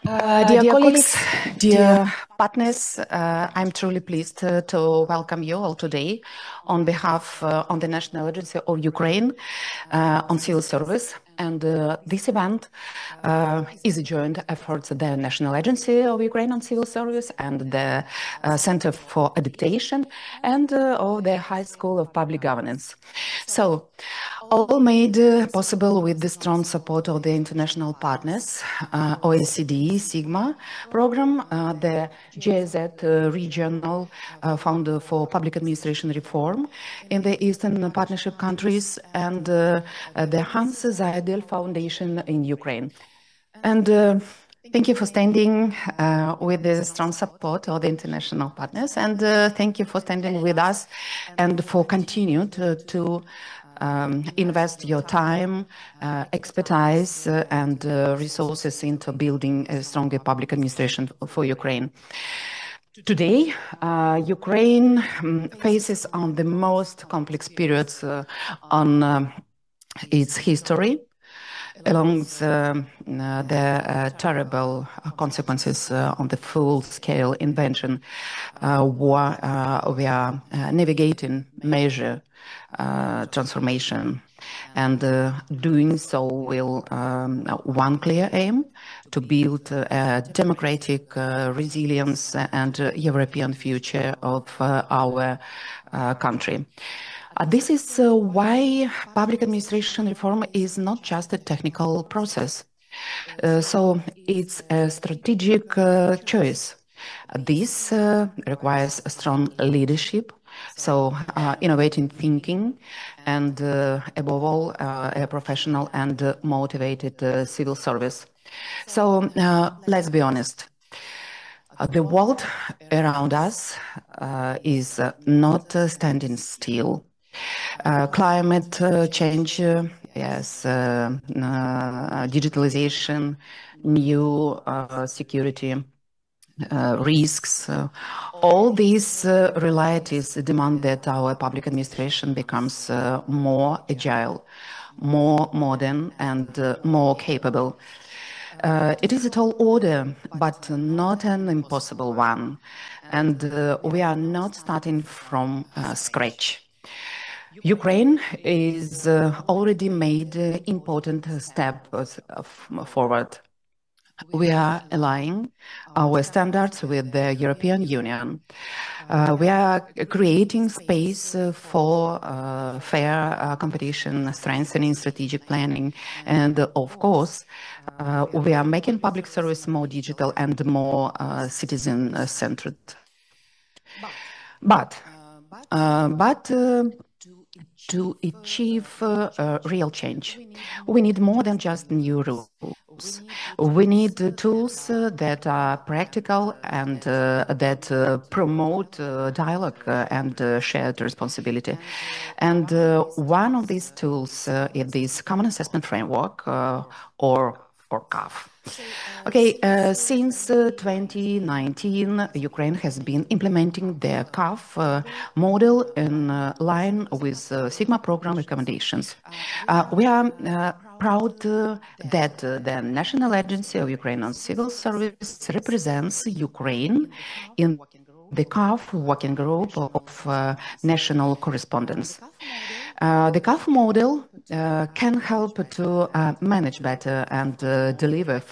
Dear colleagues, dear partners, I'm truly pleased to welcome you all today on behalf of the National Agency of Ukraine on Civil Service. And this event is a joint effort of the National Agency of Ukraine on Civil Service and the Center for Adaptation and of the High School of Public Governance. So, all made possible with the strong support of the international partners, OECD, Sigma program, the GIZ Regional Fund for Public Administration Reform in the Eastern Partnership countries, and the Hans Seidel Foundation in Ukraine. And thank you for standing with the strong support of the international partners, and thank you for standing with us and for continuing to invest your time, expertise, and resources into building a stronger public administration for Ukraine. Today, Ukraine faces on the most complex periods on its history, along the terrible consequences on the full-scale invasion war. We are navigating major transformation, and doing so will one clear aim: to build a democratic, resilience and European future of our country. This is why public administration reform is not just a technical process. So it's a strategic choice. This requires a strong leadership, so innovative thinking, and above all, a professional and motivated civil service. So let's be honest. The world around us is not standing still. Climate change, yes, digitalization, new security risks, all these realities demand that our public administration becomes more agile, more modern, and more capable. It is a tall order, but not an impossible one. And we are not starting from scratch. Ukraine is already made important steps forward. We are aligning our standards with the European Union. We are creating space for fair competition, strengthening strategic planning, and of course, we are making public service more digital and more citizen-centered. But to achieve real change, we need more than just new rules. We need tools that are practical and that promote dialogue and shared responsibility. And one of these tools is this Common Assessment Framework, or CAF. Okay, since 2019, Ukraine has been implementing the CAF model in line with Sigma program recommendations. We are proud that the National Agency of Ukraine on Civil Service represents Ukraine in the CAF working group of national correspondents. The CAF model can help to manage better and deliver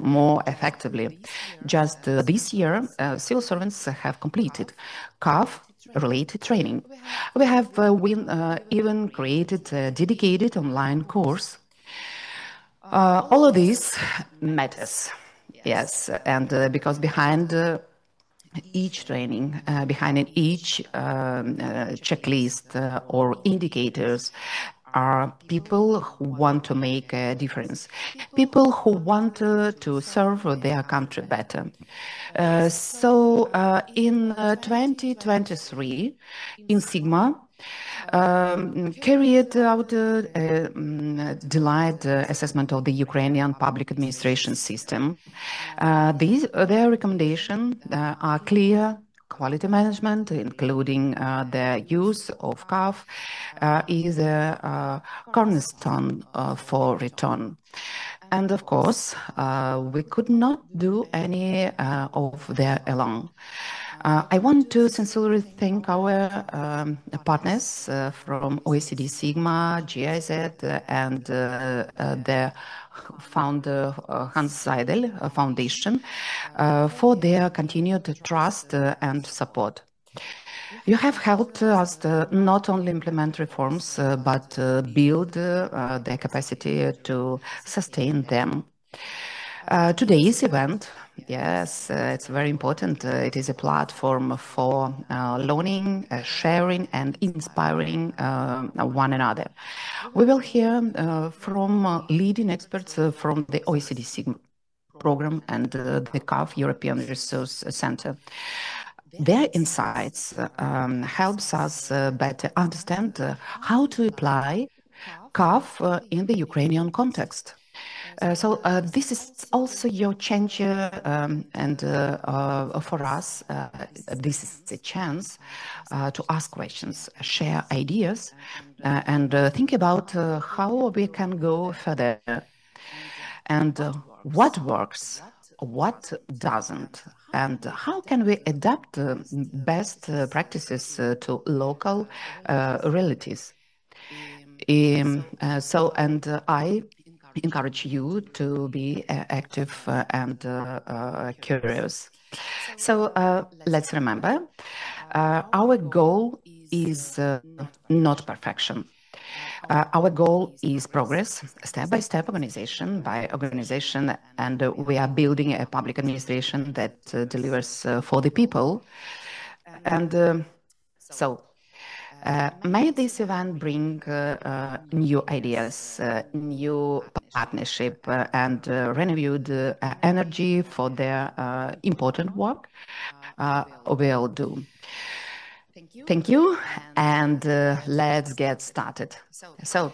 more effectively. Just this year, civil servants have completed CAF-related training. We have even created a dedicated online course. All of this matters, yes, and because behind each training, behind each checklist or indicators are people who want to make a difference, people who want to serve their country better. So in 2023, in Sigma, carried out a delayed assessment of the Ukrainian public administration system. Their recommendations are clear. Quality management, including the use of CAF, is a cornerstone for return. And of course, we could not do any of that alone. I want to sincerely thank our partners from OECD Sigma, GIZ, and the founder Hans Seidel Foundation for their continued trust and support. You have helped us to not only implement reforms, but build their capacity to sustain them. Today's event, yes, it's very important. It is a platform for learning, sharing, and inspiring one another. We will hear from leading experts from the OECD Sigma program and the CAF European Resource Center. Their insights helps us better understand how to apply CAF in the Ukrainian context. So this is also your change, and for us, this is a chance to ask questions, share ideas, and think about how we can go further, and what works, what doesn't, and how can we adapt best practices to local realities. I encourage you to be active and curious. So let's remember, our goal is not perfection. Our goal is progress, step-by-step, organization by organization, and we are building a public administration that delivers for the people. And may this event bring new ideas, new partnership, and renewed energy for their important work we'll do. Thank you, and let's get started. So,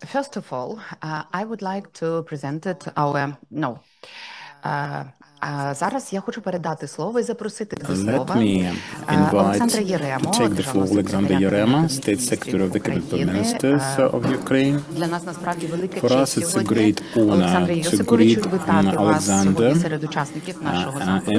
first of all, I would like to present our Зараз я хочу передати слово і запросити до слова Олександра Єрему, державного секретаря Кабінету міністрів України. Для нас насправді велика честь сьогодні, Олександре Йосиповичу, вітати вас сьогодні серед учасників нашого заходу.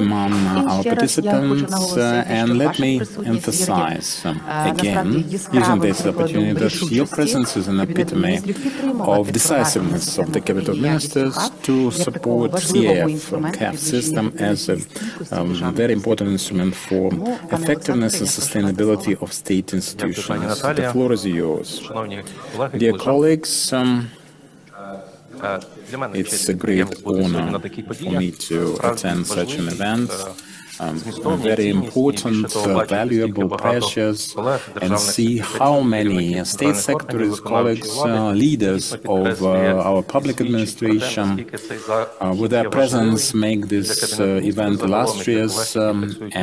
І ще раз я хочу наголосити, що ваша присутність насправді яскравим прикладом рішучості Кабінету міністрів підтримувати проект як такого важливого інструменту system as a very important instrument for effectiveness and sustainability of state institutions. The floor is yours. Dear colleagues, it's a great honor for me to attend such an event. Very important, valuable, precious, and see how many state secretaries, colleagues, leaders of our public administration, with their presence, make this event illustrious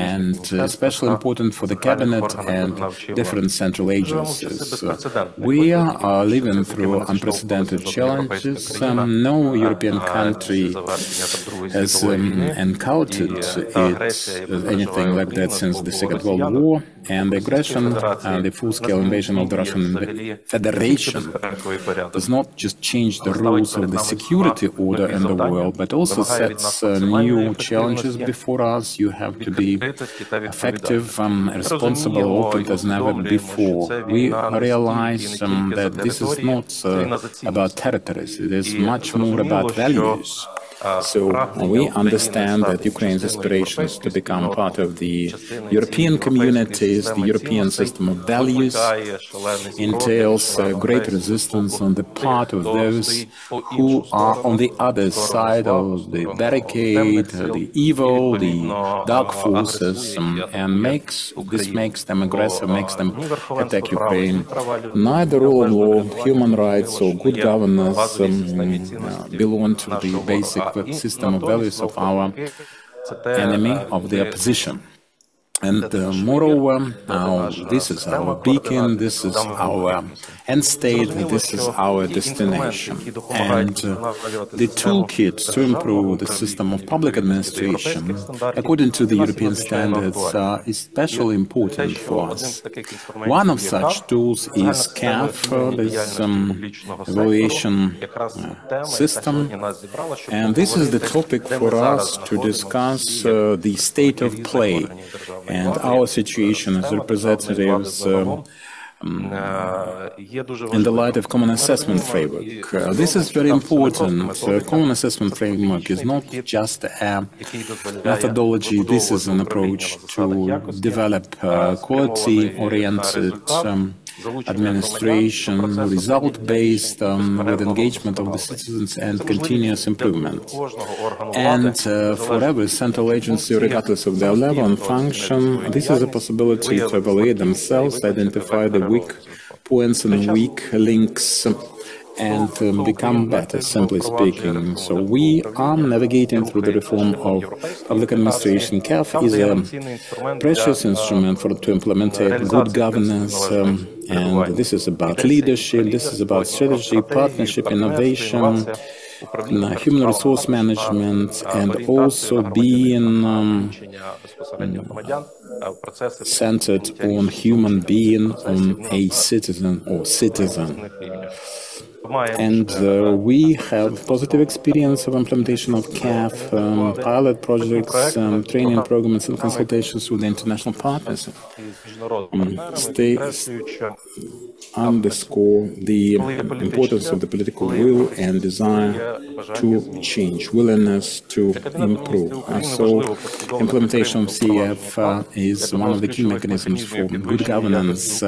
and especially important for the cabinet and different central agencies. We are living through unprecedented challenges. No European country has encountered it anything like that since the Second World War, and the aggression, the full-scale invasion of the Russian Federation does not just change the rules of the security order in the world, but also sets new challenges before us. You have to be effective, responsible, open as never before. We realize that this is not about territories, it is much more about values. So we understand that Ukraine's aspirations to become part of the European communities, the European system of values, entails great resistance on the part of those who are on the other side of the barricade, the evil, the dark forces, and this makes them aggressive, makes them attack Ukraine. Neither rule of law, human rights, or good governance belong to the basic system of values of our enemy, of the opposition. And moreover, now this is our beacon, this is our end state, this is our destination. And the toolkit to improve the system of public administration, according to the European standards, is especially important for us. One of such tools is CAF, this evaluation system. And this is the topic for us to discuss the state of play and our situation as representatives in the light of Common Assessment Framework. This is very important. Common Assessment Framework is not just a methodology, this is an approach to develop quality-oriented administration, result-based, with engagement of the citizens and continuous improvement. And for every central agency, regardless of their level and function, this is a possibility to evaluate themselves, identify the weak points and weak links, and become better, simply speaking. So we are navigating through the reform of public administration. CAF is a precious instrument to implement good governance, and this is about leadership, this is about strategy, partnership, innovation, human resource management, and also being centered on human being, on a citizen or citizen. And we have positive experience of implementation of CAF, pilot projects, training programs and consultations with the international partners. Underscore the importance of the political will and desire to change, willingness to improve. So implementation of CAF is one of the key mechanisms for good governance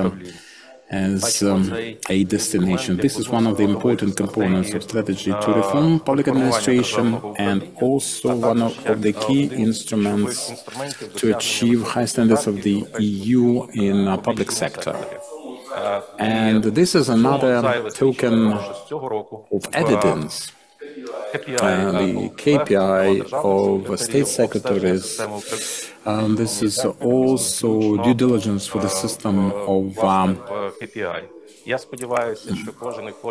as a destination. This is one of the important components of strategy to reform public administration and also one of the key instruments to achieve high standards of the EU in the public sector. And this is another token of evidence. The KPI of state secretaries. This is also due diligence for the system of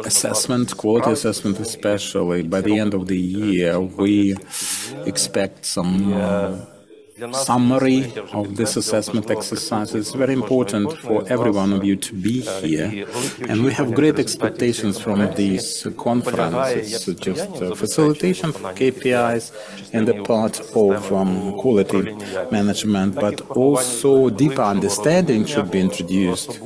assessment, quality assessment especially. By the end of the year, we expect some summary of this assessment exercise. It's very important for every one of you to be here, and we have great expectations from these conferences. It's just facilitation of KPIs and the part of quality management, but also deeper understanding should be introduced,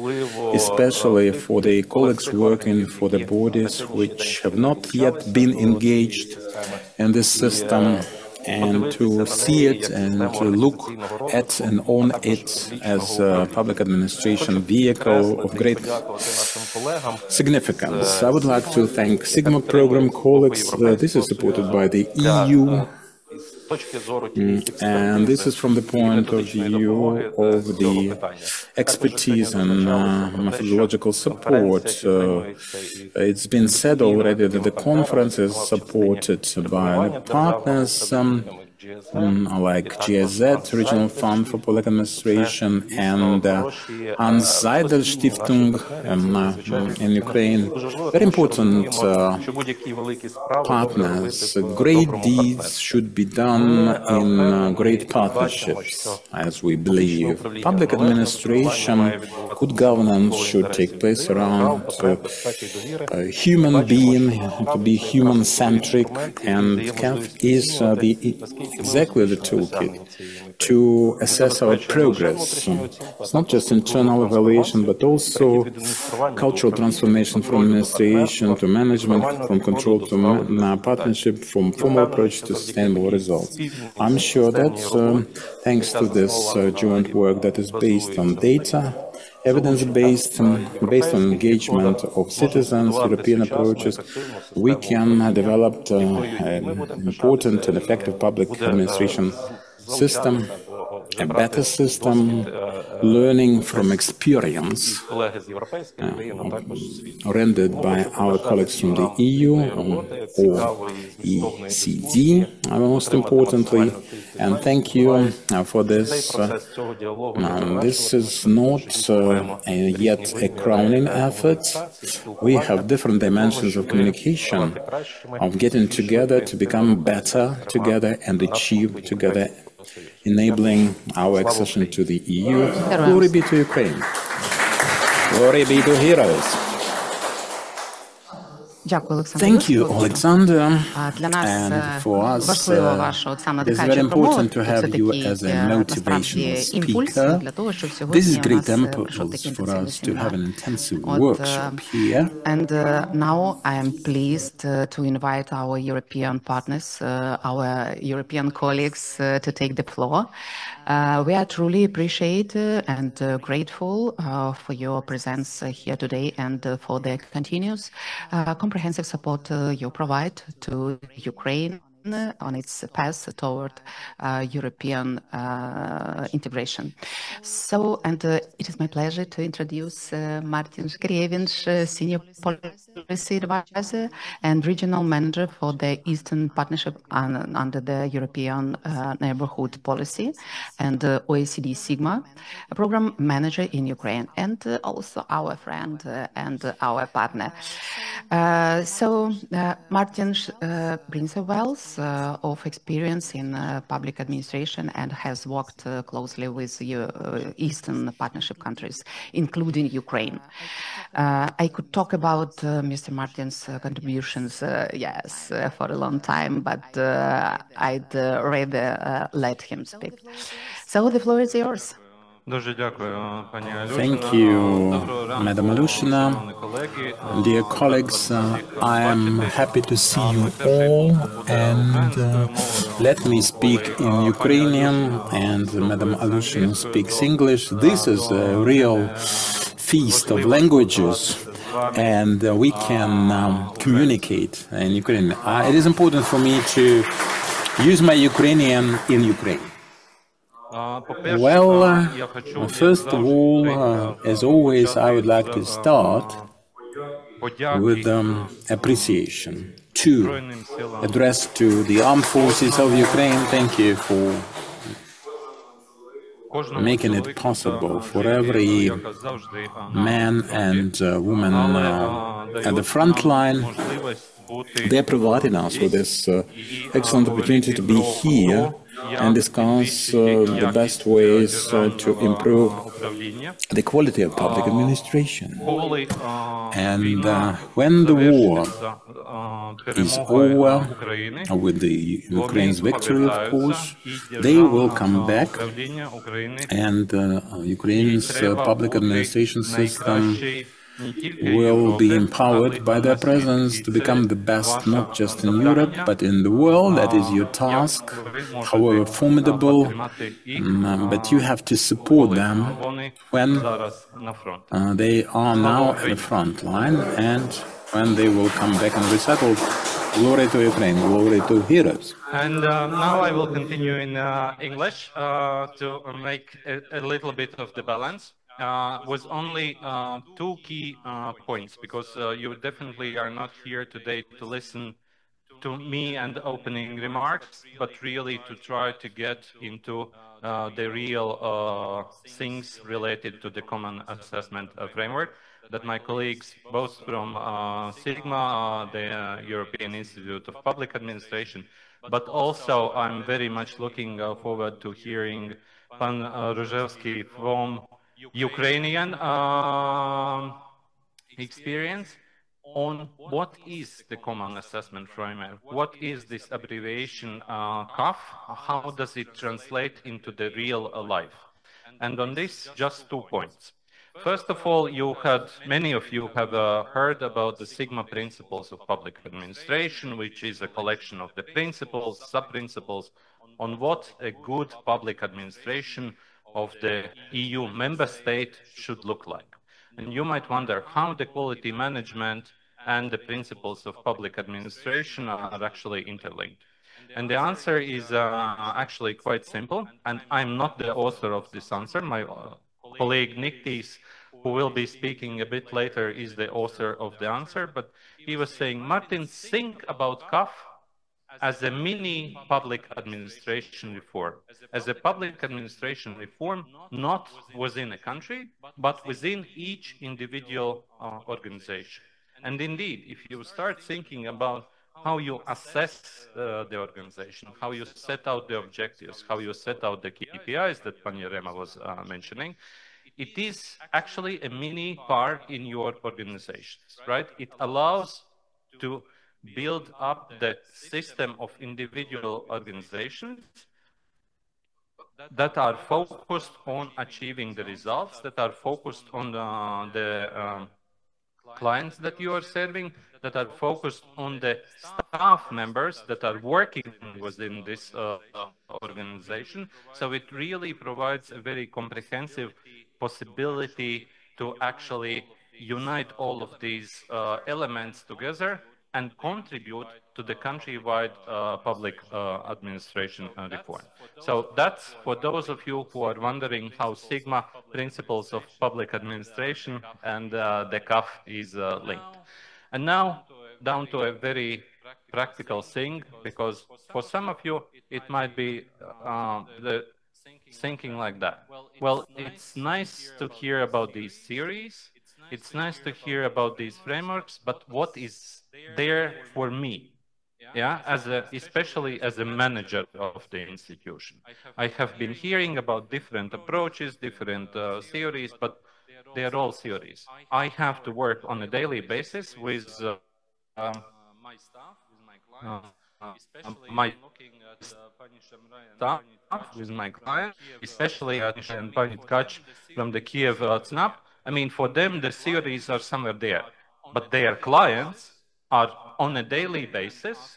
especially for the colleagues working for the bodies which have not yet been engaged in this system, and to see it and to look at and on it as a public administration vehicle of great significance. I would like to thank Sigma program colleagues. This is supported by the EU. And this is from the point of view of the expertise and methodological support. It's been said already that the conference is supported by the partners like GSZ, Regional Fund for Public Administration, and Hans Seidel Stiftung in Ukraine. Very important partners. Great deeds should be done in great partnerships, as we believe. Public administration, good governance should take place around a human being, to be human-centric, and CAF is exactly the toolkit to assess our progress. It's not just internal evaluation, but also cultural transformation from administration to management, from control to partnership, from formal approach to sustainable results. I'm sure that thanks to this joint work that is based on data, evidence-based, based on engagement of citizens, European approaches, we can develop an important and effective public administration system a better system, learning from experience rendered by our colleagues from the EU or ECD, most importantly. And thank you for this. This is not yet a crowning effort. We have different dimensions of communication, of getting together to become better together and achieve together, enabling our accession to the EU. Glory be to Ukraine. Glory be to heroes. Thank you, Alexander. And for us, it is very important to have you as a motivational speaker. This is great impulse for us to have an intensive workshop here. And now I am pleased to invite our European partners, our European colleagues to take the floor. We are truly appreciate and grateful for your presence here today and for the continuous comprehensive support you provide to Ukraine on its path toward European integration. So, and it is my pleasure to introduce Martin Shkrevich, Senior Policy Advisor and Regional Manager for the Eastern Partnership under the European Neighborhood Policy and OECD Sigma Program Manager in Ukraine, and also our friend and our partner. Martin brings a wealth of experience in public administration and has worked closely with Eastern Partnership countries, including Ukraine. I could talk about Mr. Martin's contributions, yes, for a long time, but I'd rather let him speak. So the floor is yours. Thank you, Madam Alushina. Dear colleagues, I am happy to see you all, and let me speak in Ukrainian, and Madam Alushina speaks English. This is a real feast of languages, and we can communicate in Ukrainian. It is important for me to use my Ukrainian in Ukraine. Well, first of all, as always, I would like to start with appreciation addressed to the armed forces of Ukraine. Thank you for making it possible for every man and woman at the front line. They're providing us with this excellent opportunity to be here and discuss the best ways to improve the quality of public administration. And when the war is over, with the Ukraine's victory, of course, they will come back, and Ukraine's public administration system will be empowered by their presence to become the best, not just in Europe, but in the world. That is your task, however formidable, but you have to support them when they are now at the front line and when they will come back and be settled. Glory to Ukraine, glory to heroes. And now I will continue in English to make a little bit of the balance. With only two key points, because you definitely are not here today to listen to me and opening remarks, but really to try to get into the real things related to the common assessment framework that my colleagues, both from Sigma, the European Institute of Public Administration, but also I'm very much looking forward to hearing Pan Różewski from Ukrainian experience on what is the common assessment framework, what is this abbreviation CAF, how does it translate into the real life. And on this, just 2 points. First of all, many of you have heard about the Sigma principles of public administration, which is a collection of the principles, sub-principles on what a good public administration of the EU member state should look like. And you might wonder how the quality management and the principles of public administration are actually interlinked. And the answer is actually quite simple. And I'm not the author of this answer. My colleague Niktis, who will be speaking a bit later, is the author of the answer. But he was saying, Martin, think about CAF as a mini public administration reform, as a public administration reform, not within a country, but within each individual organization. And indeed, if you start thinking about how you assess the organization, how you set out the objectives, how you set out the KPIs that Panjarema was mentioning, it is actually a mini part in your organizations, right? It allows to build up the system of individual organizations that are focused on achieving the results, that are focused on the clients that you are serving, that are focused on the staff members that are working within this organization. So it really provides a very comprehensive possibility to actually unite all of these elements together and contribute to the countrywide public administration reform. So that's for those of you who are wondering how Sigma principles of public administration and the CAF is linked. And now down to a very practical thing, because for some of you it might be the thinking like that. Well, it's nice to hear about these theories. It's nice to hear about these frameworks, but what is there for me? Yeah, especially as a manager of the institution. I have been hearing about different approaches, different theories, but they are all theories. I have to work on a daily basis with my staff, with my clients, with my client, especially Anisha and Pani Tkach from the Kyiv TSNAP. I mean, for them, the theories are somewhere there, but their clients are on a daily basis,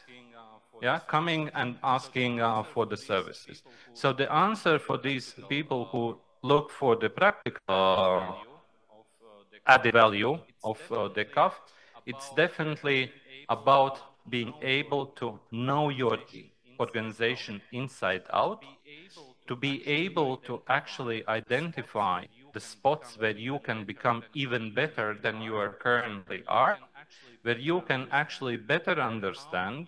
yeah, coming and asking for the services. So the answer for these people who look for the practical added value of the CAF, it's definitely about being able to know your organization inside out, to be able to actually identify the spots where you can become even better than you are currently are, where you can actually better understand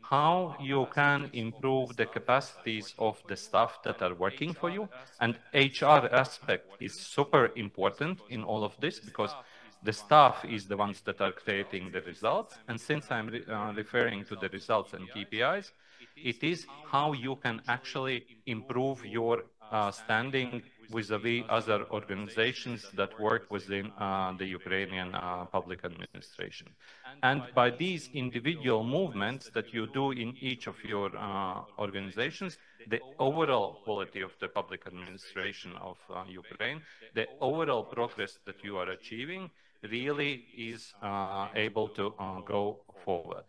how you can improve the capacities of the staff that are working for you. And HR aspect is super important in all of this, because the staff is the ones that are creating the results. And since I'm referring to the results and KPIs, it is how you can actually improve your standing vis-a-vis other organizations that work within the Ukrainian public administration. And by these individual movements that you do in each of your organizations, the overall quality of the public administration of Ukraine, the overall progress that you are achieving really is able to go forward.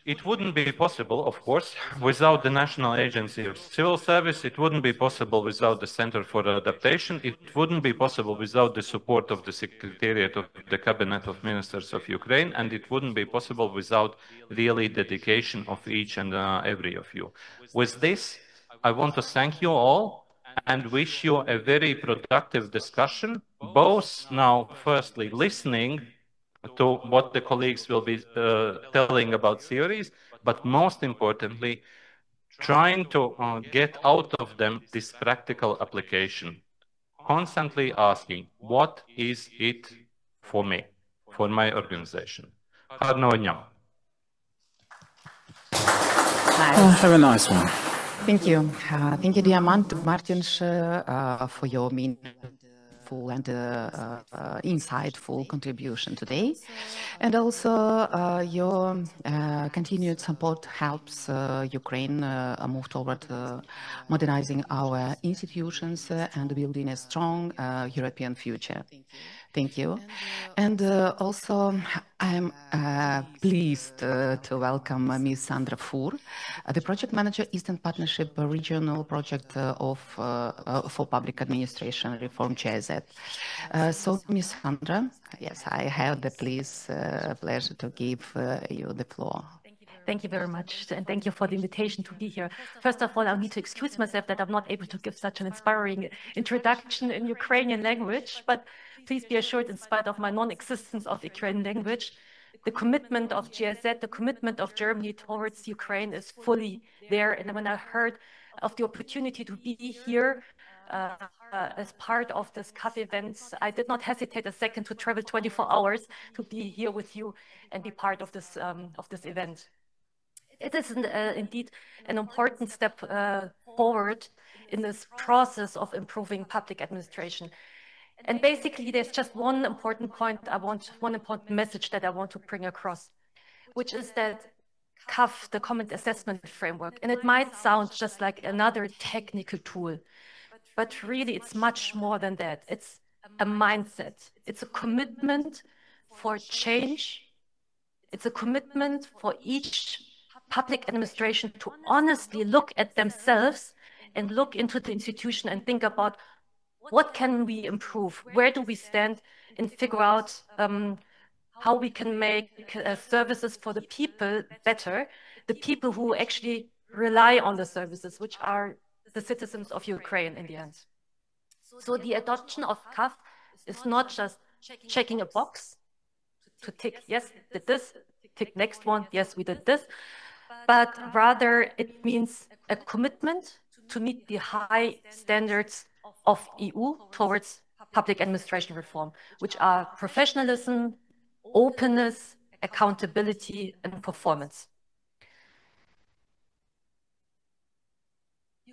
It wouldn't be possible, of course, without the National Agency of Civil Service. It wouldn't be possible without the Center for Adaptation. It wouldn't be possible without the support of the Secretariat of the Cabinet of Ministers of Ukraine. And it wouldn't be possible without really dedication of each and every of you. With this, I want to thank you all and wish you a very productive discussion, both now, firstly, listening to what the colleagues will be telling about theories, but most importantly, trying to get out of them this practical application, constantly asking, what is it for me, for my organization? Гарного дня. Have a nice one. Thank you. Thank you, dear Martin, for your meaningful and insightful contribution today. And also your continued support helps Ukraine move toward modernizing our institutions and building a strong European future. Thank you. And also, I'm pleased to welcome Ms. Sandra Fur, the project manager, Eastern Partnership Regional Project for Public Administration Reform, GIZ. So, Ms. Sandra, yes, I have the pleasure to give you the floor. Thank you very much, and thank you for the invitation to be here. First of all, I need to excuse myself that I'm not able to give such an inspiring introduction in Ukrainian language, but please be assured, in spite of my non-existence of Ukrainian language, the commitment of GSZ, the commitment of Germany towards Ukraine is fully there. And when I heard of the opportunity to be here as part of this CAF events, I did not hesitate a second to travel 24 hours to be here with you and be part of this event. It is indeed an important step forward in this process of improving public administration. And basically, there's just one important point one important message that I want to bring across, which is that CAF, the Common Assessment Framework, and it might sound just like another technical tool, but really it's much more than that. It's a mindset. It's a commitment for change. It's a commitment for each public administration to honestly look at themselves and look into the institution and think about what can we improve, where do we stand, and figure out how we can make services for the people better, the people who actually rely on the services, which are the citizens of Ukraine in the end. So the adoption of CAF is not just checking a box to tick, yes, did this, tick next one, yes, we did this, but rather it means a commitment to meet the high standards of EU towards public administration reform, which are professionalism, openness, accountability, and performance.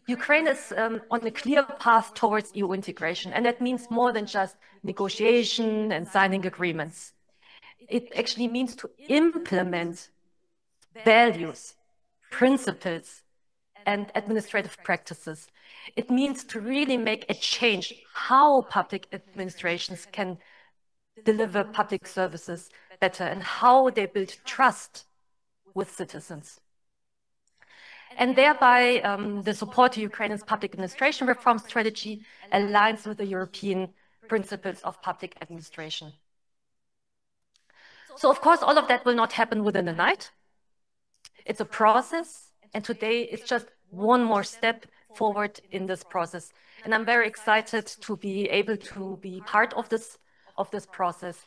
Ukraine is on a clear path towards EU integration, and that means more than just negotiation and signing agreements. It actually means to implement values, principles, and administrative practices. It means to really make a change how public administrations can deliver public services better and how they build trust with citizens. And thereby, the support to Ukraine's public administration reform strategy aligns with the European principles of public administration. So, of course, all of that will not happen within a night. It's a process, and today is just one more step forward in this process. And I'm very excited to be able to be part of this process.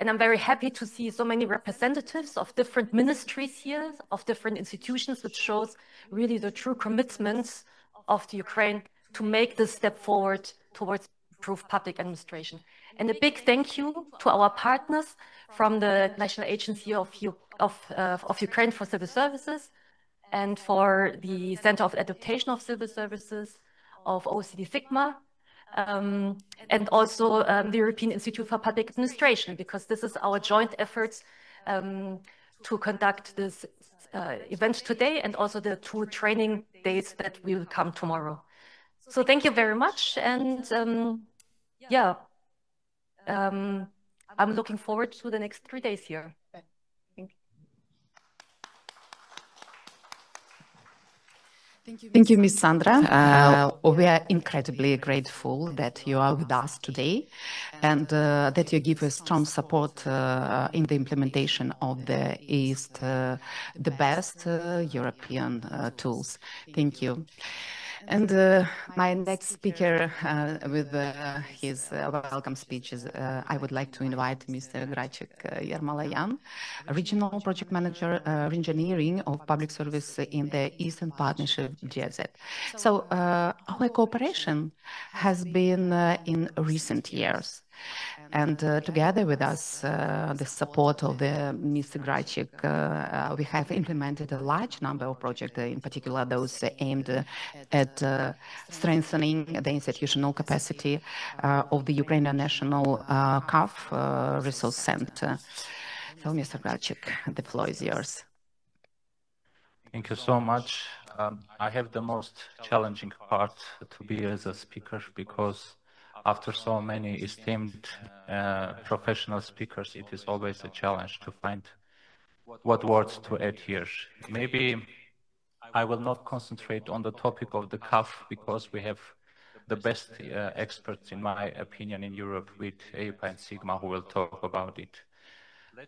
And I'm very happy to see so many representatives of different ministries here, of different institutions, which shows really the true commitments of the Ukraine to make this step forward towards improved public administration. And a big thank you to our partners from the National Agency of Ukraine for Civil Services and for the Center of Adaptation of Civil Services of OECD Sigma, and also the European Institute for Public Administration, because this is our joint efforts to conduct this event today and also the 2 training days that will come tomorrow. So thank you very much. And I'm looking forward to the next 3 days here. Thank you, Ms. Sandra. We are incredibly grateful that you are with us today and that you give us strong support in the implementation of the the best European tools. Thank you. And my next speaker with his welcome speech is I would like to invite Mr. Grachik Yermalayan, Regional Project Manager Engineering of Public Service in the Eastern Partnership GSZ. So our cooperation has been in recent years. And together with us, the support of Mr. Grachik, we have implemented a large number of projects, in particular those aimed at strengthening the institutional capacity of the Ukrainian National CAF Resource Center. So, Mr. Grachik, the floor is yours. Thank you so much. I have the most challenging part to be as a speaker because after so many esteemed professional speakers, it is always a challenge to find what words to add here. Maybe I will not concentrate on the topic of the CAF because we have the best experts, in my opinion, in Europe with EIPA and Sigma who will talk about it.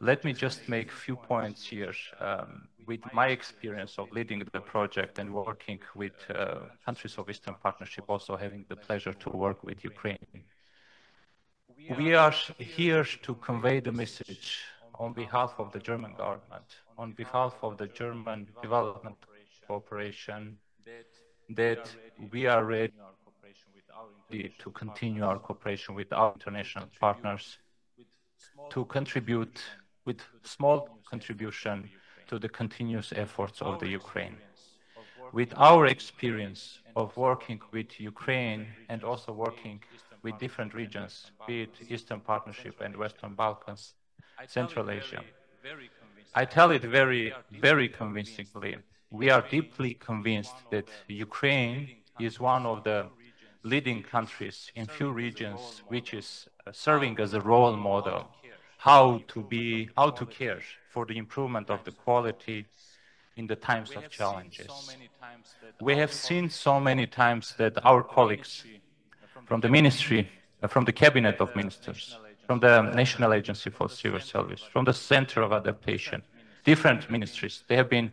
Let me just make a few points here. with my experience of leading the project and working with countries of Eastern Partnership, also having the pleasure to work with Ukraine. We are here to convey the message on behalf of the German government, on behalf of the German Development Cooperation, that we are ready to continue our cooperation with our international partners, to contribute with small contribution to the continuous efforts of the Ukraine. With our experience of working with Ukraine and also working with different regions, be it Eastern Partnership and Western Balkans, Central Asia, I tell it very, very convincingly. We are deeply convinced that Ukraine is one of the leading countries in few regions which is serving as a role model how to care for the improvement of the quality in the times of challenges. We have seen so many times that our colleagues from the ministry, from the cabinet of ministers, from the National Agency for Civil Service, from the Center of Adaptation, different ministries, they have been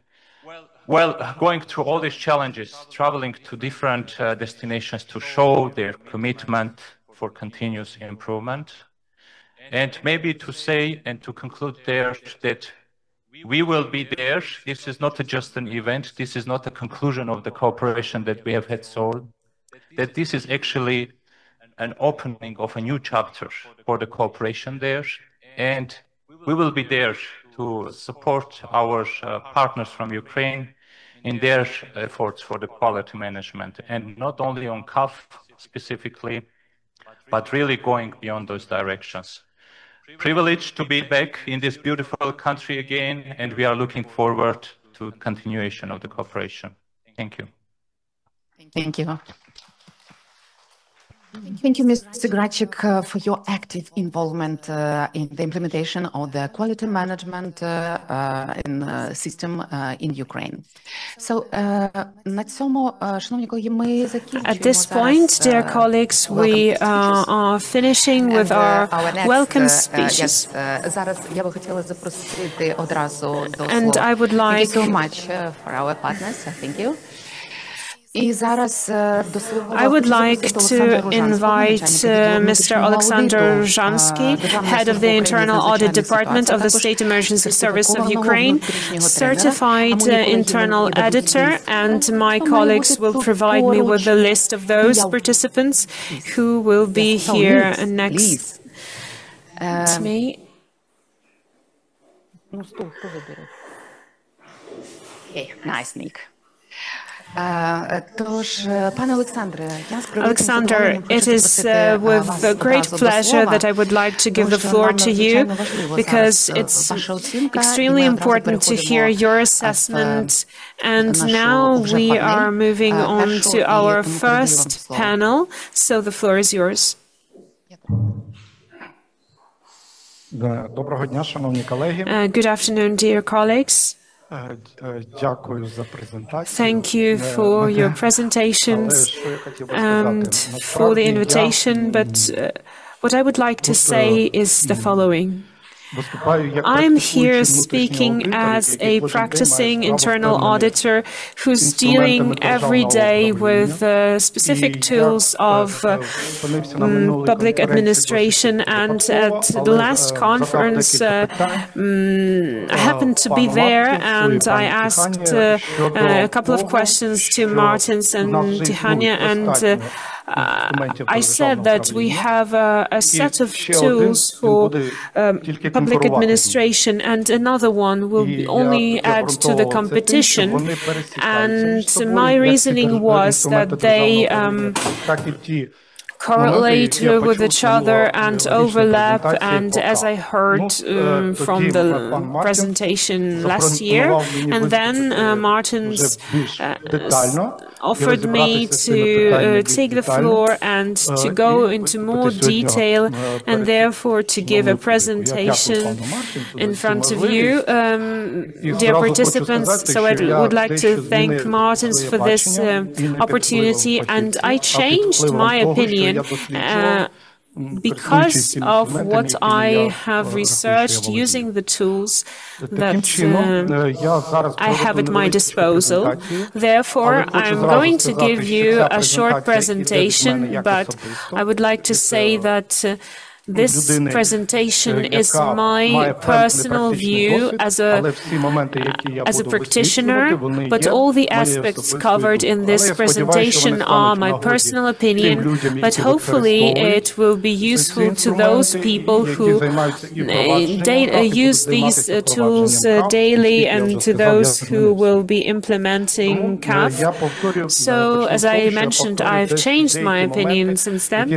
going through all these challenges, traveling to different destinations to show their commitment for continuous improvement. And maybe to say and to conclude there that we will be there. This is not just an event. This is not a conclusion of the cooperation that we have had so, that this is actually an opening of a new chapter for the cooperation there. And we will be there to support our partners from Ukraine in their efforts for the quality management, and not only on CAF specifically, but really going beyond those directions. Privileged to be back in this beautiful country again, and we are looking forward to continuation of the cooperation. Thank you. Thank you. Thank you, Mr. Grachik, for your active involvement in the implementation of the quality management system in Ukraine. So, at this point, dear colleagues, we are finishing with our welcome speeches. And I would like... Thank you so much for our partners. Thank you. I would like to invite Mr. Alexander Zhansky, head of the Internal Audit Department of the State Emergency Service of Ukraine, certified internal editor, and my colleagues will provide me with a list of those participants who will be here next to me. Okay, nice, Nick. Alexander, it is with great pleasure that I would like to give the floor to you, because it's extremely important to hear your assessment. And now we are moving on to our first panel, so the floor is yours. Good afternoon, dear colleagues. Thank you for your presentations and for the invitation, but what I would like to say is the following. I'm here speaking as a practicing internal auditor who's dealing every day with specific tools of public administration, and at the last conference I happened to be there, and I asked a couple of questions to Martins and Tihania, and I said that we have a set of tools for public administration, and another one will only add to the competition. And my reasoning was that they correlate with each other and overlap, and as I heard from the presentation last year, and then Martins offered me to take the floor and to go into more detail, and therefore to give a presentation in front of you, dear participants. So I would like to thank Martins for this opportunity, and I changed my opinion because of what I have researched using the tools that I have at my disposal. Therefore, I'm going to give you a short presentation, but I would like to say that this presentation is my personal view as a practitioner, but all the aspects covered in this presentation are my personal opinion, but hopefully it will be useful to those people who use these tools daily and to those who will be implementing CAF. So, as I mentioned, I've changed my opinion since then.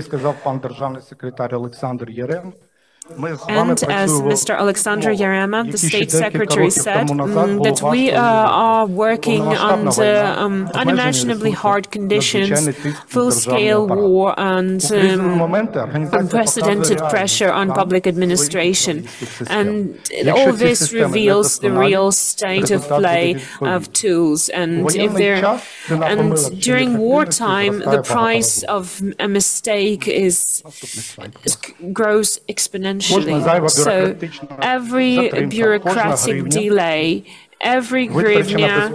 And as Mr. Alexander Yarema, the State Secretary, said, that we are working under unimaginably hard conditions, full-scale war and unprecedented pressure on public administration. And all this reveals the real state of play of tools. And during wartime, the price of a mistake grows exponentially. So every bureaucratic delay, every hryvnia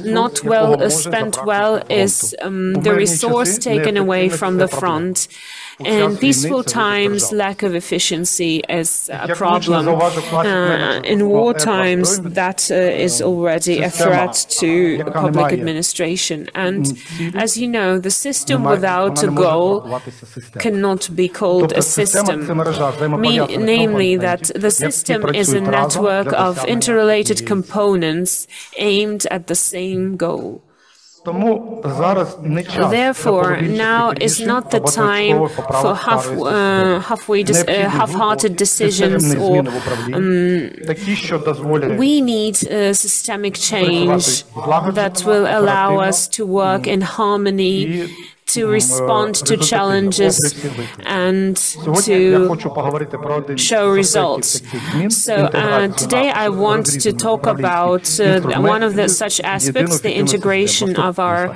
not well spent well is the resource taken away from the front. In peaceful times, lack of efficiency is a problem. In war times, that is already a threat to public administration. And as you know, the system without a goal cannot be called a system. Namely, that the system is a network of interrelated components aimed at the same goal. Therefore, now is not the time for half-hearted decisions, or we need a systemic change that will allow us to work in harmony, to respond to challenges and to show results. So today I want to talk about one of such aspects, the integration of our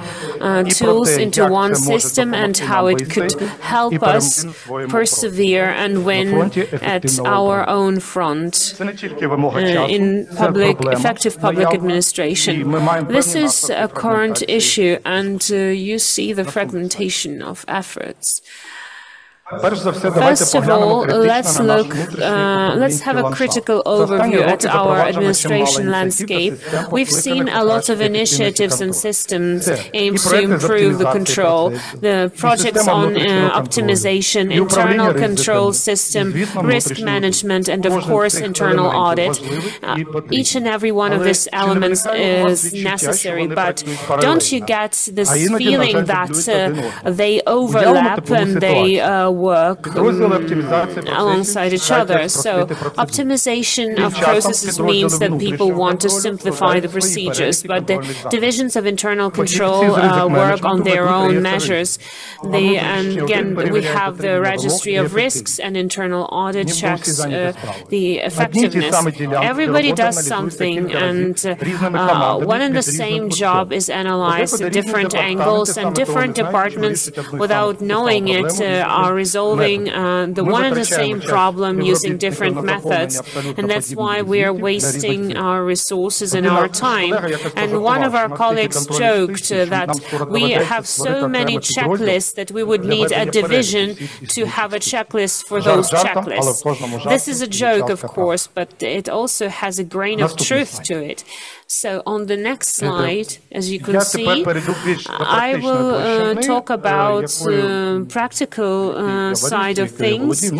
tools into one system and how it could help us persevere and win at our own front in effective public administration. This is a current issue, and you see the fragmentation of efforts. First of all, let's have a critical overview at our administration landscape. We've seen a lot of initiatives and systems aimed to improve the control, the projects on optimization, internal control system, risk management, and of course, internal audit. Each and every one of these elements is necessary, but don't you get this feeling that they overlap and they work alongside each other? So optimization of processes means that people want to simplify the procedures, but the divisions of internal control work on their own measures. And again, we have the registry of risks, and internal audit checks the effectiveness. Everybody does something, and one and the same job is analyzed at different angles, and different departments, without knowing it, are resolving the one and the same problem using different methods, and that's why we are wasting our resources and our time. And one of our colleagues joked that we have so many checklists that we would need a division to have a checklist for those checklists. This is a joke, of course, but it also has a grain of truth to it. So on the next slide, as you can see, I will talk about practical side of things.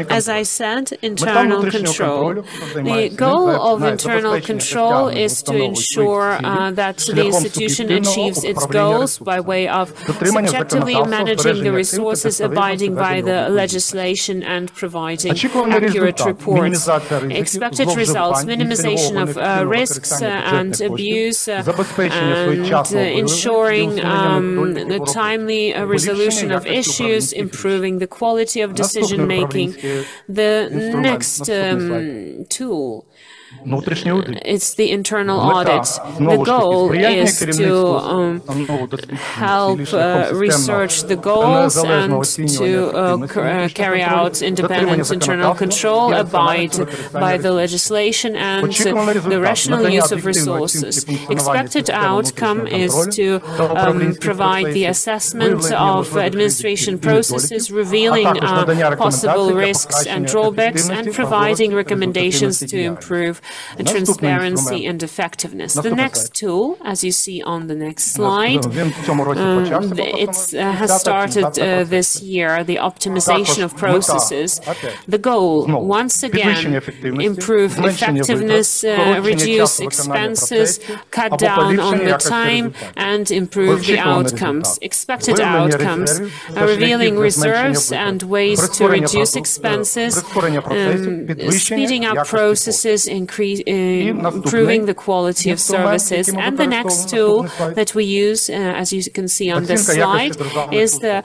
As I said, internal control. The goal of internal control is to ensure that the institution achieves its goals by way of subjectively managing the resources, abiding by the legislation, and providing accurate reports. Expected results, minimization of risks and abuse, and ensuring the timely resolution of issues, improving the quality of decision-making. The next tool It's the internal audit. The goal is to help research the goals and to carry out independent internal control, abide by the legislation and the rational use of resources. Expected outcome is to provide the assessment of administration processes, revealing possible risks and drawbacks, and providing recommendations to improve transparency and effectiveness. The next tool, as you see on the next slide, it has started this year, the optimization of processes. The goal, once again, improve effectiveness, reduce expenses, cut down on the time, and improve the outcomes. Expected outcomes, revealing reserves and ways to reduce expenses, speeding up processes, improving the quality of services. And the next tool that we use, as you can see on this slide, is the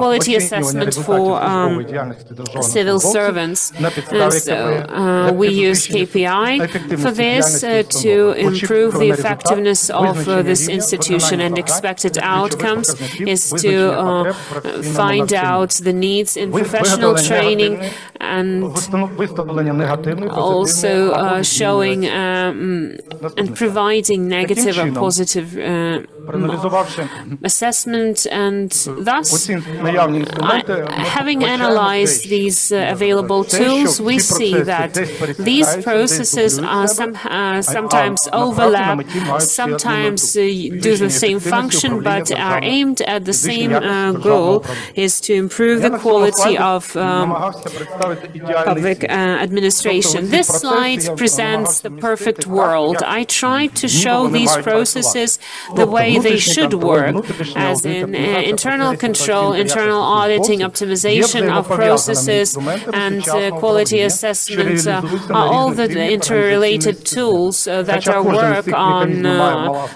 quality assessment for civil servants. So we use KPI for this to improve the effectiveness of this institution, and expected outcomes is to find out the needs in professional training and also showing and providing negative or positive assessment, and thus having analyzed these available tools, we see that these processes are sometimes overlap, sometimes do the same function, but are aimed at the same goal, is to improve the quality of public administration. This slide presents the perfect world. I tried to show these processes the way they should work, as in internal control, internal auditing, optimization of processes, and quality assessment are all the interrelated tools that are work on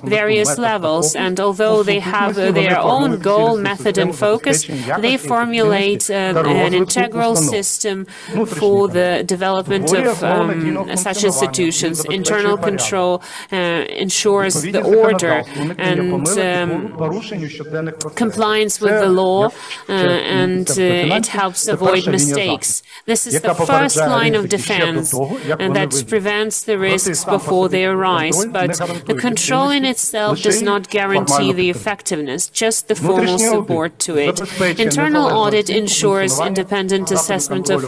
various levels. And although they have their own goal, method, and focus, they formulate an integral system for the development of such institutions. Internal control ensures the order and compliance with the law, and it helps avoid mistakes. This is the first line of defense, and that prevents the risks before they arise. But the control in itself does not guarantee the effectiveness, just the formal support to it. Internal audit ensures independent assessment of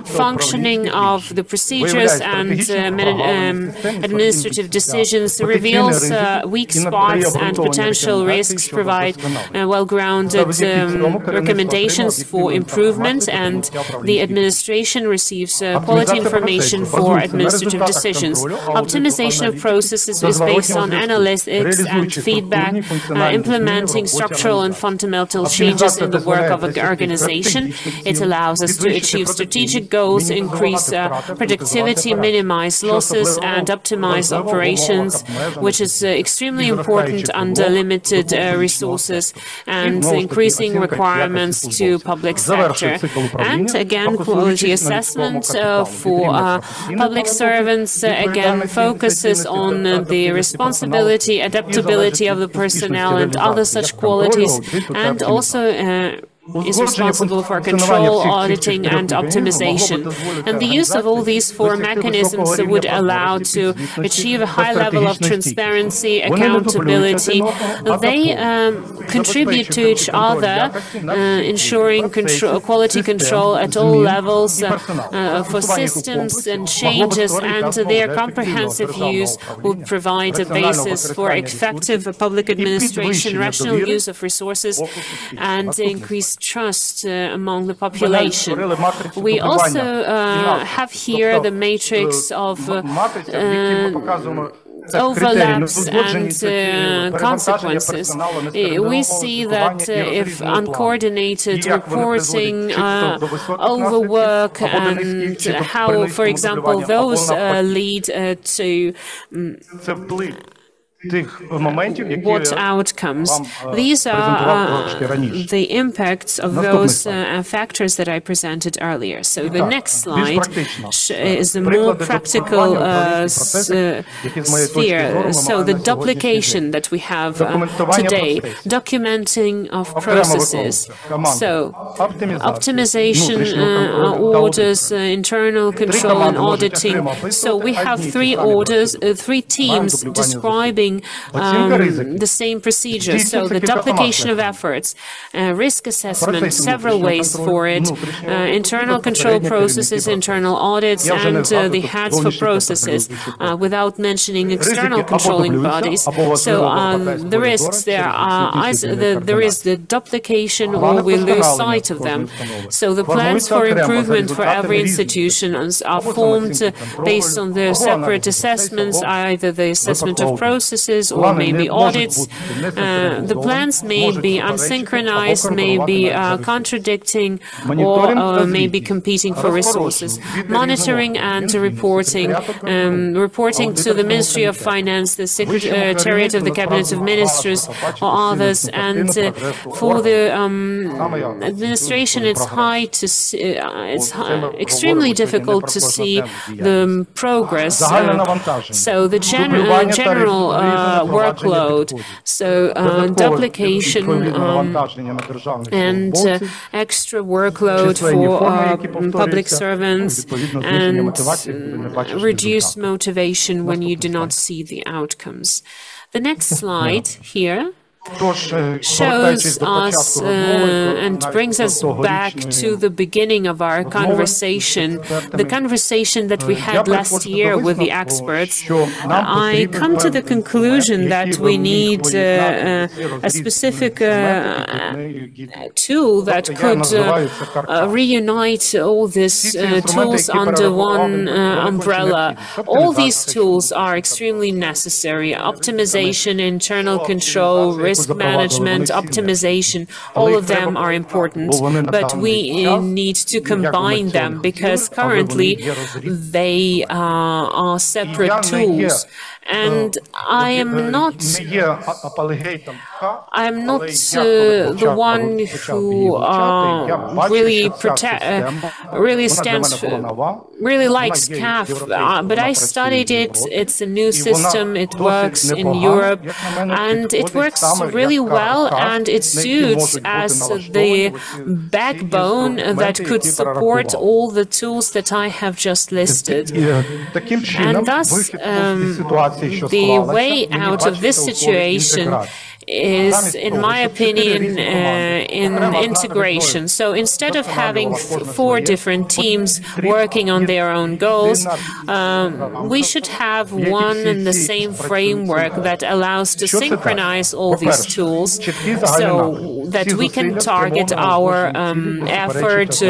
functioning of the procedures and administrative decisions, reveals weak spots and potential risks, provide well-grounded recommendations for improvement, and the administration receives quality information for administrative decisions. Optimization of processes is based on analytics and feedback, implementing structural and fundamental changes in the work of an organization. It allows us to achieve strategic goals, increase productivity, minimize losses, and optimize operations, which is extremely important under limited resources and increasing requirements to public sector. And again, quality assessment for public servants again focuses on the responsibility, adaptability of the personnel and other such qualities, and also is responsible for control, auditing, and optimization. And the use of all these four mechanisms would allow to achieve a high level of transparency, accountability. They contribute to each other, ensuring quality control at all levels for systems and changes, and their comprehensive use will provide a basis for effective public administration, rational use of resources, and increased trust among the population. We also have here the matrix of overlaps and consequences. We see that if uncoordinated reporting, overwork, and how, for example, those lead to what outcomes. These are the impacts of those factors that I presented earlier. So the next slide is a more practical sphere. So the duplication that we have today, documenting of processes. So optimization orders, internal control and auditing. So we have three teams describing the same procedure. So the duplication of efforts, risk assessment, several ways for it, internal control processes, internal audits, and the heads for processes, without mentioning external controlling bodies. So the risks there are there is the duplication, or we lose sight of them. So the plans for improvement for every institution are formed based on their separate assessments, either the assessment of processes or maybe audits. The plans may be unsynchronized, may be contradicting, or may be competing for resources. Monitoring and reporting, reporting to the Ministry of Finance, the Secretariat of the Cabinet of Ministers, or others. And for the administration, it's extremely difficult to see the progress. So the general workload, so duplication and extra workload for public servants, and reduced motivation when you do not see the outcomes. The next slide here shows us and brings us back to the beginning of our conversation, the conversation that we had last year with the experts. I come to the conclusion that we need a specific tool that could reunite all these tools under one umbrella. All these tools are extremely necessary: optimization, internal control, risk management, optimization, all of them are important, but we need to combine them because currently they are separate tools. And I am not the one who really likes CAF, but I studied it. It's a new system. It works in Europe, and it works really well, and it suits as the backbone that could support all the tools that I have just listed. And thus, the way out of this situation is, in my opinion, in integration. So instead of having four different teams working on their own goals, we should have one and the same framework that allows to synchronize all these tools so that we can target our effort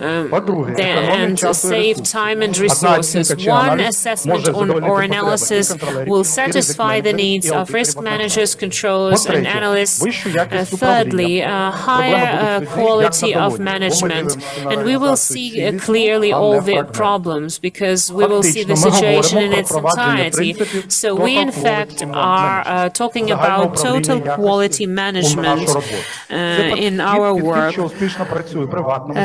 and save time and resources. One assessment or analysis will satisfy the needs of risk managers, controllers, and analysts. Thirdly, higher quality of management. And we will see clearly all the problems because we will see the situation in its entirety. So we, in fact, are talking about total quality management in our work.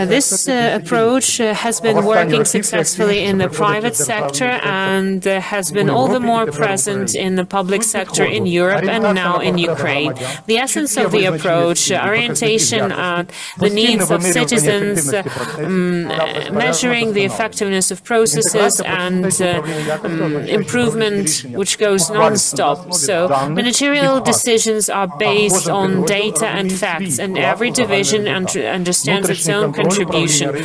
This approach has been working successfully in the private sector and has been all the more present in the public sector in Europe and now in Ukraine. The essence of the approach, orientation at the needs of citizens, measuring the effectiveness of processes and improvement which goes non-stop. So managerial decisions are based on data and facts, and every division understands its own contribution.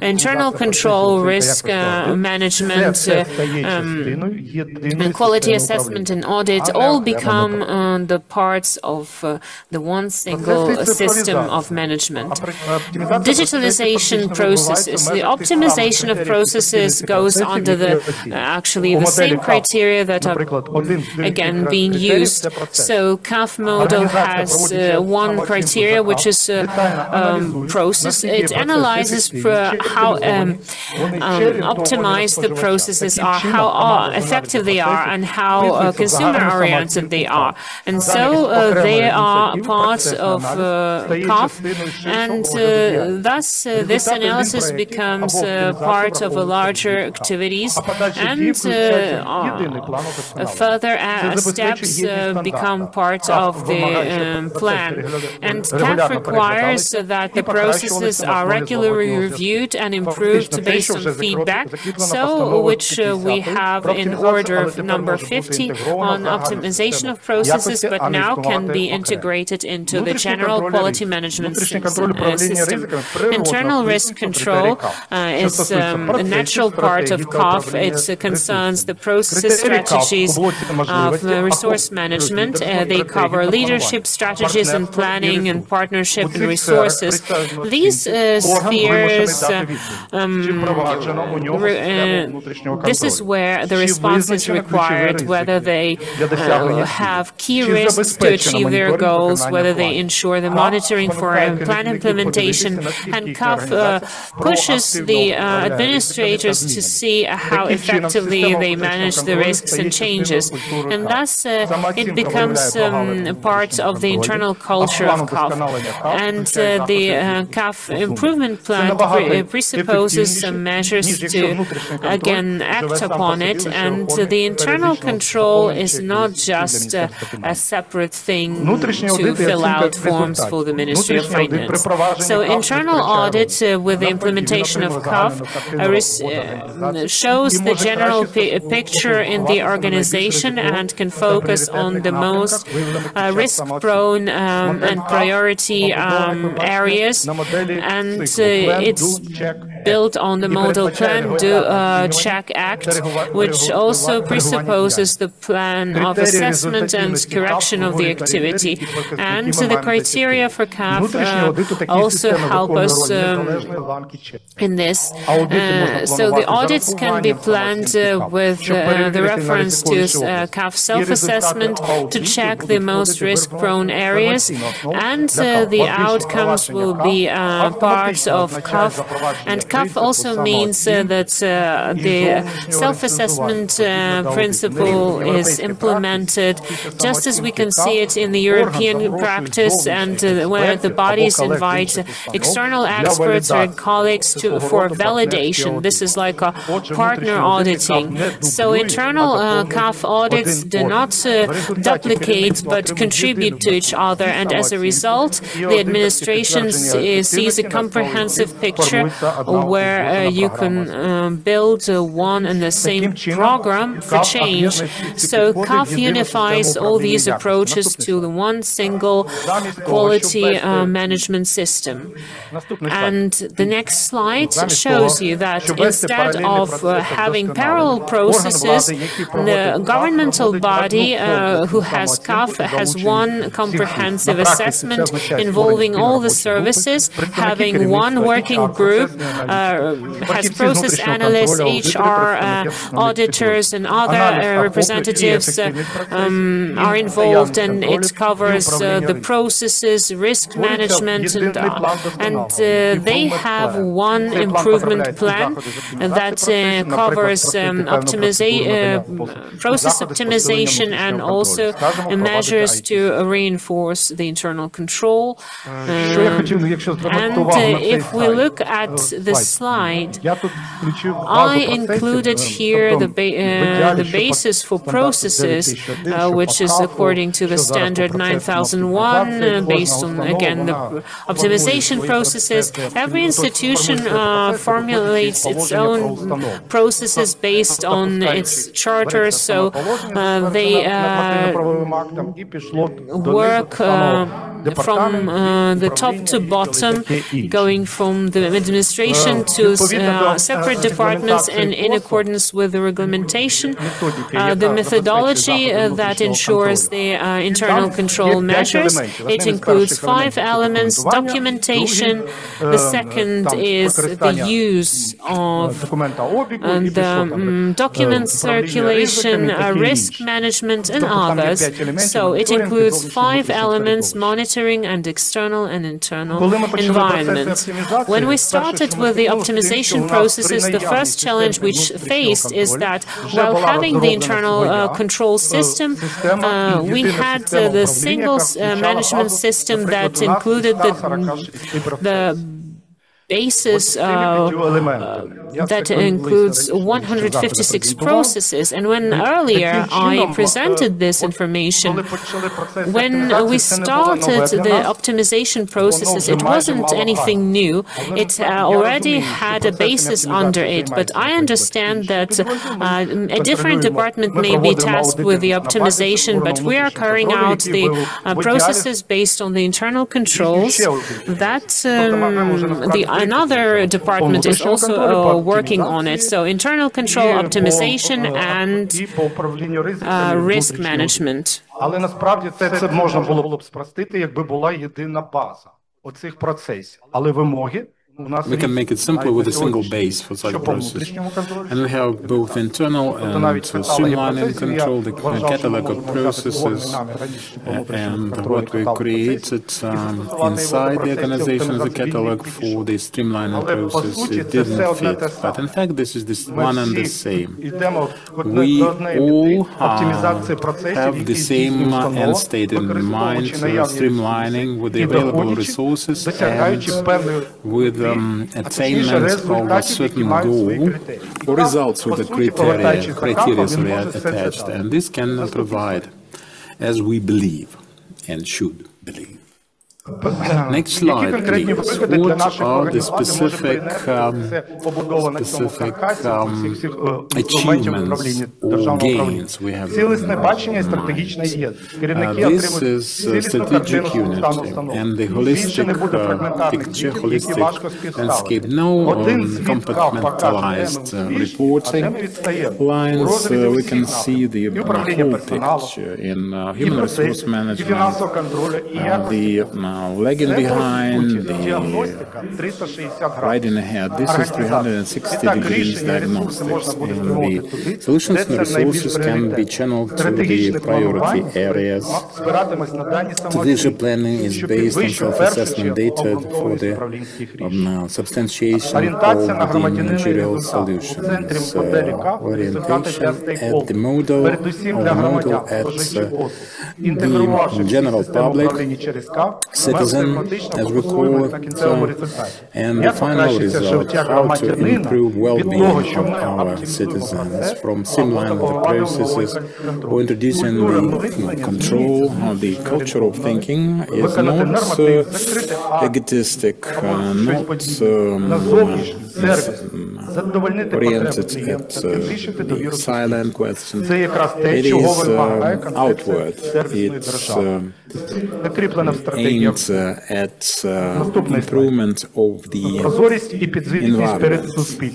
Internal control, risk management, and quality assessment and audit all become the parts of the one single system of management. Digitalization processes. The optimization of processes goes under actually the same criteria that are again being used. So CAF model has one criteria, which is process. It analyzes how optimized the processes are, how effective they are, and how consumer-oriented they are. And so they are part of CAF, and thus this analysis becomes part of a larger activities, and further steps become part of the plan. And CAF requires that the processes are regularly reviewed and improved based on feedback, so which we have in order of number 50 on optimization of processes, but now can be integrated into the general quality management system. Internal risk control is a natural part of CAF. It concerns the processes, strategies of resource management. They cover leadership, strategies and planning, and partnership and resources. These spheres, this is where the response is required, whether they have key risks to achieve their goals, whether they ensure the monitoring for plan implementation, and CAF pushes the administrators to see how effectively they manage the risks and changes. And thus it becomes part of the internal culture of CAF. And the CAF improvement plan presupposes some measures to, again, act upon it. And the internal control is not just a separate thing to fill out forms for the Ministry of Finance. So internal audit with the implementation of CAF shows the general picture in the organization and can focus on the most risk-prone and priority areas, and it's built on the model plan, Do, Check, Act, which also presupposes the plan of assessment and correction of the activity. And the criteria for CAF also help us in this. So the audits can be planned with the reference to CAF self-assessment to check the most risk-prone areas, and the outcomes will be part of CAF. And CAF also means that the self-assessment principle is implemented just as we can see it in the European practice, and where the bodies invite external experts or colleagues for validation. This is like a partner auditing. So internal CAF audits do not duplicate but contribute to each other, and as a result the administration sees a comprehensive picture where you can build one and the same program for change. So CAF unifies all these approaches to the one single quality management system. And the next slide shows you that instead of having parallel processes, the governmental body who has CAF has one comprehensive assessment involving all the services, having one working group, has process analysts, HR, auditors and other representatives are involved, and it covers the processes, risk management, and they have one improvement plan that covers process optimization and also measures to reinforce the internal control. And if we look at the slide, I included here the basis for processes, which is according to the standard 9001, based on, again, the optimization processes. Every institution formulates its own processes based on its charter, so they work from the top to bottom, going from the administration to separate departments, and in accordance with the regulation, the methodology that ensures the internal control measures. It includes 5 elements: documentation, the second is the use of the document circulation, risk management and others. So it includes 5 elements: monitoring and external and internal environment. When we started with the optimization processes, the first challenge which faced is that while having the internal control system, we had the single management system that included the basis that includes 156 processes. And when earlier I presented this information, when we started the optimization processes, it wasn't anything new. It already had a basis under it. But I understand that a different department may be tasked with the optimization, but we are carrying out the processes based on the internal controls that another department is also working on it. So internal control, optimization, and risk management. Але насправді це можна було б спростити, якби була єдина база оцих процесів. Але вимоги we can make it simpler with a single base for such process. And we have both internal and streamlining control, the catalog of processes, and what we created inside the organization as a catalog for the streamlining process, it didn't fit. But in fact, this is one and the same. We all have the same end state in mind, streamlining with the available resources and with attainment of a certain goal or results with the criteria we are attached, and this can provide as we believe and should believe. Next slide, please. What are the specific achievements or gains we have in this is strategic unity and the holistic picture, holistic landscape. No compartmentalized reporting lines. We can see the whole picture in human resource management, the lagging behind, the riding ahead. This is 360 degrees diagnostics, and the solutions and resources can be channeled to the priority areas. Strategic planning is based on self-assessment data for the substantiation of the managerial solutions. Orientation at the model, at the general public, citizen, as we call it, and the final result, how to improve well-being of our citizens from streamlining the processes or introducing the control. The culture of thinking is not egotistic, not oriented at the silent questions. It is outward. It's aimed at improvement of the environment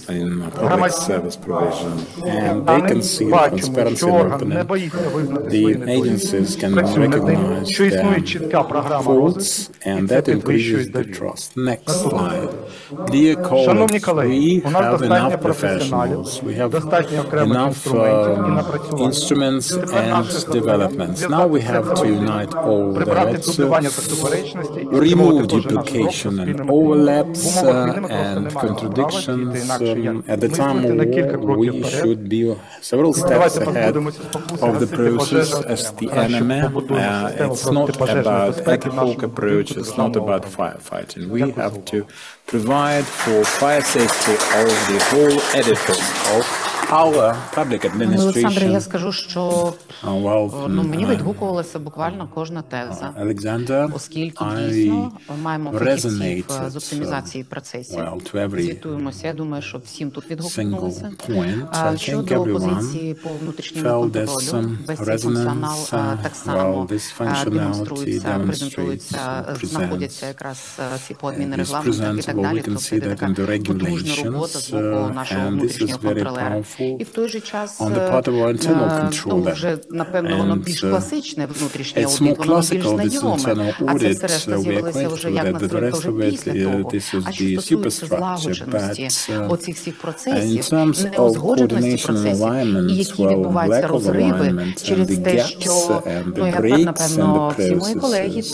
in public service provision. And they can see the transparency and openness. The agencies can recognize their faults, and that increases the trust. Next slide. Dear colleagues, we have enough professionals, we have enough instruments and developments. Now we have to unite all that, remove duplication and overlaps and contradictions. At the time of war, we should be several steps ahead of the process as the enemy. It's not about ad hoc approach, it's not about firefighting. We have to provide for fire safety of the whole edifice of our public administration. Олександре, я скажу, що мені відгукувалася буквально кожна теза, оскільки дійсно маємо фахівців з оптимізації процесів. Звітуємося, я думаю, що всім тут відгукнулося. Щодо позиції по внутрішньому контролю, весь цей функціонал так само демонструється, презентується, знаходяться якраз ці по адмінрегламентах і так далі. Тобто це така потужна робота з боку нашого внутрішнього контролера. careful on the part of our internal controller. And it's more classical, this internal audit. We are acquainted with that, but the rest of it, this is the superstructure. But in terms of coordination and alignment, well, lack of alignment and the gaps and the breaks in the processes,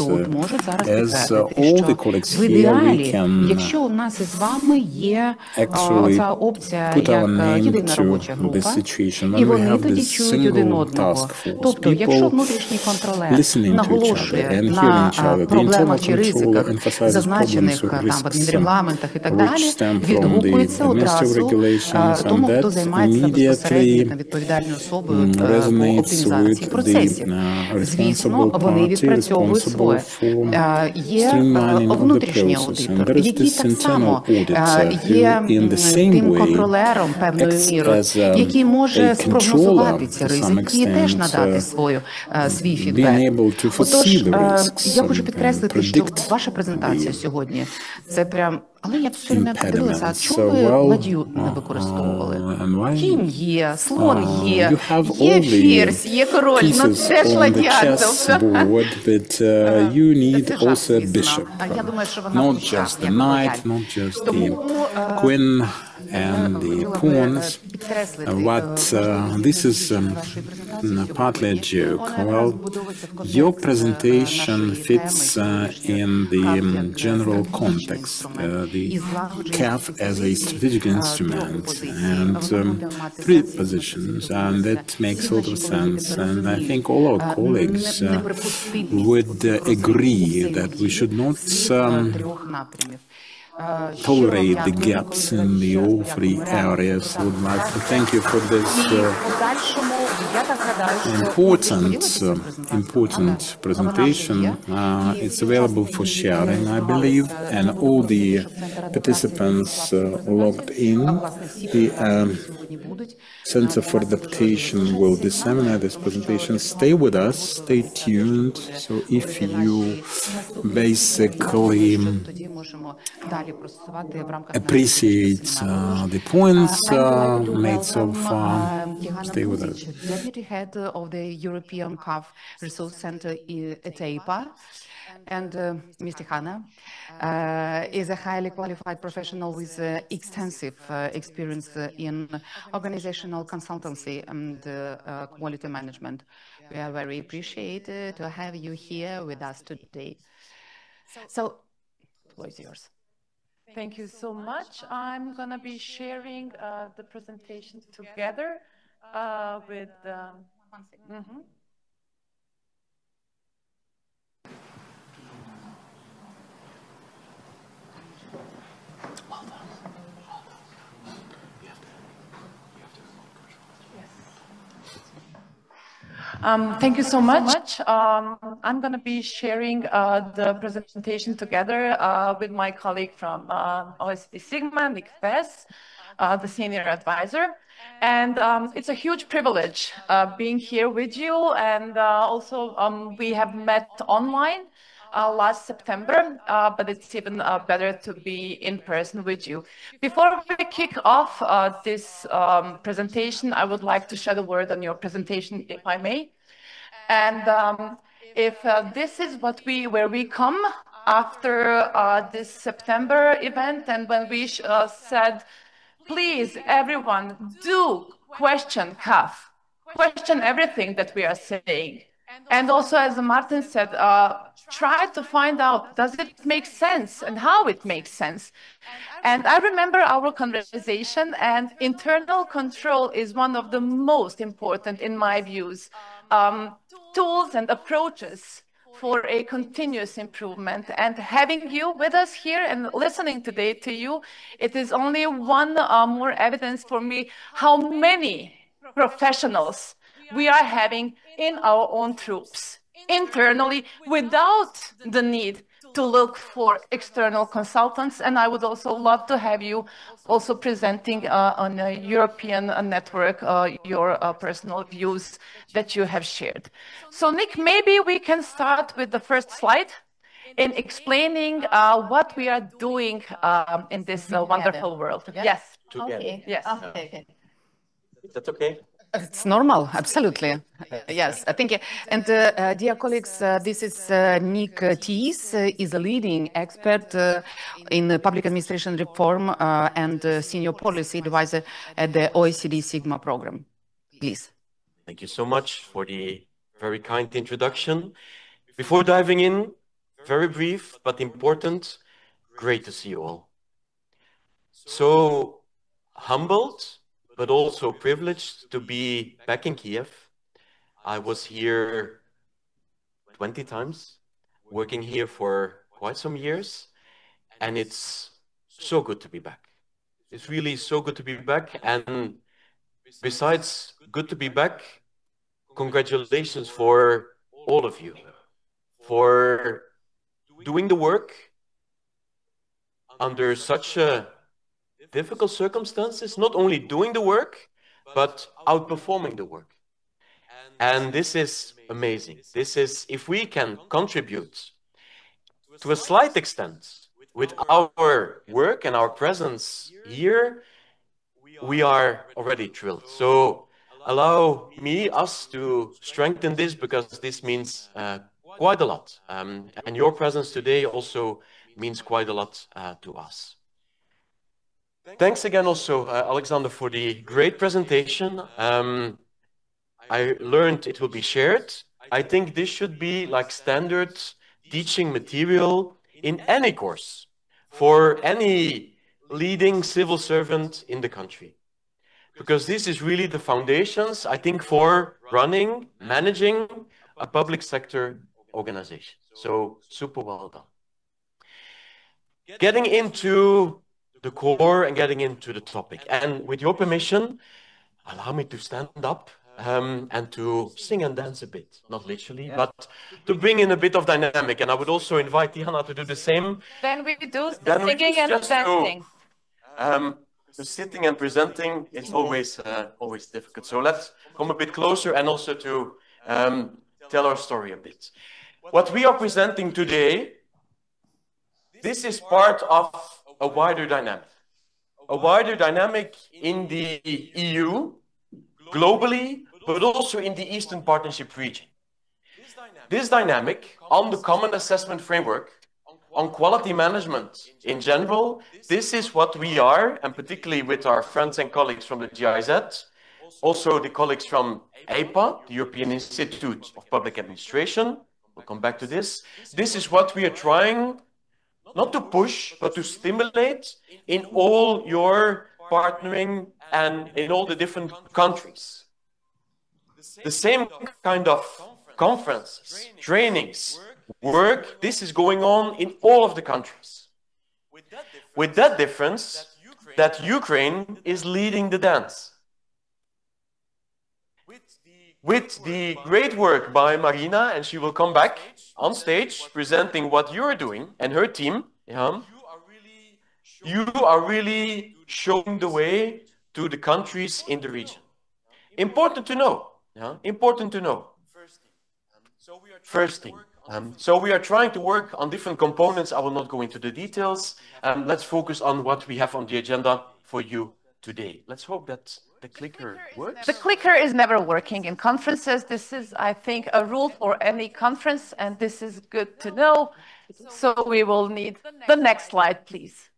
as all the colleagues here, we can actually put our name to this situation when we have this single task force, people listening to each other and hearing each other. The internal controller emphasizes problems or risks which stem from the administrative regulations, and that immediately resonates with the responsible party responsible for streamlining of the process. And there is this internal auditor who, in the same way, acts as a controller to some extent, being able to foresee the risks and predict Але я б все время подивилася, а чому ви ладью не використовували? Кінь є, слон є, є ферзь, є король, ну це ж ладья. You need also a bishop, not just the knight, not just the queen and the pawns, but this is partly a joke. Well, your presentation fits in the general context, the CAF as a strategic instrument, and three positions, and that makes a lot of sense. And I think all our colleagues would agree that we should not tolerate the gaps in the all three areas. I would like to thank you for this important presentation. It's available for sharing, I believe, and all the participants logged in. The Center for Adaptation will disseminate this presentation. Stay with us, stay tuned. So if you basically appreciate the points made so far, stay with us. Deputy head of the European CAF Resource Center at EIPA, and Mr. Hanna is a highly qualified professional with extensive experience in organizational consultancy and quality management. We are very appreciated to have you here with us today. So, the floor is yours. Thank you so much. I'm going to be sharing the presentation together with... Thank you so much. I'm going to be sharing the presentation together with my colleague from OECD Sigma, Nick Fess, the senior advisor. And it's a huge privilege being here with you. And also, we have met online last September, but it's even better to be in person with you. Before we kick off this presentation, I would like to shed a word on your presentation, if I may. And if this is where we come after this September event, and when we said, please, everyone, do question CAF, question everything that we are saying. And also, as Martin said, try to find out, does it make sense and how it makes sense? And I remember our conversation, and internal control is one of the most important, in my views, tools and approaches for a continuous improvement. And having you with us here and listening today to you, it is only one more evidence for me how many professionals we are having in our own troops internally without the need to look for external consultants. And I would also love to have you also presenting on a European network your personal views that you have shared. So Nick, maybe we can start with the first slide in explaining what we are doing in this wonderful world. Together. Yes. Okay. Yes. Okay. Is that okay? It's normal, absolutely. Yes, I think. And dear colleagues, this is Nick Tees, is a leading expert in public administration reform and senior policy advisor at the OECD Sigma program. Please. Thank you so much for the very kind introduction. Before diving in, very brief but important, great to see you all. So humbled, but also privileged to be back in Kyiv. I was here 20 times, working here for quite some years, and it's so good to be back. It's really so good to be back, and besides good to be back, congratulations for all of you for doing the work under such difficult circumstances, not only doing the work, but outperforming the work. And this is amazing. This is, if we can contribute to a slight extent with our work and our presence here, we are already thrilled. So allow us to strengthen this, because this means quite a lot. And your presence today also means quite a lot to us. Thanks again also, Alexander, for the great presentation. I learned it will be shared. I think this should be like standard teaching material in any course for any leading civil servant in the country. Because this is really the foundations, I think, for running, managing a public sector organization. So super well done. Getting into the core and getting into the topic. And with your permission, allow me to stand up and to sing and dance a bit. Not literally, but to bring in a bit of dynamic. And I would also invite Diana to do the same. Then we do singing and dancing. The sitting and presenting is always difficult. So let's come a bit closer and also to tell our story a bit. What we are presenting today, this is part of a wider dynamic. A wider dynamic in the EU, globally, but also in the Eastern Partnership region. This dynamic on the Common Assessment Framework, on quality management in general, this is what we are, and particularly with our friends and colleagues from the GIZ, also the colleagues from EIPA, the European Institute of Public Administration, we'll come back to this. This is what we are trying not to push, but to stimulate in all your partnering and in all the different countries. The same kind of conferences, trainings, work, this is going on in all of the countries. With that difference, that Ukraine is leading the dance. With the great work by Marina, and she will come back on stage presenting what you're doing and her team, you are really showing the way to the countries in the region. Important to know. Important to know. First thing. So we are trying to work on different components. I will not go into the details. Let's focus on what we have on the agenda for you today. Let's hope that the clicker works. The clicker is never working in conferences. This is, I think, a rule for any conference, and this is good to know. So we will need the next slide, please.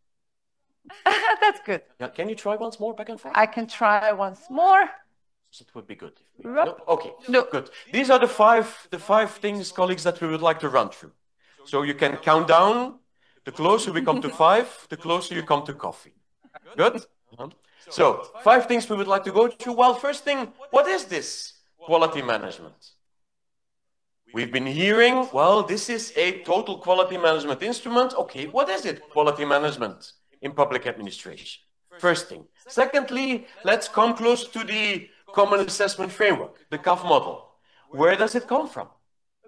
That's good. Yeah, can you try once more back and forth? I can try once more. It would be good. No? Okay, no. Good. These are the five things, colleagues, that we would like to run through. So you can count down. The closer we come to 5, the closer you come to coffee. Good? So 5 things we would like to go through. Well, first thing, what is this quality management? We've been hearing, well, this is a total quality management instrument. Okay, what is it, quality management in public administration? First thing. Secondly, let's come close to the Common Assessment Framework, the CAF model. Where does it come from?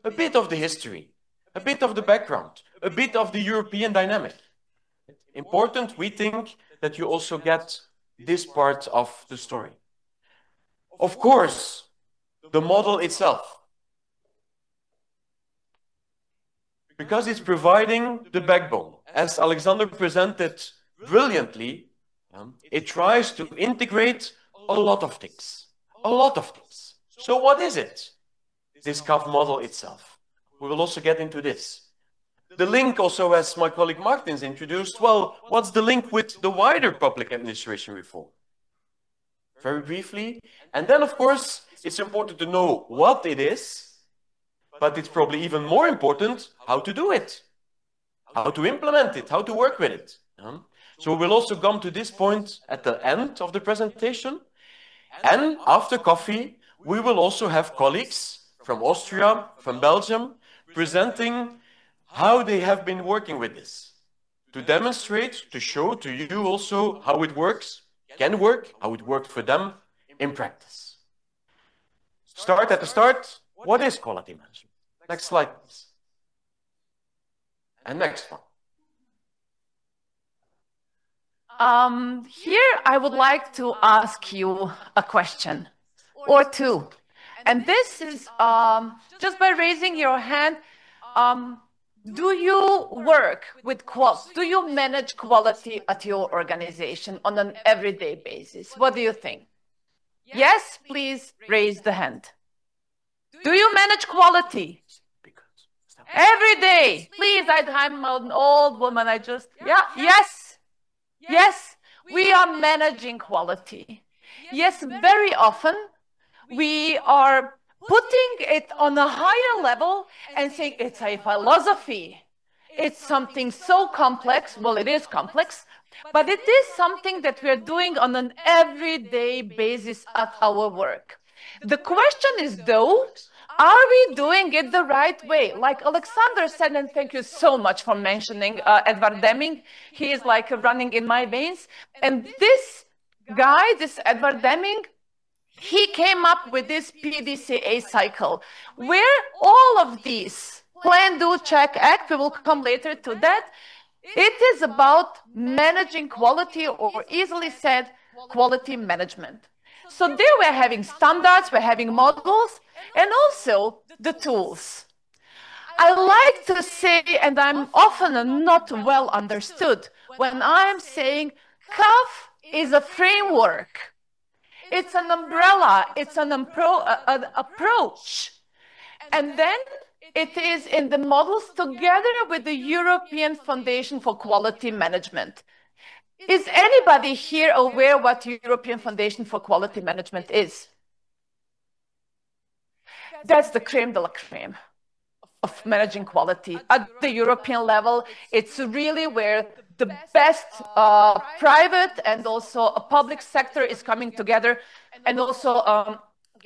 A bit of the history, a bit of the background, a bit of the European dynamic. Important, we think, that you also get this part of the story. Of course, the model itself. Because it's providing the backbone. As Alexander presented brilliantly, it tries to integrate a lot of things. A lot of things. So what is it? This CAF model itself. We will also get into this. The link also, as my colleague Martins introduced, well, what's the link with the wider public administration reform? Very briefly. And then, of course, it's important to know what it is, but it's probably even more important how to do it, how to implement it, how to work with it. So we'll also come to this point at the end of the presentation. And after coffee, we will also have colleagues from Austria, from Belgium, presenting how they have been working with this, to demonstrate, to show to you also how it works, can work, how it worked for them in practice. Start at the start. What is quality management? Next slide, please. And next one. Here I would like to ask you a question or two. And this is just by raising your hand, do you work with quality? Do you manage quality at your organization on an everyday basis? What do you think? Yes, please raise the hand. Do you manage quality? Every day. Please, I'm an old woman. Yes. Yes, we are managing quality. Yes, very often we are putting it on a higher level and saying it's a philosophy. It's something so complex. Well, it is complex, but it is something that we're doing on an everyday basis at our work. The question is, though, are we doing it the right way? Like Alexander said, and thank you so much for mentioning Edvard Deming. He is like running in my veins. And this guy, this Edvard Deming, he came up with this PDCA cycle, where all of these, plan, do, check, act, we will come later to that. It is about managing quality, or easily said, quality management. So there we're having standards, we're having models, and also the tools. I like to say, and I'm often not well understood, when I'm saying CAF is a framework. It's an umbrella, it's an approach. And then it is in the models together with the European Foundation for Quality Management. Is anybody here aware what European Foundation for Quality Management is? That's the creme de la creme of managing quality. At the European level, it's really where the best private and also a public sector is coming together and also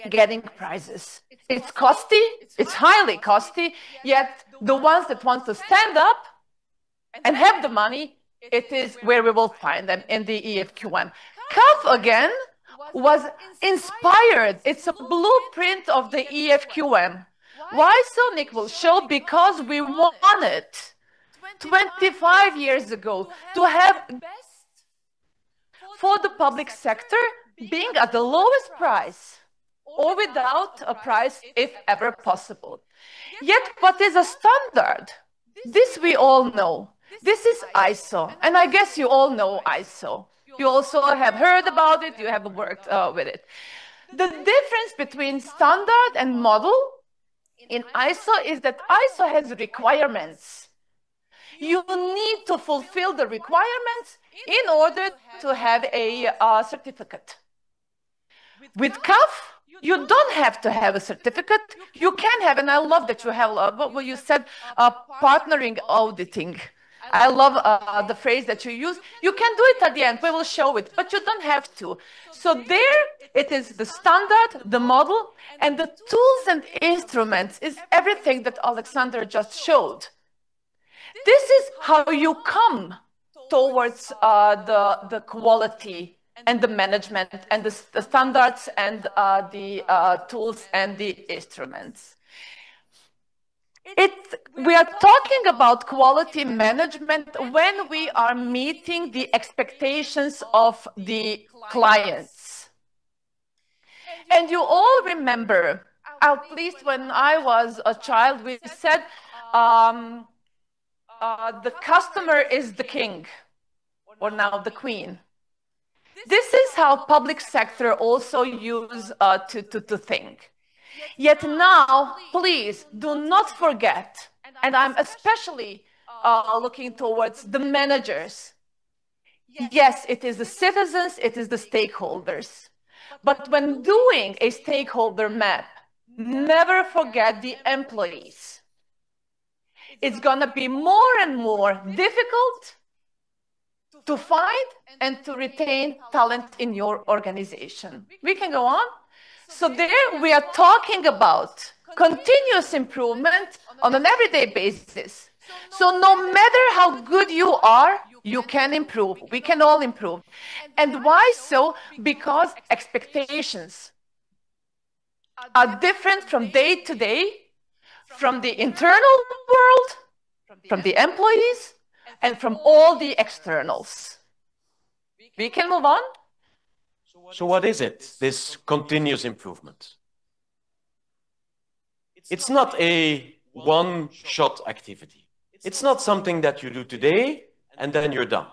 getting prizes. It's costly, it's highly costly, yet the ones that want to stand up and have the money, it is where we will find them in the EFQM. CAF, again, was inspired. It's a blueprint of the EFQM. Why so, Nick will show? Because we wanted 25 years ago to have for the public sector being at the lowest price or without a price if ever possible. Yet what is a standard? This we all know. This is ISO, and I guess you all know ISO. You also have heard about it, you have worked with it. The difference between standard and model in ISO is that ISO has requirements. You need to fulfill the requirements in order to have a certificate. With CAF, you don't have to have a certificate. You can have, and I love that you have, what you said, partnering auditing. I love the phrase that you use. You can do it at the end. We will show it, but you don't have to. So there it is the standard, the model, and the tools and instruments is everything that Alexander just showed. This is how you come towards the quality and the management and the standards and the tools and the instruments. We are talking about quality management when we are meeting the expectations of the clients. And you all remember, at least when I was a child, we said the customer is the king, or now the queen. This is how public sector also use to think. Yet now, please do not forget, and I'm especially looking towards the managers. Yes, it is the citizens, it is the stakeholders. But when doing a stakeholder map, never forget the employees. It's going to be more and more difficult to find and to retain talent in your organization. We can go on. So there we are talking about continuous improvement on an everyday basis. So no matter how good you are, you can improve. We can all improve. And why so? Because expectations are different from day to day, from the internal world, from the employees, and from all the externals. We can move on. So what is it, this continuous improvement? It's not a one-shot activity. It's not something that you do today and then you're done.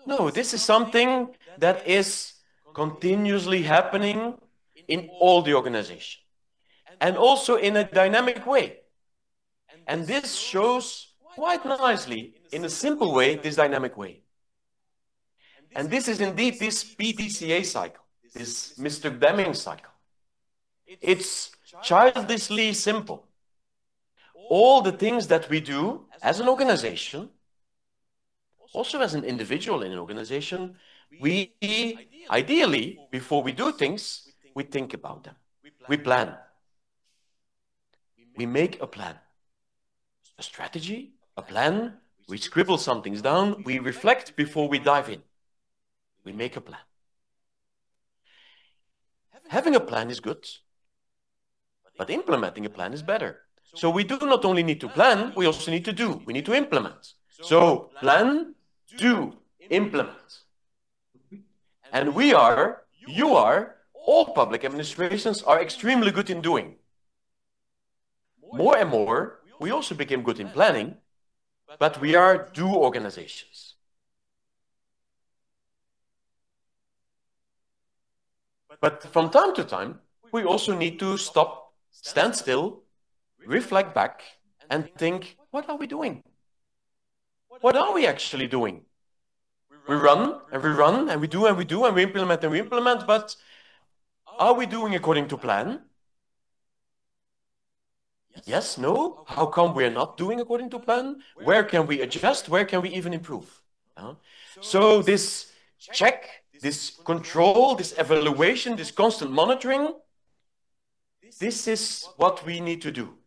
No, this is something that is continuously happening in all the organization and also in a dynamic way. And this shows quite nicely, in a simple way, this dynamic way. And this is indeed this PDCA cycle, this Mr. Deming cycle. It's childishly simple. All the things that we do as an organization, also as an individual in an organization, we ideally, before we do things, we think about them. We plan. We make a plan. A strategy, a plan, we scribble some things down, we reflect before we dive in. We make a plan. Having a plan is good, but implementing a plan is better. So we do not only need to plan, we also need to do. We need to implement. So plan, do, implement. And we are, you are, all public administrations are extremely good in doing. More and more, we also became good in planning, but we are do organizations. But from time to time, we also need to stop, stand still, reflect back, and think, what are we doing? What are we actually doing? We run, and we run, and we do, and we do, and we implement, but are we doing according to plan? Yes, no? How come we're not doing according to plan? Where can we adjust? Where can we even improve? So this check, this control, this evaluation, this constant monitoring, this is what we need to do.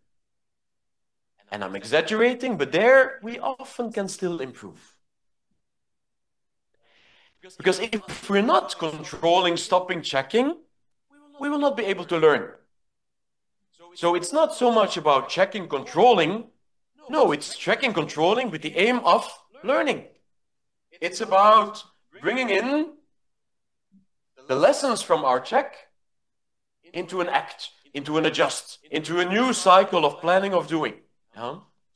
And I'm exaggerating, but there we often can still improve. Because if we're not controlling, stopping, checking, we will not be able to learn. So it's not so much about checking, controlling. No, it's checking, controlling with the aim of learning. It's about bringing in the lessons from our check into an act, into an adjust, into a new cycle of planning, of doing.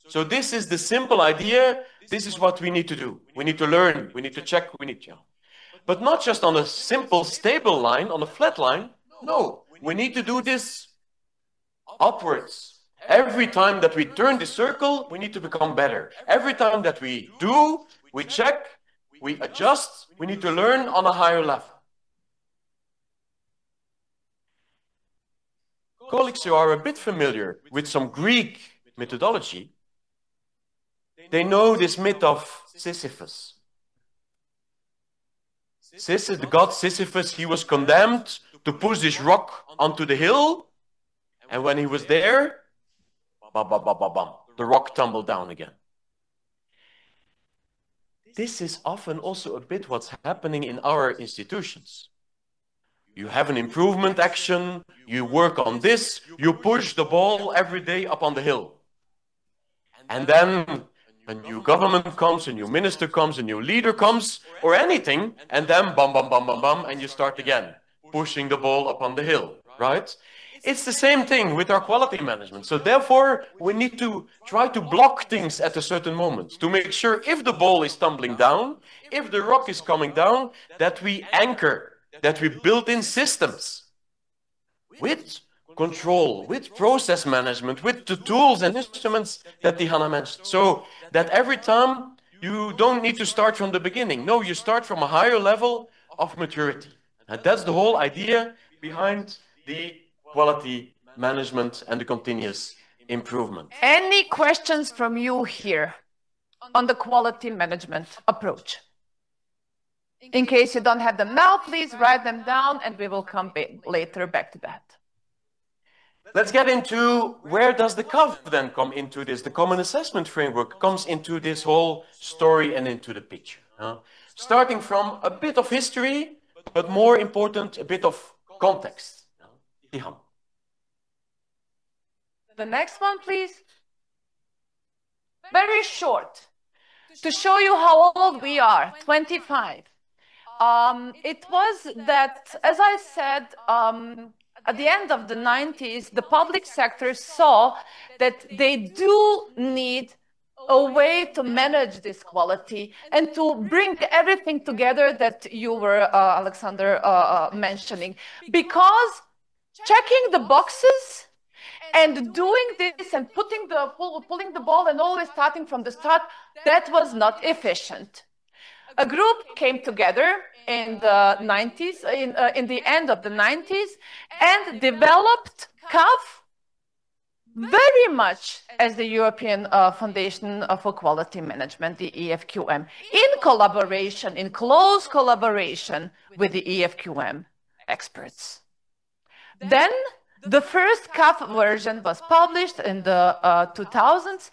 So this is the simple idea. This is what we need to do. We need to learn. We need to check. We need to. But not just on a simple, stable line, on a flat line. No, we need to do this upwards. Every time that we turn the circle, we need to become better. Every time that we do, we check, we adjust, we need to learn on a higher level. Colleagues who are a bit familiar with some Greek methodology, they know this myth of Sisyphus. The god Sisyphus, he was condemned to push this rock onto the hill, and when he was there, the rock tumbled down again. This is often also a bit what's happening in our institutions. You have an improvement action, you work on this, you push the ball every day up on the hill. And then a new government comes, a new minister comes, a new leader comes, or anything, and then bam, bam, bam, bam, bam, and you start again, pushing the ball up on the hill, right? It's the same thing with our quality management. So therefore, we need to try to block things at a certain moment to make sure if the ball is tumbling down, if the rock is coming down, that we anchor, that we build in systems with control, with process management, with the tools and instruments that Diana mentioned. So that every time you don't need to start from the beginning. No, you start from a higher level of maturity. And that's the whole idea behind the quality management and the continuous improvement. Any questions from you here on the quality management approach? In case you don't have them now, please write them down and we will come later back to that. Let's get into where does the CAF then come into this? The Common Assessment Framework comes into this whole story and into the picture. Starting from a bit of history, but more important, a bit of context. The next one, please. Very short, to show you how old we are, 25. It was that, as I said, at the end of the 90s, the public sector saw that they do need a way to manage this quality and to bring everything together that you were, Alexander, mentioning. Because checking the boxes and doing this and pulling the ball and always starting from the start, that was not efficient. A group came together in the 90s, in the end of the 90s, and developed CAF very much as the European Foundation for Quality Management, the EFQM, in collaboration, in close collaboration with the EFQM experts. Then the first CAF version was published in the 2000s.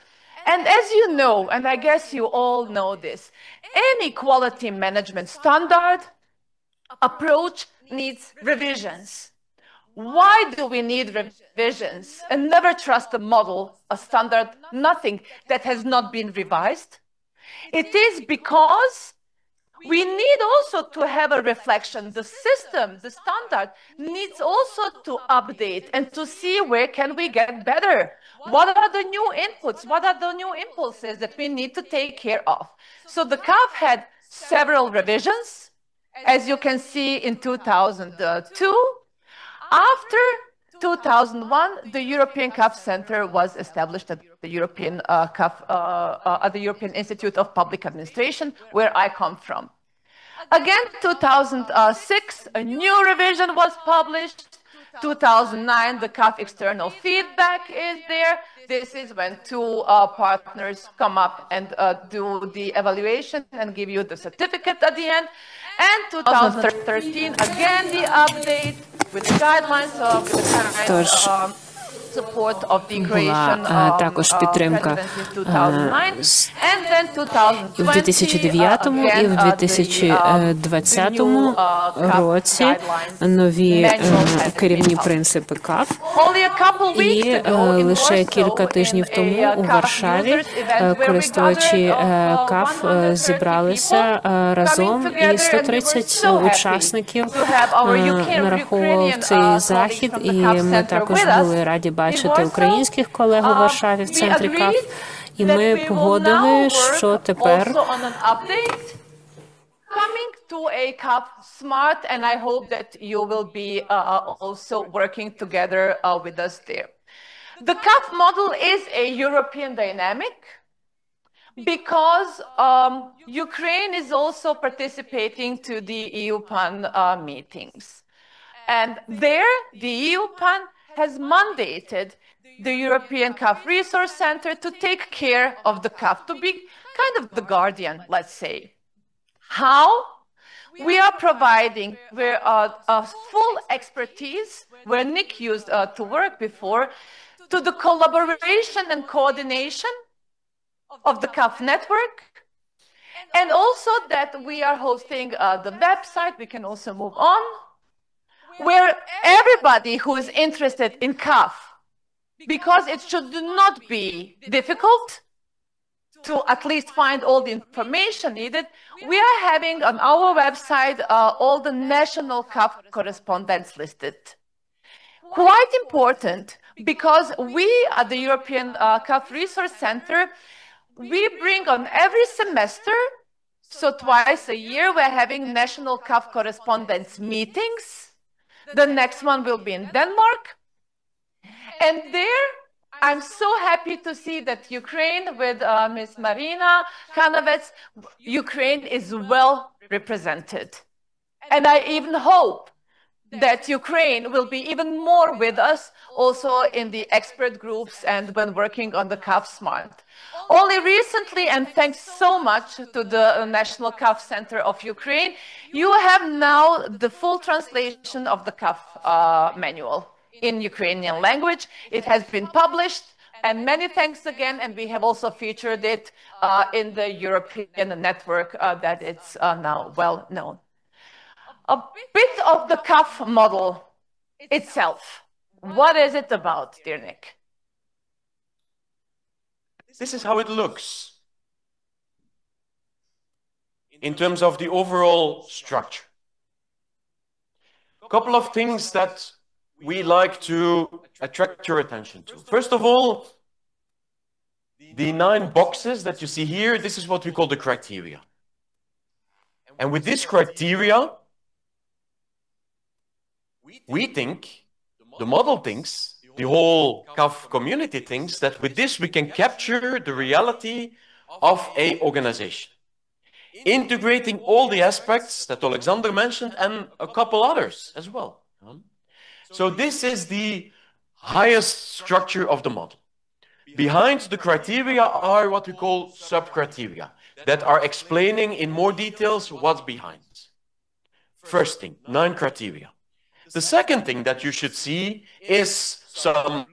And as you know, and I guess you all know this, any quality management standard approach needs revisions. Why do we need revisions? And never trust a model, a standard, nothing that has not been revised. It is because we need also to have a reflection. The system, the standard, needs also to update and to see where can we get better. What are the new inputs? What are the new impulses that we need to take care of? So the CAF had several revisions, as you can see in 2002. After 2001, the European CAF Center was established at the European at the European Institute of Public Administration, where I come from. Again, 2006, a new revision was published. 2009, the CAF external feedback is there. This is when two partners come up and do the evaluation and give you the certificate at the end. And 2013, again, the update with the guidelines of the kind of support of the creation of presidency in 2009. And then 2020, І в 2009 і в 2020 році нові керівні принципи КАФ. І лише кілька тижнів тому у Варшаві користувачі КАФ зібралися разом, і 130 учасників нараховував цей захід, і ми також були раді бачити українських колег у Варшаві в центрі КАФ. І ми погодили, що тепер coming to a CAF Smart, and I hope that you will be also working together with us there. The CAF model is a European dynamic because Ukraine is also participating to the EU-PAN meetings. And there, the EU-PAN has mandated the European CAF Resource Center to take care of the CAF, to be kind of the guardian, let's say. How? We are providing full expertise, where Nick used to work before, to the collaboration and coordination of the CAF network. And also that we are hosting the website, we can also move on, where everybody who is interested in CAF, because it should not be difficult to at least find all the information needed, we are having on our website all the national CAF correspondents listed. quite important because we at the European CAF Resource Center, we bring on every semester, so twice a year, we're having national CAF correspondence meetings. The next one will be in Denmark. And there, I'm so happy to see that Ukraine with Ms. Marina Kanavets, Ukraine is well represented. And I even hope that Ukraine will be even more with us also in the expert groups and when working on the CAF Smart. Only recently, and thanks so much to the National CAF Center of Ukraine, you have now the full translation of the CAF manual in Ukrainian language. It has been published, and many thanks again, and we have also featured it in the European network that it's now well known. A bit of the CAF model itself. What is it about, dear Nick? This is how it looks in terms of the overall structure. A couple of things that we like to attract your attention to. First of all, the 9 boxes that you see here, this is what we call the criteria. And with this criteria, we think, the model thinks, the whole CAF community thinks that with this we can capture the reality of an organization, integrating all the aspects that Alexander mentioned and a couple others as well. So this is the highest structure of the model. Behind the criteria are what we call sub-criteria that are explaining in more details what's behind. First thing, 9 criteria. The second thing that you should see is some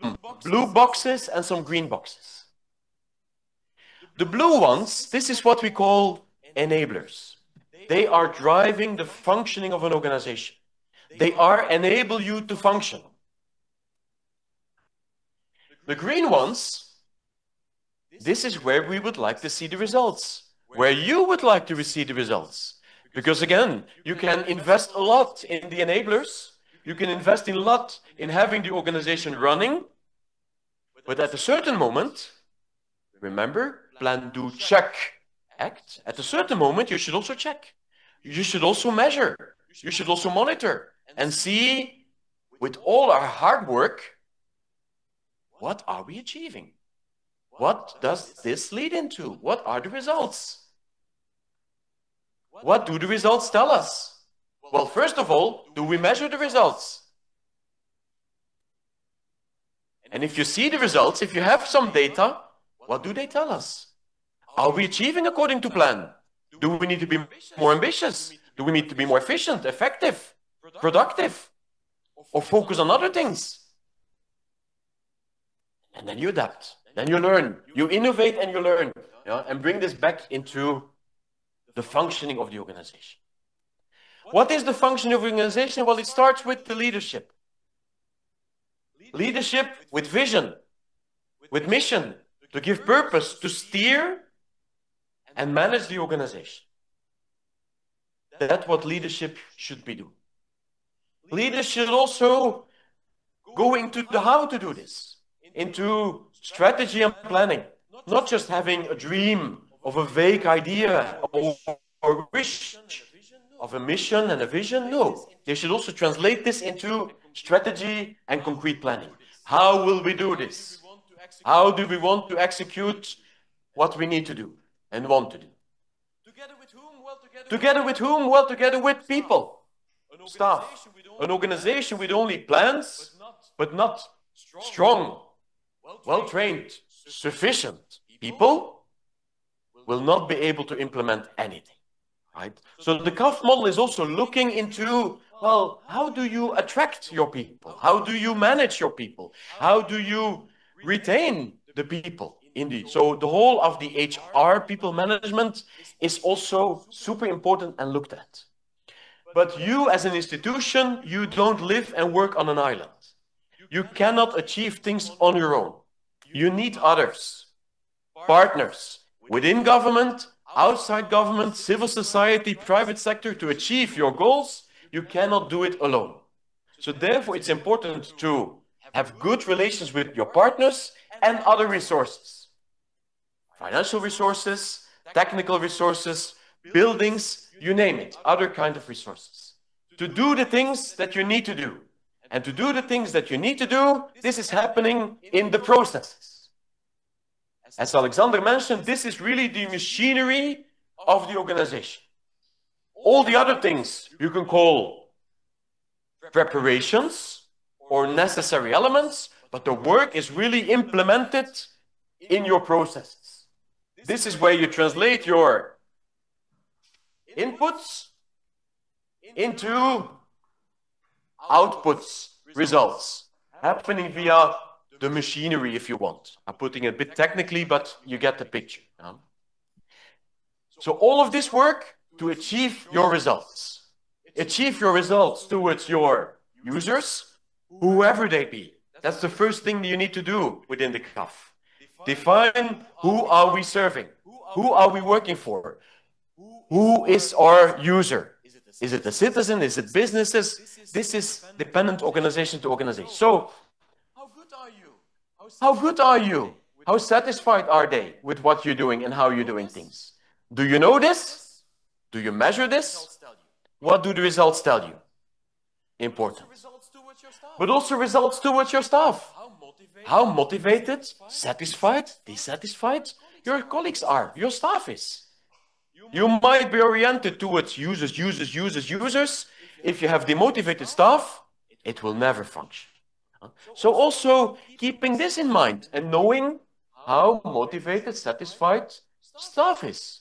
blue boxes and some green boxes. The blue ones, this is what we call enablers. They are driving the functioning of an organization. They are enable you to function. The green ones, this is where we would like to see the results, where you would like to receive the results. Because again, you can invest a lot in the enablers. You can invest a lot in having the organization running, but at a certain moment, remember, plan, do, check, act. At a certain moment, you should also check. You should also measure. You should also monitor and see, with all our hard work, what are we achieving? What does this lead into? What are the results? What do the results tell us? Well, first of all, do we measure the results? And if you see the results, if you have some data, what do they tell us? Are we achieving according to plan? Do we need to be more ambitious? Do we need to be more efficient, effective, productive, or focus on other things? And then you adapt, then you learn, you innovate and you learn, and bring this back into the functioning of the organization. What is the function of the organization? Well, it starts with the leadership. Leadership with vision, with mission, to give purpose, to steer and manage the organization. That's what leadership should be doing. Leaders should also go into the how to do this, into strategy and planning, not just having a dream of a vague idea or a wish of a mission and a vision. No, they should also translate this into strategy and concrete planning. How will we do this? How do we want to execute what we need to do and want to do? Together with whom? Well, together with whom? Well, together with people, staff, an organization with only plans, but not strong, well-trained, sufficient people will not be able to implement anything, right? So the CAF model is also looking into, well, how do you attract your people? How do you manage your people? How do you retain the people? Indeed. So the whole of the HR, people management, is also super important and looked at. But you as an institution, you don't live and work on an island. You cannot achieve things on your own. You need others, partners, within government, outside government, civil society, private sector, to achieve your goals. You cannot do it alone. So therefore, it's important to have good relations with your partners and other resources. Financial resources, technical resources, buildings, you name it, other kind of resources. To do the things that you need to do. And to do the things that you need to do, this is happening in the processes. As Alexander mentioned, this is really the machinery of the organization. All the other things you can call preparations or necessary elements, but the work is really implemented in your processes. This is where you translate your inputs into outputs, results, happening via the machinery, if you want. I'm putting it a bit technically, but you get the picture. So all of this work to achieve your results. Achieve your results towards your users, whoever they be. That's the first thing you need to do within the CAF. Define who are we serving? Who are we working for? Who is our user? Is it a citizen? Is it businesses? This is dependent organization to organization. So, how good are you? How good are you? How satisfied are they with what you're doing and how you're doing things? Do you know this? Do you measure this? What do the results tell you? Important. But also results towards your staff. How motivated, satisfied, dissatisfied your colleagues are, your staff is. You might be oriented towards users. If you have demotivated staff, it will never function. So also keeping this in mind and knowing how motivated, satisfied staff is.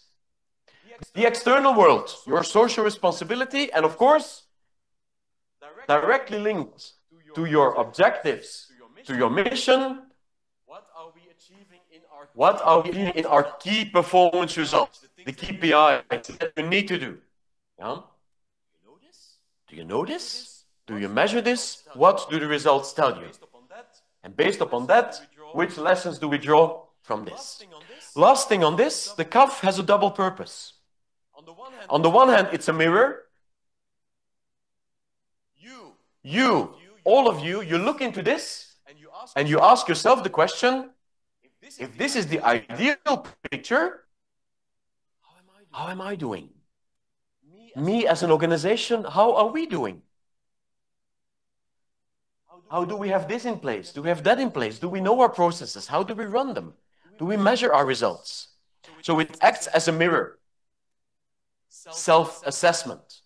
The external world, your social responsibility, and of course, directly linked to your objectives, to your mission. What are we achieving in our key performance results, the KPIs that you need to do? Yeah? Do you know this? Do you measure this? What do the results tell you? And based upon that, which lessons do we draw from this? Last thing on this, the CAF has a double purpose. On the one hand, it's a mirror. You, all of you, you look into this and you ask yourself the question, if this is the ideal picture, how am I doing? Me as an organization, how are we doing? How do we have this in place? Do we have that in place? Do we know our processes? How do we run them? Do we measure our results? So it acts as a mirror. Self-assessment.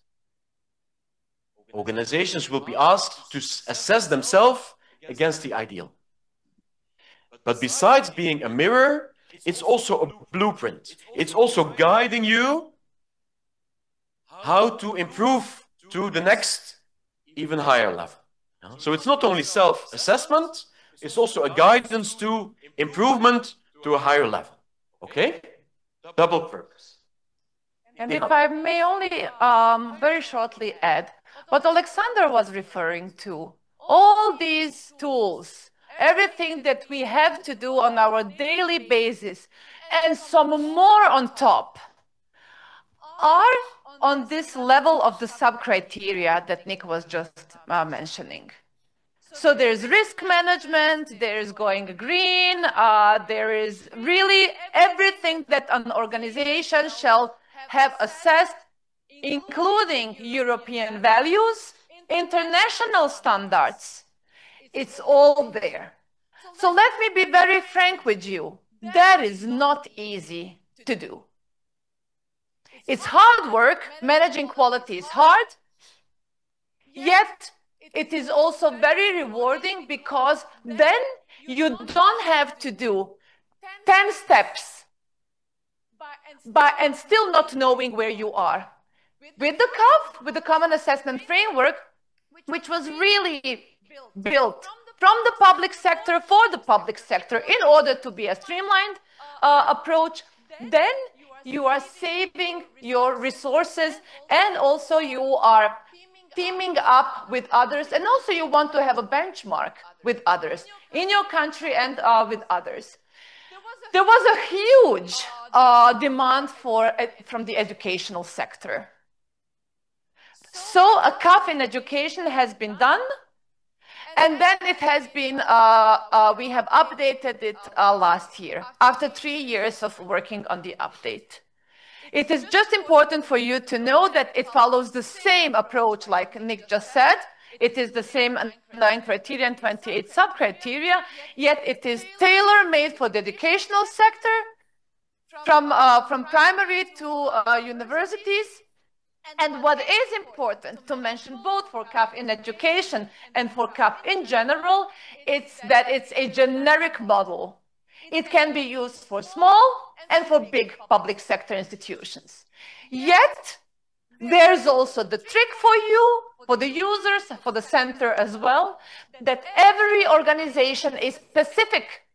Organizations will be asked to assess themselves against the ideal. But besides being a mirror, it's also a blueprint. It's also guiding you how to improve to the next, even higher level. So it's not only self-assessment, it's also a guidance to improvement to a higher level. Okay? Double purpose. And if I may only very shortly add, what Alexander was referring to, all these tools, everything that we have to do on our daily basis, and some more on top, are on this level of the sub-criteria that Nick was just mentioning. So there's risk management, there's going green, there is really everything that an organization shall have assessed, including European values, international standards. It's all there. So let me be very frank with you. That is not easy to do. It's hard work. Managing quality is hard. Yet it is also very rewarding because then you don't have to do 10 steps and still not knowing where you are. With the CAF, with the Common Assessment Framework, which was really built from the public sector for the public sector in order to be a streamlined approach, then you are saving your resources and also you are teaming up with others, and also you want to have a benchmark with others in your country and with others. There was a huge demand from the educational sector. So a CAF in education has been done, and then it has been, we have updated it last year, after 3 years of working on the update. It is just important for you to know that it follows the same approach like Nick just said. It is the same 9 criteria and 28 sub-criteria, yet it is tailor-made for the educational sector, from primary to universities. And what is important to mention both for CAF in education and for CAF in general, it's that it's a generic model. It can be used for small and for big public sector institutions. Yet, there's also the trick for you, for the users, for the center as well, that every organization is specific.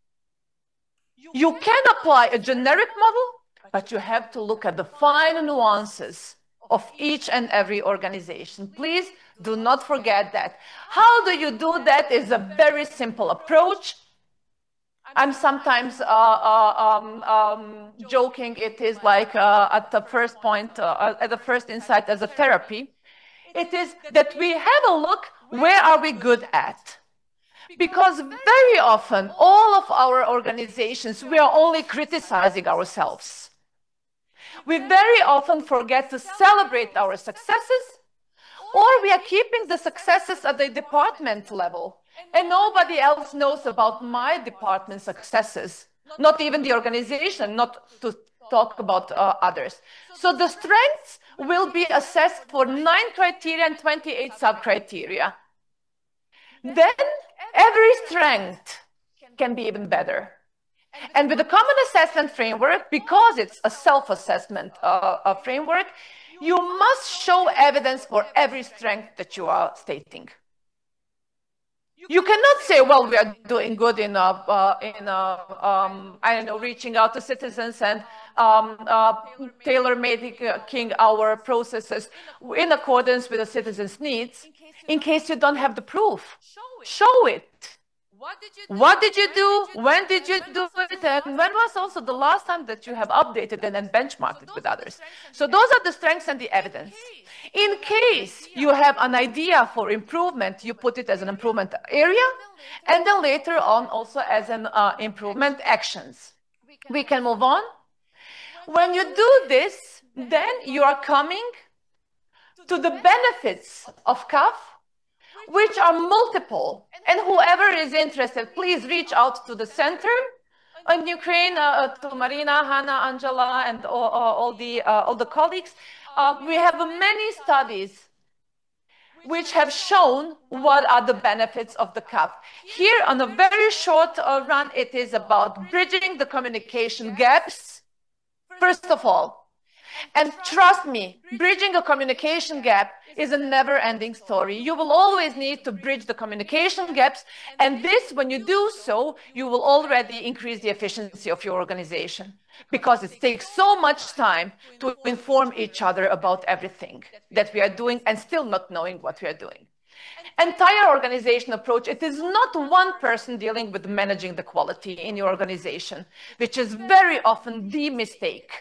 You can apply a generic model, but you have to look at the fine nuances of each and every organization. Please do not forget that. How do you do that is a very simple approach. I'm sometimes joking, it is like at the first point, at the first insight as a therapy. It is that we have a look, where are we good at? Because very often, all of our organizations, we are only criticizing ourselves. We very often forget to celebrate our successes, or we are keeping the successes at the department level. And nobody else knows about my department's successes, not even the organization, not to talk about others. So the strengths will be assessed for 9 criteria and 28 sub-criteria. Then every strength can be even better. And with the common assessment framework, because it's a self-assessment framework, you must show evidence for every strength that you are stating. You cannot say, well, we are doing good in I don't know, reaching out to citizens and tailor-making our processes in accordance with the citizens' needs, in case you don't have the proof. Show it. What did you do? When did you do it? And when was also the last time that you have updated and then benchmarked it with others? So those are the strengths and the evidence. In case you have an idea for improvement, you put it as an improvement area, and then later on also as an improvement actions. We can move on. When you do this, then you are coming to the benefits of CAF, which are multiple. And whoever is interested, please reach out to the center in Ukraine, to Marina, Hannah, Angela, and all the colleagues. We have many studies which have shown what are the benefits of the CAF. Here, on a very short run, it is about bridging the communication gaps, first of all. And trust me, bridging a communication gap is a never-ending story. You will always need to bridge the communication gaps, and this, when you do so, you will already increase the efficiency of your organization, because it takes so much time to inform each other about everything that we are doing and still not knowing what we are doing. Entire organization approach, it is not one person dealing with managing the quality in your organization, which is very often the mistake.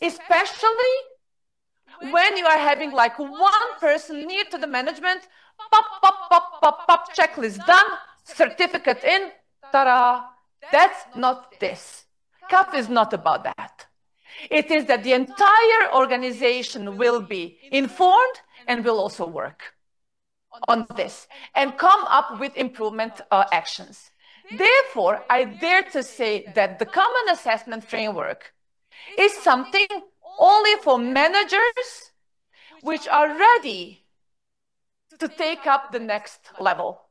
Especially when you are having like one person near to the management, pop, pop, pop, pop, pop, checklist done, certificate in, ta-da. That's not this. CAF is not about that. It is that the entire organization will be informed and will also work on this and come up with improvement actions. Therefore, I dare to say that the common assessment framework is something only for managers which are ready to take up the next level.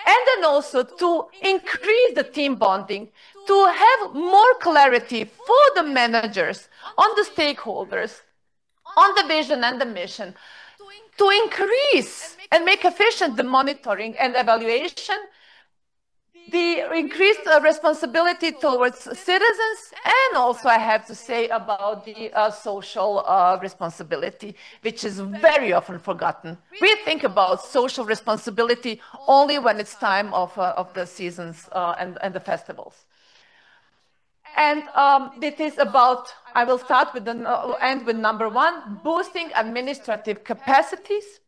And then also to increase the team bonding, to have more clarity for the managers on the stakeholders, on the vision and the mission, to increase and make efficient the monitoring and evaluation, the increased responsibility towards citizens, and also I have to say about the social responsibility, which is very often forgotten. We think about social responsibility only when it's time of the seasons and the festivals. And it is about, I will start with end with number one, boosting administrative capacities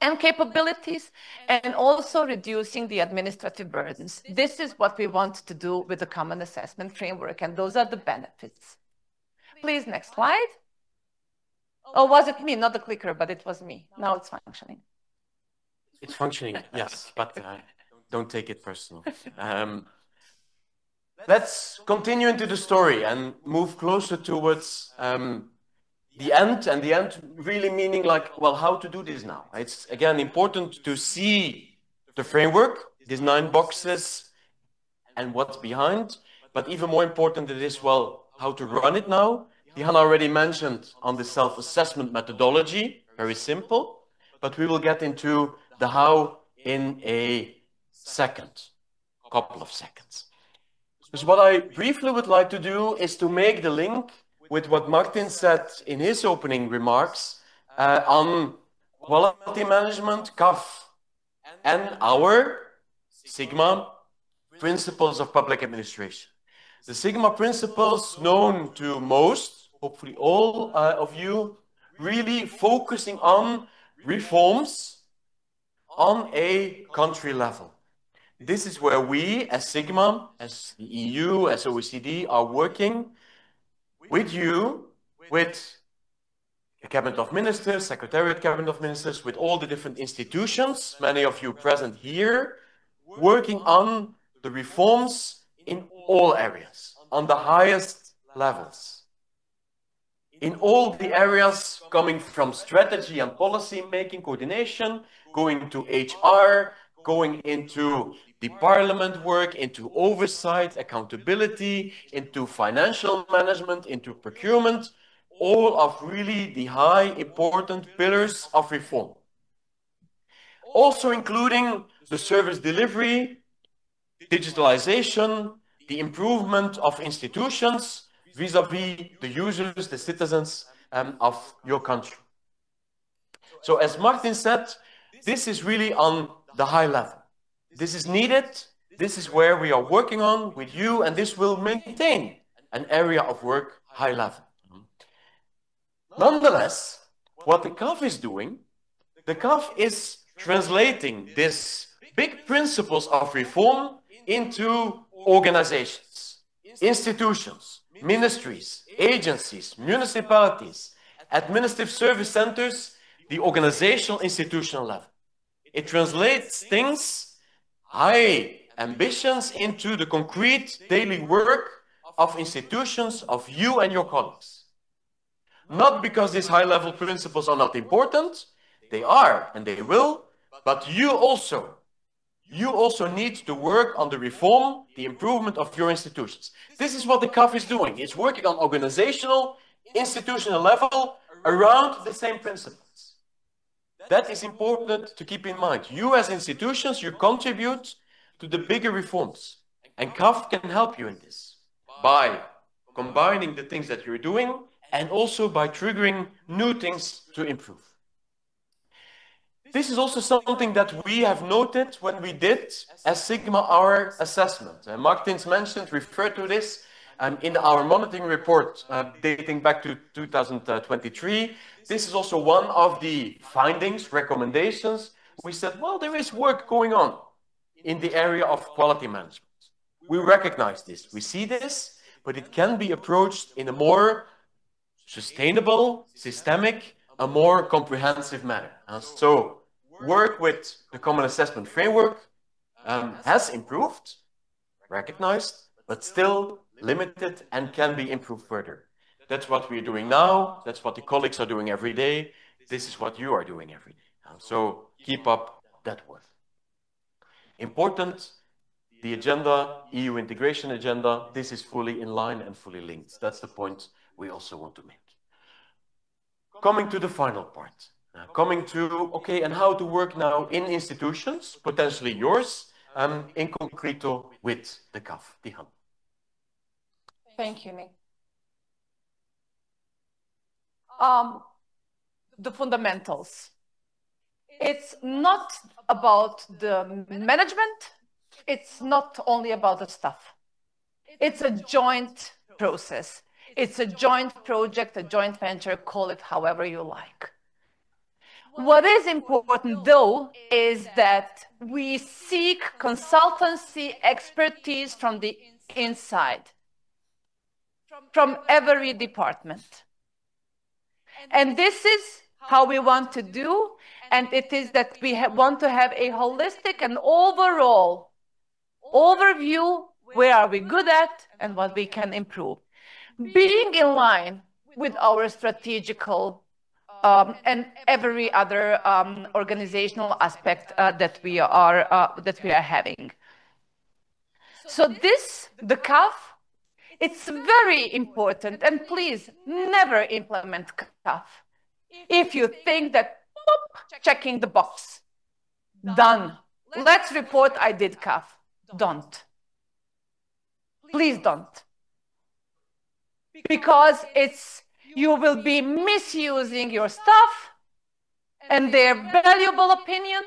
and capabilities, and also reducing the administrative burdens. This is what we want to do with the common assessment framework, and those are the benefits. Please, next slide. Oh, was it me? Not the clicker, but it was me. Now it's functioning. It's functioning, yes, but don't take it personal. Let's continue into the story and move closer towards the end, and the end really meaning like, well, how to do this now? It's, again, important to see the framework, these 9 boxes, and what's behind, but even more important it is, well, how to run it now. Diana already mentioned on the self-assessment methodology, very simple, but we will get into the how in a couple of seconds. So what I briefly would like to do is to make the link with what Martin said in his opening remarks on quality management, CAF, and our Sigma principles of public administration. The Sigma principles, known to most, hopefully all of you, really focusing on reforms on a country level. This is where we, as Sigma, as the EU, as OECD, are working with you, with the Cabinet of Ministers, Secretariat Cabinet of Ministers, with all the different institutions, many of you present here, working on the reforms in all areas, on the highest levels. In all the areas coming from strategy and policy making, coordination, going to HR, going into the parliament work, into oversight, accountability, into financial management, into procurement, all of really the high important pillars of reform. Also including the service delivery, digitalization, the improvement of institutions vis-à-vis the users, the citizens of your country. So as Martin said, this is really on the high level. This is needed. This is where we are working on with you, and this will maintain an area of work high level. Nonetheless, what the CAF is doing, the CAF is translating these big principles of reform into organizations, institutions, ministries, agencies, municipalities, administrative service centers, the organizational, institutional level. It translates things, high ambitions, into the concrete daily work of institutions, of you and your colleagues. Not because these high-level principles are not important, they are and they will, but you also need to work on the reform, the improvement of your institutions. This is what the CAF is doing. It's working on organizational, institutional level around the same principles. That is important to keep in mind. You as institutions, you contribute to the bigger reforms. And CAF can help you in this by combining the things that you're doing and also by triggering new things to improve. This is also something that we have noted when we did, as Sigma, our assessment. Martins mentioned, referred to this in our monitoring report dating back to 2023. This is also one of the findings, recommendations. We said, well, there is work going on in the area of quality management. We recognize this, we see this, but it can be approached in a more sustainable, systemic, a more comprehensive manner. So work with the Common Assessment Framework has improved, recognized, but still limited and can be improved further. That's what we're doing now. That's what the colleagues are doing every day. This is what you are doing every day. So keep up that work. Important, the agenda, EU integration agenda, this is fully in line and fully linked. That's the point we also want to make. Coming to the final part. Coming to, okay, and how to work now in institutions, potentially yours, in concreto with the CAF. Dihan. Thank you, Nick. The fundamentals. It's not about the management. It's not only about the stuff. It's a joint process. It's a joint project, a joint venture, call it however you like. What is important, though, is that we seek consultancy expertise from the inside, from every department. And this is how we want to do, and it is that we want to have a holistic and overall overview, where are we good at and what we can improve. Being in line with our strategical and every other organizational aspect that we are having. So the CAF, it's very important, and please never implement CAF if you think that, checking the box, done. Let's report I did CAF. Don't. Please don't. Because you will be misusing your staff and their valuable opinion.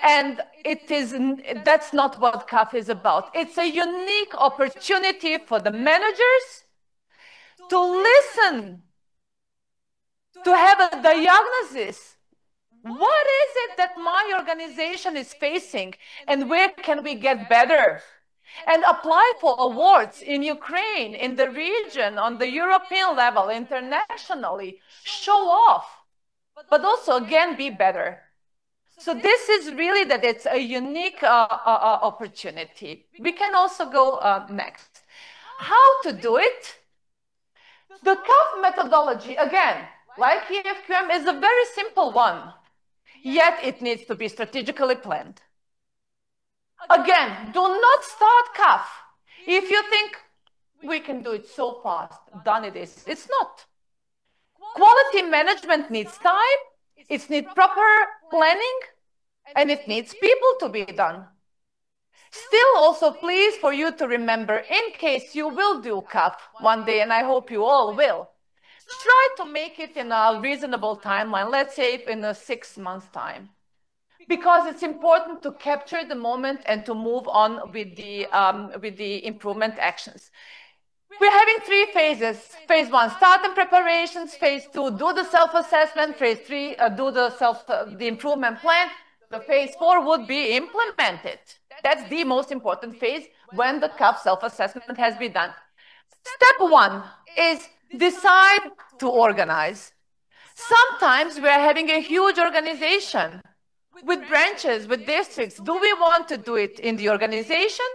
And that's not what CAF is about. It's a unique opportunity for the managers to listen, to have a diagnosis. What is it that my organization is facing, and where can we get better? And apply for awards in Ukraine, in the region, on the European level, internationally. Show off, but also, again, be better. So this is really that it's a unique opportunity. We can also go next. How to do it? The CAF methodology, again, like EFQM, is a very simple one, yet it needs to be strategically planned. Again, do not start CAF if you think we can do it so fast. Done it is. It's not. Quality management needs time, it needs proper planning, and it needs people to be done. Still, also, please, for you to remember, in case you will do CAF one day, and I hope you all will, try to make it in a reasonable timeline, let's say in a 6 months' time. Because it's important to capture the moment and to move on with the improvement actions. We're having 3 phases. Phase 1, start and preparations. Phase 2, do the self-assessment. Phase 3, do the improvement plan. The phase 4 would be implemented. That's the most important phase when the CAF self-assessment has been done. Step 1 is decide to organize. Sometimes we are having a huge organization with branches, with districts. Do we want to do it in the organization,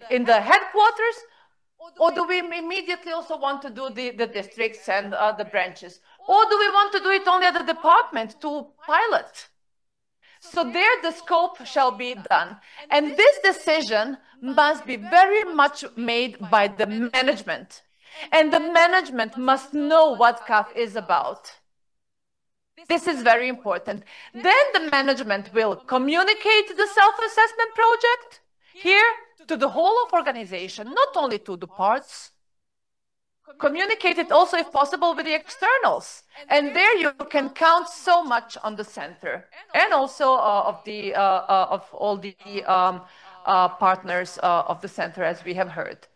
in the headquarters, or do we immediately also want to do the districts and the branches? Or do we want to do it only at the department to pilot? So there the scope shall be done. And this decision must be very much made by the management. And the management must know what CAF is about. This is very important. Then the management will communicate the self-assessment project here to the whole of organization, not only to the parts. Communicate it also, if possible, with the externals. And there you can count so much on the center and also of all the partners of the center, as we have heard.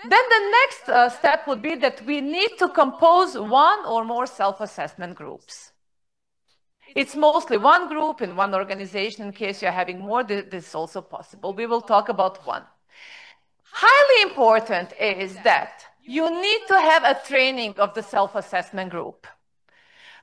Then the next step would be that we need to compose 1 or more self-assessment groups. It's mostly 1 group in 1 organization. In case you're having more, this is also possible. We will talk about 1. Highly important is that you need to have a training of the self-assessment group.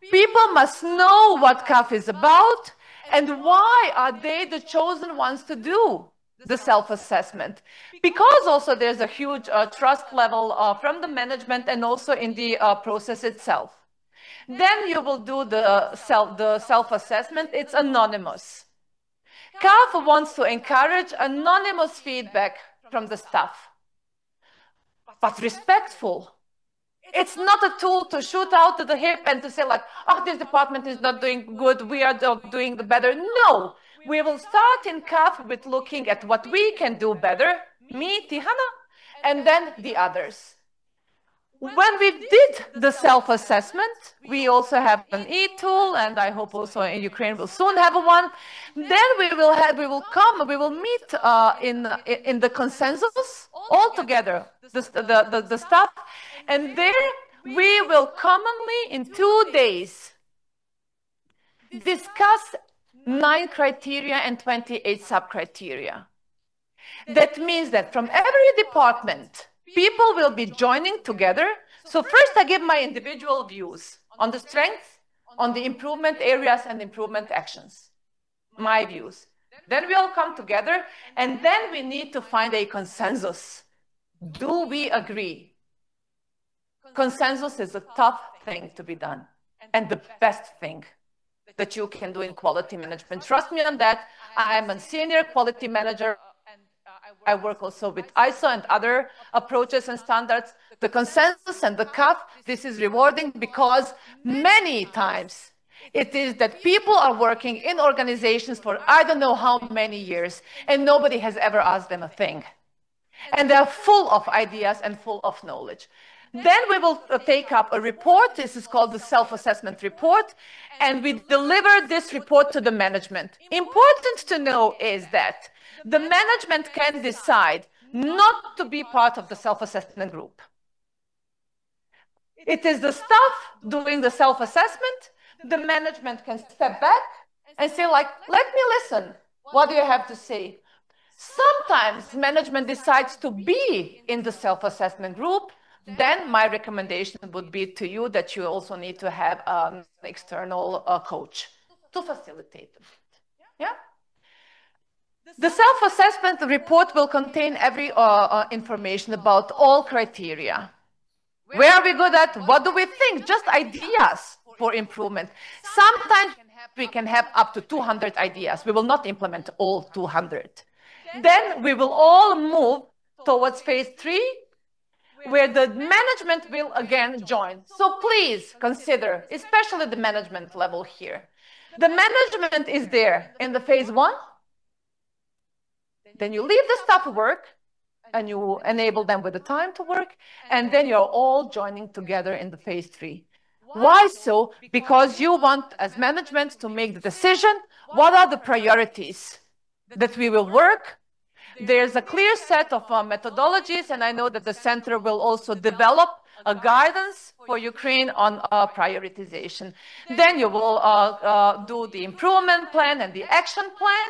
People must know what CAF is about and why are they the chosen ones to do the self-assessment. Because also there's a huge trust level from the management and also in the process itself. Then you will do the self-assessment. It's anonymous. CAF wants to encourage anonymous feedback from the staff, but respectful. It's not a tool to shoot out to the hip and to say like, oh, this department is not doing good, we are doing the better. No, we will start in CAF with looking at what we can do better, me, Tihana, and then the others. When we did the self-assessment, we also have an e-tool, and I hope also in Ukraine will soon have one. Then we will meet in the consensus all together, the staff, and there we will commonly in 2 days discuss 9 criteria and 28 sub-criteria. That means that from every department, people will be joining together. So first I give my individual views on the strengths, on the improvement areas and improvement actions, my views. Then we all come together and then we need to find a consensus. Do we agree? Consensus is a tough thing to be done and the best thing that you can do in quality management. Trust me on that. I am a senior quality manager. I work also with ISO and other approaches and standards. The consensus and the CAF, this is rewarding because many times it is that people are working in organizations for I don't know how many years and nobody has ever asked them a thing. And they're full of ideas and full of knowledge. Then we will take up a report. This is called the self-assessment report. And we deliver this report to the management. Important to know is that the management can decide not to be part of the self-assessment group. It is the staff doing the self-assessment. The management can step back and say, like, let me listen. What do you have to say? Sometimes management decides to be in the self-assessment group. Then my recommendation would be to you that you also need to have an external coach to facilitate it. Yeah? The self-assessment report will contain every information about all criteria. Where are we good at? What do we think? Just ideas for improvement. Sometimes we can have up to 200 ideas. We will not implement all 200. Then we will all move towards phase 3, where the management will again join. So please consider, especially the management level here. The management is there in the phase 1. Then you leave the staff work and you enable them with the time to work. And then you're all joining together in the phase 3. Why so? Because you want, as management, to make the decision, what are the priorities that we will work. There's a clear set of methodologies, and I know that the center will also develop a guidance for Ukraine on prioritization. Then you will do the improvement plan and the action plan.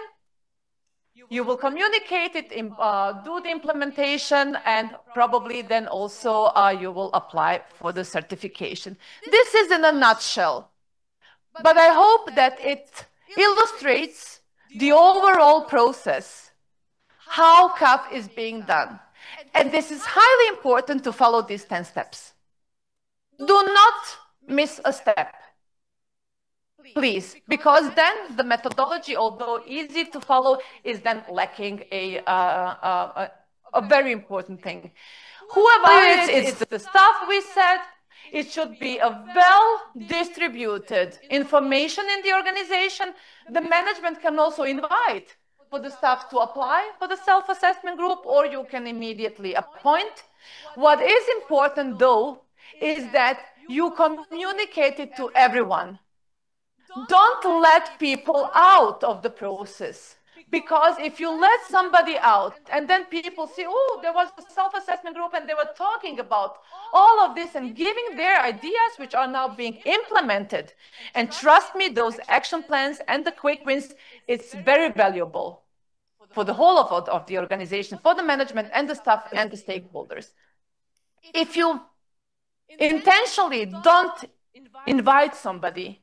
You will communicate it, do the implementation, and probably then also you will apply for the certification. This is in a nutshell, but I hope that it illustrates the overall process, how CAF is being done. And this is highly important to follow these 10 steps. Do not miss a step, please, because then the methodology, although easy to follow, is then lacking a very important thing. Who evaluates? It's the staff, we said. It should be a well-distributed information in the organization. The management can also invite for the staff to apply for the self-assessment group, or you can immediately appoint. What is important, though, is that you communicate it to everyone. Don't let people out of the process, because if you let somebody out and then people see, oh, there was a self-assessment group and they were talking about all of this and giving their ideas, which are now being implemented. And trust me, those action plans and the quick wins, it's very valuable for the whole of the organization, for the management and the staff and the stakeholders. If you intentionally don't invite somebody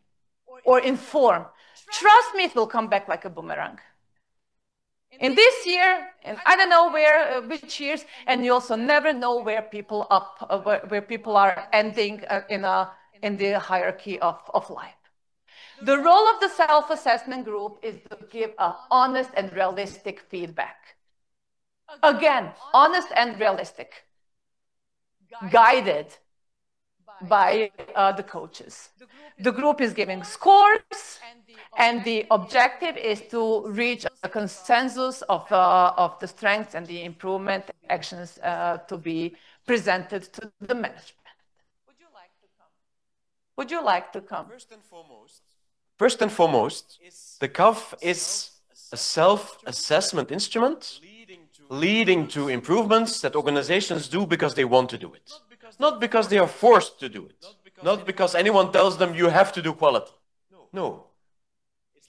or inform, trust me, it will come back like a boomerang. In this year, and I don't know which years, and you also never know where people are ending in the hierarchy of life. The role of the self-assessment group is to give honest and realistic feedback. Again, honest and realistic, guided by the coaches. The group is giving scores, and the objective is to reach a consensus of the strengths and the improvement actions to be presented to the management. Would you like to come? First and foremost, the CAF is a self-assessment instrument leading to improvements that organizations do because they want to do it. Not because they are forced to do it. Not because anyone tells them you have to do quality. No.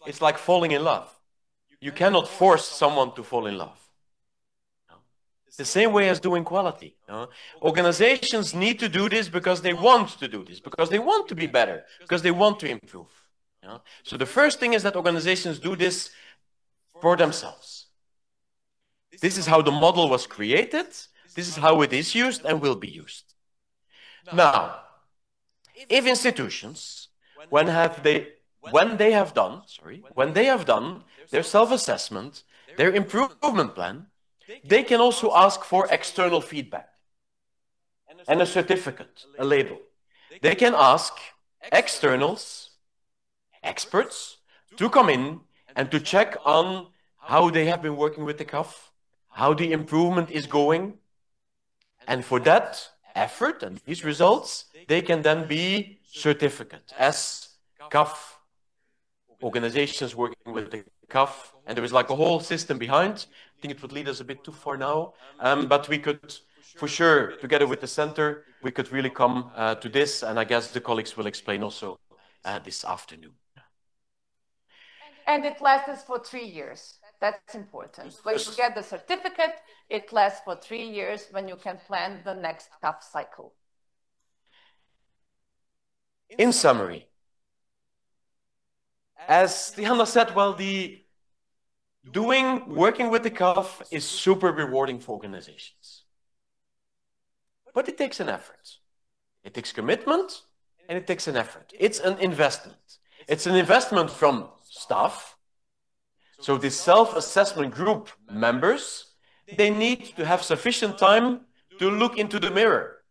It's like falling in love. You cannot force someone to fall in love. The same way as doing quality. Organizations need to do this because they want to do this, because they want to be better, because they want to improve. So the first thing is that organizations do this for themselves. This is how the model was created. This is how it is used and will be used. Now, if institutions, when they have done their self-assessment, their improvement plan, they can also ask for external feedback and a certificate, a label. They can ask externals, experts, to come in and to check on how they have been working with the CAF, how the improvement is going. And for that effort and these results, they can then be certificate as CAF organizations working with the CAF. And there is like a whole system behind. I think it would lead us a bit too far now, but we could, for sure, together with the center, we could really come to this, and I guess the colleagues will explain also this afternoon. And it lasts for 3 years. That's important. When you get the certificate, it lasts for 3 years when you can plan the next CAF cycle. In summary, as Diana said, well, working with the CAF is super rewarding for organizations. But it takes an effort. It takes commitment and it takes an effort. It's an investment. It's an investment from staff. So the self-assessment group members, they need to have sufficient time to look into the mirror,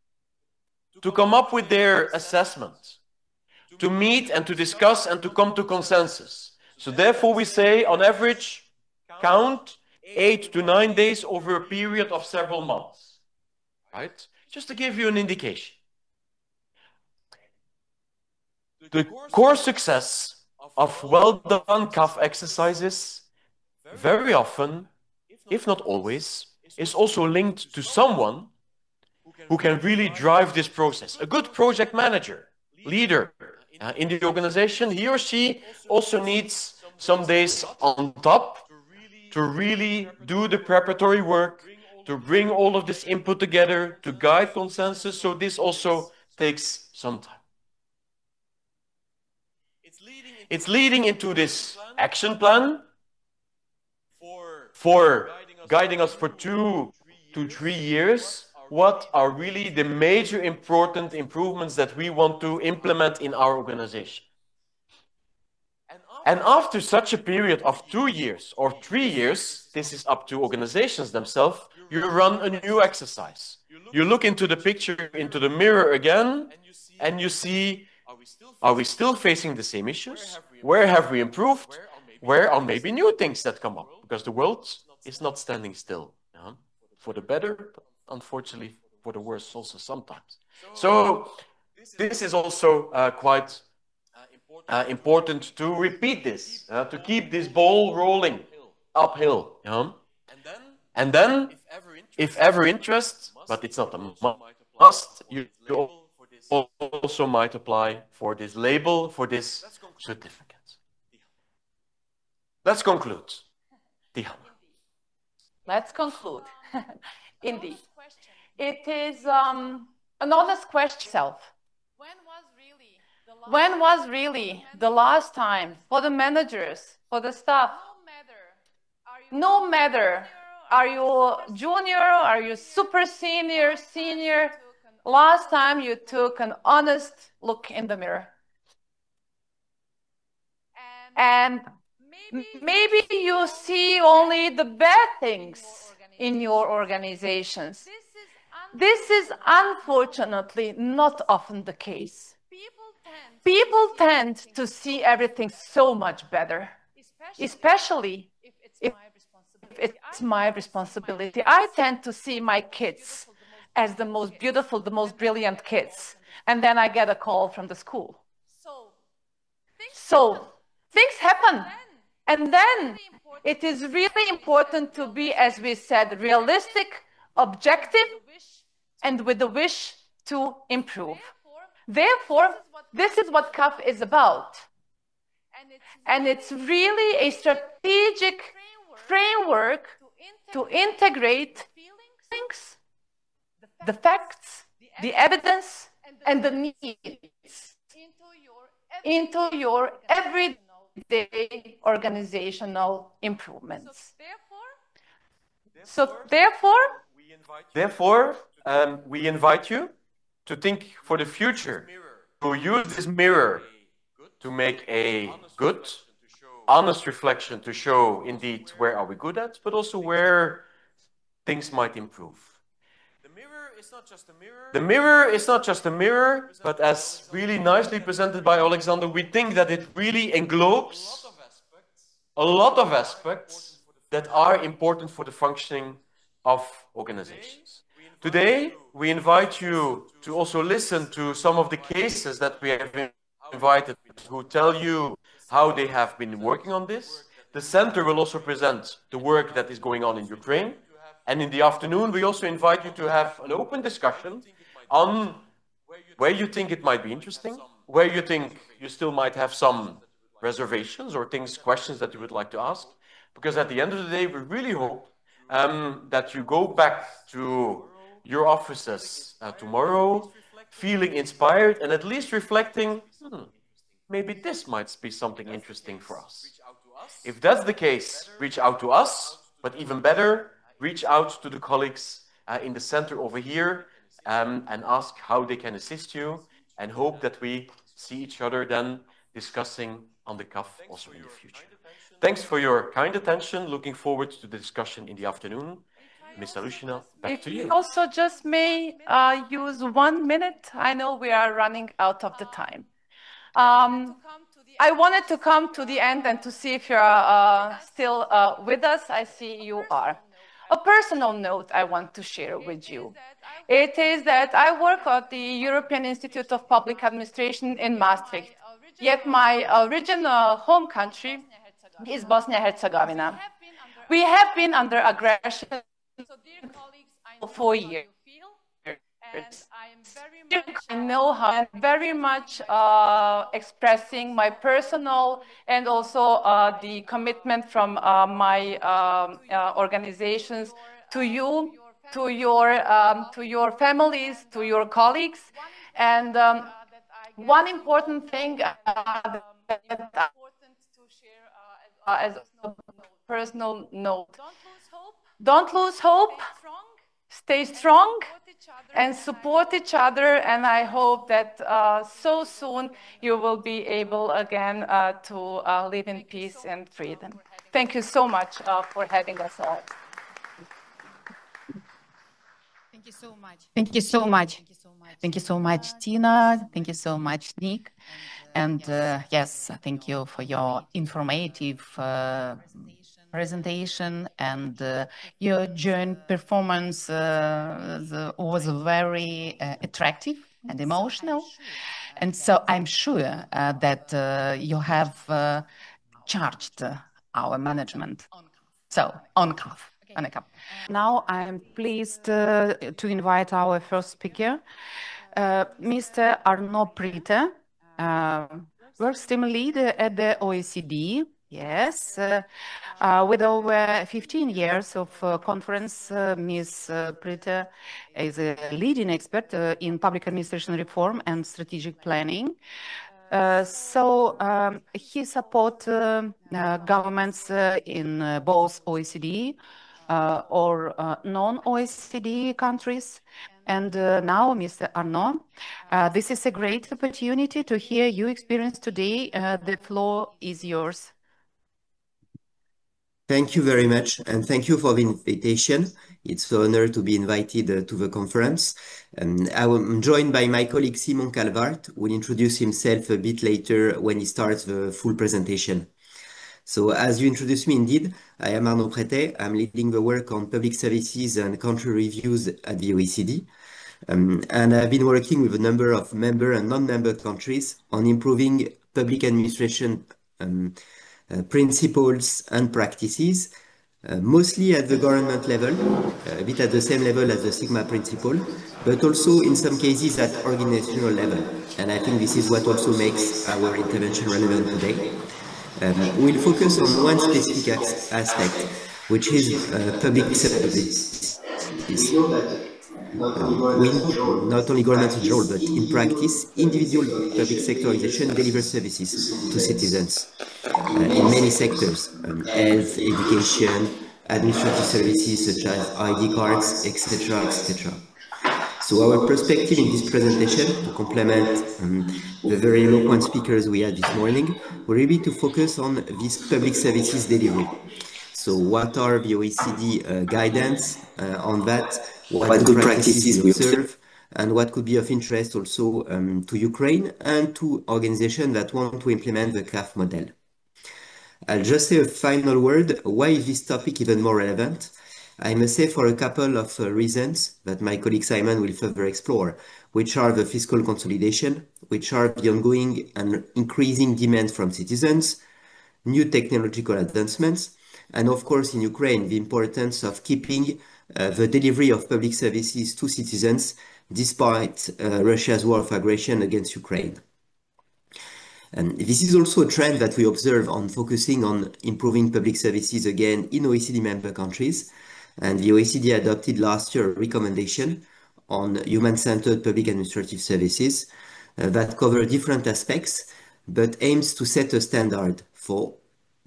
to come up with their assessment, to meet and to discuss and to come to consensus. So therefore we say, on average, count 8 to 9 days over a period of several months, right? Just to give you an indication. The core success of well-done CAF exercises very often, if not always, is also linked to someone who can really drive this process. A good project manager, leader in the organization, he or she also needs some days on top to really do the preparatory work, to bring all of this input together, to guide consensus. So this also takes some time. It's leading into this action plan for guiding us for 2 to 3 years. What are really the major important improvements that we want to implement in our organization? And after such a period of 2 years or 3 years, this is up to organizations themselves, you run a new exercise. You look into the picture, into the mirror again, and you see, are we still facing the same issues? Where have we improved? Where are maybe new things that come up? Because the world is not standing still. For the better, but unfortunately for the worse also sometimes. So this is also quite important to repeat this, to keep this ball rolling uphill. And then, if ever interest, but it's not a must, you also might apply for this label, for this certificate. Let's conclude. Diana. Let's conclude. Indeed. It is an honest question. When was really the last time for the managers, for the staff? No matter, are you junior, are you super senior, senior? Last time you took an honest look in the mirror. And maybe you see only the bad things in your organizations. This is unfortunately not often the case. People tend to see everything so much better, especially if it's my responsibility. I tend to see my kids as the most beautiful, the most brilliant kids. And then I get a call from the school. So things happen. And then it is really important to be, as we said, realistic, objective, and with the wish to improve. Therefore, this is what CAF is about. And it's really a strategic framework to integrate things, the facts, the evidence, and the needs into your everyday organizational improvements. So therefore, we invite you to think for the future, to use this mirror to make a good, honest reflection to show indeed where are we good at, but also where things might improve. The mirror is not just a mirror, but as really nicely presented by Alexander, we think that it really englobes a lot of aspects that are important for the functioning of organizations. Today, we invite you to also listen to some of the cases that we have invited who tell you how they have been working on this. The center will also present the work that is going on in Ukraine. And in the afternoon, we also invite you to have an open discussion on where you think it might be interesting, where you think you still might have some reservations or questions that you would like to ask. Because at the end of the day, we really hope that you go back to your offices tomorrow feeling inspired and at least reflecting, maybe this might be something interesting for us. If that's the case, reach out to us, but even better, reach out to the colleagues in the center over here and ask how they can assist you, and hope that we see each other then discussing on the CAF also in the future. Thanks for your kind attention. Looking forward to the discussion in the afternoon. Ms. Alushina, back to you. If also just may use 1 minute. I know we are running out of the time. I wanted to come to the end and to see if you're still with us. I see you are. A personal note I want to share with you. It is that I work at the European Institute of Public Administration in Maastricht. Yet my original home country is Bosnia-Herzegovina. We have been under aggression for years. I know how I'm very much expressing my personal and also the commitment from my organizations to you, to your families, to your colleagues. And one important thing that as a personal note, don't lose hope, stay strong, and support each other. And I hope that so soon you will be able again to live in peace and freedom. Thank you so much for having us all. Thank you so much. Thank you so much. Thank you so much, Tina. Thank you so much, Nick. And yes, thank you for your informative presentation, and your joint performance was very attractive and emotional. And so I'm sure that you have charged our management. So on CAF. Now I'm pleased to invite our first speaker, Mr. Arnaud Pritte, works team leader at the OECD. Yes, with over 15 years of conference, Ms. Pritte is a leading expert in public administration reform and strategic planning. So he supports governments in both OECD or non-OECD countries. And now, Mr. Arnaud, this is a great opportunity to hear your experience today. The floor is yours. Thank you very much, and thank you for the invitation. It's an honor to be invited to the conference. I'm joined by my colleague Simon Calvart, who will introduce himself a bit later when he starts the full presentation. So as you introduced me, indeed, I am Arnaud Pritte. I'm leading the work on public services and country reviews at the OECD. And I've been working with a number of member and non-member countries on improving public administration principles and practices, mostly at the government level, a bit at the same level as the Sigma principle, but also in some cases at organizational level. And I think this is what also makes our intervention relevant today. We'll focus on one specific aspect, which is public services. We know not only governments in general, but in practice, individual public sector organizations deliver services to citizens in many sectors, health, education, administrative services such as ID cards, etc., etc. So our perspective in this presentation, to complement the very eloquent speakers we had this morning, will be to focus on this public services delivery. So what are the OECD guidance on that? What good practices we observe? And what could be of interest also to Ukraine and to organizations that want to implement the CAF model. I'll just say a final word. Why is this topic even more relevant? I must say for a couple of reasons that my colleague Simon will further explore, which are the fiscal consolidation, which are the ongoing and increasing demand from citizens, new technological advancements, and of course in Ukraine, the importance of keeping the delivery of public services to citizens despite Russia's war of aggression against Ukraine. And this is also a trend that we observe on focusing on improving public services again in OECD member countries. And the OECD adopted last year a recommendation on human-centered public administrative services that cover different aspects, but aims to set a standard for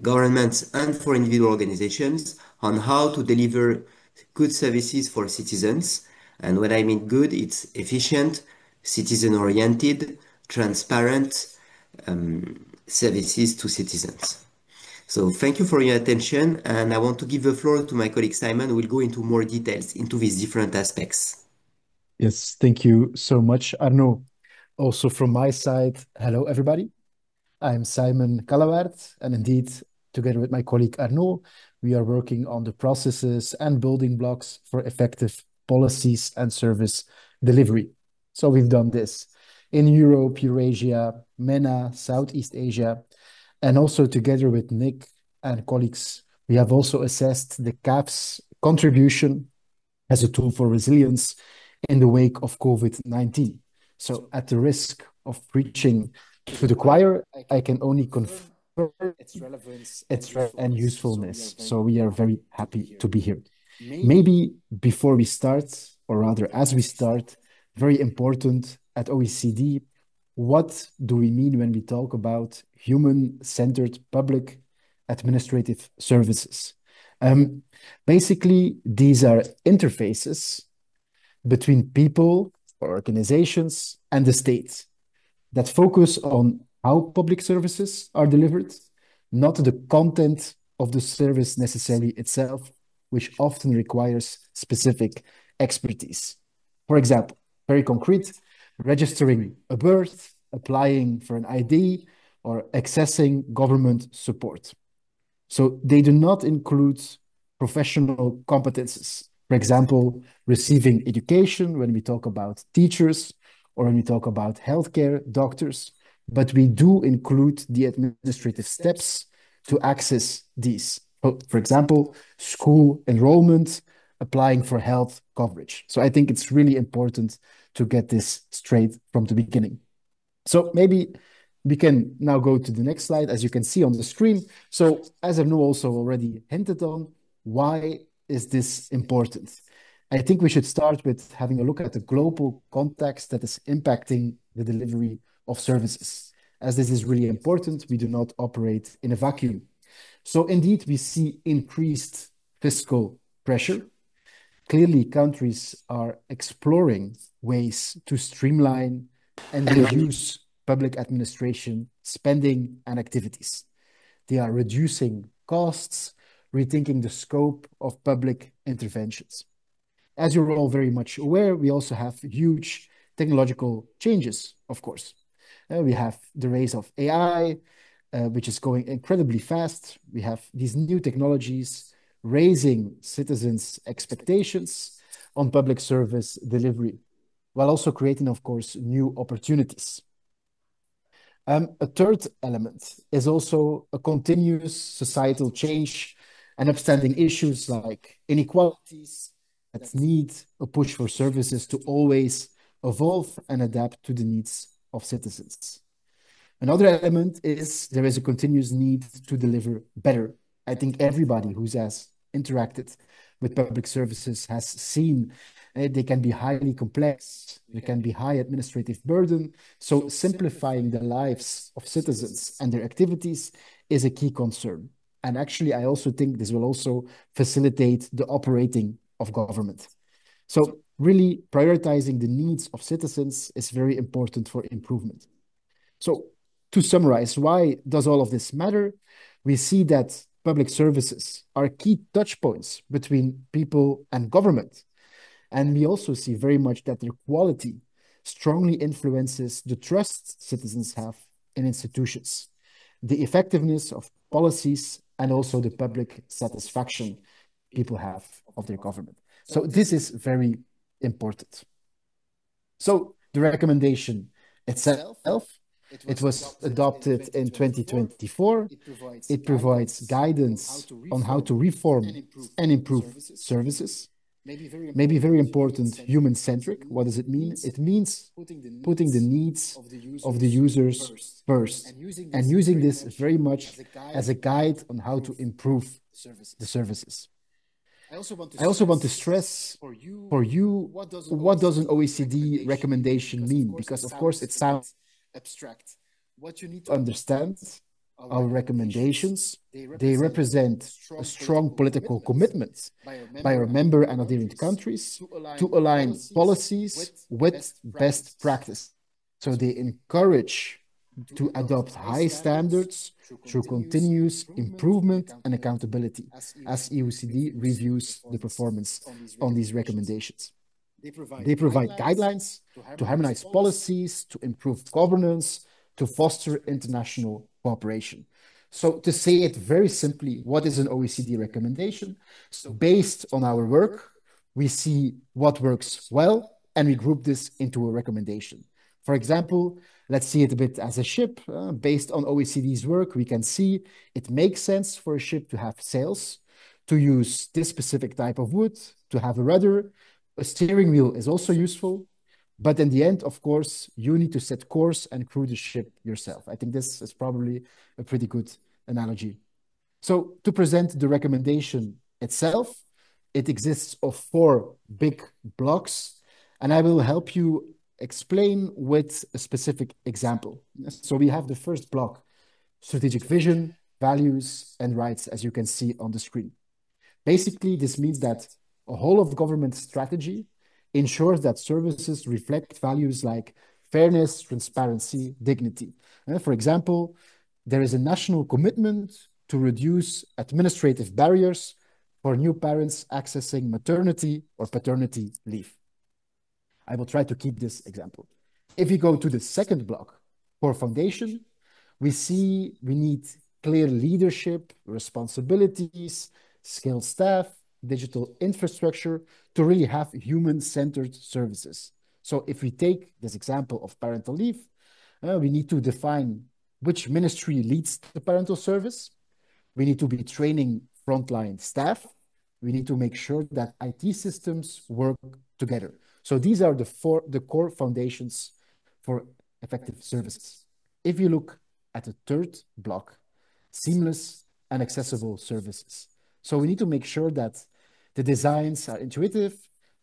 governments and for individual organizations on how to deliver good services for citizens. And when I mean good, it's efficient, citizen-oriented, transparent services to citizens. So thank you for your attention, and I want to give the floor to my colleague Simon, who will go into more details into these different aspects. Yes, thank you so much, Arnaud. Also from my side, hello everybody. I'm Simon Calavaert, and indeed, together with my colleague Arnaud, we are working on the processes and building blocks for effective policies and service delivery. So we've done this in Europe, Eurasia, MENA, Southeast Asia, and also together with Nick and colleagues, we have also assessed the CAF's contribution as a tool for resilience in the wake of COVID-19. So at the risk of preaching to the choir, I can only confirm its relevance and usefulness. So we are very happy to be here. Maybe before we start, or rather as we start, very important at OECD, what do we mean when we talk about human-centered public administrative services? Basically, these are interfaces between people or organizations and the state that focus on how public services are delivered, not the content of the service necessarily itself, which often requires specific expertise. For example, very concrete, registering a birth, applying for an ID, or accessing government support. So they do not include professional competences. For example, receiving education when we talk about teachers or when we talk about healthcare doctors, but we do include the administrative steps to access these. For example, school enrollment, applying for health coverage. So I think it's really important to get this straight from the beginning. So maybe we can now go to the next slide, as you can see on the screen. So as Arnaud also already hinted on, why is this important? I think we should start with having a look at the global context that is impacting the delivery of services. As this is really important, we do not operate in a vacuum. So indeed, we see increased fiscal pressure. Clearly, countries are exploring ways to streamline and reduce public administration spending and activities. They are reducing costs, rethinking the scope of public interventions. As you're all very much aware, we also have huge technological changes, of course. We have the rise of AI, which is going incredibly fast. We have these new technologies raising citizens' expectations on public service delivery, while also creating, of course, new opportunities. A third element is also a continuous societal change and upstanding issues like inequalities that need a push for services to always evolve and adapt to the needs of citizens. Another element is there is a continuous need to deliver better. I think everybody who has interacted with public services has seen they can be highly complex, there can be high administrative burden. So simplifying the lives of citizens and their activities is a key concern. And actually, I also think this will also facilitate the operating of government. So really prioritizing the needs of citizens is very important for improvement. So to summarize, why does all of this matter? We see that public services are key touch points between people and government. And we also see very much that their quality strongly influences the trust citizens have in institutions, the effectiveness of policies, and also the public satisfaction people have of their government. So this is very important. So the recommendation itself, it was adopted in 2024. It provides guidance on how to reform and improve services. Maybe very important, human-centric. What does it mean? It means putting the needs of the users first and using this very much as a guide on how to improve the services. I also want to stress for you, what does an OECD recommendation mean? Because of course it sounds abstract. What you need to understand, our recommendations, they represent a strong political commitment by our member and adherent countries to align policies with best practice. So they encourage to adopt high standards through continuous improvement and accountability as EUCD reviews the performance on these recommendations. They provide guidelines to harmonize policies, to improve governance, to foster international cooperation. So to say it very simply, what is an OECD recommendation? So based on our work, we see what works well, and we group this into a recommendation. For example, let's see it a bit as a ship. Based on OECD's work, we can see it makes sense for a ship to have sails, to use this specific type of wood, to have a rudder. A steering wheel is also useful. But in the end, of course, you need to set course and crew the ship yourself. I think this is probably a pretty good analogy. So to present the recommendation itself, it exists of 4 big blocks, and I will help you explain with a specific example. So we have the first block, strategic vision, values, and rights, as you can see on the screen. Basically, this means that a whole of government strategy ensures that services reflect values like fairness, transparency, dignity. For example, there is a national commitment to reduce administrative barriers for new parents accessing maternity or paternity leave. I will try to keep this example. If we go to the second block, core foundation, we see we need clear leadership, responsibilities, skilled staff, digital infrastructure to really have human-centered services. So if we take this example of parental leave, we need to define which ministry leads the parental service. We need to be training frontline staff. We need to make sure that IT systems work together. So these are the core foundations for effective services. If you look at the third block, seamless and accessible services. So we need to make sure that the designs are intuitive,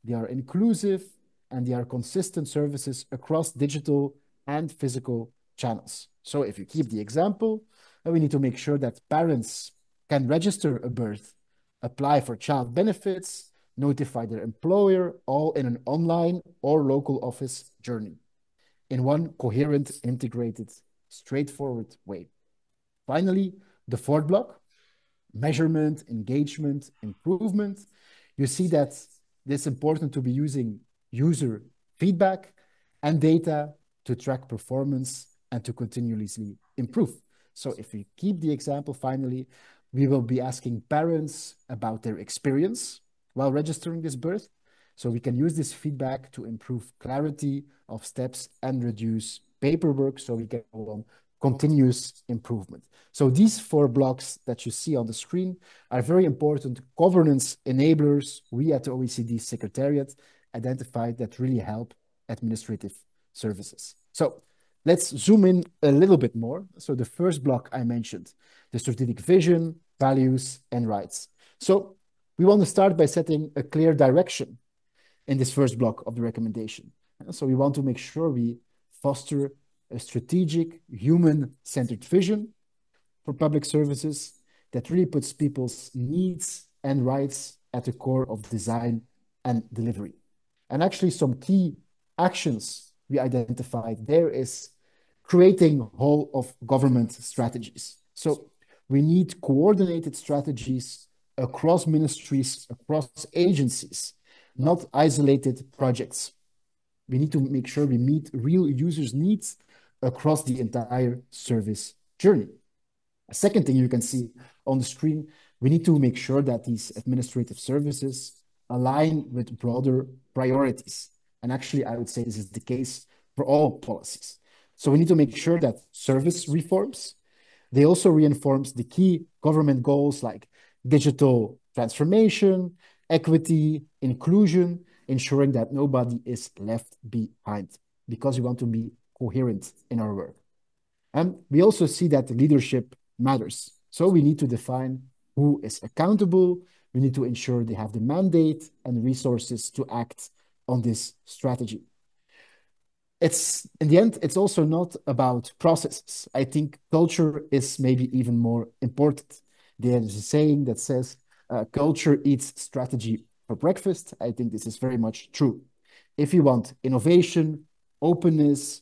they are inclusive, and they are consistent services across digital and physical channels. So if you keep the example, we need to make sure that parents can register a birth, apply for child benefits, notify their employer, all in an online or local office journey in one coherent, integrated, straightforward way. Finally, the fourth block, measurement, engagement, improvement. You see that it's important to be using user feedback and data to track performance and to continuously improve. So if we keep the example, finally, we will be asking parents about their experience while registering this birth. So we can use this feedback to improve clarity of steps and reduce paperwork so we can go on continuous improvement. So these 4 blocks that you see on the screen are very important governance enablers we at the OECD Secretariat identified that really help administrative services. So let's zoom in a little bit more. So the first block I mentioned, the strategic vision, values, and rights. So we want to start by setting a clear direction in this first block of the recommendation. So we want to make sure we foster a strategic, human-centered vision for public services that really puts people's needs and rights at the core of design and delivery. And actually some key actions we identified there is creating whole of government strategies. So we need coordinated strategies across ministries, across agencies, not isolated projects. We need to make sure we meet real users' needs across the entire service journey. A second thing you can see on the screen, we need to make sure that these administrative services align with broader priorities. And actually, I would say this is the case for all policies. So we need to make sure that service reforms, they also reinforce the key government goals like digital transformation, equity, inclusion, ensuring that nobody is left behind, because we want to be coherent in our work. And we also see that leadership matters. So we need to define who is accountable. We need to ensure they have the mandate and resources to act on this strategy. In the end, it's also not about processes. I think culture is maybe even more important. There's a saying that says, culture eats strategy for breakfast. I think this is very much true. If you want innovation, openness,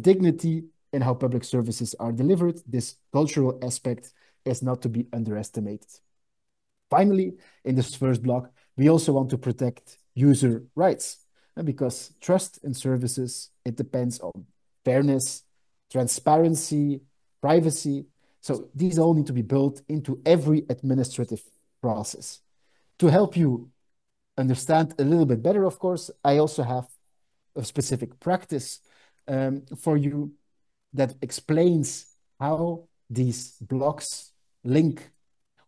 dignity in how public services are delivered, this cultural aspect is not to be underestimated. Finally, in this first block, we also want to protect user rights, because trust in services, it depends on fairness, transparency, privacy. So these all need to be built into every administrative process. To help you understand a little bit better, of course, I also have a specific practice for you that explains how these blocks link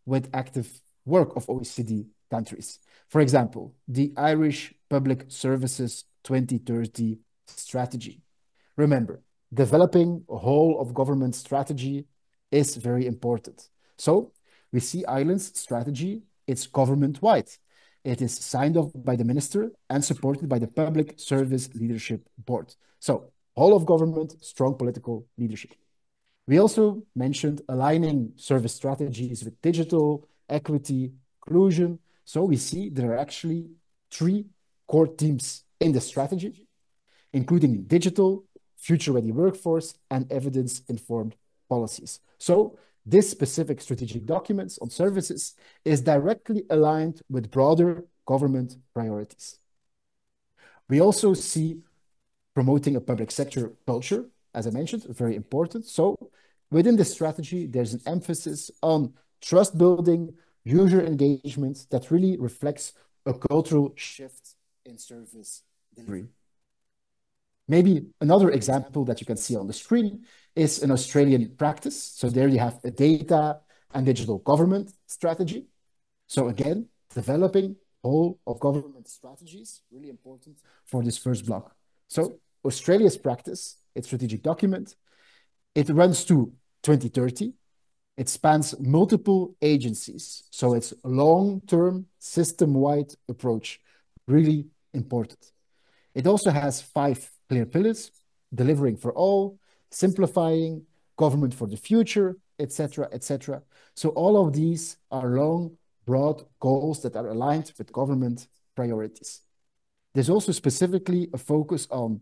with active work of OECD countries. For example, the Irish Public Services 2030 strategy. Remember, developing a whole of government strategy is very important. So we see Ireland's strategy, it's government-wide. It is signed off by the minister and supported by the Public Service Leadership Board. So whole of government, strong political leadership. We also mentioned aligning service strategies with digital, equity, inclusion. So we see there are actually 3 core themes in the strategy, including digital, future-ready workforce, and evidence-informed policies. So this specific strategic documents on services is directly aligned with broader government priorities. We also see promoting a public sector culture, as I mentioned, very important. So within the strategy, there's an emphasis on trust building, user engagement that really reflects a cultural shift in service delivery. Maybe another example that you can see on the screen is an Australian practice. So there you have a data and digital government strategy. So again, developing whole of government strategies, really important for this first block. So Australia's practice, its strategic document, it runs to 2030. It spans multiple agencies. So it's a long-term, system-wide approach, really important. It also has 5 clear pillars: delivering for all, simplifying, government for the future, etc., etc. So all of these are long, broad goals that are aligned with government priorities. There's also specifically a focus on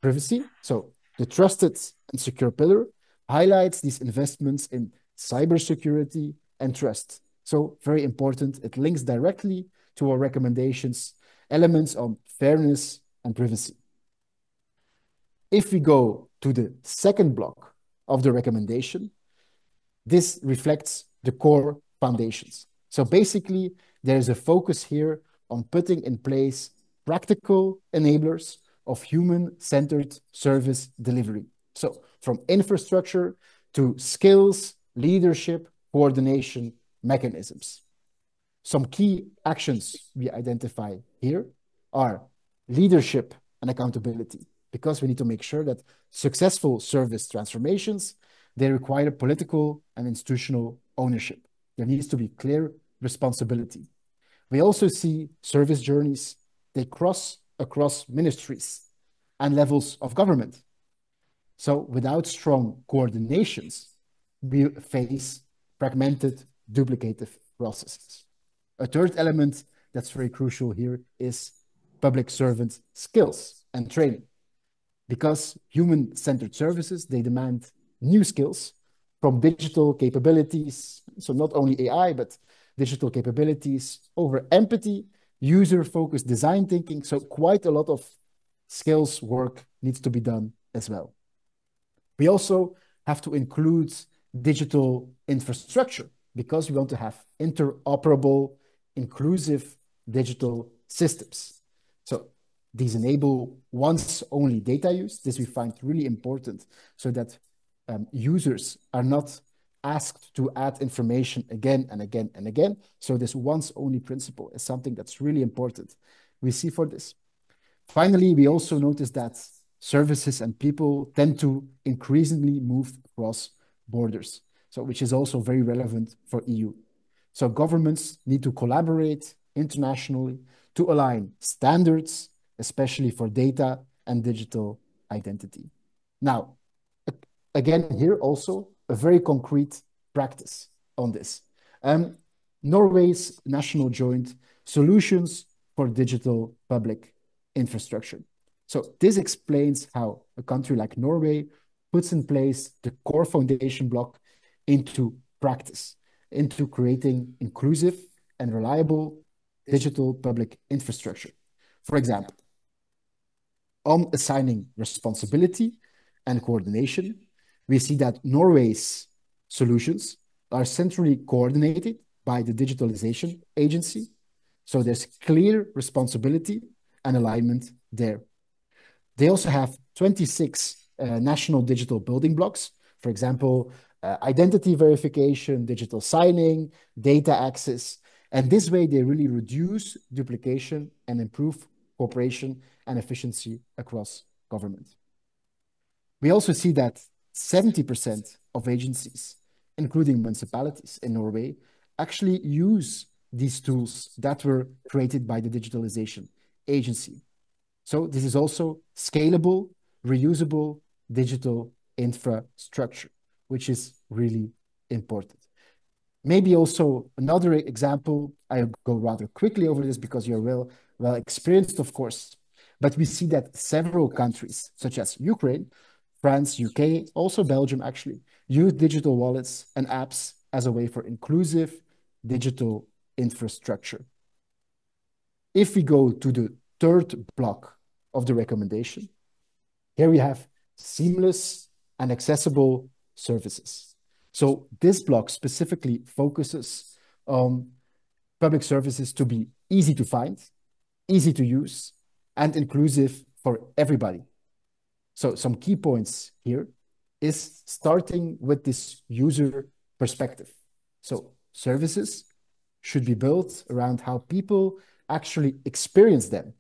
privacy. So the trusted and secure pillar highlights these investments in cybersecurity and trust. So very important, it links directly to our recommendations, elements on fairness and privacy. If we go to the second block of the recommendation, this reflects the core foundations. So basically, there's a focus here on putting in place practical enablers of human-centered service delivery. So from infrastructure to skills, leadership, coordination mechanisms. Some key actions we identify here are leadership and accountability, because we need to make sure that successful service transformations, they require political and institutional ownership. There needs to be clear responsibility. We also see service journeys, they cross across ministries and levels of government. So without strong coordinations, we face fragmented, duplicative processes. A third element that's very crucial here is public servant skills and training. Because human-centered services, they demand new skills from digital capabilities, so not only AI, but digital capabilities over empathy, user-focused design thinking. So quite a lot of skills work needs to be done as well. We also have to include digital infrastructure because we want to have interoperable, inclusive digital systems. So these enable once-only data use. This we find really important so that users are not asked to add information again and again and again. So this once-only principle is something that's really important we see for this. Finally, we also notice that services and people tend to increasingly move across borders, so which is also very relevant for EU. So governments need to collaborate internationally to align standards, especially for data and digital identity. Now, again, here also a very concrete practice on this. Norway's National Joint Solutions for Digital Public Infrastructure. So this explains how a country like Norway puts in place the core foundation block into practice, into creating inclusive and reliable digital public infrastructure. For example, on assigning responsibility and coordination, we see that Norway's solutions are centrally coordinated by the Digitalization Agency. So there's clear responsibility and alignment there. They also have 26 national digital building blocks. For example, identity verification, digital signing, data access. And this way, they really reduce duplication and improve cooperation and efficiency across government. We also see that 70% of agencies, including municipalities in Norway, actually use these tools that were created by the Digitalization Agency. So this is also scalable, reusable digital infrastructure, which is really important. Maybe also another example, I'll go rather quickly over this because you're well experienced, of course, but we see that several countries, such as Ukraine, France, UK, also Belgium actually, use digital wallets and apps as a way for inclusive digital infrastructure. If we go to the third block of the recommendation, here we have seamless and accessible services. So this block specifically focuses on public services to be easy to find, easy to use, and inclusive for everybody. So some key points here is starting with this user perspective. So services should be built around how people actually experience them,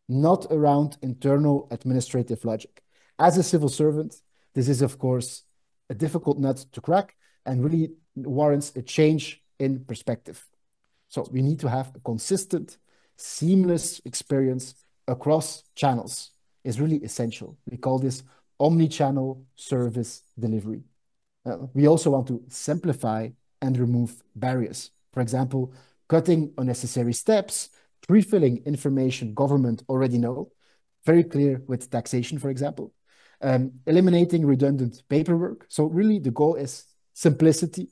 not around internal administrative logic. As a civil servant, this is, of course, a difficult nut to crack and really warrants a change in perspective. So we need to have a consistent, seamless experience across channels is really essential. We call this omni-channel service delivery. We also want to simplify and remove barriers. For example, cutting unnecessary steps, pre-filling information government already know, very clear with taxation, for example, eliminating redundant paperwork. So really the goal is simplicity,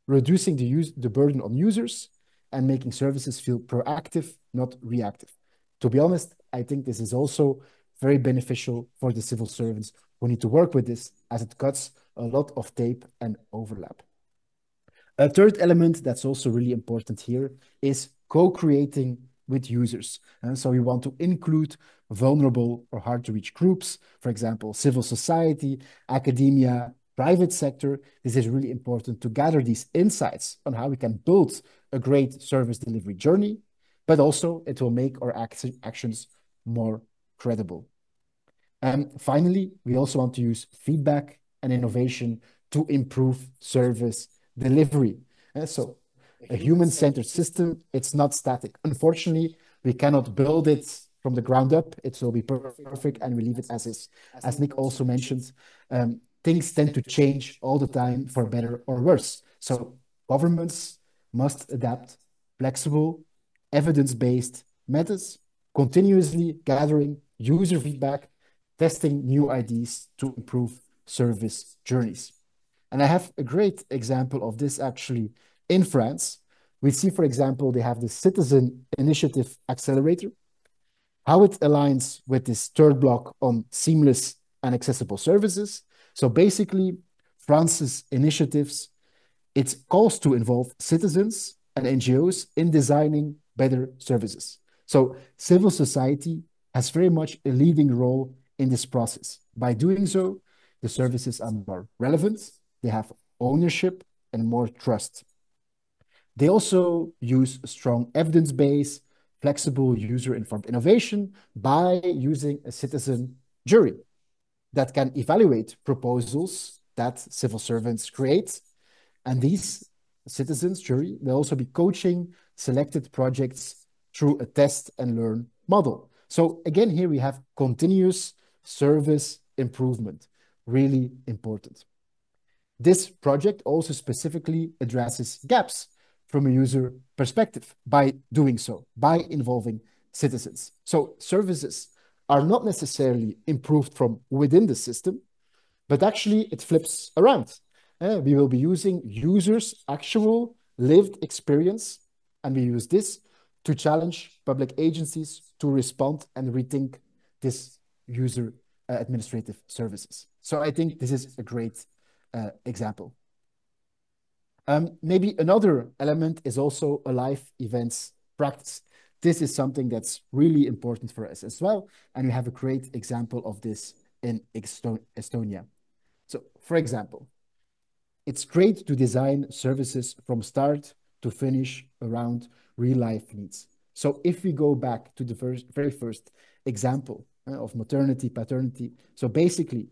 reducing the burden on users, and making services feel proactive, not reactive. To be honest, I think this is also very beneficial for the civil servants who need to work with this, as it cuts a lot of tape and overlap. A third element that's also really important here is co-creating with users. And so we want to include vulnerable or hard to reach groups, for example, civil society, academia, private sector, this is really important to gather these insights on how we can build a great service delivery journey, but also it will make our actions more credible. And finally, we also want to use feedback and innovation to improve service delivery. So a human-centered system, it's not static. Unfortunately, we cannot build it from the ground up. It will be perfect and we leave it as is. As Nick also mentioned, things tend to change all the time for better or worse. So governments must adapt flexible, evidence-based methods, continuously gathering user feedback, testing new ideas to improve service journeys. And I have a great example of this actually in France. We see, for example, they have the Citizen Initiative Accelerator, how it aligns with this third block on seamless and accessible services. So basically, France's initiatives, it calls to involve citizens and NGOs in designing better services. So civil society has very much a leading role in this process. By doing so, the services are more relevant, they have ownership and more trust. They also use a strong evidence base, flexible user-informed innovation by using a citizen jury that can evaluate proposals that civil servants create. And these citizens jury will also be coaching selected projects through a test and learn model. So again, here we have continuous service improvement, really important. This project also specifically addresses gaps from a user perspective by doing so, by involving citizens. So services are not necessarily improved from within the system, but actually it flips around. We will be using users' actual lived experience, and we use this to challenge public agencies to respond and rethink this user administrative services. So I think this is a great example. Maybe another element is also a live events practice. This is something that's really important for us as well, and we have a great example of this in Estonia. So, for example, it's great to design services from start to finish around real-life needs. So if we go back to the very first example of maternity, paternity, so basically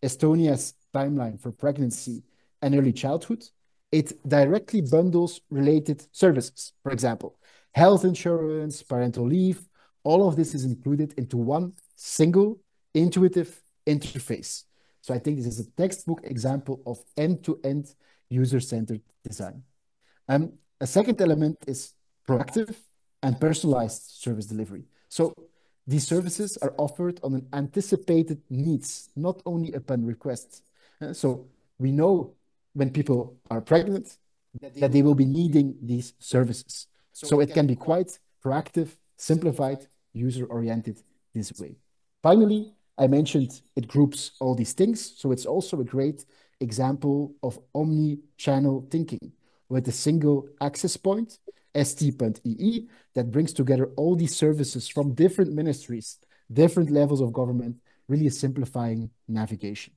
Estonia's timeline for pregnancy and early childhood, it directly bundles related services. For example, health insurance, parental leave, all of this is included into one single intuitive interface. So I think this is a textbook example of end-to-end user-centered design. A second element is proactive and personalized service delivery. So these services are offered on an anticipated needs, not only upon request. So we know when people are pregnant that they will be needing these services. So it can be quite proactive, simplified, user-oriented this way. Finally, I mentioned it groups all these things. So it's also a great example of omni-channel thinking with a single access point, st.ee, that brings together all these services from different ministries, different levels of government, really simplifying navigation.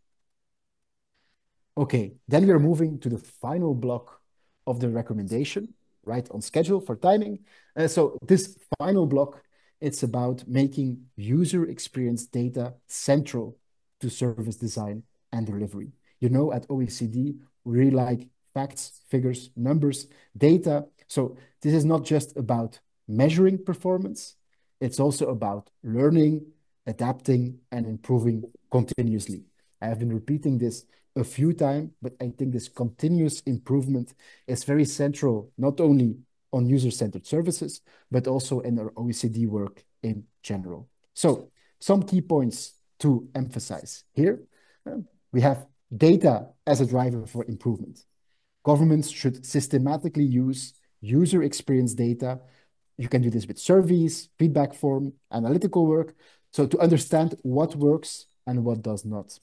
Okay, then we are moving to the final block of the recommendation, right on schedule for timing. So this final block, it's about making user experience data central to service design and delivery. You know, at OECD, we really like facts, figures, numbers, data. So this is not just about measuring performance, it's also about learning, adapting, and improving continuously. I have been repeating this a few times, but I think this continuous improvement is very central, not only on user-centered services, but also in our OECD work in general. So some key points to emphasize here. We have data as a driver for improvement. Governments should systematically use user experience data. You can do this with surveys, feedback form, analytical work, so to understand what works and what does not.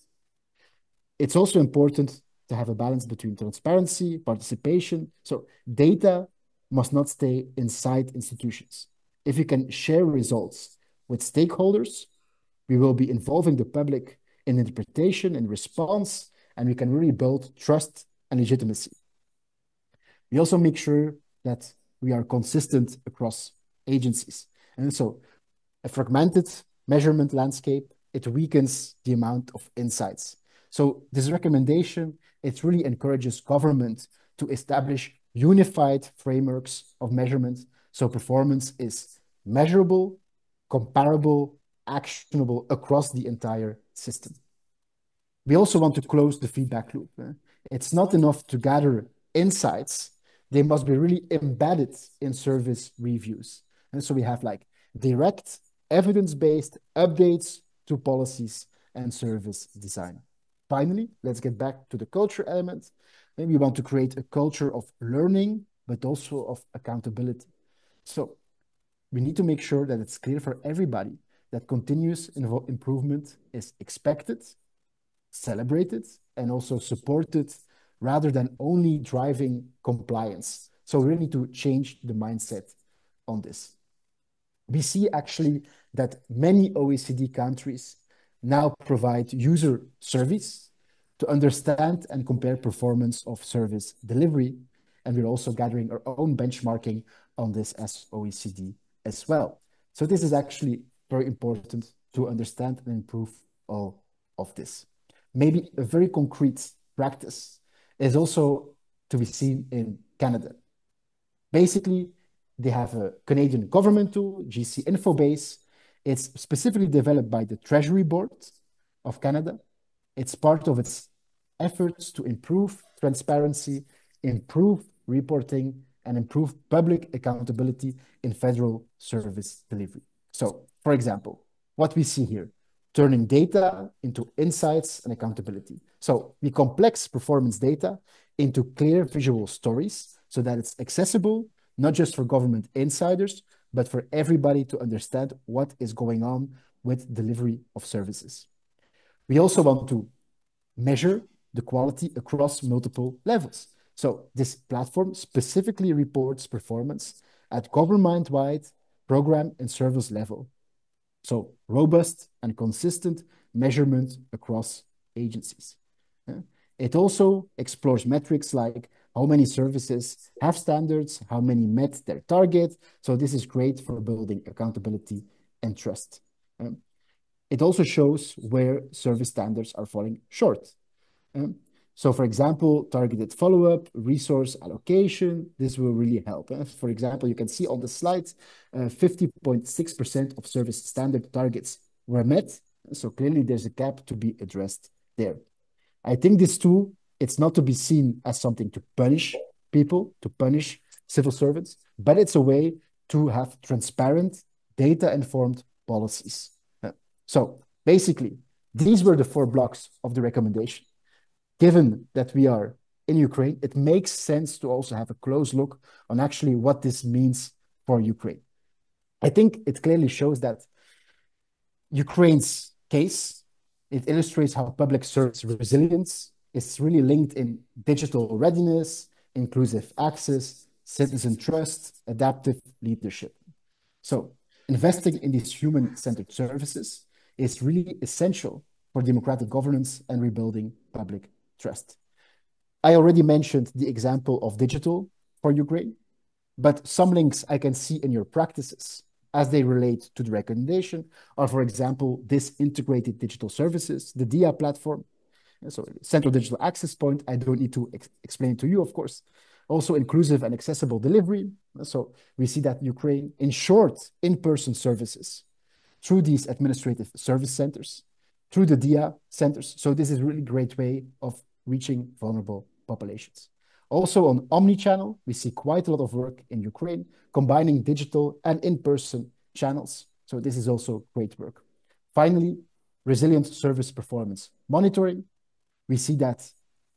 It's also important to have a balance between transparency, participation. So data must not stay inside institutions. If we can share results with stakeholders, we will be involving the public in interpretation and response, and we can really build trust and legitimacy. We also make sure that we are consistent across agencies. And so a fragmented measurement landscape, it weakens the amount of insights. So this recommendation, it really encourages government to establish unified frameworks of measurement so performance is measurable, comparable, actionable across the entire system. We also want to close the feedback loop. It's not enough to gather insights. They must be really embedded in service reviews. And so we have like direct evidence-based updates to policies and service design. Finally, let's get back to the culture element. And we want to create a culture of learning, but also of accountability. So we need to make sure that it's clear for everybody that continuous improvement is expected, celebrated, and also supported rather than only driving compliance. So we really need to change the mindset on this. We see actually that many OECD countries now provide user surveys to understand and compare performance of service delivery. And we're also gathering our own benchmarking on this as OECD as well. So this is actually very important to understand and improve all of this. Maybe a very concrete practice is also to be seen in Canada. Basically, they have a Canadian government tool, GC Infobase. It's specifically developed by the Treasury Board of Canada. It's part of its efforts to improve transparency, improve reporting, and improve public accountability in federal service delivery. So, for example, what we see here, turning data into insights and accountability. So we complex performance data into clear visual stories so that it's accessible, not just for government insiders, but for everybody to understand what is going on with delivery of services. We also want to measure the quality across multiple levels. So this platform specifically reports performance at government-wide program and service level. So robust and consistent measurement across agencies. It also explores metrics like how many services have standards, how many met their target. So this is great for building accountability and trust. It also shows where service standards are falling short. So for example, targeted follow-up, resource allocation, this will really help. For example, you can see on the slide, 50.6% of service standard targets were met. So clearly there's a gap to be addressed there. I think this tool, it's not to be seen as something to punish people, to punish civil servants, but it's a way to have transparent, data-informed policies. So basically, these were the 4 blocks of the recommendation. Given that we are in Ukraine, it makes sense to also have a close look on actually what this means for Ukraine. I think it clearly shows that Ukraine's case, it illustrates how public service resilience is really linked in digital readiness, inclusive access, citizen trust, adaptive leadership. So investing in these human-centered services is really essential for democratic governance and rebuilding public trust. I already mentioned the example of digital for Ukraine, but some links I can see in your practices as they relate to the recommendation are, for example, this integrated digital services, the DIA platform. So Central Digital Access Point, I don't need to explain to you, of course. Also inclusive and accessible delivery. So we see that Ukraine ensured in-person services through these administrative service centers, through the DIA centers. So this is a really great way of reaching vulnerable populations. Also on omni-channel, we see quite a lot of work in Ukraine, combining digital and in-person channels. So this is also great work. Finally, resilient service performance monitoring. We see that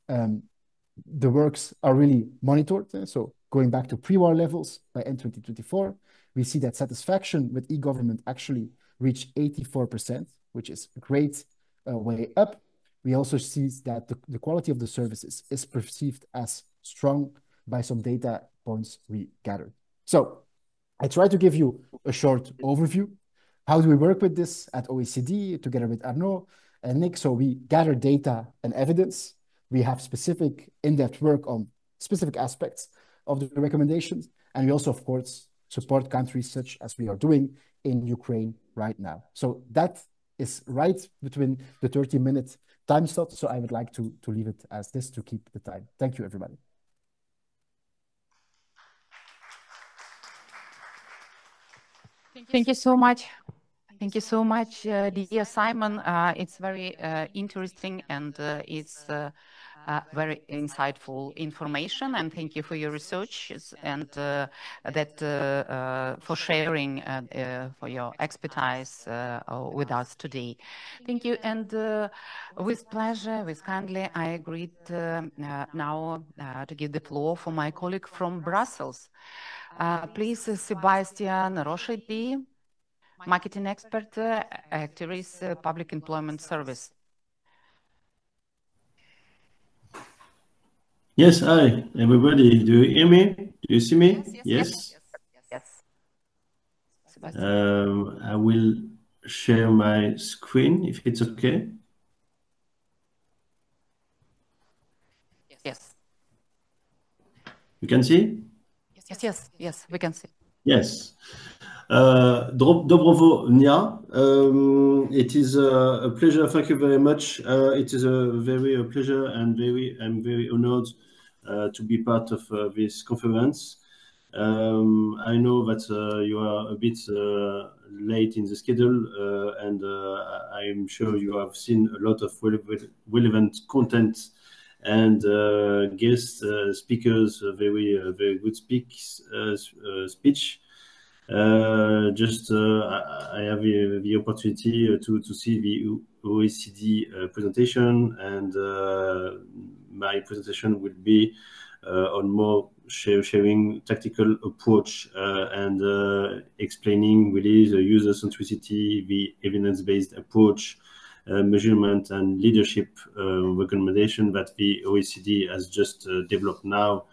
the works are really monitored. So going back to pre-war levels by end 2024, we see that satisfaction with e-government actually reached 84%, which is a great way up. We also see that the quality of the services is perceived as strong by some data points we gathered. So I try to give you a short overview. How do we work with this at OECD together with Arnaud and Nick? So we gather data and evidence. We have specific in-depth work on specific aspects of the recommendations. And we also, of course, support countries such as we are doing in Ukraine right now. So that is right between the 30-minute time slot. So I would like to leave it as this to keep the time. Thank you, everybody. Thank you so much. Thank you so much, dear Simon. It's very interesting and it's very insightful information. And thank you for your research and for sharing for your expertise with us today. Thank you. And with pleasure, with kindly, I agreed now to give the floor for my colleague from Brussels. Please, Sebastian Rochedy, marketing expert, Actiris Public Employment Service. Yes, hi, everybody. Do you hear me? Do you see me? Yes. I will share my screen if it's okay. Yes. You can see? Yes, we can see. Yes. Dobrovo Nia. It is a pleasure. Thank you very much. It is a very pleasure and I'm very honored to be part of this conference. I know that you are a bit late in the schedule, and I'm sure you have seen a lot of relevant content and guest speakers, very good speech. I have the opportunity to see the OECD presentation, and my presentation will be on more sharing tactical approach and explaining really the user centricity, the evidence-based approach, measurement and leadership recommendation that the OECD has just developed now.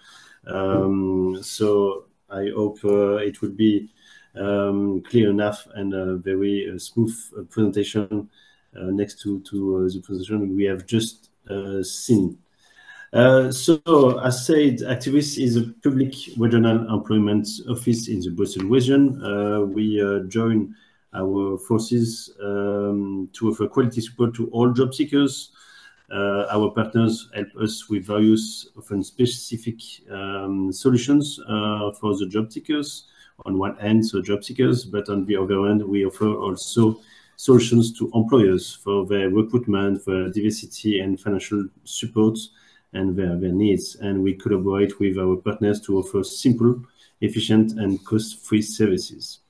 So I hope it will be clear enough and a very smooth presentation next to the presentation we have just seen. So, as said, Activis is a public regional employment office in the Brussels region. We join our forces to offer quality support to all job seekers. Our partners help us with various, often specific solutions for the job seekers. On one end, so job seekers, but on the other end, we offer also solutions to employers for their recruitment, for diversity and financial support and their needs. And we collaborate with our partners to offer simple, efficient and cost-free services.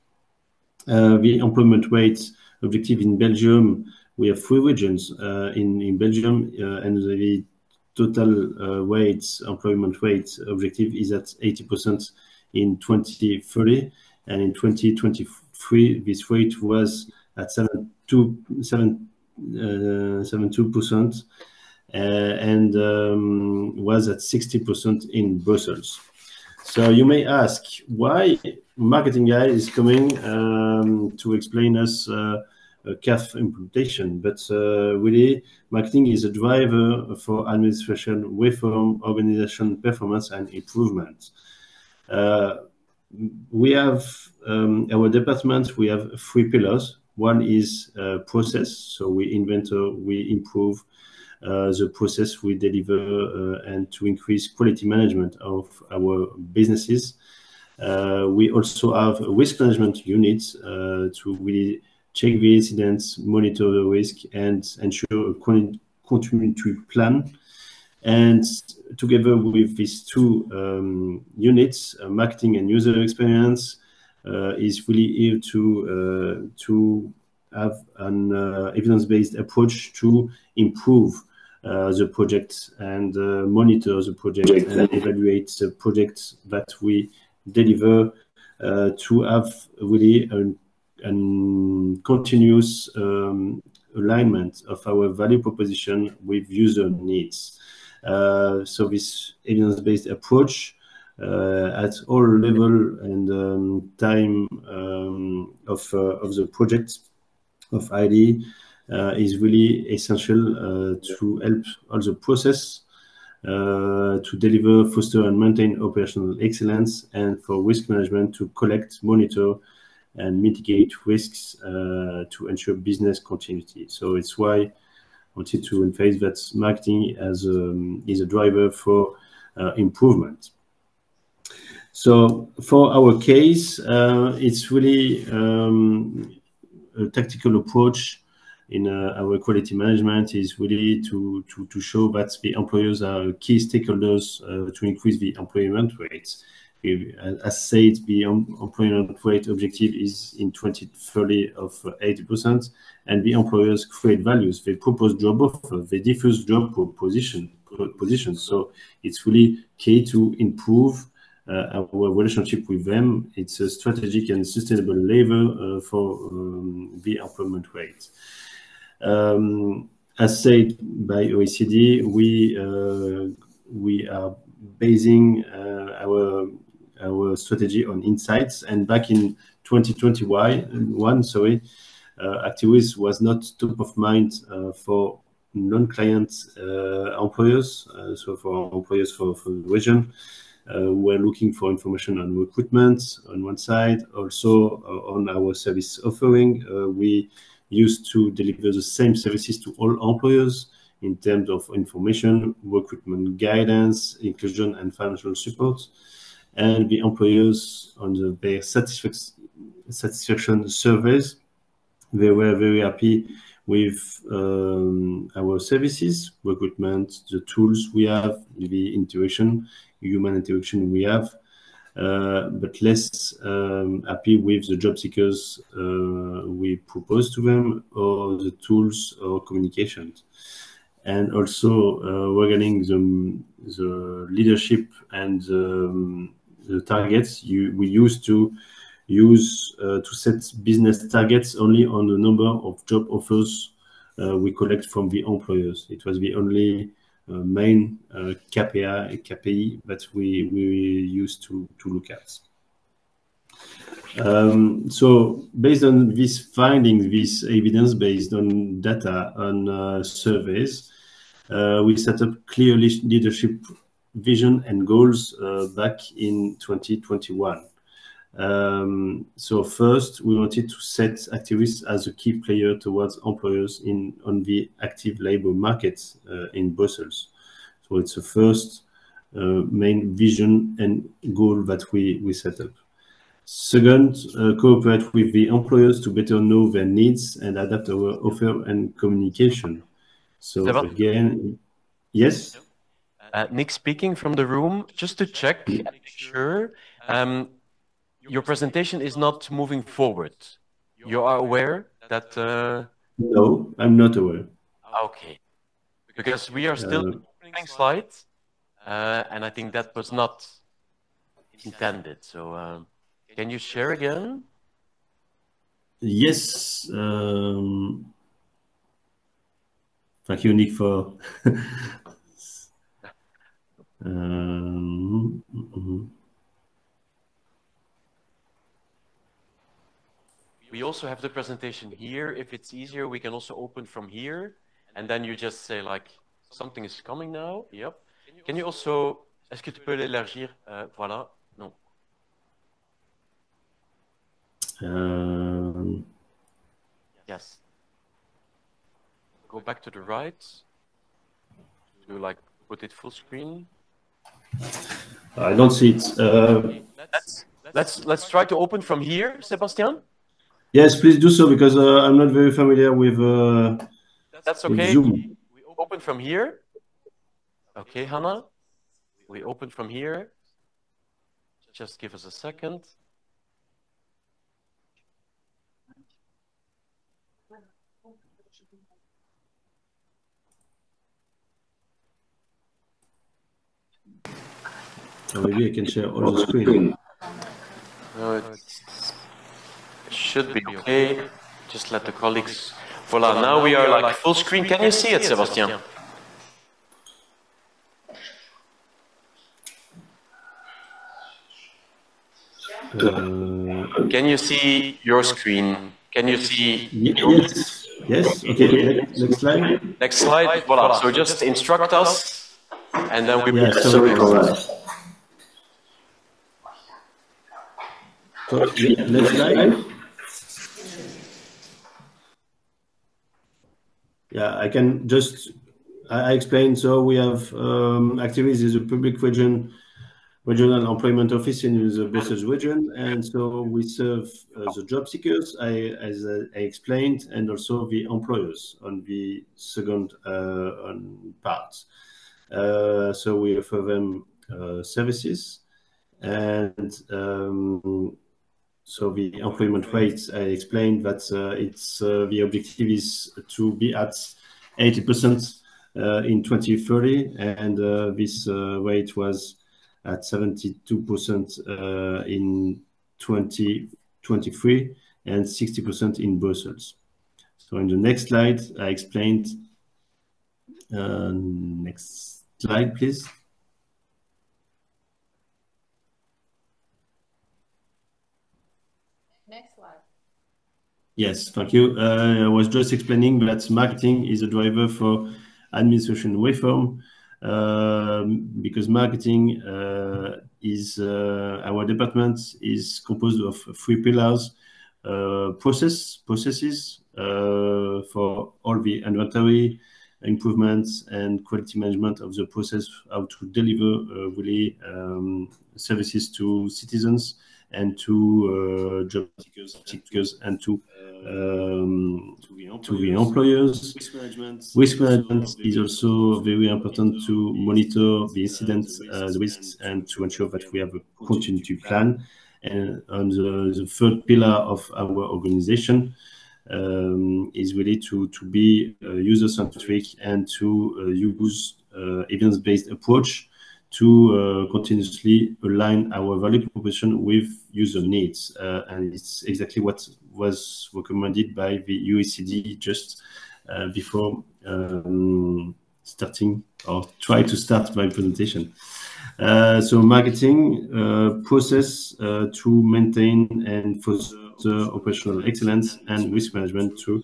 The employment rate objective in Belgium, we have 3 regions in Belgium, and the total employment rate objective is at 80% in 2030, and in 2023 this rate was at 72%, and was at 60% in Brussels. So you may ask why marketing guy is coming to explain us CAF implementation, but really marketing is a driver for administration reform, organization performance and improvement. We have our department, we have 3 pillars. One is process, so we improve the process we deliver and to increase quality management of our businesses. We also have a risk management unit to really check the incidents, monitor the risk and ensure a continuity plan. And together with these 2 units, marketing and user experience is really here to have an evidence-based approach to improve the project and monitor the project and evaluate the projects that we deliver to have really a continuous alignment of our value proposition with user needs. So this evidence-based approach at all level and time of the project of ID is really essential to help all the process to deliver, foster, and maintain operational excellence, and for risk management to collect, monitor, and mitigate risks to ensure business continuity. So it's why I wanted to emphasize that marketing is a driver for improvement. So for our case, it's really a tactical approach in our quality management is really to show that the employers are key stakeholders to increase the employment rates. As said, the employment rate objective is in 2030 of 80%, and the employers create values. They propose job offers, they diffuse job positions. So it's really key to improve our relationship with them. It's a strategic and sustainable lever for the employment rate. As said by OECD, we are basing our strategy on insights. And back in 2021, Activis was not top of mind for non-client employers. So for employers for the region, we're looking for information on recruitment on one side, also on our service offering. We used to deliver the same services to all employers in terms of information, recruitment guidance, inclusion, and financial support. And the employers on their satisfaction surveys, they were very happy with our services, recruitment, the tools we have, the human interaction we have, but less happy with the job seekers we propose to them, or the tools or communications. And also regarding the leadership and the targets, we used to set business targets only on the number of job offers we collect from the employers. It was the only main KPI that we used to look at. So based on these findings, this evidence based on data on surveys, we set up clear leadership vision and goals back in 2021. So first, we wanted to set Activis as a key player towards employers on the active labor market in Brussels. So it's the first main vision and goal that we set up. Second, cooperate with the employers to better know their needs and adapt our offer and communication. So again, yes? Nick speaking from the room, just to check and make sure, your presentation is not moving forward. You are aware that... No, I'm not aware. Okay. Because we are still opening slides, and I think that was not intended. So can you share again? Yes. Thank you, Nick, for... We also have the presentation here. If it's easier, we can also open from here. And then you just say, like, something is coming now. Yep. Can you also... Est-ce que tu peux l'élargir? Voilà. Non. Yes. Go back to the right. To, like, put it full screen. I don't see it. Let's try to open from here, Sebastian. Yes, please do so, because I'm not very familiar with That's okay. with Zoom. We open from here. Okay, Hannah. We open from here. Just give us a second. So maybe I can share all the screen. No, it should be okay. Just let the colleagues... Voila, now we are like full screen. Can you see it, Sebastian? Can you see your screen? Can you see... Yes. Yes. Okay. Next slide. Next slide. Voila. So just instruct us. and then we sorry for that. So, next slide. Yeah, I can just I explained. So we have Activis is a public regional employment office in the Brussels region, and so we serve the job seekers, as I explained, and also the employers on the second on part. So we offer them services, and so the employment rates, I explained that it's the objective is to be at 80% in 2030, and this rate was at 72% in 2023 and 60% in Brussels. So in the next slide, I explained. Next slide, please. Next slide. Yes, thank you. I was just explaining that marketing is a driver for administration reform, because marketing is our department is composed of 3 pillars: processes for all the inventory improvements and quality management of the process, how to deliver really services to citizens and to job seekers and to the employers. Risk management is also very important to monitor the incidents, the risks, and to ensure that we have a continuity plan. And on the third pillar of our organization is really to be user-centric and to use evidence-based approach to continuously align our value proposition with user needs. And it's exactly what was recommended by the OECD just before starting or try to start my presentation. So marketing process to maintain and foster operational excellence, and risk management to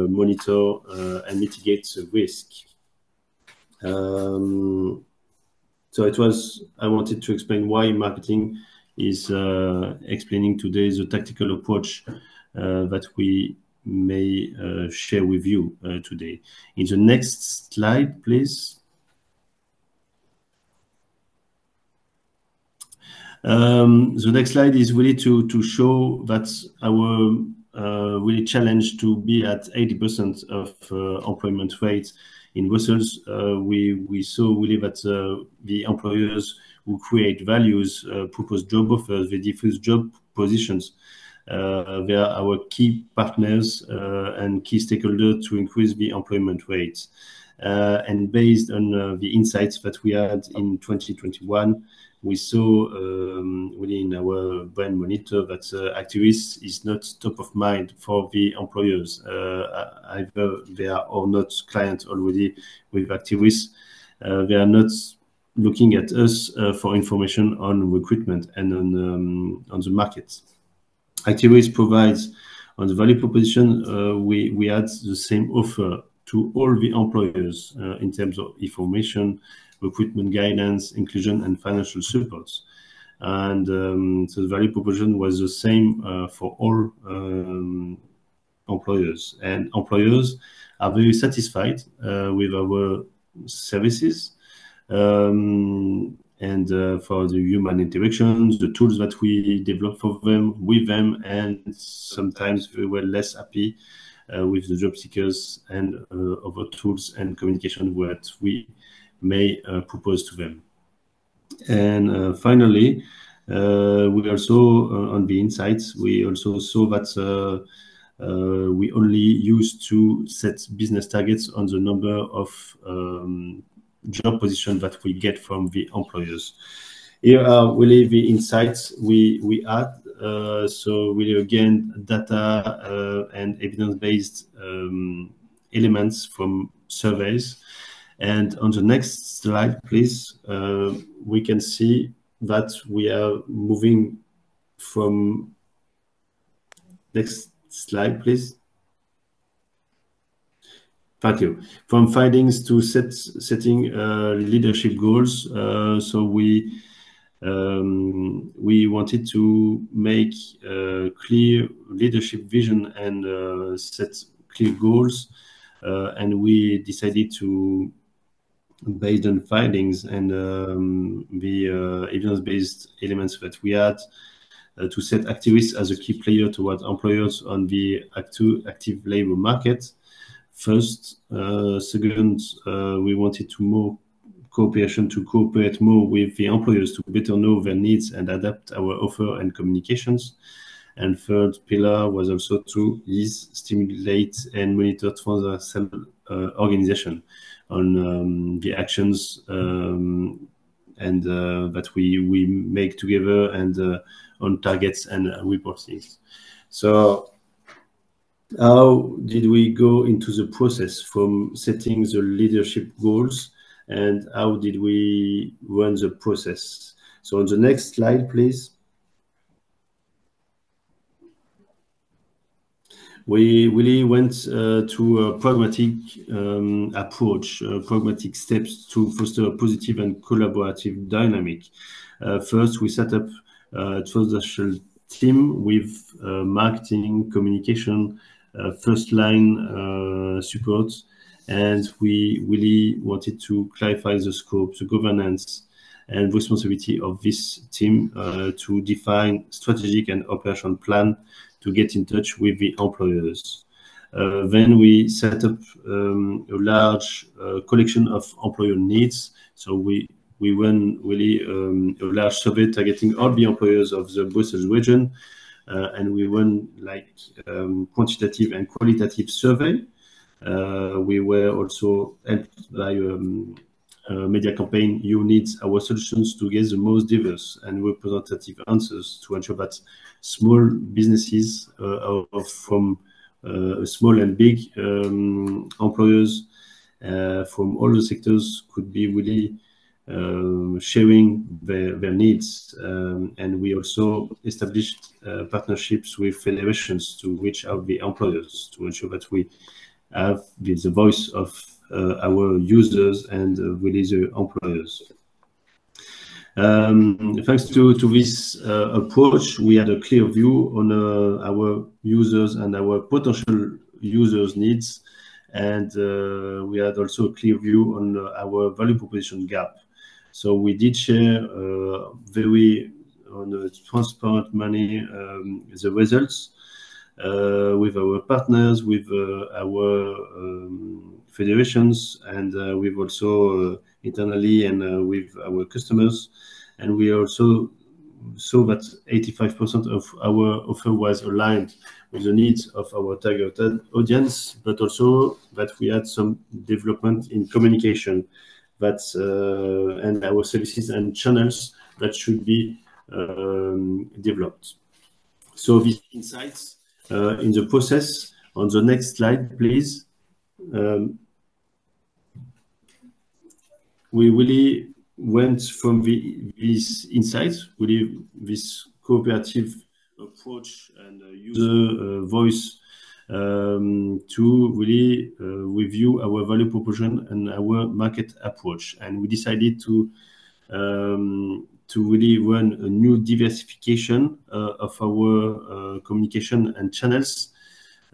monitor and mitigate the risk. So I wanted to explain why marketing is explaining today the tactical approach that we may share with you today. In the next slide, please. The next slide is really to show that our really challenge to be at 80% of employment rate in Brussels. We saw really that the employers who create values, propose job offers, they diffuse job positions. They are our key partners and key stakeholders to increase the employment rates. And based on the insights that we had in 2021, we saw really in our brand monitor that Activis is not top of mind for the employers. Either they are or not clients already with Activis. They are not looking at us for information on recruitment and on the market. Activis provides on the value proposition, we add the same offer to all the employers in terms of information, recruitment guidance, inclusion, and financial support. And so the value proposition was the same for all employers. And employers are very satisfied with our services. And for the human interactions, the tools that we develop for them, with them, and sometimes we were less happy with the job seekers and other tools and communication that we may propose to them. And finally, we also on the insights, we also saw that we only used to set business targets on the number of job positions that we get from the employers. Here are really the insights we add. So really again, data and evidence-based elements from surveys. And on the next slide, please, we can see that we are moving from, next slide, please. Thank you. From findings to setting leadership goals. So we wanted to make clear leadership vision and set clear goals, and we decided to, based on findings and the evidence-based elements that we had, to set activists as a key player towards employers on the active labor market. First, second, we wanted to cooperate more with the employers to better know their needs and adapt our offer and communications. And third pillar was also to stimulate and monitor transversal organization on the actions and that we make together and on targets and reporting. So how did we go into the process from setting the leadership goals, and how did we run the process? So on the next slide, please. We really went to a pragmatic approach, pragmatic steps to foster a positive and collaborative dynamic. First, we set up a transversal team with marketing, communication, first line support, and we really wanted to clarify the scope, the governance, and responsibility of this team to define strategic and operational plan to get in touch with the employers. Then we set up a large collection of employer needs. So we ran really a large survey targeting all the employers of the Brussels region, and we run like quantitative and qualitative survey. We were also helped by media campaign, You Need Our Solutions, to get the most diverse and representative answers to ensure that small businesses from small and big employers from all the sectors could be really sharing their needs. And we also established partnerships with federations to reach out the employers to ensure that we have the voice of our users and really the employers. Thanks to this approach, we had a clear view on our users and our potential users' needs, and we had also a clear view on our value proposition gap. So we did share very on a transparent manner the results with our partners, with our federations, and with also internally and with our customers. And we also saw that 85% of our offer was aligned with the needs of our targeted audience, but also that we had some development in communication that and our services and channels that should be developed. So these insights in the process. On the next slide, please. We really went from these insights, really this cooperative approach and user voice to really review our value proposition and our market approach. And we decided to really run a new diversification of our communication and channels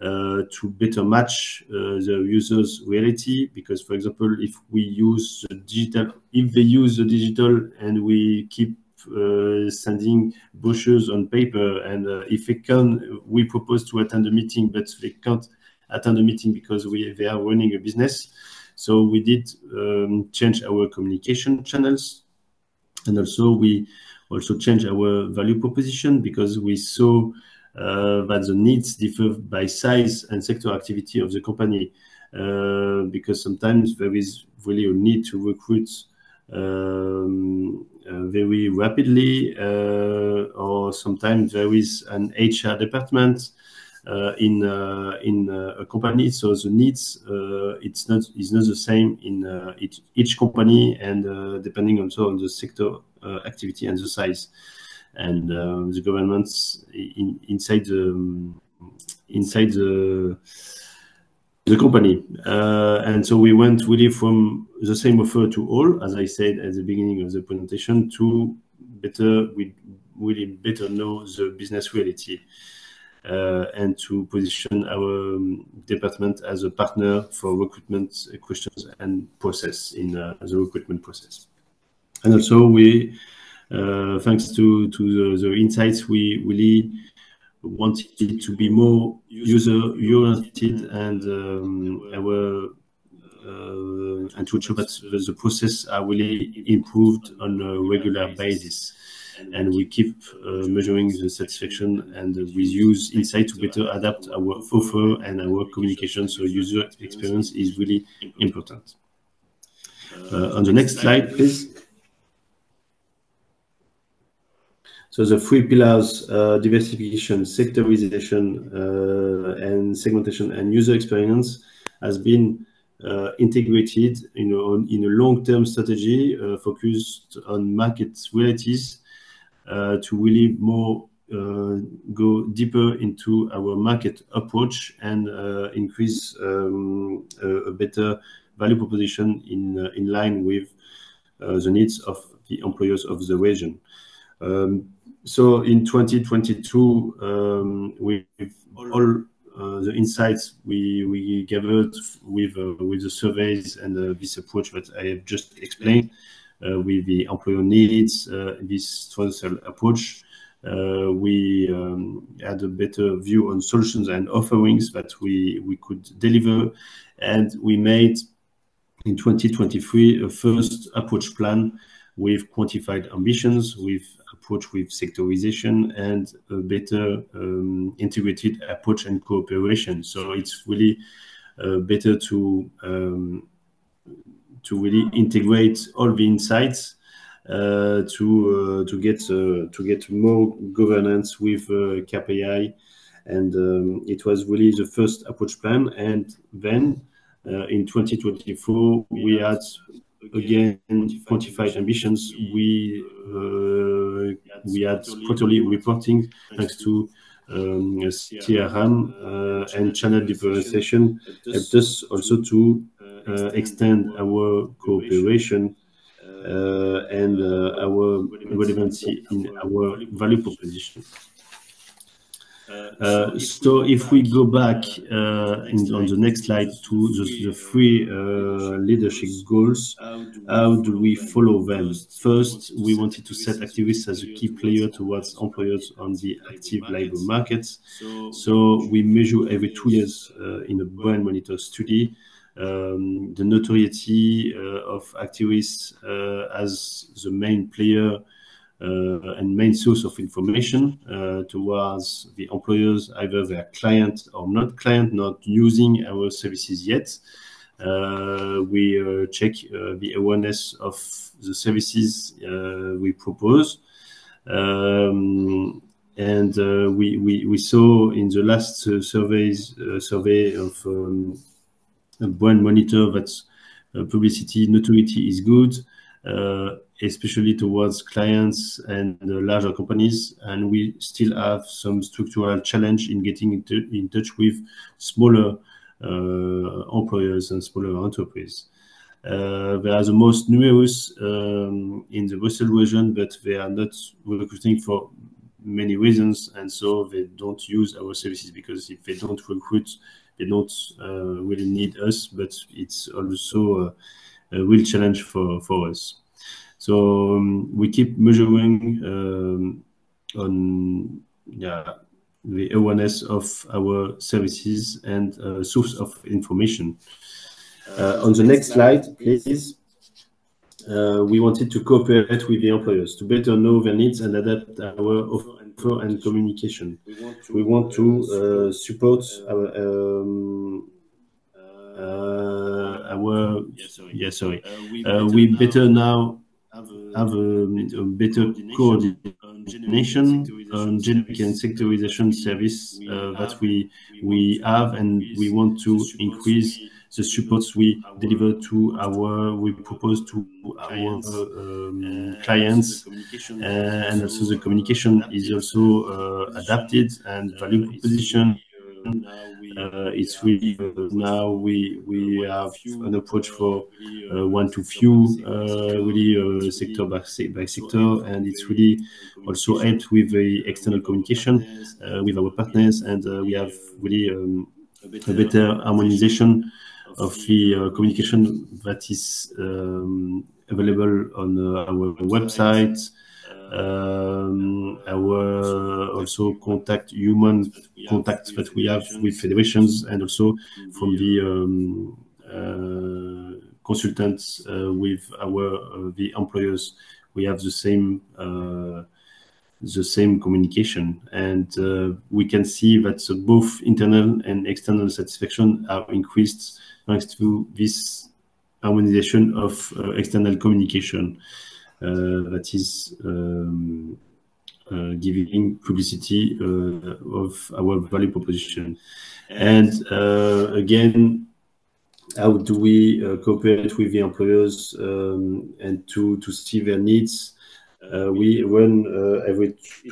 to better match the user's reality. Because, for example, if they use the digital and we keep sending brochures on paper, and if we propose to attend a meeting, but they can't attend a meeting because they are running a business. So we did change our communication channels, and also we changed our value proposition because we saw that the needs differ by size and sector activity of the company, because sometimes there is really a need to recruit very rapidly, or sometimes there is an HR department in a company, so the needs is not the same in each company, and depending also on the sector activity and the size. And the governments inside the the company. And so we went really from the same offer to all, as I said at the beginning of the presentation, to we really better know the business reality and to position our department as a partner for recruitment questions and process in the recruitment process. And also we, thanks to the insights, we really wanted to be more user-oriented and and to ensure that the process are really improved on a regular basis. And we keep measuring the satisfaction, and we use insight to better adapt our offer and our communication. So user experience is really important. On the next slide, please. So the three pillars, diversification, sectorization, and segmentation and user experience has been integrated in a long-term strategy focused on market realities to really more go deeper into our market approach and increase a better value proposition in line with the needs of the employers of the region. So in 2022, with all the insights we gathered with the surveys and this approach that I have just explained, with the employer needs, this transversal approach, we had a better view on solutions and offerings that we could deliver, and we made in 2023 a first approach plan with quantified ambitions, with approach with sectorization, and a better integrated approach and cooperation. So it's really better to really integrate all the insights to get more governance with KPI, and it was really the first approach plan. And then in 2024 we had again quantified ambitions. We had quarterly reporting thanks to CRM and channel differentiation helped us also to extend our cooperation and our relevancy in our value proposition. So if we go back on the next slide to the three leadership goals, how do we follow them? First, we wanted to set activists as a key player towards employers on the active labor markets. So we measure every 2 years in a brand monitor study the notoriety of activists as the main player and main source of information towards the employers, either they are client or not client, not using our services yet. We check the awareness of the services we propose. And we saw in the last survey of a brand monitor that publicity notoriety is good, especially towards clients and larger companies, and we still have some structural challenge in getting in touch with smaller employers and smaller enterprises. They are the most numerous in the Brussels region, but they are not recruiting for many reasons, and so they don't use our services, because if they don't recruit, they don't really need us, but it's also a real challenge for us. So we keep measuring on the awareness of our services and source of information. On the next slide, please. We wanted to cooperate with the employers to better know their needs and adapt our offer and communication. We want to support we better now have a better coordination on generic and sectorization service that we have, and we want to increase the supports we deliver we propose to our clients, and also the communication is also adapted, and value proposition it's really now we have an approach for one to few, really sector by sector, and it's really also helped with the external communication with our partners, and we have really a better harmonization of the communication that is available on our website. Our also human contacts that we have with federations, and also from the consultants with the employers, we have the same communication, and we can see that both internal and external satisfaction are increased thanks to this harmonization of external communication that is giving publicity of our value proposition. And again, how do we cooperate with the employers and to see their needs? We run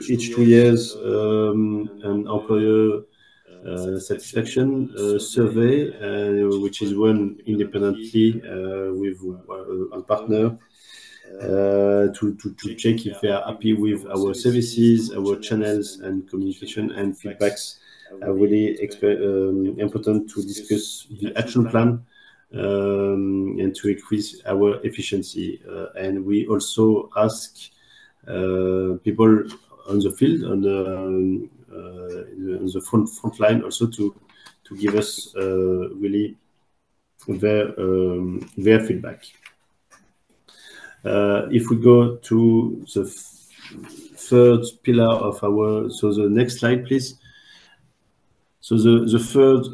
each 2 years an employer satisfaction survey, which is run independently with a partner to check if they are happy with our services, our channels, and communication and feedbacks. Are really important to discuss the action plan and to increase our efficiency. And we also ask people on the field, on the front line, also to give us really their feedback. If we go to the third pillar of so the next slide, please. So the third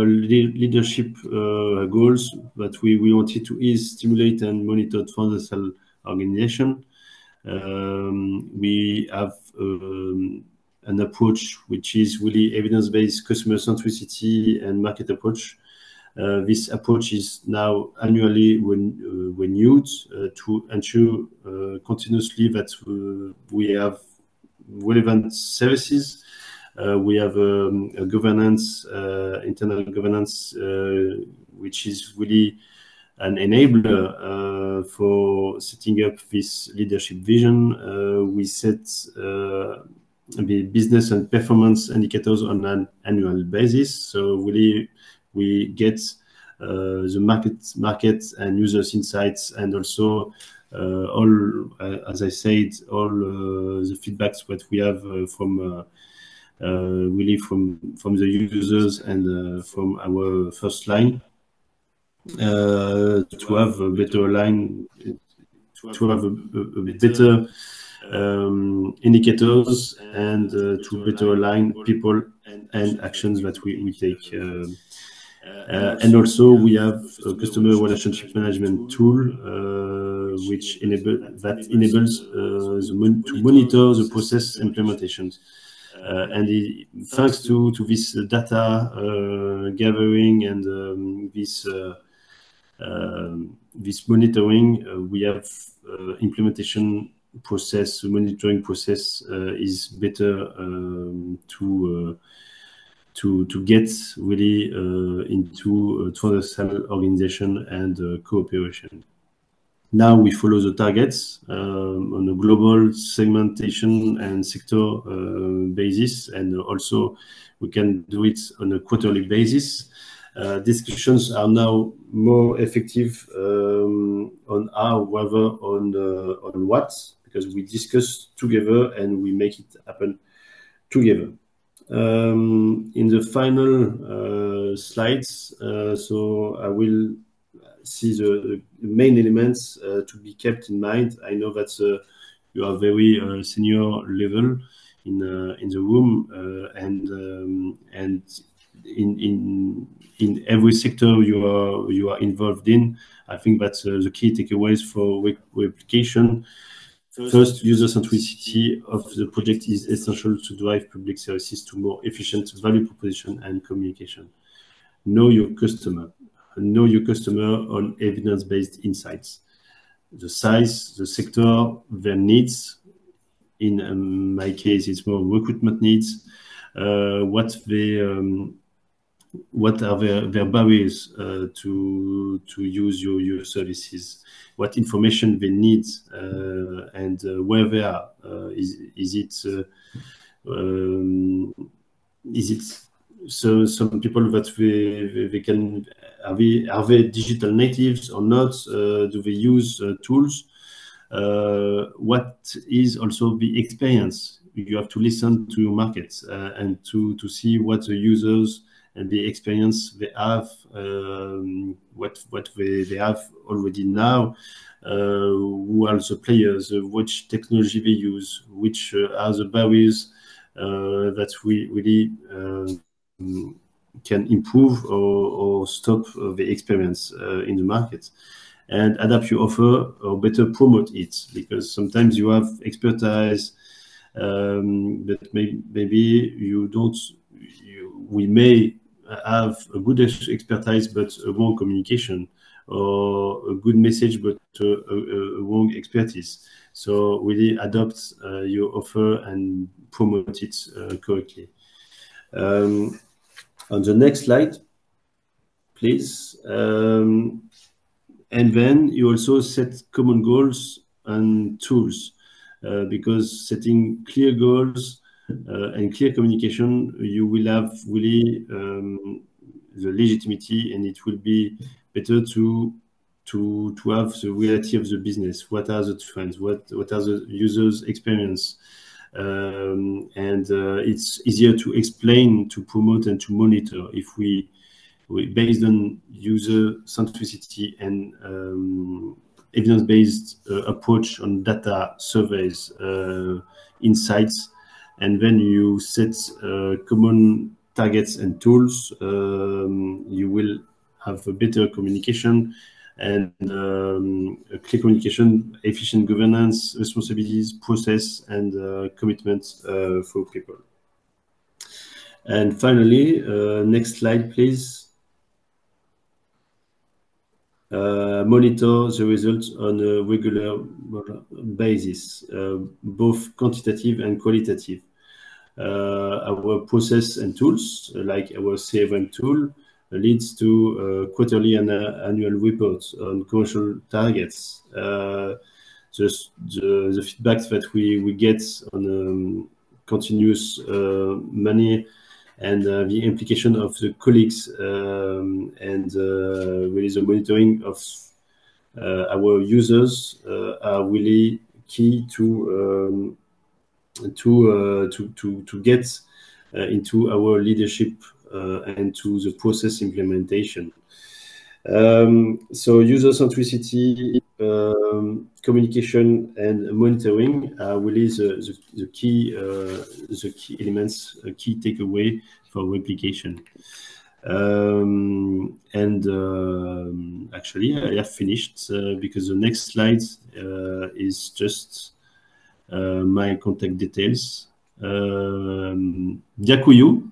leadership goals that we wanted to is stimulate and monitor transversal organization. We have an approach which is really evidence-based customer centricity and market approach. This approach is now annually renewed to ensure continuously that we have relevant services. We have a governance, internal governance, which is really an enabler for setting up this leadership vision. We set the business and performance indicators on an annual basis. So really, we get the market and users insights, and also all, as I said, all the feedbacks that we have from really from the users and from our first line to have a better line, to have a better indicators, and to better align people and actions that we take. And also we have a customer relationship management tool which enables to monitor the process implementations. And thanks to this data gathering and this monitoring, we have implementation process, monitoring process is better to get really into transversal organization and cooperation. Now we follow the targets on a global segmentation and sector basis, and also we can do it on a quarterly basis. Discussions are now more effective on how rather on what, because we discuss together and we make it happen together. In the final slides, so I will see the main elements to be kept in mind. I know that you are very senior level in the room, and in every sector you are involved in. I think that's the key takeaways for replication. First, user centricity of the project is essential to drive public services to more efficient value proposition and communication. Know your customer. Know your customer on evidence-based insights. The size, the sector, their needs. In my case, it's more recruitment needs. What what are their barriers to use your services, what information they need, and where they are. Is it so some people that they can are they digital natives or not? Do they use tools? What is also the experience? You have to listen to your markets and to see what the users and the experience they have, what they have already now, who are the players, which technology they use, which are the barriers that we really can improve or stop the experience in the market, and adapt your offer or better promote it, because sometimes you have expertise, but maybe you don't. We may have a good expertise but a wrong communication, or a good message but a wrong expertise. So really adopt your offer and promote it correctly. On the next slide, please. And then you also set common goals and tools, because setting clear goals and clear communication, you will have really the legitimacy, and it will be better to have the reality of the business. What are the trends? What are the users' experience? And it's easier to explain, to promote, and to monitor if we based on user centricity and evidence-based approach on data surveys, insights, and then you set common targets and tools, you will have a better communication and a clear communication, efficient governance, responsibilities, process, and commitments for people. And finally, next slide, please. Monitor the results on a regular basis, both quantitative and qualitative. Our process and tools, like our CRM tool, leads to quarterly and annual reports on commercial targets. Just the feedback that we get on continuous money, and the implication of the colleagues, and really the monitoring of our users are really key to get into our leadership and to the process implementation. So user centricity, communication, and monitoring are really the key elements, a key takeaway for replication. Actually, I have finished because the next slide is just my contact details. Ďakujem.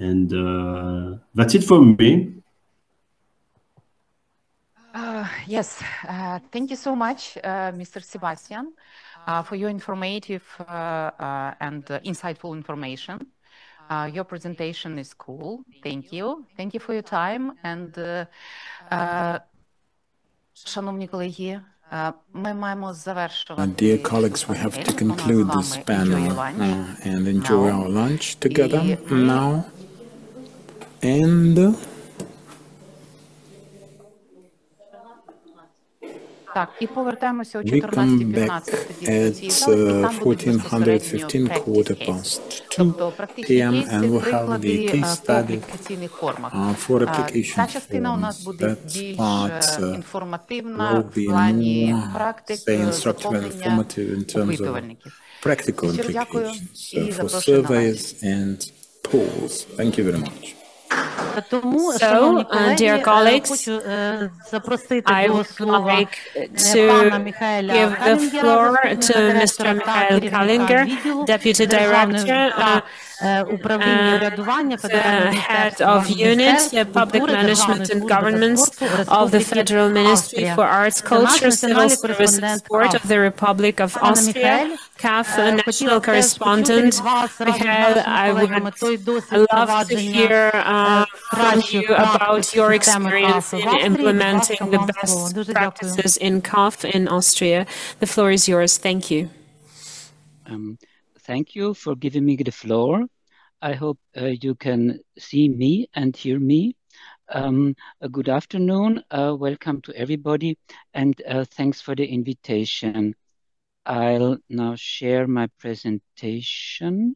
And that's it from me. Yes, thank you so much, Mr. Sebastian, for your informative and insightful information. Your presentation is cool. Thank you. Thank you for your time. And, шановні колеги, ми маємо завершувати. Dear colleagues, we have to conclude this panel and enjoy our lunch together now. And Так, і повертаємося о we come back 14:15 at 14:15, quarter past 2 p.m. and we'll have the case study for application forms. That part will be more, say, instructive and informative in terms of practical implications for surveys and polls. Thank you very much. So, dear colleagues, I would like to give the floor to Mr. Mikhail Kallinger, Deputy Director head of unit, public management and governments of the Federal Ministry for Arts, Culture, Civil Service and Sport of the Republic of Austria, CAF national correspondent. Michael, I would love to hear from you about your experience in implementing the best practices in CAF in Austria. The floor is yours. Thank you. Thank you for giving me the floor. I hope you can see me and hear me. Good afternoon. Welcome to everybody, and thanks for the invitation. I'll now share my presentation.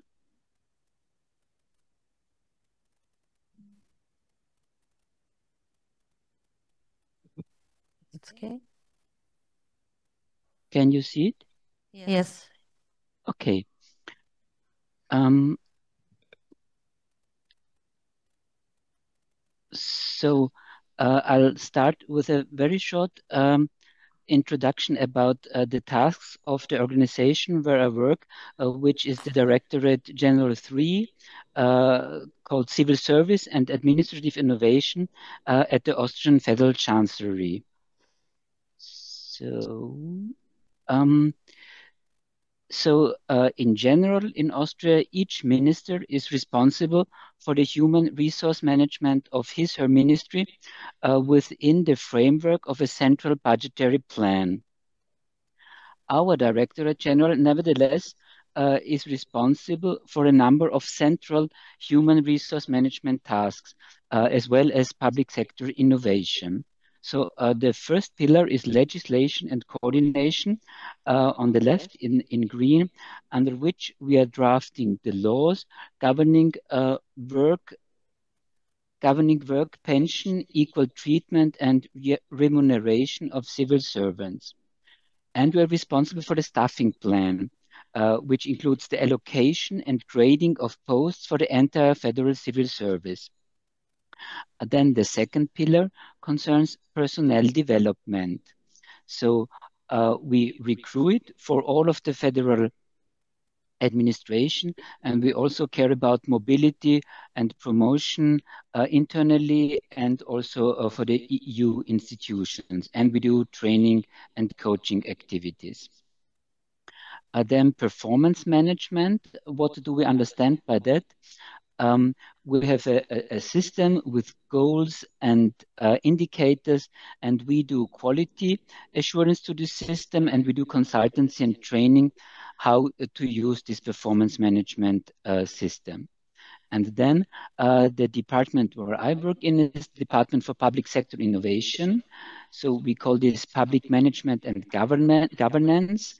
It's okay. Can you see it? Yes. Okay. So I'll start with a very short introduction about the tasks of the organization where I work, which is the Directorate General 3, called Civil Service and Administrative Innovation at the Austrian Federal Chancellery. So, in general, in Austria, each minister is responsible for the human resource management of his/her ministry within the framework of a central budgetary plan. Our Directorate General, nevertheless, is responsible for a number of central human resource management tasks, as well as public sector innovation. So the first pillar is legislation and coordination on the left in green, under which we are drafting the laws governing work, pension, equal treatment, and remuneration of civil servants. And we are responsible for the staffing plan, which includes the allocation and grading of posts for the entire federal civil service. Then the second pillar concerns personnel development. So we recruit for all of the federal administration, and we also care about mobility and promotion internally and also for the EU institutions, and we do training and coaching activities. Then performance management, what do we understand by that? We have a system with goals and indicators, and we do quality assurance to the system, and we do consultancy and training how to use this performance management system. And then the department where I work in is the Department for Public Sector Innovation. So we call this Public Management and Governance.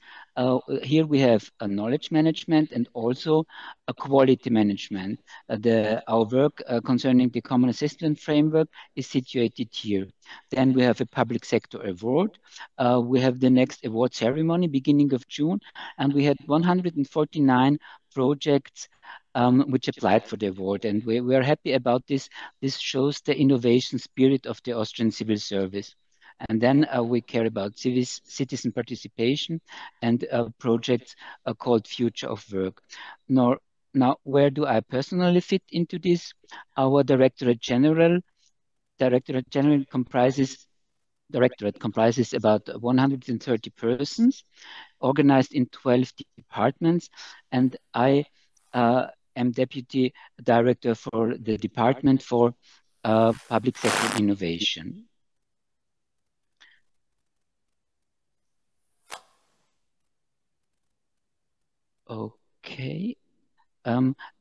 Here we have a knowledge management and also a quality management. Our work concerning the Common Assessment Framework is situated here. Then we have a public sector award. We have the next award ceremony beginning of June, and we had 149 projects which applied for the award, and we are happy about this. This shows the innovation spirit of the Austrian civil service. And then we care about citizen participation and projects called Future of Work. Now, where do I personally fit into this? Our Directorate General comprises about 130 persons, organized in 12 departments, and I am Deputy Director for the Department for Public Sector Innovation. Okay.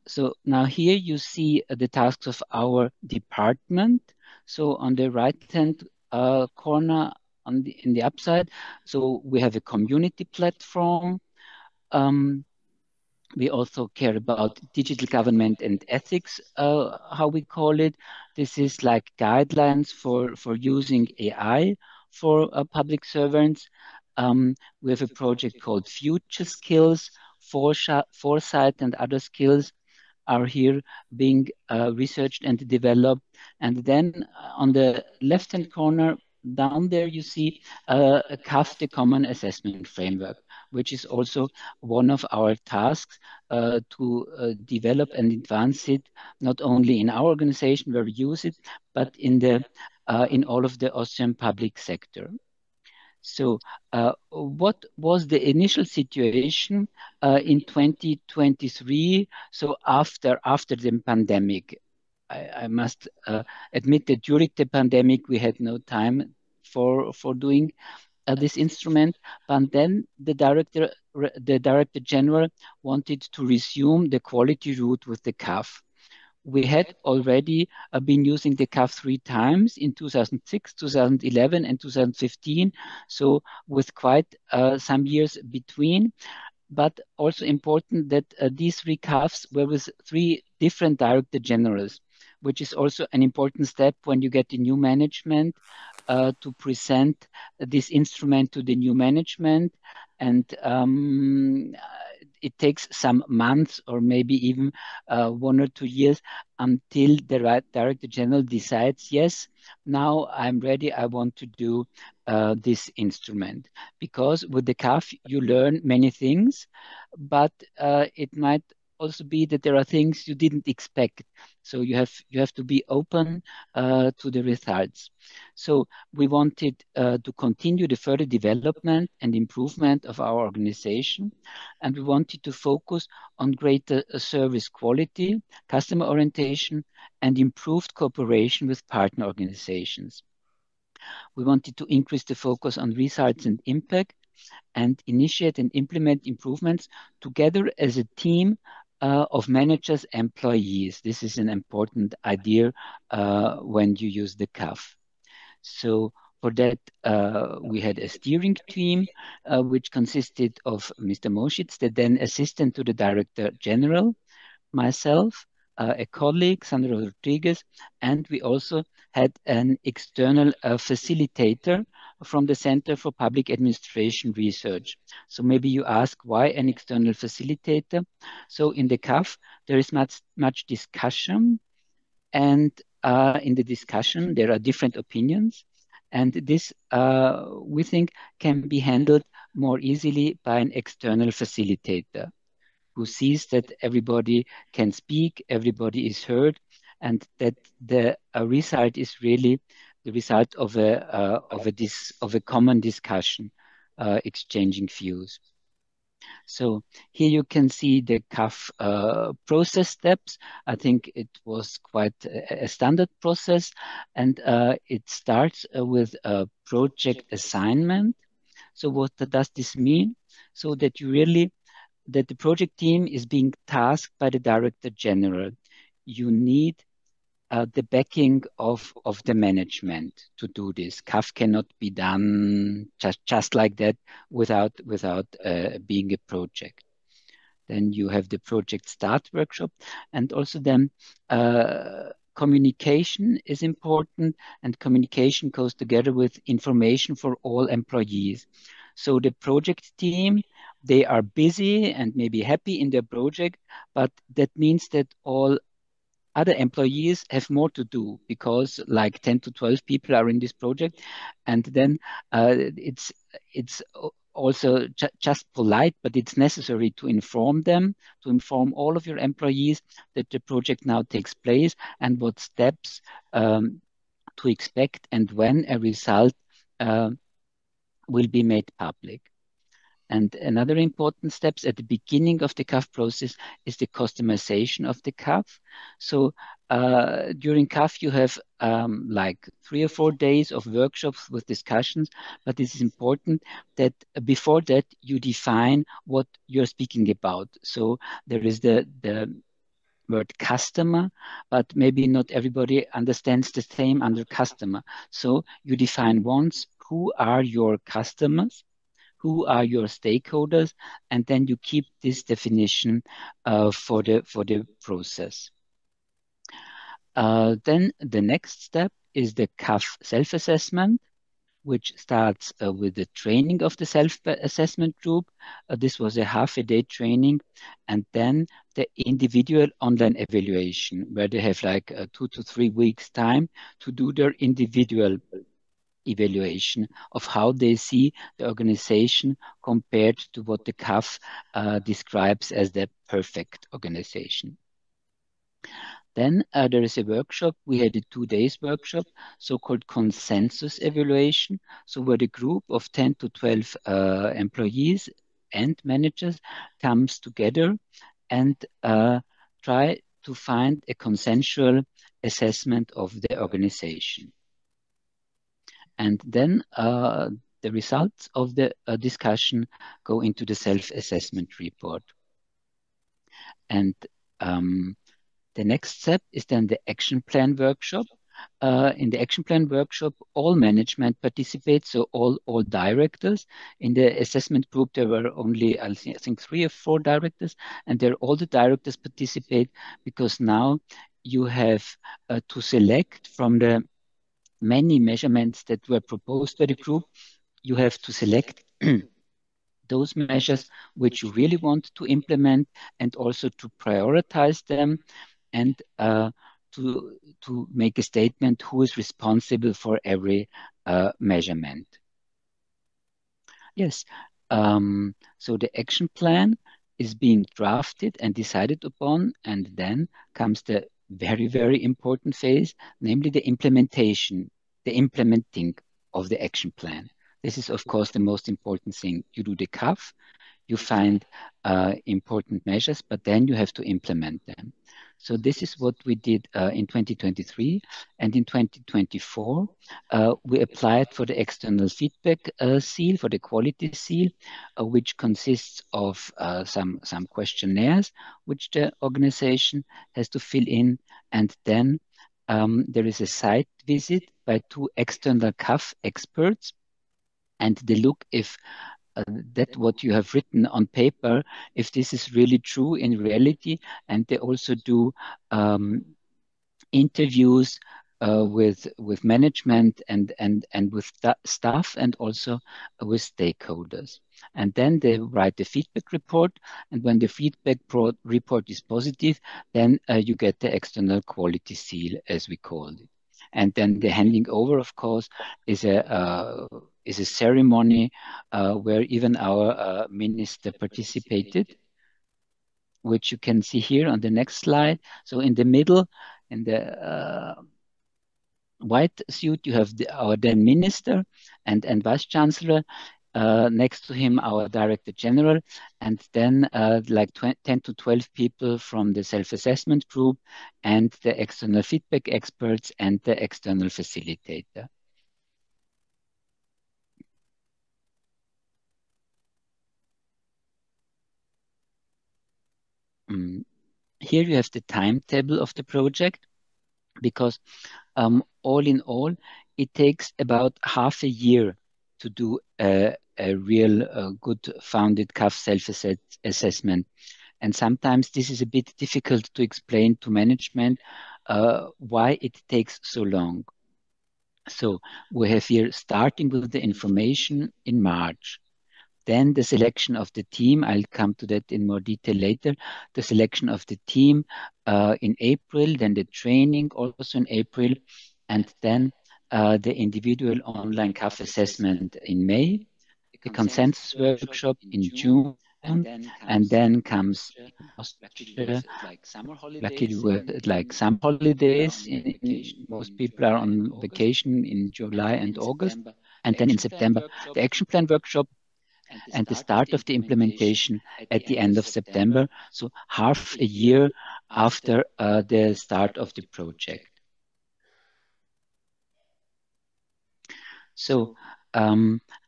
So now here you see the tasks of our department. So on the right-hand corner in the upside, so we have a community platform. We also care about digital government and ethics, how we call it. This is like guidelines for using AI for public servants. We have a project called Future Skills. Foresight and other skills are here being researched and developed. And then on the left-hand corner down there, you see a CAF, the Common Assessment Framework, which is also one of our tasks to develop and advance it, not only in our organization where we use it, but in all of the Austrian public sector. So what was the initial situation in 2023? So after the pandemic, I must admit that during the pandemic, we had no time for doing this instrument. But then the director general wanted to resume the quality route with the CAF. We had already been using the CAF 3 times in 2006, 2011, and 2015. So with quite some years between, but also important that these 3 CAFs were with 3 different director generals, which is also an important step when you get the new management to present this instrument to the new management. And it takes some months or maybe even 1 or 2 years until the right director general decides, yes, now I'm ready, I want to do this instrument. Because with the CAF, you learn many things, but it might also be that there are things you didn't expect. So you have to be open to the results. So we wanted to continue the further development and improvement of our organization, and we wanted to focus on greater service quality, customer orientation, and improved cooperation with partner organizations. We wanted to increase the focus on results and impact, and initiate and implement improvements together as a team of managers, employees. This is an important idea when you use the CAF. So for that, we had a steering team, which consisted of Mr. Moschitz, the then assistant to the director general, myself, a colleague, Sandra Rodriguez, and we also had an external facilitator from the Center for Public Administration Research. So maybe you ask why an external facilitator? So in the CAF, there is much discussion, and in the discussion, there are different opinions. And this, we think, can be handled more easily by an external facilitator who sees that everybody can speak, everybody is heard, and that the result is really the result of a common discussion, exchanging views. So here you can see the CAF process steps. I think it was quite a standard process, and it starts with a project assignment. So what does this mean? So that that the project team is being tasked by the director general. You need the backing of the management to do this. CAF cannot be done just like that without being a project. Then you have the project start workshop, and also then communication is important, and communication goes together with information for all employees. So the project team, they are busy and maybe happy in their project, but that means that all other employees have more to do because like 10 to 12 people are in this project. And then it's also just polite, but it's necessary to inform them, to inform all of your employees that the project now takes place and what steps to expect and when a result will be made public. And another important steps at the beginning of the CAF process is the customization of the CAF. So during CAF, you have like 3 or 4 days of workshops with discussions, but it is important that before that you define what you're speaking about. So there is the word customer, but maybe not everybody understands the same under customer. So you define once who are your customers, who are your stakeholders, and then you keep this definition for the process. Then the next step is the CAF self-assessment, which starts with the training of the self-assessment group. This was a half-a-day training, and then the individual online evaluation, where they have like 2 to 3 weeks time to do their individual evaluation of how they see the organization compared to what the CAF describes as the perfect organization. Then there is a workshop. We had a 2 days workshop, so-called consensus evaluation. So where the group of 10 to 12 employees and managers comes together and try to find a consensual assessment of the organization. And then the results of the discussion go into the self-assessment report. And the next step is then the action plan workshop. In the action plan workshop, all management participates, so all directors. In the assessment group, there were only, I think, 3 or 4 directors, and there all the directors participate because now you have to select from the many measurements that were proposed by the group. You have to select those measures which you really want to implement and also to prioritize them and to make a statement who is responsible for every measurement. Yes, so the action plan is being drafted and decided upon, and then comes the very, very important phase, namely the implementing of the action plan. This is, of course, the most important thing. You do the CAF, you find important measures, but then you have to implement them. So this is what we did in 2023. And in 2024, we applied for the external feedback seal, for the quality seal, which consists of some questionnaires, which the organization has to fill in. And then there is a site visit by 2 external CAF experts, and they look if that what you have written on paper, if this is really true in reality. And they also do interviews with management and with staff and also with stakeholders. And then they write the feedback report. And when the feedback report is positive, then you get the external quality seal, as we call it. And then the handing over, of course, is a ceremony where even our minister participated, which you can see here on the next slide. So in the middle, in the white suit, you have our then minister and vice chancellor. Next to him, our director general, and then like 10 to 12 people from the self-assessment group and the external feedback experts and the external facilitator. Here you have the timetable of the project, because all in all, it takes about half a year to do a real good founded CAF self-assessment. And sometimes this is a bit difficult to explain to management why it takes so long. So we have here starting with the information in March. Then the selection of the team, I'll come to that in more detail later. The selection of the team in April, then the training also in April, and then the individual online CAF assessment in May, the consensus workshop in June, and then comes Austria, luckily with like summer holidays. Most people are on vacation in July and August. And then in September, the action plan workshop, and the start of the implementation at the end of September, so half a year after the start of the project. So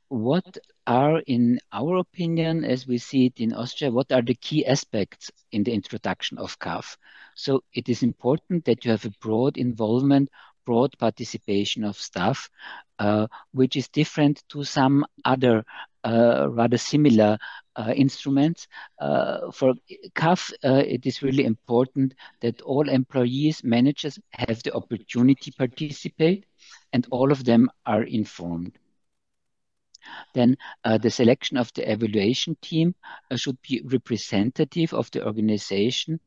what are, in our opinion, as we see it in Austria, what are the key aspects in the introduction of CAF? So it is important that you have a broad involvement, broad participation of staff, which is different to some other rather similar instruments. For CAF, it is really important that all employees, managers have the opportunity to participate, and all of them are informed. Then the selection of the evaluation team should be representative of the organization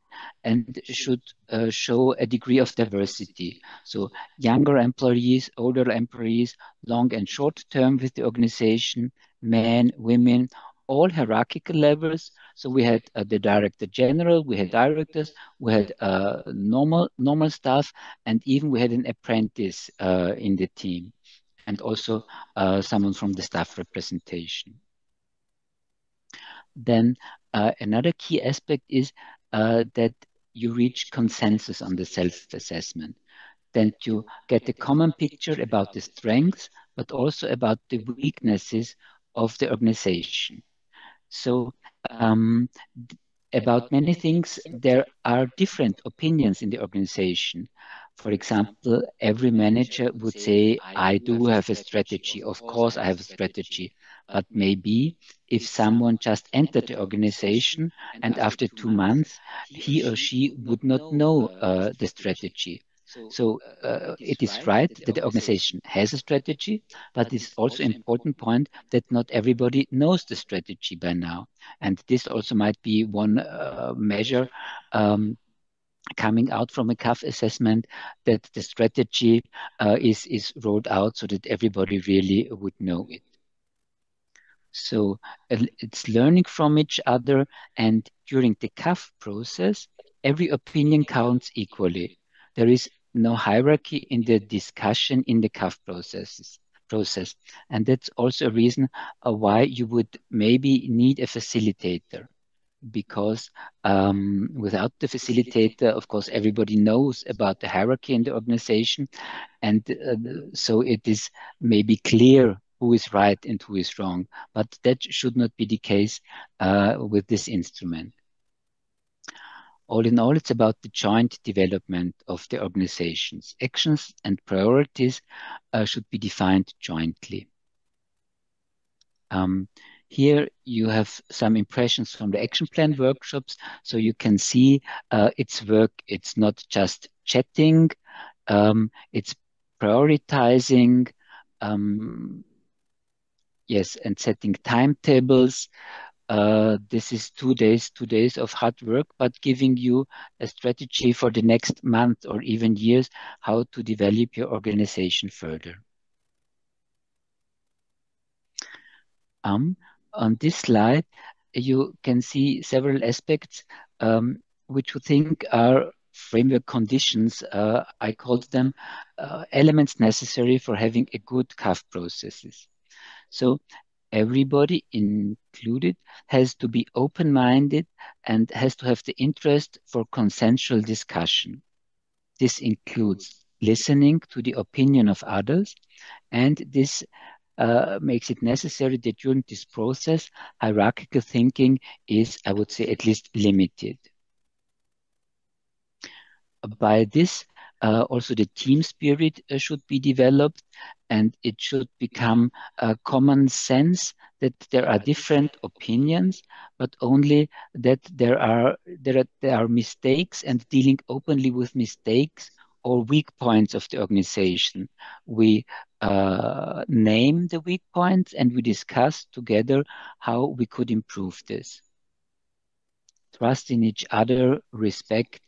and should show a degree of diversity. So younger employees, older employees, long and short term with the organization, men, women, all hierarchical levels. So we had the director general, we had directors, we had normal staff, and even we had an apprentice in the team, and also someone from the staff representation. Then another key aspect is that you reach consensus on the self-assessment. Then to get a common picture about the strengths, but also about the weaknesses of the organization. So about many things, there are different opinions in the organization. For example, every manager would say, I do have a strategy. Of course, I have a strategy. But maybe if someone just entered the organization and after 2 months, he or she would not know the strategy. So it is right that the organization has a strategy, but it's also important point that not everybody knows the strategy by now. And this also might be one measure coming out from a CAF assessment, that the strategy is rolled out so that everybody really would know it. So it's learning from each other, and during the CAF process, every opinion counts equally. There is no hierarchy in the discussion in the CAF process. And that's also a reason why you would maybe need a facilitator, because without the facilitator, of course, everybody knows about the hierarchy in the organization. And so it is maybe clear who is right and who is wrong. But that should not be the case with this instrument. All in all, it's about the joint development of the organization's actions and priorities should be defined jointly. Here you have some impressions from the action plan workshops. So you can see its work. It's not just chatting. It's prioritizing, yes, and setting timetables. This is 2 days of hard work, but giving you a strategy for the next month or even years, how to develop your organization further. On this slide, you can see several aspects which you think are framework conditions. I called them elements necessary for having a good CAF processes. So everybody included has to be open-minded and has to have the interest for consensual discussion. This includes listening to the opinion of others, and this makes it necessary that during this process, hierarchical thinking is, I would say, at least limited. By this, also the team spirit should be developed, and it should become a common sense that there are different opinions, but only that there are mistakes, and dealing openly with mistakes or weak points of the organization. We name the weak points and we discuss together how we could improve this. Trust in each other, respect,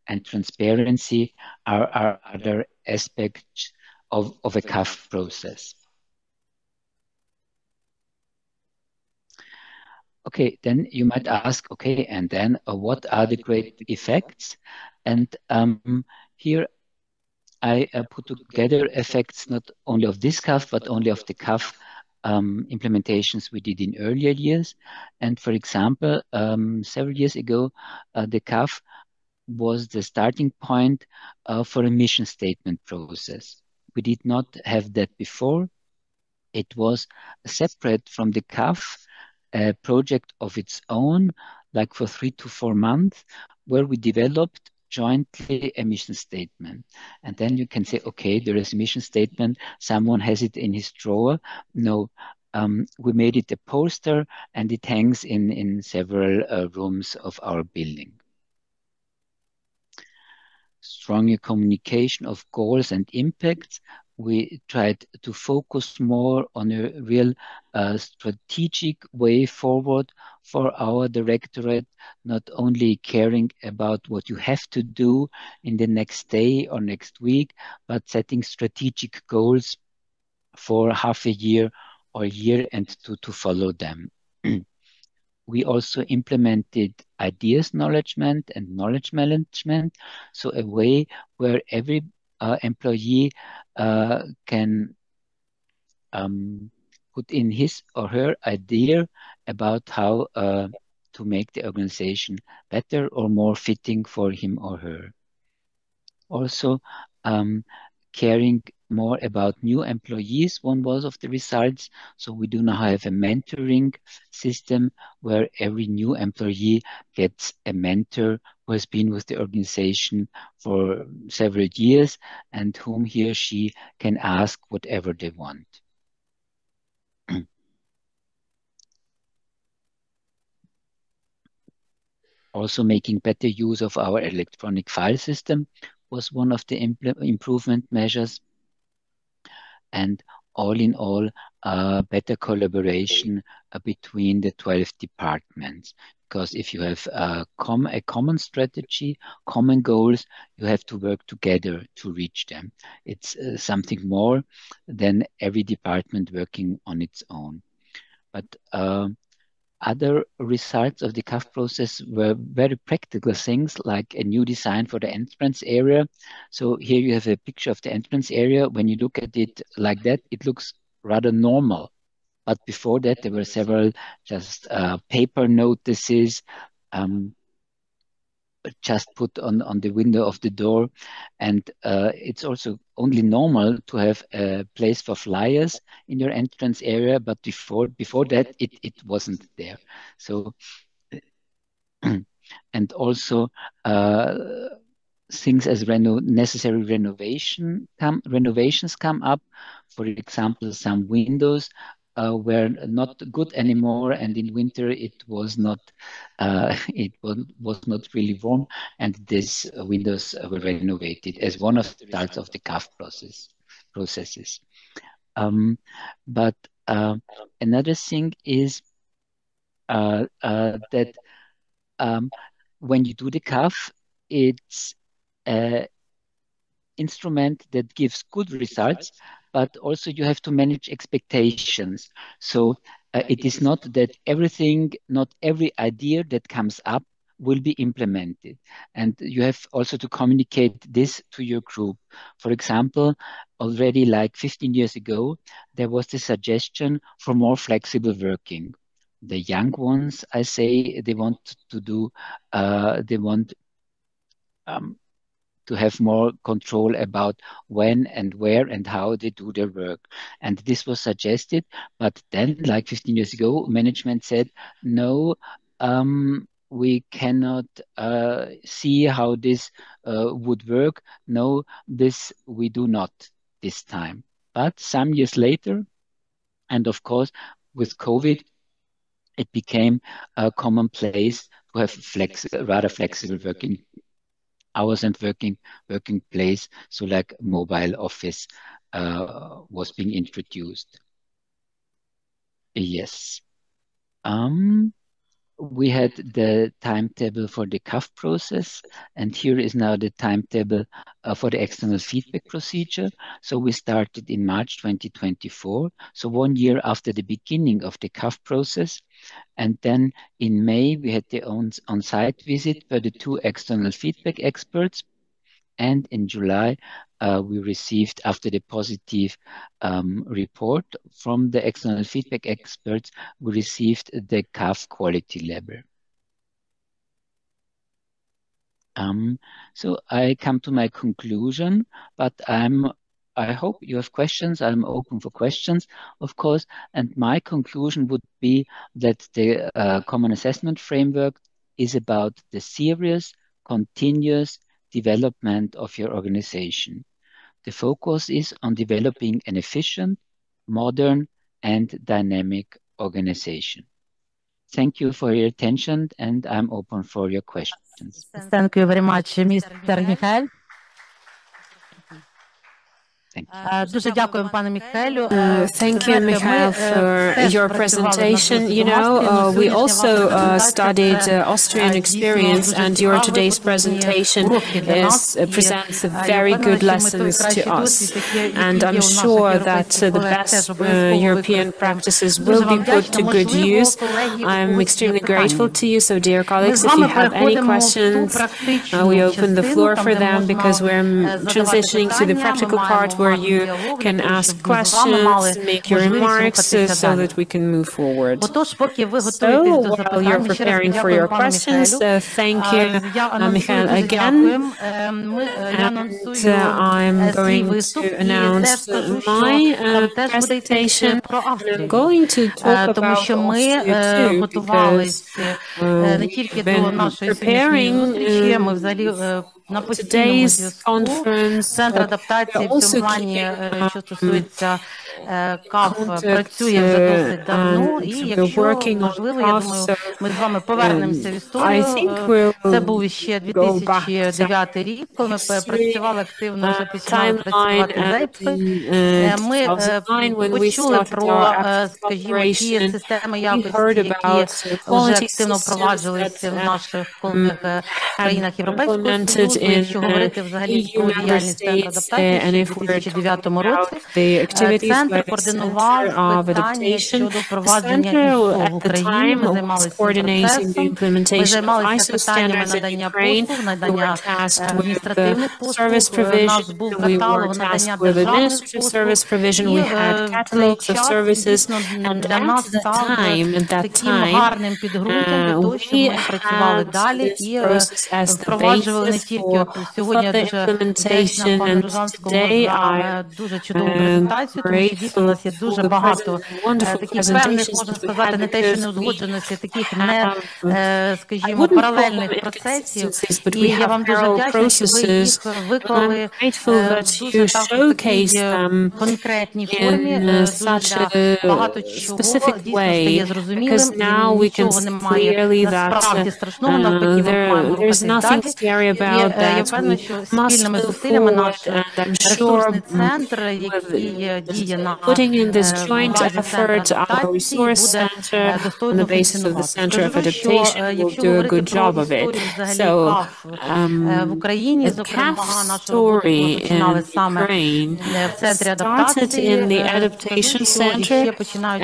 and transparency are other aspects of a CAF process. Okay, then you might ask, okay, and then what are the great effects? And here I put together effects not only of this CAF, but only of the CAF implementations we did in earlier years. And for example, several years ago, the CAF was the starting point for a mission statement process. We did not have that before. It was separate from the CAF, a project of its own, like for 3 to 4 months, where we developed jointly a mission statement. And then you can say, okay, there is a mission statement. Someone has it in his drawer. No, we made it a poster, and it hangs in several rooms of our building. Stronger communication of goals and impacts we tried to focus more on a real strategic way forward for our directorate, not only caring about what you have to do in the next day or next week, but setting strategic goals for half a year or a year and to follow them. We also implemented ideas knowledgement and knowledge management, so a way where every employee can put in his or her idea about how to make the organization better or more fitting for him or her. Also, caring more about new employees, one was of the results. So we do now have a mentoring system where every new employee gets a mentor who has been with the organization for several years and whom he or she can ask whatever they want. Also, making better use of our electronic file system was one of the improvement measures. And all in all, better collaboration between the 12 departments. Because if you have a common strategy, common goals, you have to work together to reach them. It's something more than every department working on its own. But other results of the CAF process were very practical things like a new design for the entrance area. So here you have a picture of the entrance area. When you look at it like that, it looks rather normal. But before that, there were several just paper notices just put on the window of the door. And it's also only normal to have a place for flyers in your entrance area, but before that, it wasn't there. So, and also things as necessary renovations come up. For example, some windows were not good anymore, and in winter it was not really warm, and these windows were renovated as one of the parts of the CAF processes. But another thing is that when you do the CAF, it's an instrument that gives good results, but also you have to manage expectations. So it is not that not every idea that comes up will be implemented. And you have also to communicate this to your group. For example, already like 15 years ago, there was the suggestion for more flexible working. The young ones, I say, they want to have more control about when and where and how they do their work. And this was suggested, but then, like 15 years ago, management said, no, we cannot see how this would work. No, this we do not this time. But some years later, and of course, with COVID, it became a commonplace to have rather flexible working hours and working place. So like mobile office was being introduced. Yes. We had the timetable for the CAF process, and here is now the timetable for the external feedback procedure. So we started in March 2024, so 1 year after the beginning of the CAF process. And then in May, we had the on-site visit for the 2 external feedback experts. And in July, we received, after the positive report from the external feedback experts, we received the CAF quality level. So I come to my conclusion, but I hope you have questions. I'm open for questions, of course. And my conclusion would be that the Common Assessment Framework is about the serious, continuous development of your organization. The focus is on developing an efficient, modern, and dynamic organization. Thank you for your attention, and I'm open for your questions. Thank you very much, Mr. Michael. Thank you. Дуже дякуємо, пане Михайлю. Thank you, Mikhail, for your presentation. You know, we also studied Austrian experience, and your today's presentation presents very good lessons to us. And I'm sure that the best European practices will be put to good use. I'm extremely grateful to you. So, dear colleagues, if you have any questions, we open the floor for them, because we're transitioning to the practical part where you can ask questions, make your remarks, so that we can move forward. So, while you're preparing for your questions, thank you, Mikhail, again. And I'm going to announce my presentation. I'm going to talk about Austria too, because we've been preparing today's conference, but we're also keeping contact, and we're working on CAF, so I think we'll go back to history, timeline, and in 2009, when we started our active cooperation, we heard about quality systems that had been implemented in EU member states, and if we're talking about the activities by the Center of Adaptation, the Center at the time was coordinating the implementation of ISO standards in Ukraine. We were tasked with the service provision, we were tasked with administrative service provision, we had catalogs of services, and at that time, we had this process as the basis for the implementation, and today I'm grateful for the wonderful presentations that we had, because we have, I wouldn't call them inconsistencies, but we have parallel processes, and I'm grateful that you showcase them in such a specific way, because now we can see clearly that there's nothing scary about that. We must move forward, and I'm sure putting in this joint effort, our resource center, on the basis of the Center of Adaptation, will do a good job of it. So, the CAF story in Ukraine started in the Adaptation Center,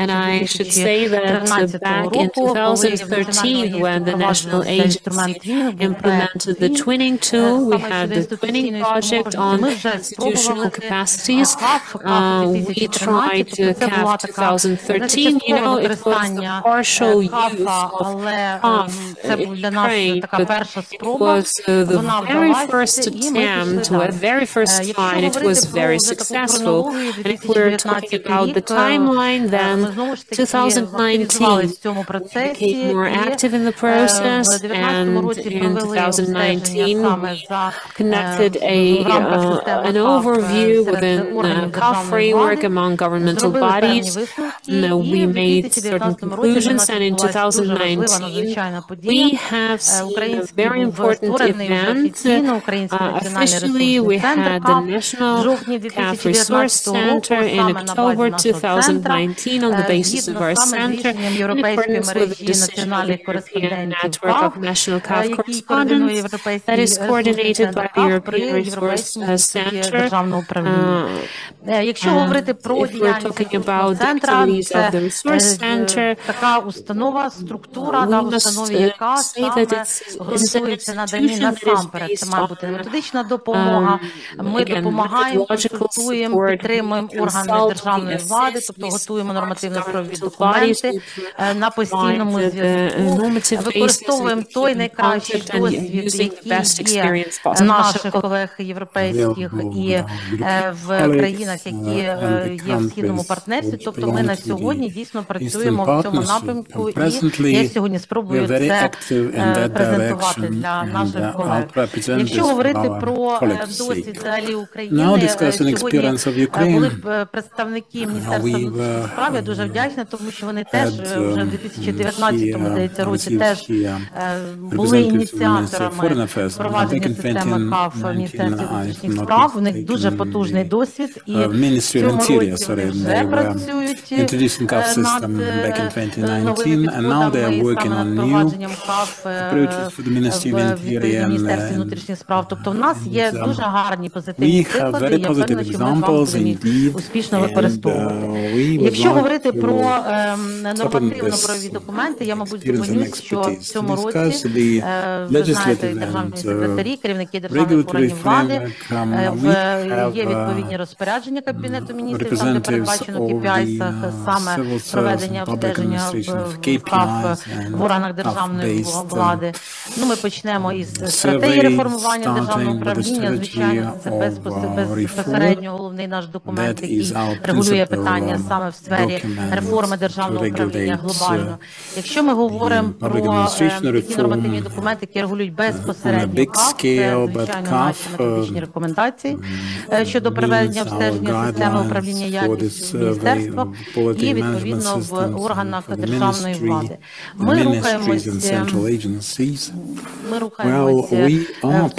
and I should say that back in 2013, when the National Agency implemented the twinning tool, we had the twinning project on institutional capacities. We tried CAF 2013. You know, it was the partial use of CAF in Ukraine, but it was the very first attempt, the very first try, and it was very successful. And if we're talking about the timeline, then 2019 we became more active in the process, and in 2019 we conducted an overview within CAF framework among governmental bodies. We made certain conclusions, and in 2019 we have seen a very important event. Officially, we had the National CAF Resource Center in October 2019 on the basis of our center, in accordance with the decision of the European Network of National CAF Correspondents that is coordinated by the European Resource Center. If we're talking about the activities of the Resource Center, we must say that it's an institution that is based on again, methodological support, consulting, assisting governmental bodies, we provide the normative basis, in contact and using the best experience possible. Наших колег європейських і в країнах, які є в східному партнерстві. Тобто ми на сьогодні дійсно працюємо в цьому напрямку, і я сьогодні спробую це презентувати для наших колег. Якщо говорити про досвід взагалі України, сьогодні були представники Міністерства справ, я дуже вдячна, тому що вони теж вже в 2019 здається році теж були ініціаторами впровадження впровадження системи КАФ в Міністерстві внутрішніх справ. У них дуже потужний досвід, і в цьому році вони вже працюють над новими підходами і саме над впровадженням КАФ в Міністерстві внутрішніх справ. Тобто в нас є дуже гарні позитивні приклади, я впевнена, що ми з вами будемо їх успішно використовувати. Якщо говорити про нормативно-правові документи, я, мабуть, зупинюсь, що в цьому році, ви знаєте, державні секретарі, керівники державних органів влади, є відповідні розпорядження Кабінету міністрів, там де передбачено в KPI саме проведення обстеження в КАФ в органах державної влади. Ну, ми почнемо із стратегії реформування державного управління. Звичайно, це безпосередньо головний наш документ, який регулює питання саме в сфері реформи державного управління глобально. Якщо ми говоримо про такі нормативні документи, які регулюють безпосередньо КАФ, це, звичайно, наші методичні рекомендації щодо проведення обстеження системи управління якістю в міністерствах і, відповідно, в органах державної влади. Ми рухаємося в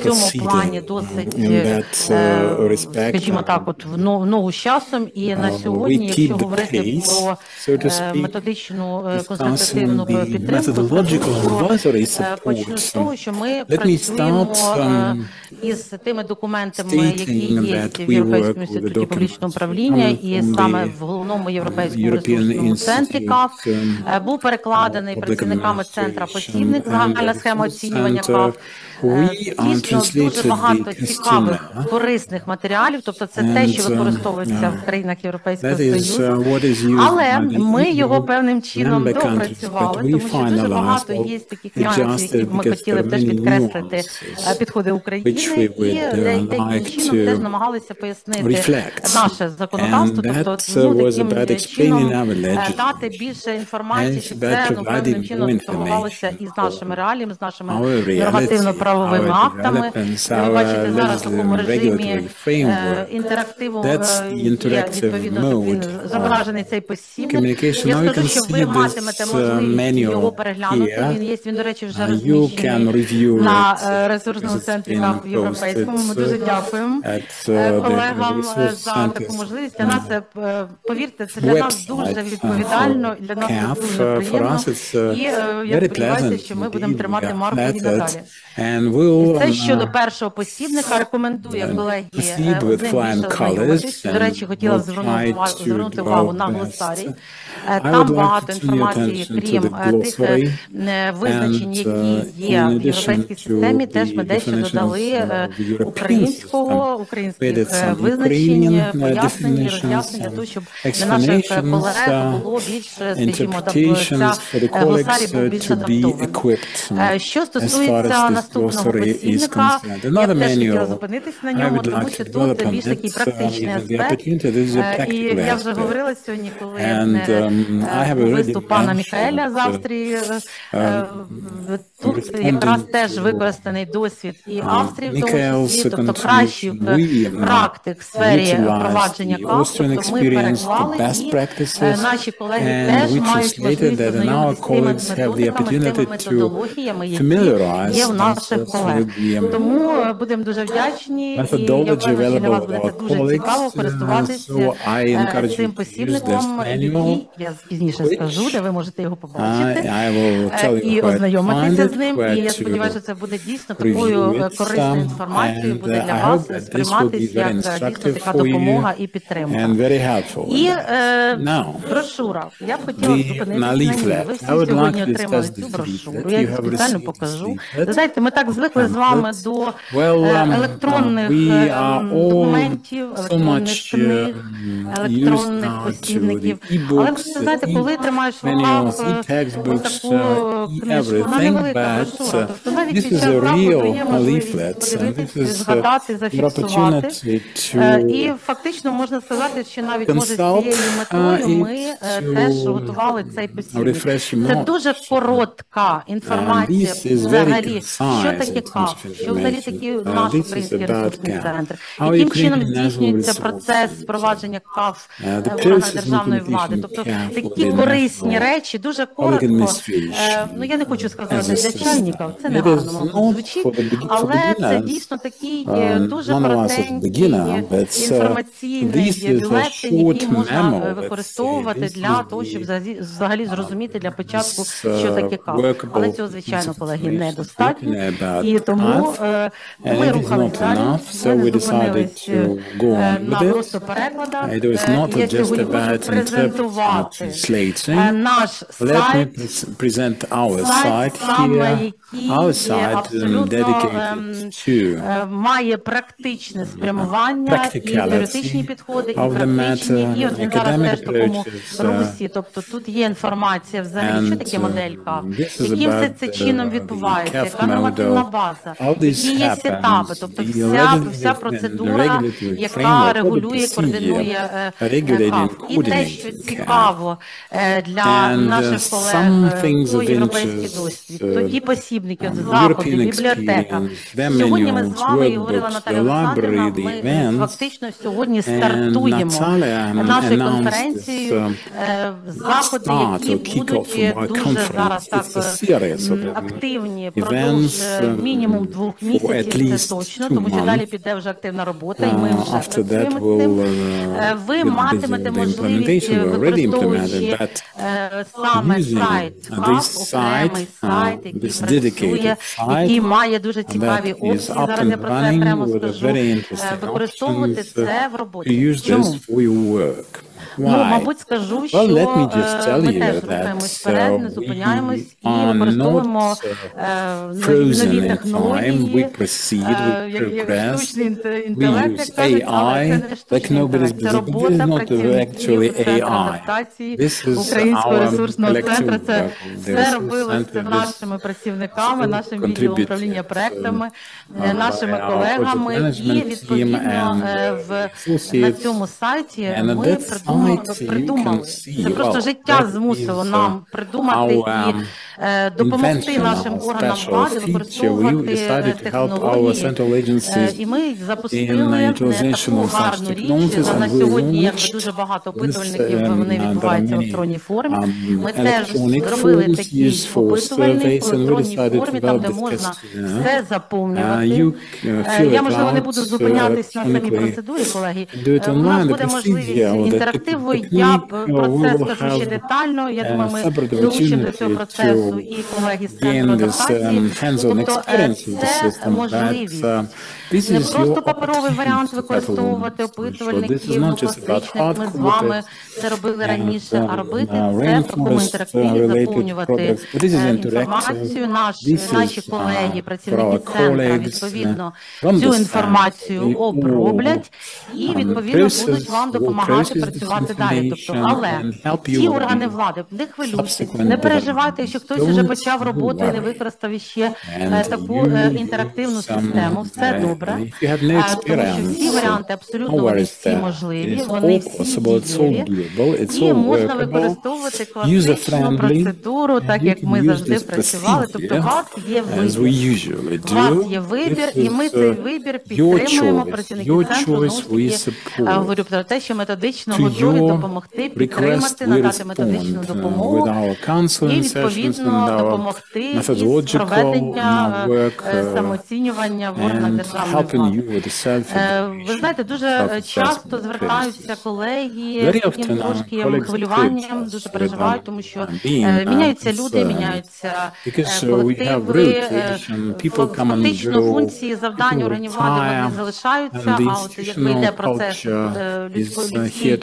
цьому плані досить, скажімо так, от в ногу з часом, і на сьогодні, якщо говорити про методичну консультативну підтримку, почну з того, що ми працюємо із тими документами, які є в Європейському інституті публічного управління, і саме в головному європейському ресурсному центрі КАФ був перекладений працівниками центра посібник загальна схема оцінювання КАФ. Дійсно, дуже багато цікавих, корисних матеріалів, тобто це те, що використовується в країнах Європейського Союзу, але ми його певним чином допрацювали, тому що дуже багато є таких нюансів, які ми хотіли б теж підкреслити підходи України, і деяким чином теж намагалися пояснити наше законодавство, тобто таким чином дати більше інформації, щоб це певним чином формувалося із нашими реаліями, з нашими нормативно-правовими актами. Ви бачите зараз в такому режимі інтерактиву є, відповідно, він зображений цей посібник. Я скажу, що ви матимете можливість його переглянути. Він, до речі, вже розміщений на ресурсному центрі КАФ європейському. Ми дуже дякуємо колегам за таку можливість. Для нас, повірте, це для нас дуже відповідально, для нас це дуже приємно. І я сподіваюся, що ми будемо тримати марку і надалі. Це щодо першого посібника. Рекомендую, колеги, з ним більше ознайомитись. До речі, хотіла звернути увагу на глосарій. Там багато інформації, крім тих визначень, які є в європейській системі, теж ми дещо додали українських визначень, пояснень і роз'яснень для того, щоб для наших колег було більше, скажімо, ця глосарій був більш адаптований. Що стосується наступного посібника, я б теж хотіла зупинитись на ньому, тому що тут більш такий практичний аспект. І я вже говорила сьогодні, коли виступ пана Міхаеля з Австрії, тут якраз теж використаний досвід і Австрії в тому числі, тобто кращих практик в сфері впровадження КАФ, тобто ми переклали, і наші колеги теж мають можливість ознайомитися з тими методиками, з тими методологіями, які є в наших колег. Тому будемо дуже вдячні, і я впевнена, що для вас буде це дуже цікаво користуватися цим посібником, який я пізніше скажу, де ви можете його побачити і ознайомитися з ним. І я сподіваюся, що це буде дійсно такою корисною інформацією, буде для вас сприйматися як дійсно така допомога і підтримка. І брошура. Я б хотіла зупинитися на ній. Ви всі сьогодні отримали цю брошуру. Я її спеціально покажу. Знаєте, ми так звикли з вами до електронних документів, електронних книг, електронних посібників. Але ви знаєте, коли тримаєш в руках таку книжку, вона невелика брошура. Тобто навіть під час заходу є можливість подивитися, згадати, зафіксувати. І фактично можна сказати, що навіть може з цією метою ми теж готували цей посібник. Це дуже коротка інформація взагалі, що таке КАФ, що взагалі такі наш український ресурсний центр, яким чином здійснюється процес впровадження КАФ в органах державної влади. Тобто такі корисні речі, дуже коротко, ну я не хочу сказати для надзвичайників. Це негарно, мабуть, звучить, але це дійсно такий дуже коротенький, інформаційний бюлетень, який можна використовувати для того, щоб взагалі зрозуміти для початку, що таке КАФ. Але цього, звичайно, колеги, недостатньо. І тому ми рухалися далі, ми не зупинилися на просто перекладах. Я сьогодні хочу презентувати наш сайт, саме який абсолютно має практичне спрямування, і теоретичні підходи, і практичні, і от він зараз теж в такому русі. Тобто тут є інформація взагалі, що таке модель КАФ, яким все це чином відбувається, яка нормативна база, які є сетапи, тобто вся процедура, яка регулює, координує КАФ. І те, що цікаво для наших колег, то європейський досвід, то і посібники, заходи, бібліотека. Сьогодні ми з вами, і говорила Наталя Олександрівна, ми фактично сьогодні стартуємо нашою конференцією заходи, які будуть дуже зараз так активні продовж мінімум 2 місяців, це точно, тому що далі піде вже активна робота, і ми вже працюємо з цим. Ви матимете можливість, використовуючи саме сайт КАФ, окремий сайт, який працює, який має дуже цікаві опції, зараз я про це окремо скажу, використовувати це в роботі. Чому? Ну, мабуть, скажу, що ми теж рухаємось вперед, не зупиняємось і використовуємо нові технології, як штучний інтелект, як кажуть, але це не штучний інтелект, це робота працівників Центру адаптації Українського ресурсного центру. Це все робилося нашими працівниками, нашим відділом управління проектами, нашими колегами, і відповідно на цьому сайті ми придумали. Це просто життя змусило нам придумати і допомогти нашим органам влади використовувати технології. І ми запустили таку гарну річ. На сьогодні, якби дуже багато опитувальників, вони відбуваються в електронній формі. Ми теж зробили такий опитувальник в електронній формі, там, де можна все заповнювати. Я, можливо, не буду зупинятись на самій процедурі, колеги. У нас буде можливість інтерактиву. Я про це скажу ще детально. Я думаю, ми долучимо до цього процесу і колеги з Центру адаптації. Тобто це можливість не просто паперовий варіант використовувати опитувальників класичних, ми з вами це робили раніше, а робити це в такому інтерактиві, заповнювати інформацію. Наші колеги, працівники центру, відповідно, цю інформацію оброблять і, відповідно, будуть вам допомагати працювати далі. Тобто, але ті органи влади, не хвилюйтесь, не переживайте, якщо хтось вже почав роботу і не використав іще таку інтерактивну систему, все добре. Тому що всі варіанти абсолютно вони всі можливі, вони всі дієві, і можна використовувати класичну процедуру, так як ми завжди працювали. Тобто у вас є вибір. У вас є вибір, і ми цей вибір підтримуємо. Працівники центру, знову ж таки, говорю про те, що методично готові допомогти, підтримати, надати методичну допомогу і, відповідно, допомогти із проведення самооцінювання в органах державної влади. Ви знаєте, дуже часто звертаються колеги з таким трошки хвилюванням, дуже переживають, тому що міняються люди, міняються колективи, фактично функції, завдання органів влади вони залишаються, а от якби йде процес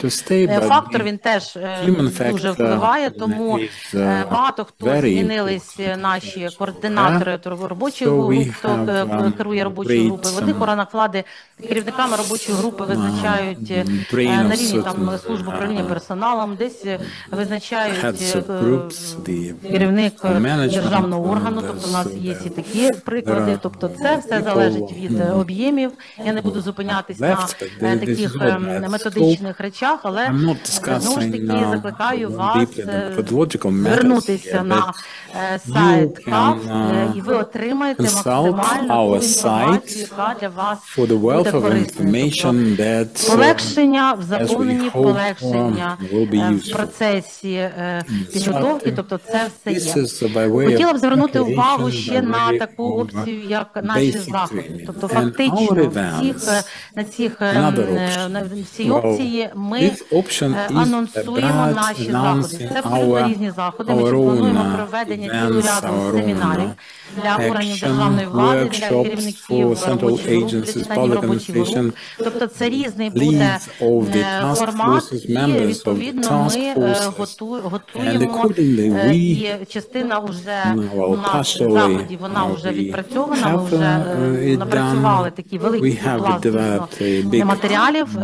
людський фактор, він теж дуже впливає, тому багато хто змінились, наші координатори робочої групи, хто керує робочою групою. В одних органах влади керівниками робочої групи визначають на рівні там служби управління персоналом, десь визначають керівник державного органу, тобто у нас є і такі приклади, тобто це все залежить від об'ємів. Я не буду зупинятись на таких методичних речах, але I'm not discussing now deeply the methodological matters here, but you can consult our site for the wealth of information that, as we hope, will be useful. This is by way of preparation, by way of basic training. And our events, another option. Well, this option is about announcing our own events, our own action, workshops for central agencies, public administration, leads of the task forces, members of the task forces, and accordingly we, well, partially we have it done. We have developed a big materials. You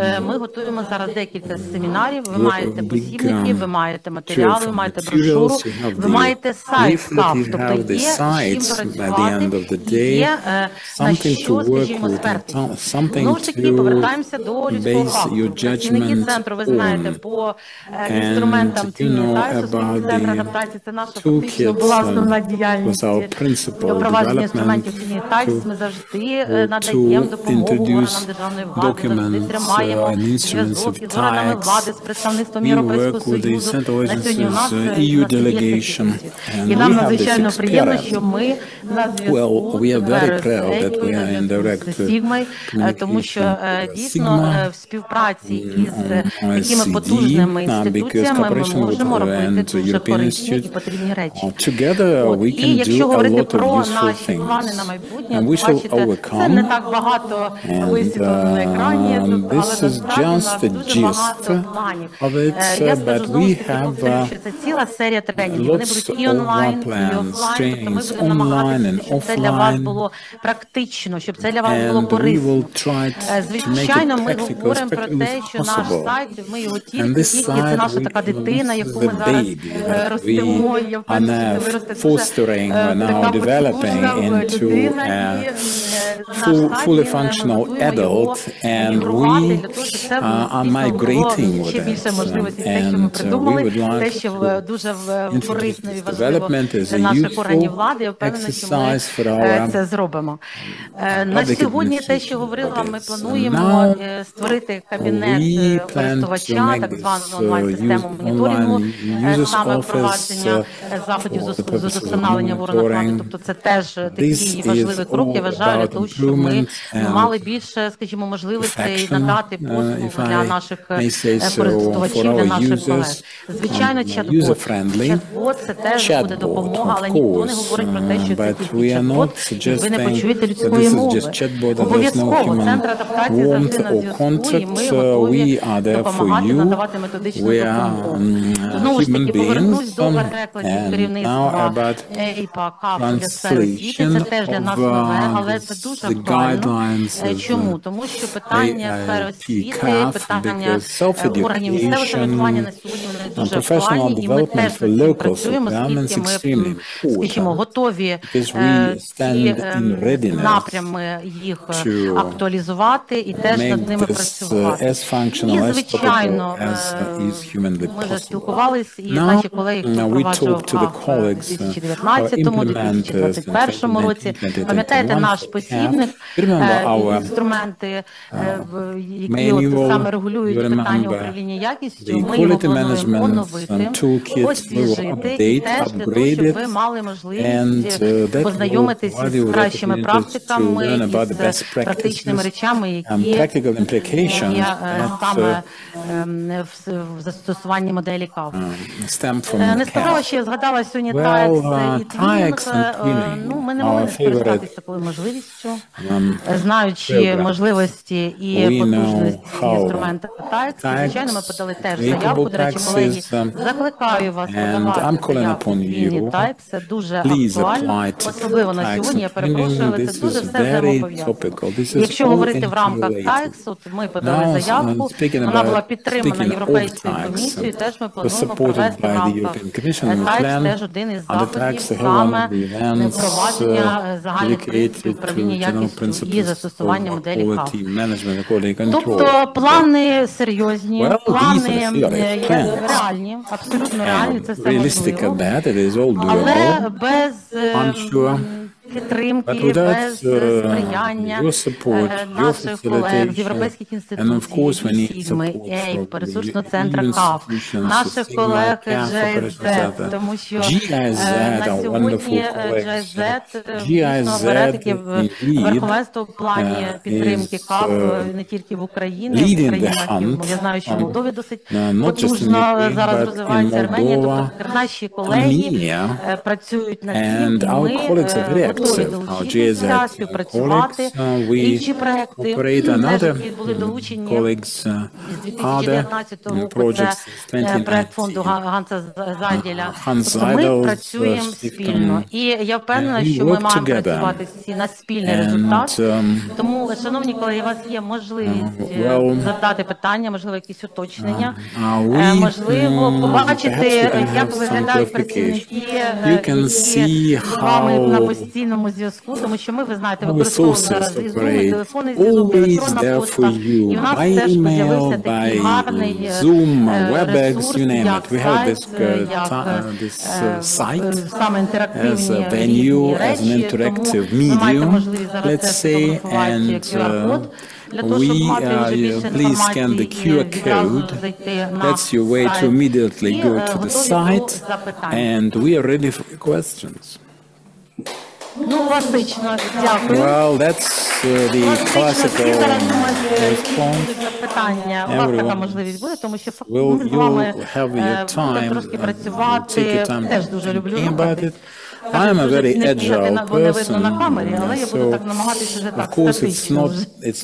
have the leaflet, you have the sites at the end of the day, something to work with, something to base your judgment on. And you know about the toolkit was our principal development to introduce documents and instruments of tax. We work with the central agencies, EU delegation, and we have this experience. Well, we are very proud that we are in direct communication with Sigma, OECD, because cooperation with and European Institute, together we can do a lot of useful things, and we shall overcome. And this is just the gist of it, but we have lots of plans, trainings online and offline, and we will try to make it practical as possible. And this side, this is the baby that we are now fostering, now developing into a fully functional adult, and we are migrating with it. And we would like to introduce this development as a useful exercise for our public administration bodies. Now we plan to make this online users office for the purposes of monitoring. This is all about improvement and perfection, if I may say so, for our users. User-friendly chatbot, of course, but we are not suggesting that this is just chatbot, that there's no human warmth or contact. We are there for you. We are human beings. And now about translation of the guidelines of CAF, because self-education and professional development for locals is extremely important, because we stand in readiness to make this as functional, as topical as is humanly possible. Now we talk to the colleagues who are implementers in 2021. Remember our manual, you remember the quality management toolkit, we will upgrade it, and that will provide you with opportunities to learn about the best practices and practical implications stem from CAF. Well, tax and cleaning, our favorite program. We know how applicable taxes, and I'm calling upon you, please apply to tax and cleaning. This is very topical. This is all interrelated. Now, speaking of tax, was supported by the European Commission and the plan on the tax to have one of the events dedicated to general principles of quality management and quality control. Well, these are theoretic plans. And realistic at that, it is all doable, I'm sure. But without your support, your facilitation, and of course we need support from the EU institutions, Sigma, CAF, Operational Center, GIZ, our wonderful colleagues. GIZ indeed is leading the hunt, not just in Ukraine, but in Moldova, Armenia, and our colleagues are very active. Our GIZ colleagues, we operate another colleagues, other projects since 2019. Hans Zeidel's Stiftung, we work together. And, perhaps we can have some clarification. You can see how our sources operate, always there for you, by email, by Zoom, WebEx, you name it. We have this site as a venue, as an interactive medium, let's say, and please scan the QR code. That's your way to immediately go to the site, and we are ready for your questions. Well, that's the classical response. Everyone you'll have your time, take your time to think about it. I am a very agile person, so of course it's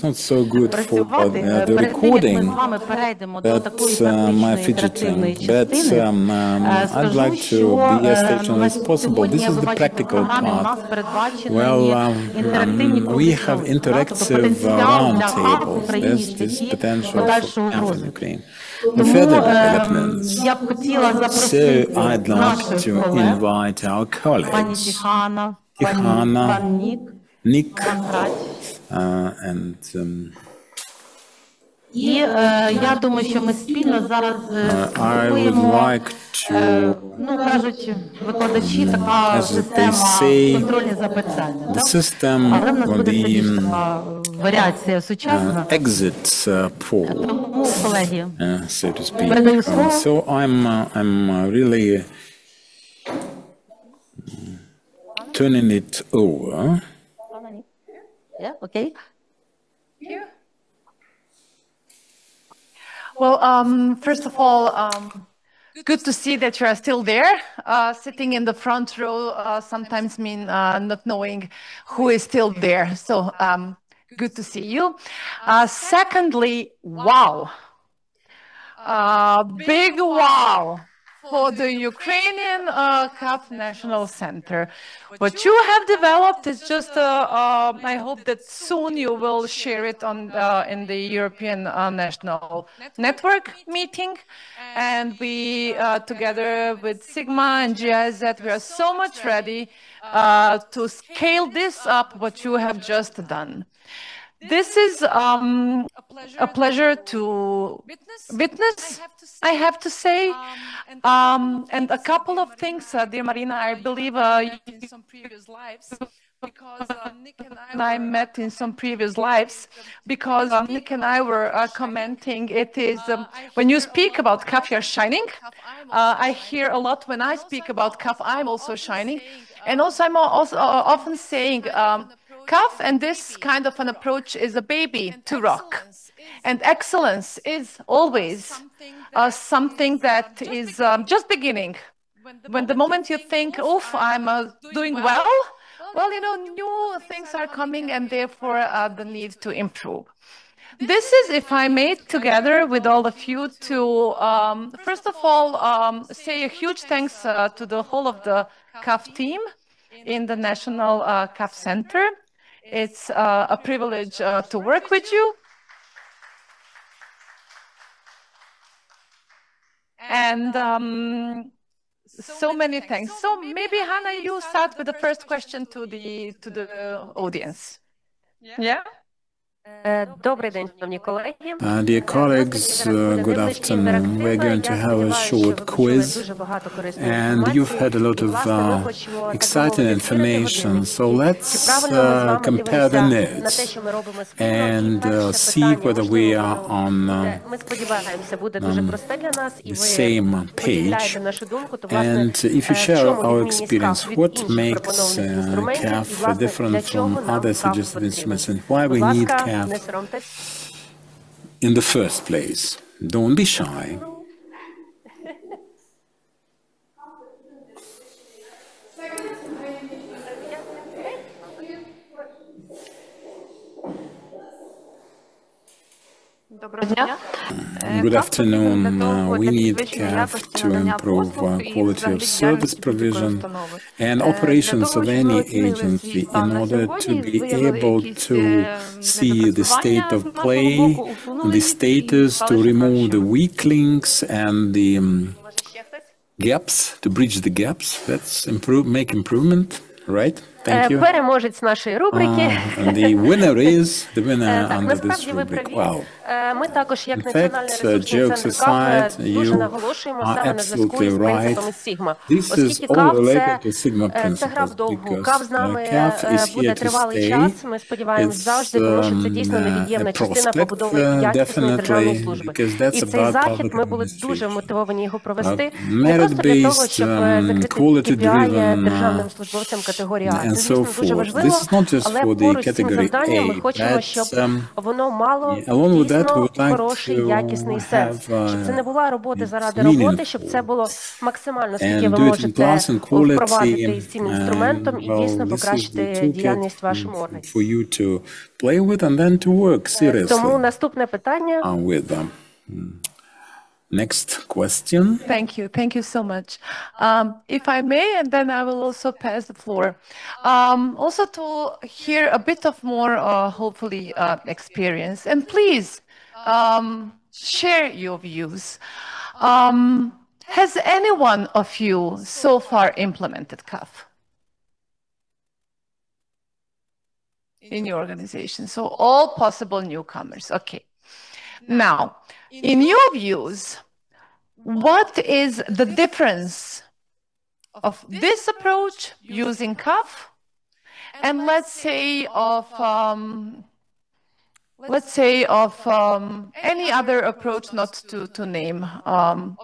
not so good for the recording, that's my fidgeting, but I'd like to be as stationary as possible. This is the practical part. Well, we have interactive roundtables. There's this potential for CAF in Ukraine. The further developments. So I'd like to invite our colleagues, Tihana, Nick, and I would like to, as they say, the system will be exit port, so to speak. So I'm really turning it over. Yeah, okay. Here. Well, first of all, good to see that you are still there. Sitting in the front row sometimes mean not knowing who is still there. So good to see you. Secondly, wow. Big wow for the Ukrainian CAF National Center. What you have developed is just, I hope that soon you will share it on in the European National Network meeting. And we, together with Sigma and GIZ, we are so much ready to scale this up, what you have just done. This is a pleasure to witness, I have to say. And a couple of things, dear Marina, I believe in some previous lives, because Nick and I met in some previous lives, because Nick and I were commenting, it is, when you speak about CAF, you're shining. I hear a lot when I speak about CAF, I'm also shining. And also I'm also often saying, CAF and this kind of an approach is a baby to rock. And excellence is always something that is just beginning. When the moment you think, oof, I'm doing well, you know, new things are coming and therefore the need to improve. This is, if I may, together with all of you to, first of all, say a huge thanks to the whole of the CAF team in the National CAF Center. It's a privilege to work with you. And so many thanks. So maybe, Hannah, you start with the first question to the audience. Yeah? Добрий день, шановні колеги. Dear colleagues, good afternoon. We're going to have a short quiz, and you've had a lot of exciting information. So let's compare the notes and see whether we are on the same page. And if you share our experience, what makes CAF different from other suggested instruments, and why we need CAF in the first place? Don't be shy. Good afternoon. We need CAF to improve quality of service provision and operations of any agency in order to be able to see the state of play, the status, to remove the weak links and the gaps, to bridge the gaps. Let's make improvement, right? Thank you. Переможець нашої рубрики. The winner is the winner under this rubric. Wow. Ми також, як In Національний fact, ресурсний jokes центр КАФ, aside, дуже you наголошуємо are саме на зв'язку absolutely із принципами right. Сігма. This is Оскільки all КАФ related to Sigma це гра principles вдовгу. because КАФ з нами CAF is буде here to тривалий stay. час. Ми сподіваємось завжди, тому що це дійсно невід'ємна частина побудови якісної державної служби. І цей захід ми були дуже мотивовані його провести. Не просто для того, щоб закрити KPI державним службовцям категорії А. Це, звісно, дуже важливо, але поруч з цим завданням ми хочемо, щоб воно мало дійсно хороший, якісний сенс. Щоб це не була робота заради роботи, щоб це було максимально, скільки ви можете впровадити з цим інструментом і дійсно покращити діяльність вашому органі. Тому наступне питання. Next question. Thank you so much. If I may, and then I will also pass the floor. Also to hear a bit of more, hopefully, experience. And please share your views. Has any one of you so far implemented CAF in your organization? So all possible newcomers. Okay. Now, in your views, what is the difference of this approach using CAF and let's say of any other approach, not to name,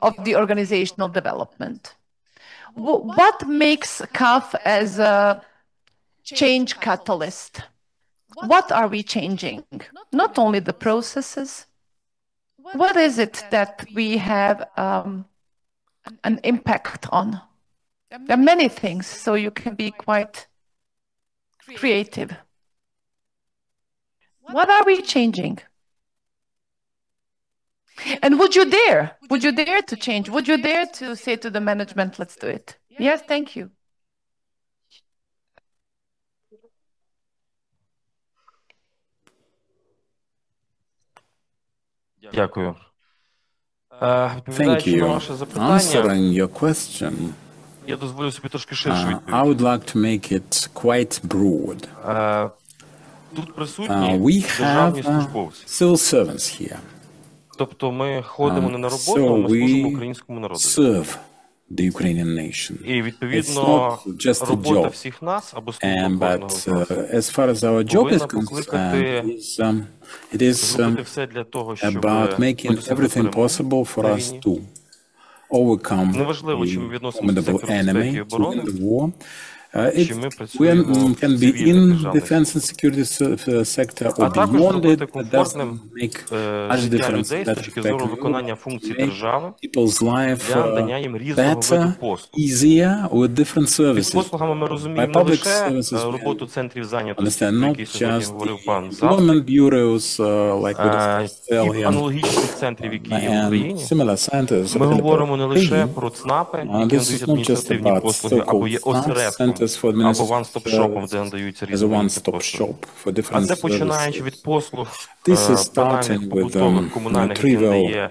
of the organizational development? What makes CAF as a change catalyst? What are we changing? Not only the processes. What is it that we have an impact on? There are many things, so you can be quite creative. What are we changing? And would you dare? Would you dare to change? Would you dare to say to the management, let's do it? Yes, thank you. Дякую. Thank you. Answering your question, Я дозволю собі трошки ширшу відповідь. I would like to make it quite broad. Тут присутні We державні have службовці. civil servants here. Тобто ми ходимо не на роботу, а ми служимо українському народу. Serve the Ukrainian nation. І відповідно робота всіх нас або служба кожного з нас as far as our job is concerned, it is about making everything possible for us to overcome the formidable enemy, to win the war. We can be in defense and security sector or beyond it. It doesn't make much difference. That people's life better, easier with different services. By public services, understand not just the employment bureaus like we discussed earlier and similar centers. This is not just about so-called centers for або one-stop-shopом, де надаються різні послуги. А це починаючи від послуг банальних побутових комунальних, яким не є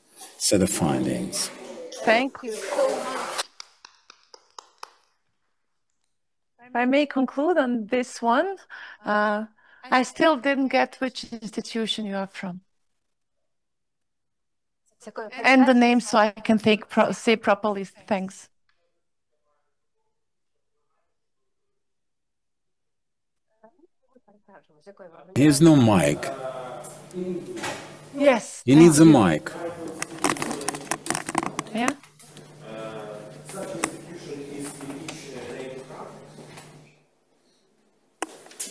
set of findings. Thank you so much. If I may conclude on this one, I still didn't get which institution you are from. And the name so I can say properly. Thanks. Here's no mic. Yes. You need the mic. Yeah.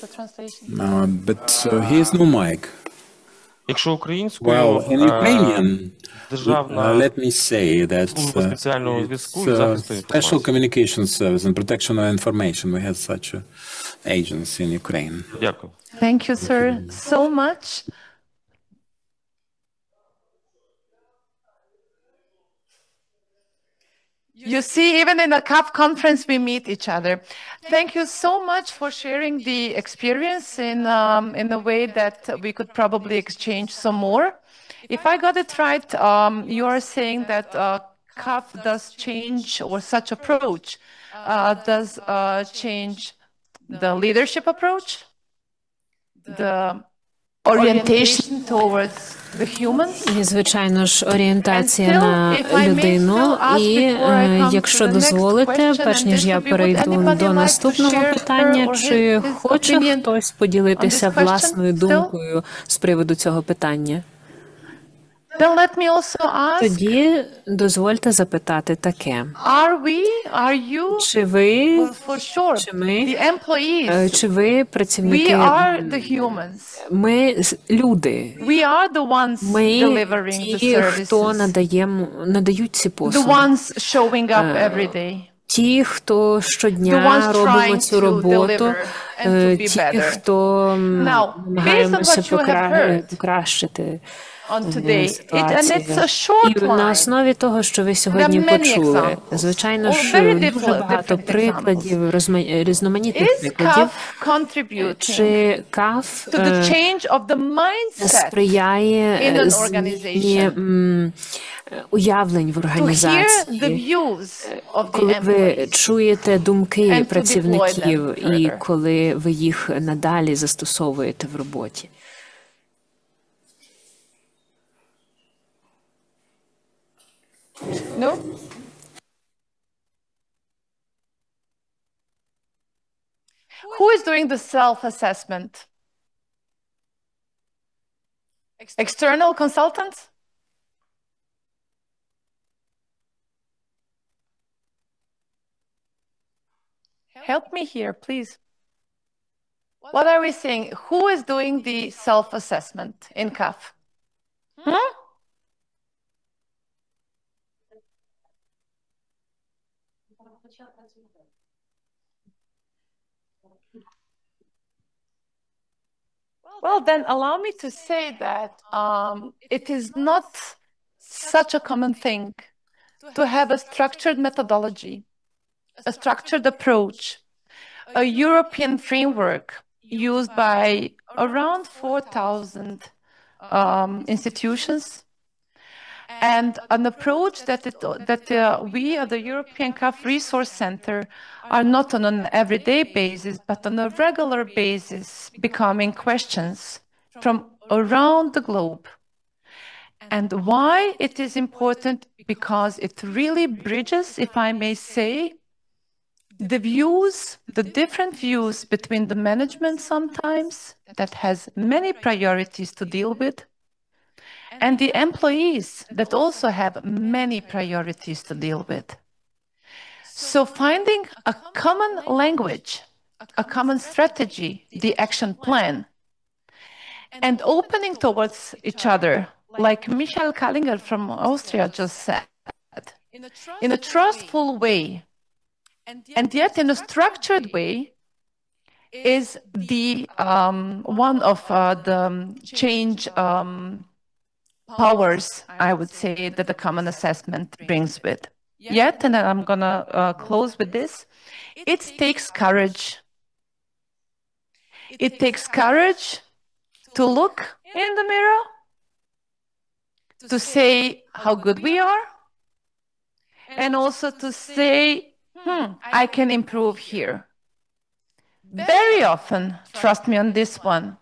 The translation. But here's no mic. Якщо українською, Well, in Ukrainian, державна let me say that служба спеціального зв'язку і it's захисту Special інформації. Communication Service and Protection of Information. We have such an agency in Ukraine. Дякую. Thank you, sir, so much. You see, even in a CAF conference, we meet each other. Thank you so much for sharing the experience in a way that we could probably exchange some more. If I got it right, you are saying that CAF does change, or such approach does change the leadership approach, the orientation towards the humans. І, звичайно ж, орієнтація на людину. І, якщо дозволите, перш ніж я перейду до наступного питання, чи хоче хтось поділитися власною думкою з приводу цього питання? Then let me also ask, тоді дозвольте запитати таке. Чи ви, чи ми, чи ви працівники? Ми люди. Ми ті, хто надають ці послуги. Ті, хто щодня робимо цю роботу, ті, хто намагаємося покращити ситуацію. І на основі того, що ви сьогодні почули, звичайно ж, дуже багато прикладів, різноманітних прикладів, чи КАФ сприяє зміні уявлень в організації, коли ви чуєте думки працівників і коли ви їх надалі застосовуєте в роботі. No? Who is doing the self-assessment? External consultants? Help me here, please. What are we saying? Who is doing the self-assessment in CAF? Well, then allow me to say that it is not such a common thing to have a structured methodology, a structured approach, a European framework used by around 4,000 institutions, and an approach that we at the European CAF Resource Center are not on an everyday basis, but on a regular basis, becoming questions from around the globe. And why it is important? Because it really bridges, if I may say, the views, the different views between the management sometimes that has many priorities to deal with, and the employees that also have many priorities to deal with. So finding a common language, a common strategy, the action plan, and opening towards each other, like Michael Kallinger from Austria just said, in a trustful way, and yet in a structured way, is the one of the change powers, I would say, that the common assessment brings with. Yet, and I'm going to close with this, it takes courage. It takes courage to look in the mirror, to say how good we are, and also to say, I can improve here. Very often, trust me on this one,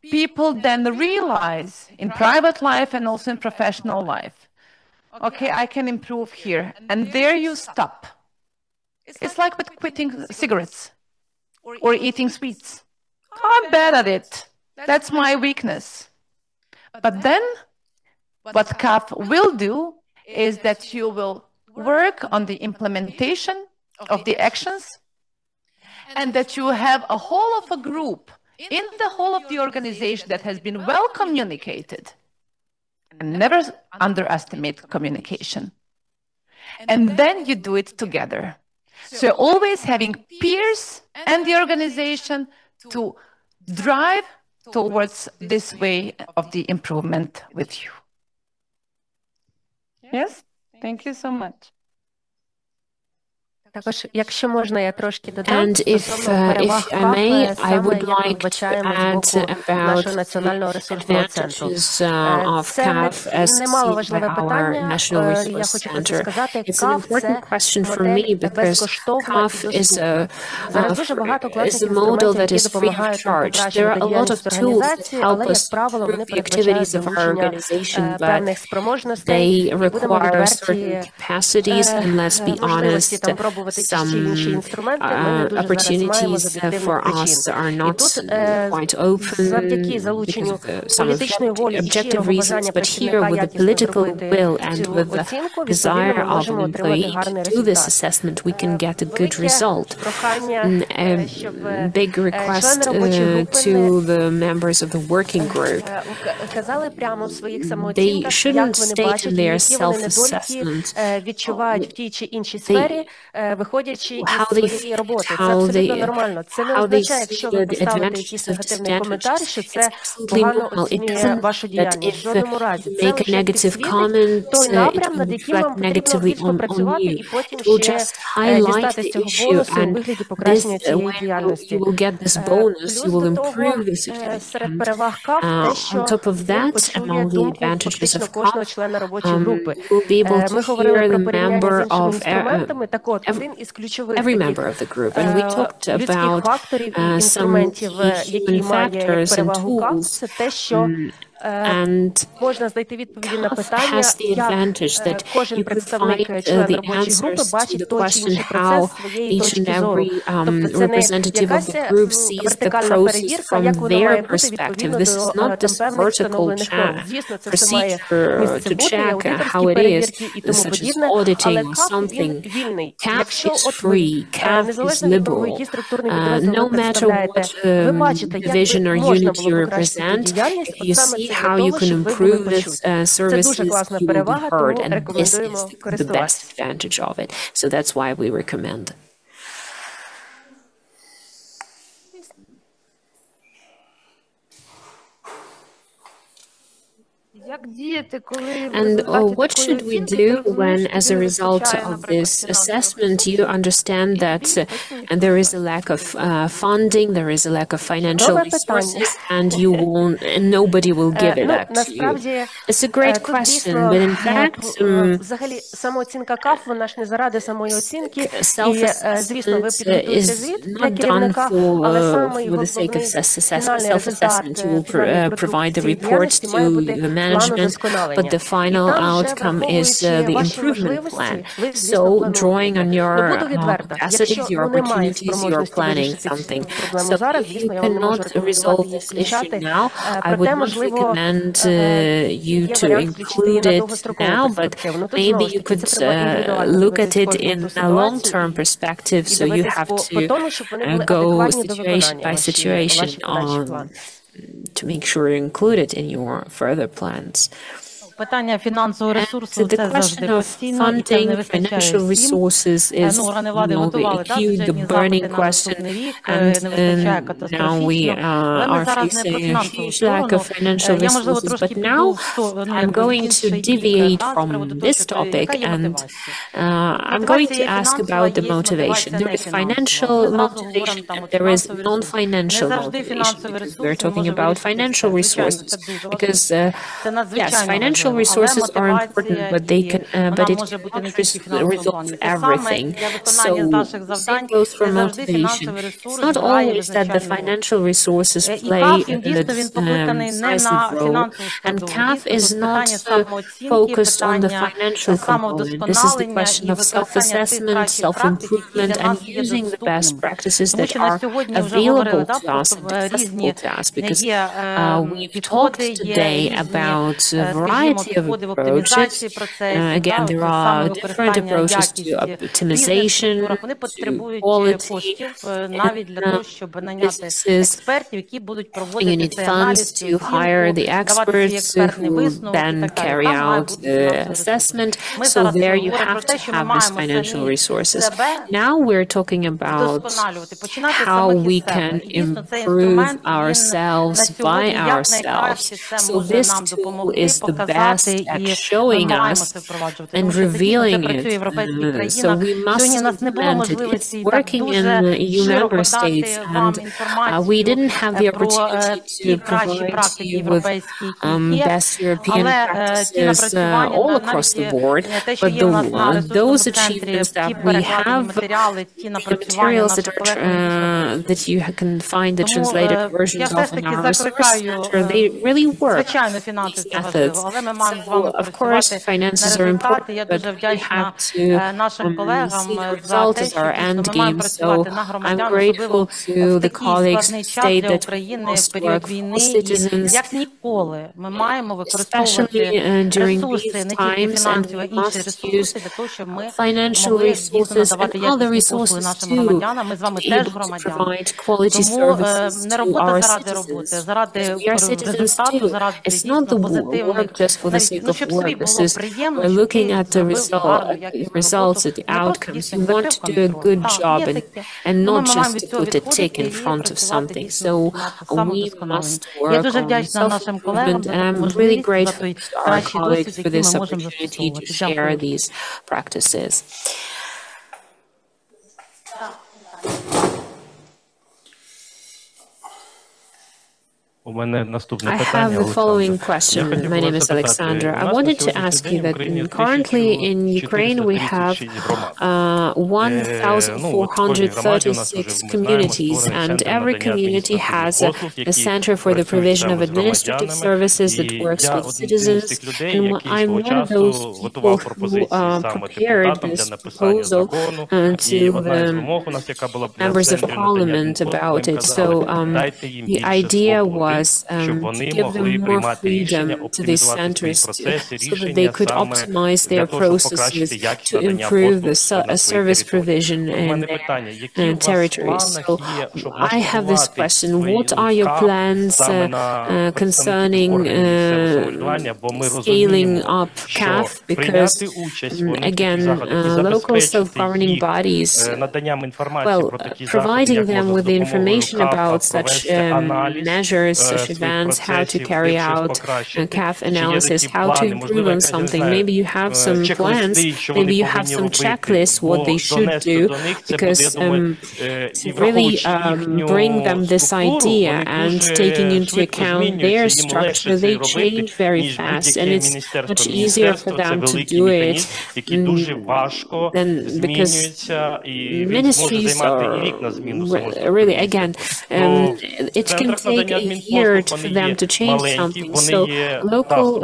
people then realize in private life and also in professional life, okay, I can improve here. And there you stop. It's like with quitting cigarettes or eating sweets. I'm bad at it. That's my weakness. But then what CAF will do is that you will work on the implementation of the actions, and that you have a whole of a group in the whole of the organization that has been well communicated. And never underestimate communication. And then you do it together. So you're always having peers and the organization to drive towards this way of the improvement with you. Yes? Thank you so much. And if I may, I would like to add about the advantages of CAF as seen by our National Resource Center. It's an important question for me because CAF is a model that is free of charge. There are a lot of tools that help us improve the activities of our organization, but they require certain capacities, and let's be honest, some opportunities for us are not quite open because of some objective reasons, but here with the political will and with the desire of an employee to do this assessment, we can get a good result. A big request to the members of the working group. They shouldn't state in their self-assessment how they see the advantages of disadvantages. It's absolutely normal. It doesn't that if you make a negative comment, it will reflect negatively on you. It will just highlight the issue, and this when you will get this bonus, you will improve the situation. On top of that, among the advantages of CAF, you will be able to hear the member of every member of the group, and we talked about some key human factors and tools. And CAF has the advantage that you can find the answers to the question how each and every representative of the group sees the process from their perspective. This is not this vertical procedure to check how it is, such as auditing or something. CAF is free, CAF is liberal. No matter what division or unit you represent, if you see how you can improve this services, you will be heard, and this is the best advantage of it. So that's why we recommend. And what should we do when, as a result of this assessment, you understand that there is a lack of funding, there is a lack of financial resources, and you won't, and nobody will give it up to you? It's a great question, but in fact, self-assessment is not done for the sake of self-assessment. You will provide the reports to the management, but the final outcome is the improvement plan. So drawing on your capacities, your opportunities, you're planning something. So if you cannot resolve this issue now, I would not recommend you to include it now, but maybe you could look at it in a long-term perspective, so you have to go situation by situation to make sure you include it in your further plans. And the question of funding, financial resources is the burning question, and now we are facing a huge lack of financial resources. But now I'm going to deviate from this topic, and I'm going to ask about the motivation. There is financial motivation and there is non-financial motivation, because we're talking about financial resources. Because yes, financial financial resources are important, but they can, but it cannot resolve everything. So same goes for motivation. It's not always that the financial resources play a decisive role, and CAF is not focused on the financial component. This is the question of self-assessment, self-improvement, and using the best practices that are available to us and accessible to us, because we've talked today about a variety of approaches. Again, there are different approaches to optimization, to quality, businesses. You need funds to hire the experts who then carry out the assessment. So there you have to have these financial resources. Now we're talking about how we can improve ourselves by ourselves. So this tool is the best at showing us and revealing it. So we must implement it. It's working in EU member states, and we didn't have the opportunity to provide you with best European practices all across the board, but those achievements that we have, the materials that you can find the translated versions of in our resource center, they really work, these methods. So, of course, finances are important, but we have to see the result as our end game. So I'm grateful to the colleagues who state that we must work for citizens, especially during these times, and we must use financial resources and other resources too to be able to provide quality services to our citizens. We are citizens too. It's not the work just for the sake of work. We're looking at the results, at the outcomes. You want to do a good job and not just to put a tick in front of something. So we must work on self-improvement, and I'm really grateful to our colleagues for this opportunity to share these practices. I have the following question. My name is Alexandra. I wanted to ask you that currently in Ukraine we have 1,436 communities, and every community has a center for the provision of administrative services that works with citizens. And I'm one of those people who prepared this proposal to the members of parliament about it. So the idea was to give them more freedom to these centers so that they could optimize their processes to improve the service provision in their territories. So I have this question. What are your plans concerning scaling up CAF? Because, again, local self-governing bodies, well, providing them with the information about such measures, such events, how to carry out CAF analysis, how to improve on something. Maybe you have some plans, maybe you have some checklists what they should do, because to really bring them this idea and taking into account their structure, they change very fast, and it's much easier for them to do it than because ministries are really, again, it can take a year for them to change something. So local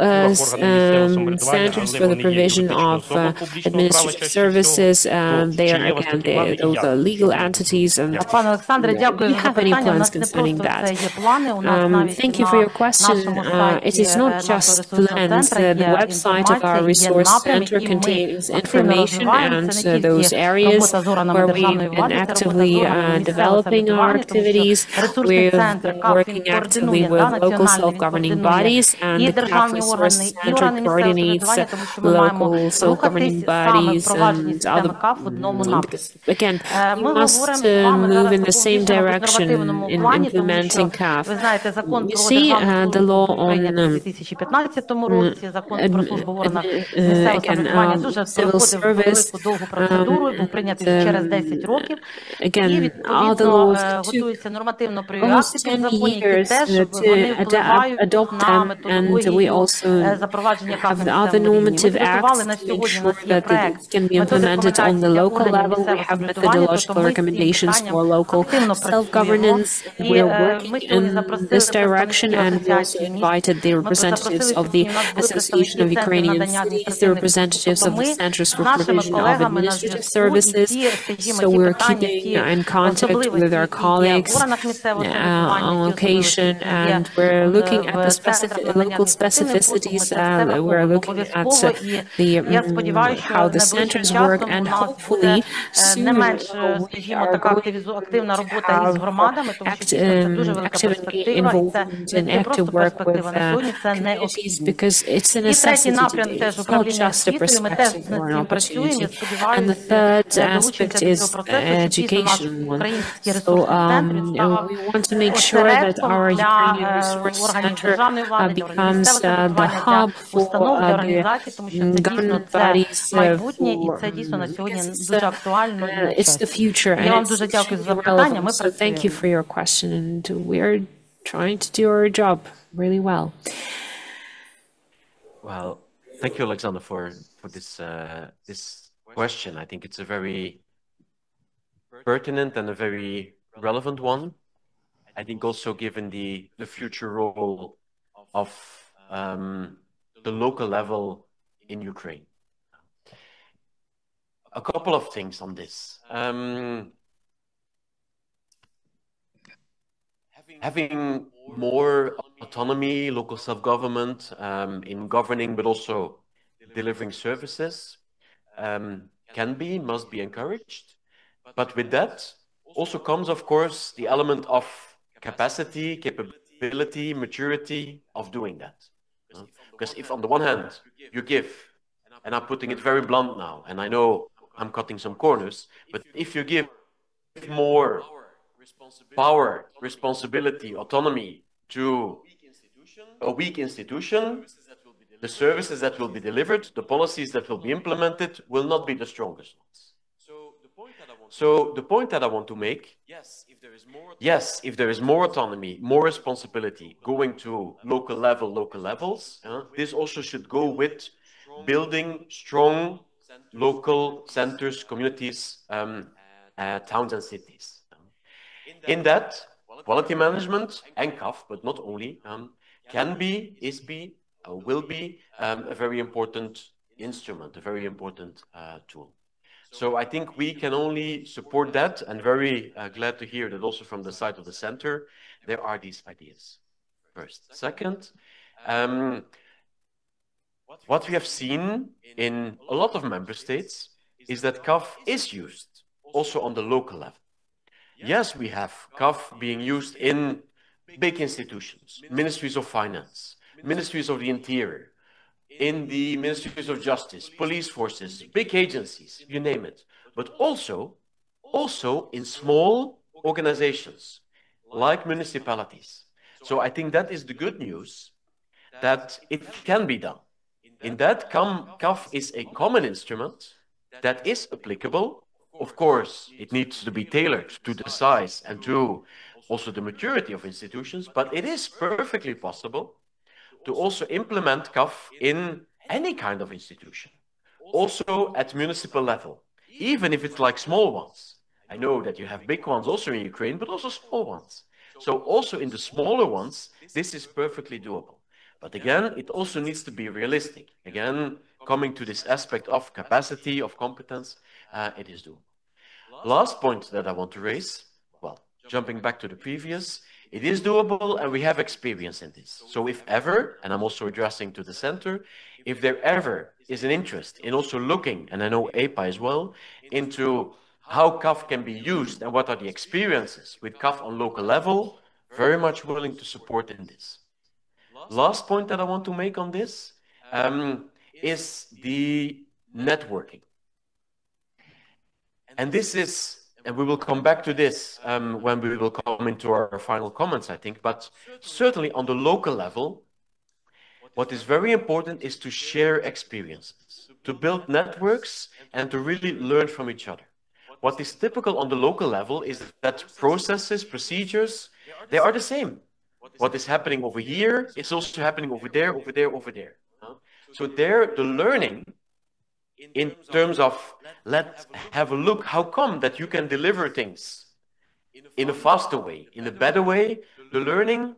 centers for the provision of administrative services, they are, again, those are legal entities, and do you have any plans concerning that? Thank you for your question. It is not just plans. The website of our resource center contains information and those areas where we've been actively developing our activities. We've been working actively with local self-governing bodies, and the CAF Resource Center coordinates local self-governing bodies and other Because again, you must move in the same direction in implementing CAF. You see the law on civil service. Again, all the laws took almost 10 years to adopt them, and we also have the other normative acts to make sure that it can be implemented on the local level. We have methodological recommendations for local self-governance. We're working in this direction, and we also invited the representatives of the Association of Ukrainian Cities, the representatives of the Centers for Provision of Administrative Services. So we're keeping in contact with our colleagues on location, and we're looking at the local specificities. We're looking at how the centers work, and hopefully soon we are going to have active involvement and active work with communities, because it's a necessity today. It's not just a perspective or an opportunity. And the third aspect is education one. So we want to make sure that our Ukrainian Resource Center becomes the hub for the government bodies. It's the future, and it's extremely relevant. So thank you for your question, and we're trying to do our job really well. Well, thank you, Alexander, for this this question. I think it's a very pertinent and a very relevant one. I think also given the future role of the local level in Ukraine. A couple of things on this. Having more autonomy, local self-government in governing, but also delivering services must be encouraged. But with that also comes, of course, the element of capacity, capability, maturity of doing that. Because if on the one hand you give, and I'm putting it very blunt now, and I know I'm cutting some corners, but if you give more power, responsibility, autonomy to a weak institution, the services that will be delivered, the policies that will be implemented will not be the strongest ones. So the point that I want to make, yes, if there is more autonomy, more responsibility going to local levels, this also should go with building strong local centers, communities, towns and cities. In that, quality management and CAF, but not only, will be a very important instrument, a very important tool. So I think we can only support that, and very glad to hear that also from the side of the center, there are these ideas. First. Second, what we have seen in a lot of member states is that CAF is used also on the local level. Yes, we have CAF being used in big institutions, ministries of finance, ministries of the interior, in the ministries of justice, police forces, big agencies, you name it, but also in small organizations like municipalities. So I think that is the good news, that it can be done. In that, CAF is a common instrument that is applicable. Of course, it needs to be tailored to the size and to also the maturity of institutions, but it is perfectly possible to also implement CAF in any kind of institution, also at municipal level, even if it's like small ones. I know that you have big ones also in Ukraine, but also small ones. So also in the smaller ones, this is perfectly doable. But again, it also needs to be realistic. Again, coming to this aspect of capacity, of competence, it is doable. Last point that I want to raise, well, jumping back to the previous, it is doable and we have experience in this. So if ever, and I'm also addressing to the center, if there ever is an interest in also looking, and I know APA as well, into how CAF can be used and what are the experiences with CAF on local level, very much willing to support in this. Last point that I want to make on this is the networking. And this is, and we will come back to this when we will come into our final comments, I think, but certainly on the local level, what is very important is to share experiences, to build networks, and to really learn from each other. What is typical on the local level is that processes, procedures, they are the same. What is happening over here is also happening over there, over there, over there. So there, the learning in terms of, let's have a look, how come that you can deliver things in a faster way, in a better way? The learning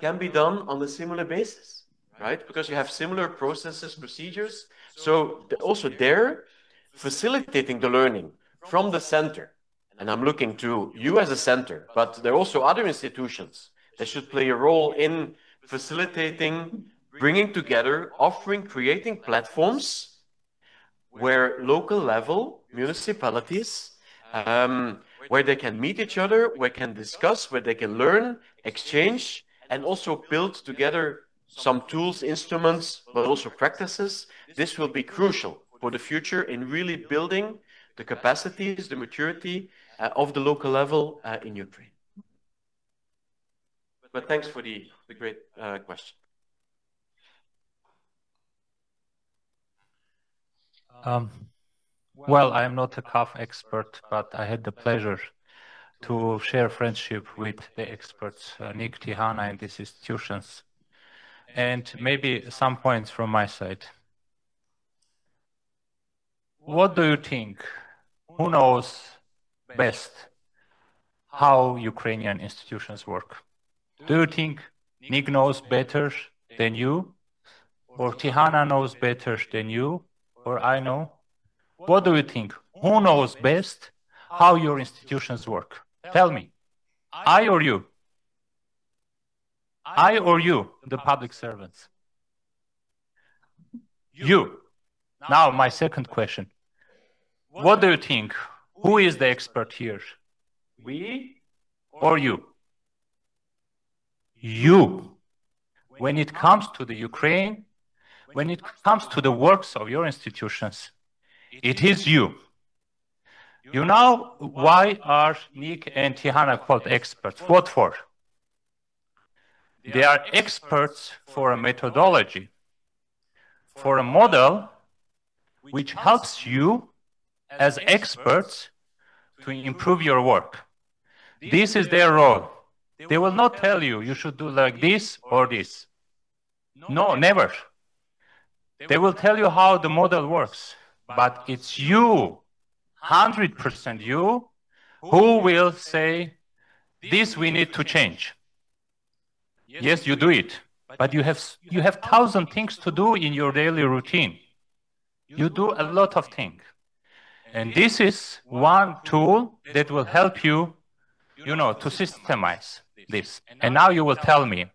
can be done on a similar basis, right? Because you have similar processes, procedures. So also there, facilitating the learning from the center, and I'm looking to you as a center, but there are also other institutions that should play a role in facilitating, bringing together, offering, creating platforms where local level municipalities, where they can meet each other, where they can discuss, where they can learn, exchange, and also build together some tools, instruments, but also practices. This will be crucial for the future in really building the capacities, the maturity of the local level in Ukraine. But thanks for the great question. Well, I am not a CAF expert, but I had the pleasure to share friendship with the experts, Nick, Tihana, and these institutions. And maybe some points from my side. What do you think? Who knows best how Ukrainian institutions work? Do you think Nick knows better than you? Or Tihana knows better than you? Or I know? What do you think? Who knows best how your institutions work? Tell me. I or you? I or you, the public servants? You. Now, my second question. What do you think? Who is the expert here? We or you? You. When it comes to the Ukraine, when it comes to the works of your institutions, it is you. You know why are Nick and Tihana called experts? What for? They are experts for a methodology, for a model which helps you as experts to improve your work. This is their role. They will not tell you you should do like this or this. No, never. They will tell you how the model works, but it's you, 100% you, who will say, this we need to change. Yes, you do it, but you have 1,000 things to do in your daily routine. You do a lot of things. And this is one tool that will help you, to systemize this. And now you will tell me,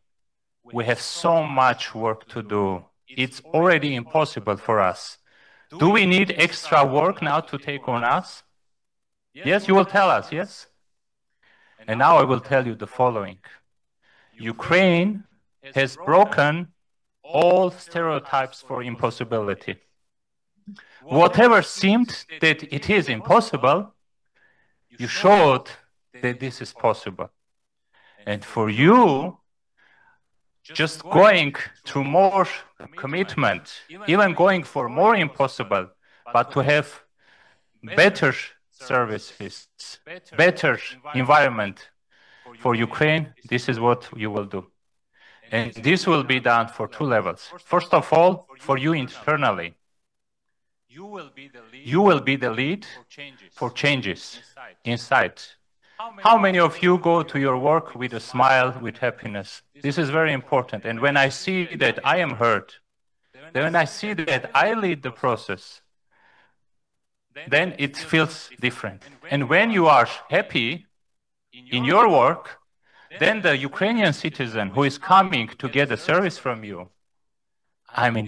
we have so much work to do. It's already impossible for us. Do we need extra work now to take on us? Yes, you will tell us, yes? And now I will tell you the following. Ukraine has broken all stereotypes for impossibility. Whatever seemed that it is impossible, you showed that this is possible. And for you, just going to more commitment, even going for more impossible, but to have better services, better environment for Ukraine, this is what you will do. And this will be done for two levels. First of all, for you internally. You will be the lead for changes inside. How many of you go to your work with a smile, with happiness? This is very important. And when I see that I am heard, when I see that I lead the process, then it feels different. And when you are happy in your work, then the Ukrainian citizen who is coming to get a service from you,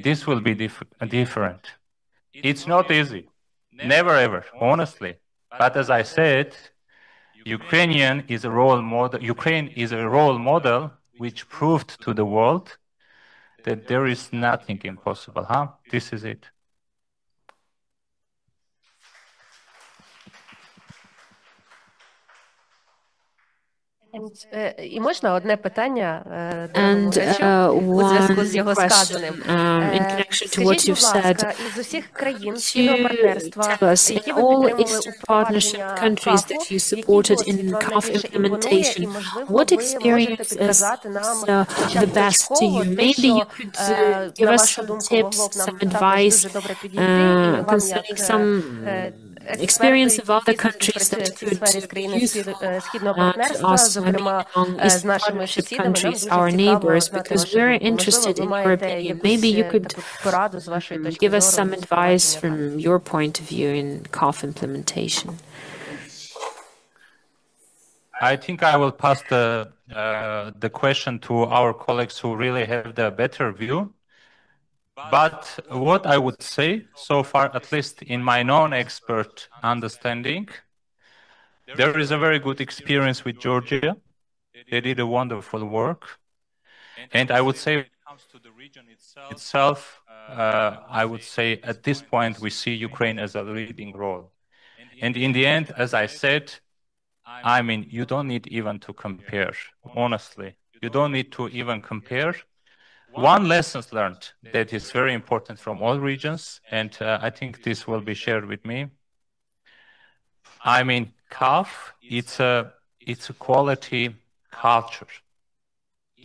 this will be different. It's not easy. Never ever, honestly. But as I said, Ukraine is a role model which proved to the world that there is nothing impossible. This is it. І можна одне питання And у зв'язку з one його question сказаним. in connection to what Скажіть, будь you've said. ласка, із усіх країн To Східного партнерства, tell us, in які ви all підтримували Eastern Partnership упровадження countries КАФу, that you який supported досвід in вам CAF найбільше імпонує, implementation, і, можливо, what ви можете experience is підказати нам хоча the б best to точково you? те, Maybe що, you could give на us вашу some думку, могло tips, б нам some також advice дуже добре підійти, і вам concerning як some experience of other який countries that працює в цій could сфері з be країни useful Східного to партнерства, us, зокрема among з Eastern нашими Partnership сусідами, нам countries, дуже our цікаво neighbors, знати because вашу we're думку. Можливо, interested ви in your маєте opinion. якусь Maybe you could таку пораду з вашої точки give us зору some advice from your point of view in CAF implementation. I think I will pass the question to our colleagues who really have the better view. But what I would say so far, at least in my non-expert understanding, there is a very good experience with Georgia. They did a wonderful work. And I would say when it comes to the region itself, I would say at this point we see Ukraine as a leading role. And in the end, as I said, I mean, you don't need even to compare, honestly. You don't need to even compare. One lesson learned that is very important from all regions, and I think this will be shared with me. I mean, CAF, it's a quality culture.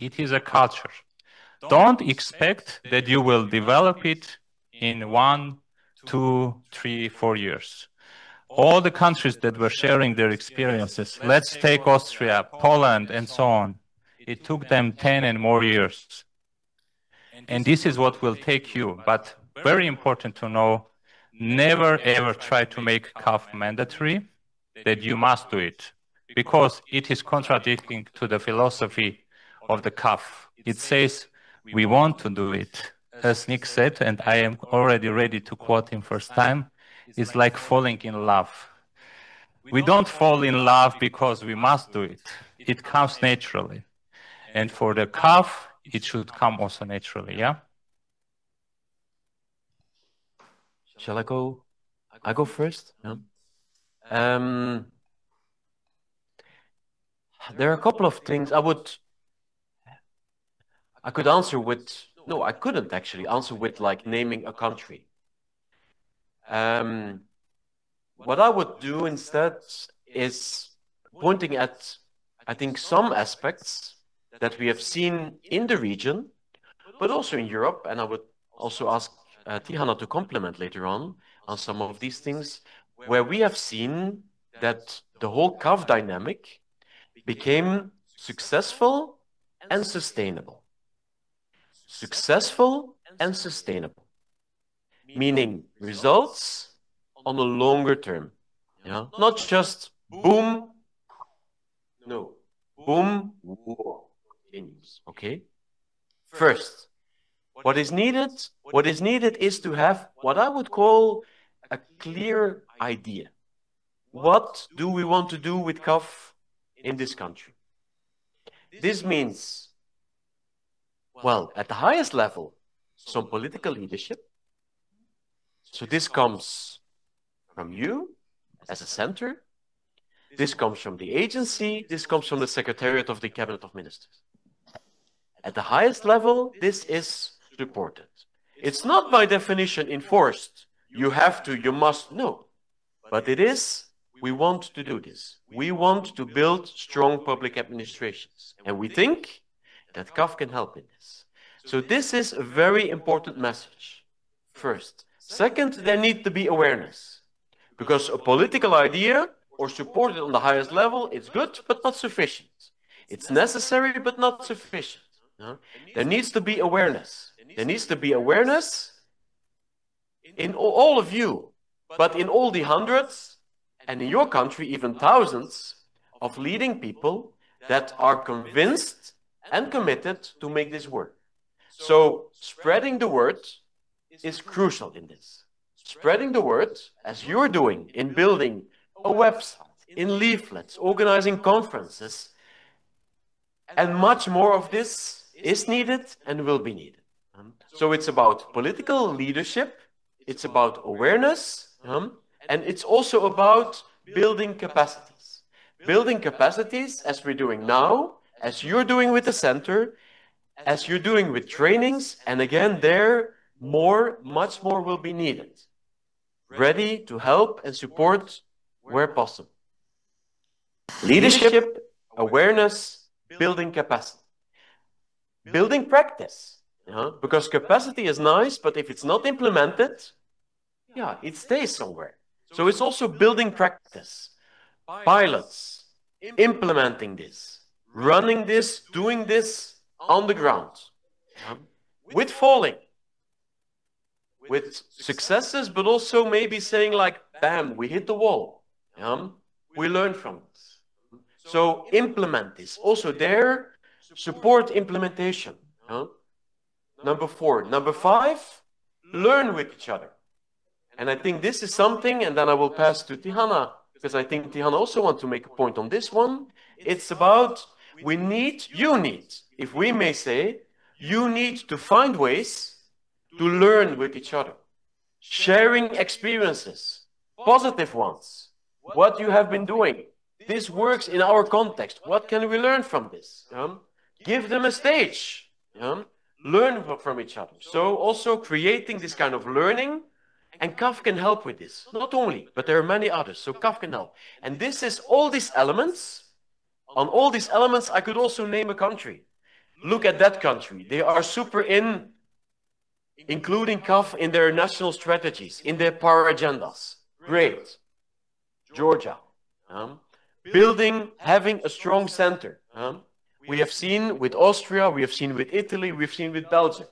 It is a culture. Don't expect that you will develop it in 1, 2, 3, 4 years. All the countries that were sharing their experiences, let's take Austria, Poland, and so on. It took them 10 and more years. And this is what will take you. But very important to know, never ever try to make CAF mandatory, that you must do it, because it is contradicting to the philosophy of the CAF. It says, we want to do it. As Nick said, and I am already ready to quote him first time, it's like falling in love. We don't fall in love because we must do it. It comes naturally. And for the CAF, it should come also naturally, yeah? Shall I go? I go first? Yeah. There are a couple of things I could answer with, no, I couldn't actually answer with like naming a country. What I would do instead is pointing at, I think, some aspects that we have seen in the region, but also in Europe, and I would also ask Tihana to complement later on some of these things, where we have seen that the whole CAF dynamic became successful and sustainable. Successful and sustainable, meaning results on a longer term. Yeah? Not just boom, no, boom, war continues, okay? First, what is needed? What is needed is to have what I would call a clear idea. What do we want to do with CAF in this country? This means, well, at the highest level, some political leadership. So this comes from you as a center. This comes from the agency. This comes from the Secretariat of the Cabinet of Ministers. At the highest level, this is supported. It's not by definition enforced. You have to, you must, no. But it is, we want to do this. We want to build strong public administrations. And we think that CAF can help in this. So this is a very important message. First. Second, there needs to be awareness. Because a political idea or supported on the highest level, it's good, but not sufficient. It's necessary, but not sufficient. There needs to be awareness. There needs to be awareness in all of you, but in all the hundreds, and in your country, even thousands of leading people that are convinced and committed to make this work. So spreading the word is crucial in this. Spreading the word, as you're doing in building a website, in leaflets, organizing conferences, and much more of this is needed and will be needed. So it's about political leadership, it's about awareness, and it's also about building capacities. building capacities as we're doing now, as you're doing with the center, as you're doing with trainings, and again, there, much more will be needed. Ready to help and support where possible. Leadership, awareness, building capacity. Building practice, because capacity is nice, but if it's not implemented, it stays somewhere. So it's also building practice. Pilots, implementing this, running this, doing this on the ground. With falling, with successes, but also maybe saying like, bam, we hit the wall. We learn from this. So implement this. Also there, support implementation. Number 4. Number 5, learn with each other. And I think this is something, and then I will pass to Tihana, because I think Tihana also wants to make a point on this one. It's about, you need, if we may say, you need to find ways to learn with each other. Sharing experiences, positive ones, what you have been doing. This works in our context. What can we learn from this? Give them a stage. Learn from each other. So also creating this kind of learning, and CAF can help with this. Not only, but there are many others. So CAF can help. And this is all these elements. On all these elements, I could also name a country. Look at that country. They are super including CAF in their national strategies, in their power agendas. Great. Georgia. Having a strong center. We have seen with Austria, we have seen with Italy, we've seen with Belgium.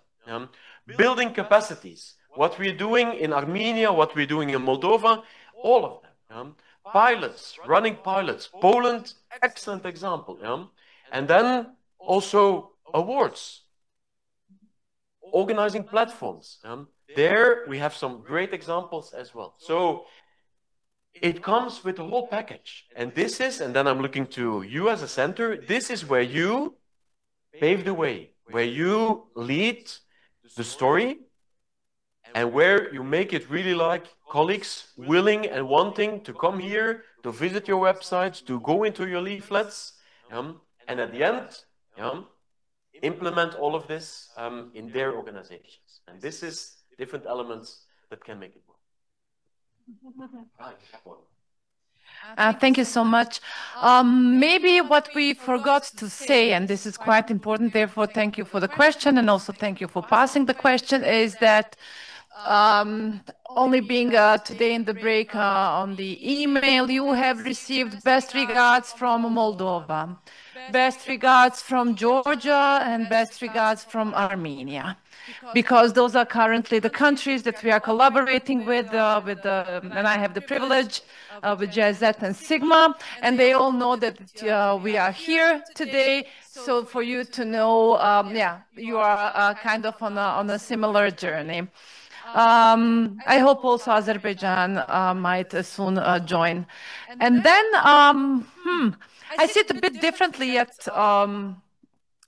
Building capacities. What we're doing in Armenia, what we're doing in Moldova, all of them. Pilots, running pilots. Poland, excellent example. And then also awards. Organizing platforms. There we have some great examples as well. So it comes with a whole package. And this is, and then I'm looking to you as a center, this is where you pave the way, where you lead the story, and where you make it really like colleagues willing and wanting to come here, to visit your websites, to go into your leaflets, and at the end, implement all of this in their organizations. And this is different elements that can make it work. Thank you so much. Maybe what we forgot to say, and this is quite important, therefore thank you for the question, and also thank you for passing the question, is that only being today in the break on the email, you have received best regards from Moldova, best regards from Georgia, and best regards from Armenia, because those are currently the countries that we are collaborating with and I have the privilege with GIZ and Sigma, and they all know that we are here today. So for you to know, you are kind of on a similar journey. I hope also Azerbaijan might soon join. And then I see it a bit differently, yet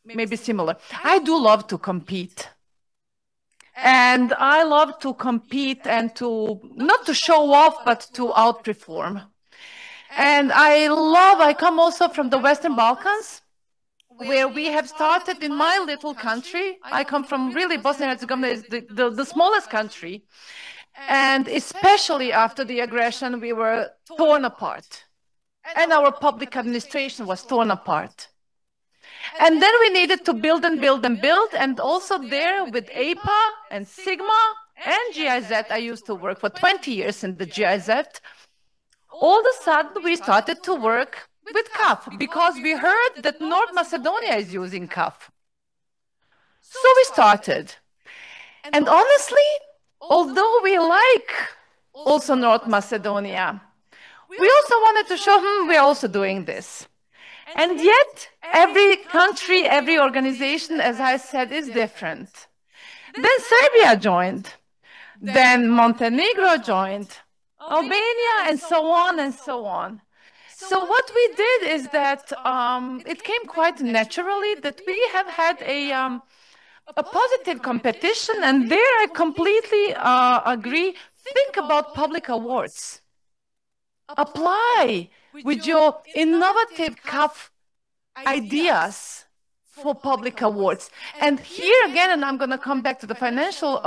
maybe similar. I do love to compete. And I love to compete and to, not to show off, but to outperform. And I come also from the Western Balkans, where we have started in my little country. I come from really Bosnia and Herzegovina is the smallest country. And especially after the aggression, we were torn apart. And our public administration was torn apart. And then we needed to build and build and build. And also there with APA and Sigma and GIZ, I used to work for 20 years in the GIZ. All of a sudden, we started to work with CAF, because we heard that North Macedonia is using CAF. So we started. And honestly, although we like also North Macedonia, we also wanted to show we're also doing this. And yet, every country, every organization, as I said, is different. Then Serbia joined. Then Montenegro joined. Albania, and so on and so on. So what we did is that it came quite naturally that we have had a positive competition, and there I completely agree. Think about public awards. Apply with your innovative CAF ideas for public awards. And here again, and I'm going to come back to the financial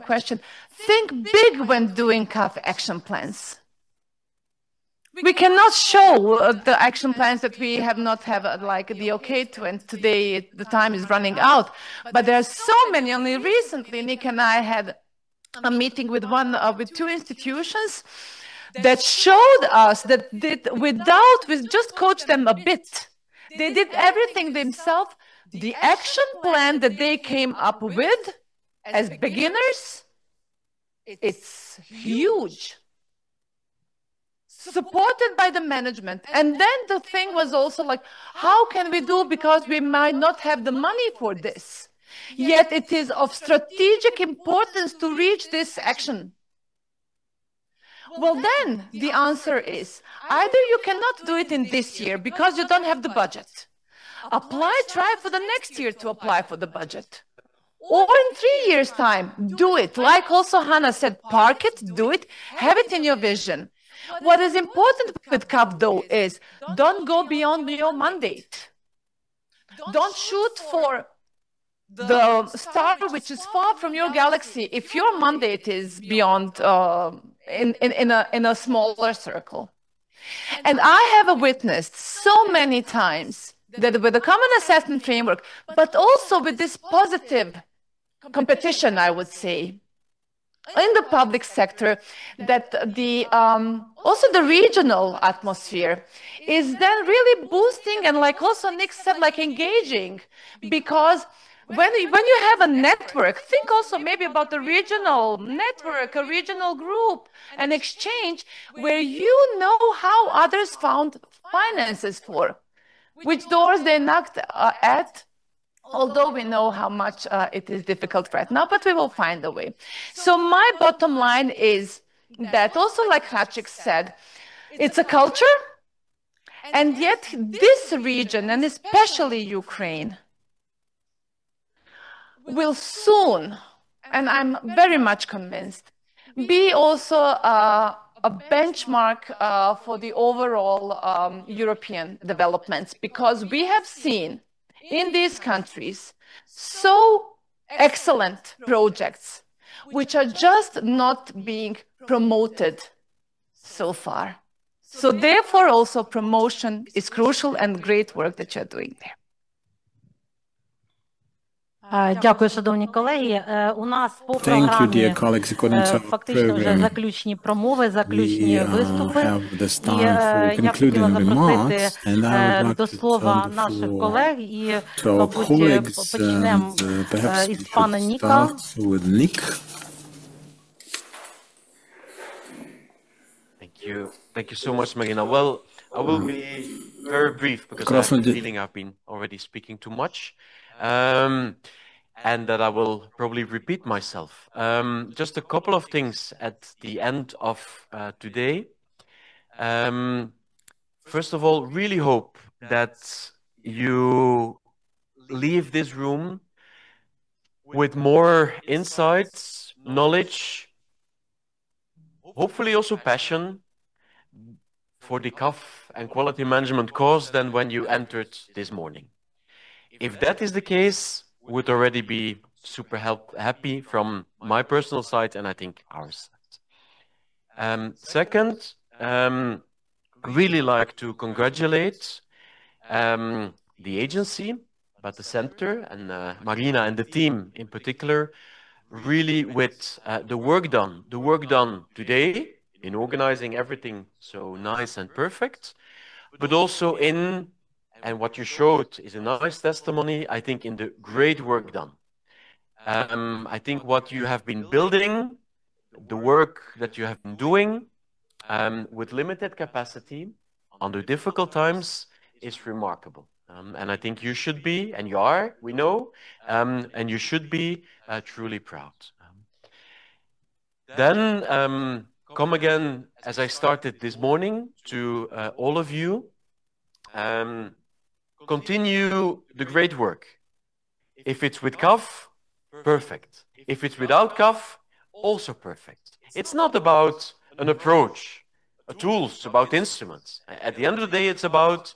question, think big when doing CAF action plans. We cannot show the action plans that we have not have like the okay to, and today the time is running out. But there are so many. Only recently, Nick and I had a meeting with two institutions that showed us that we just coached them a bit. They did everything themselves. The action plan that they came up with as beginners, it's huge. Supported by the management. And then the thing was also like, how can we do, because we might not have the money for this. Yet it is of strategic importance to reach this action. Well, then the answer is either you cannot do it in this year because you don't have the budget. Try for the next year to apply for the budget. Or in 3 years' time, do it. Like also Hannah said, park it, do it, have it in your vision. What is important with CAF, though, is don't go beyond your mandate. Don't shoot for the star which is far from your galaxy if your mandate is beyond in a smaller circle. And I have witnessed so many times that with the common assessment framework, but also with this positive competition, I would say, in the public sector, that also the regional atmosphere is then really boosting, and like also Nick said, like engaging, because when you have a network, think also maybe about the regional network, a regional group, an exchange where you know how others found finances for, which doors they knocked at. Although we know how much it is difficult right now, but we will find a way. So my bottom line is that also, like Hachik said, it's a culture, and yet this region, and especially Ukraine, will soon, and I'm very much convinced, be also a benchmark for the overall European developments, because we have seen in these countries so excellent projects which are just not being promoted so far. So therefore also promotion is crucial, and great work that you're doing there. Дякую, шановні колеги. У нас по програмі фактично вже заключні промови, заключні виступи. І я хотіла запросити до слова наших колег, і, мабуть, почнемо із пана Ніка. Thank you so much, Marina. Well, I will be very brief because I have the feeling I've been already speaking too much. And that I will probably repeat myself. Just a couple of things at the end of today. First of all, really hope that you leave this room with more insights, knowledge, hopefully also passion for the CAF and quality management course than when you entered this morning. If that is the case, would already be super happy from my personal side, and I think our side. Second, really like to congratulate the agency, but the center, and Marina and the team in particular, really with the work done today in organizing everything so nice and perfect, but also in, and what you showed is a nice testimony, I think, in the great work done. I think what you have been building, the work that you have been doing with limited capacity under difficult times is remarkable. And I think you should be, and you are, we know, and you should be truly proud. Then come again, as I started this morning, to all of you. Continue the great work. If it's with CAF, perfect. If it's without CAF, also perfect. It's not about an approach, tools, about instruments. At the end of the day, it's about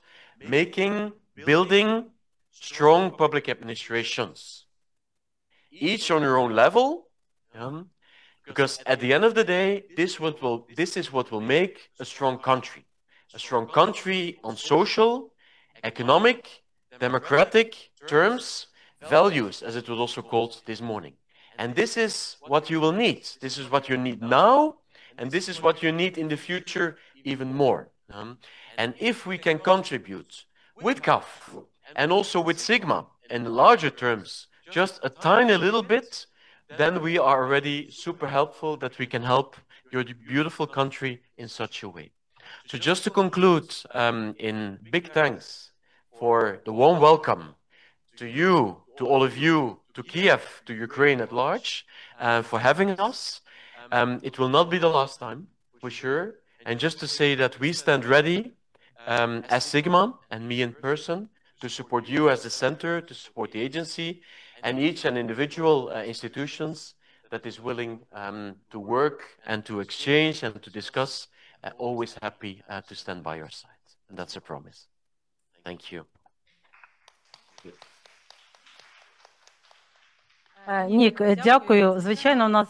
building strong public administrations, each on your own level, because at the end of the day, this is what will make a strong country on social, economic, democratic terms, values, as it was also called this morning. And this is what you will need. This is what you need now, and this is what you need in the future even more. And if we can contribute with CAF and also with Sigma in larger terms, just a tiny little bit, then we are already super helpful that we can help your beautiful country in such a way. So just to conclude, in big thanks for the warm welcome to you, to all of you, to Kyiv, to Ukraine at large, for having us. It will not be the last time, for sure. And just to say that we stand ready as Sigma and me in person to support you as the center, to support the agency, and each and individual institutions that is willing to work and to exchange and to discuss. Always happy to stand by your side. And that's a promise. Thank you. Нік, дякую. Звичайно, у нас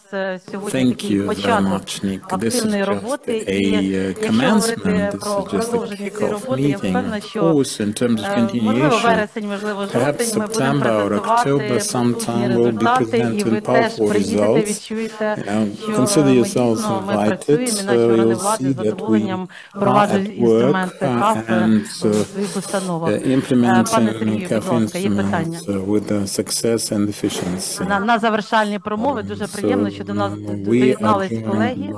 сьогодні такий початок активної роботи. І якщо говорити про продовження цієї роботи, я впевнена, що можливо вересень, можливо жовтень, ми будемо презентувати потужні результати, і ви теж приїдете, відчуєте, що ми дійсно працюємо, і наші органи влади з задоволенням впроваджують інструменти КАФ у своїх установах. Пане Сергію, будь ласка, є питання? На завершальні промови дуже приємно, що до нас доєднались колеги.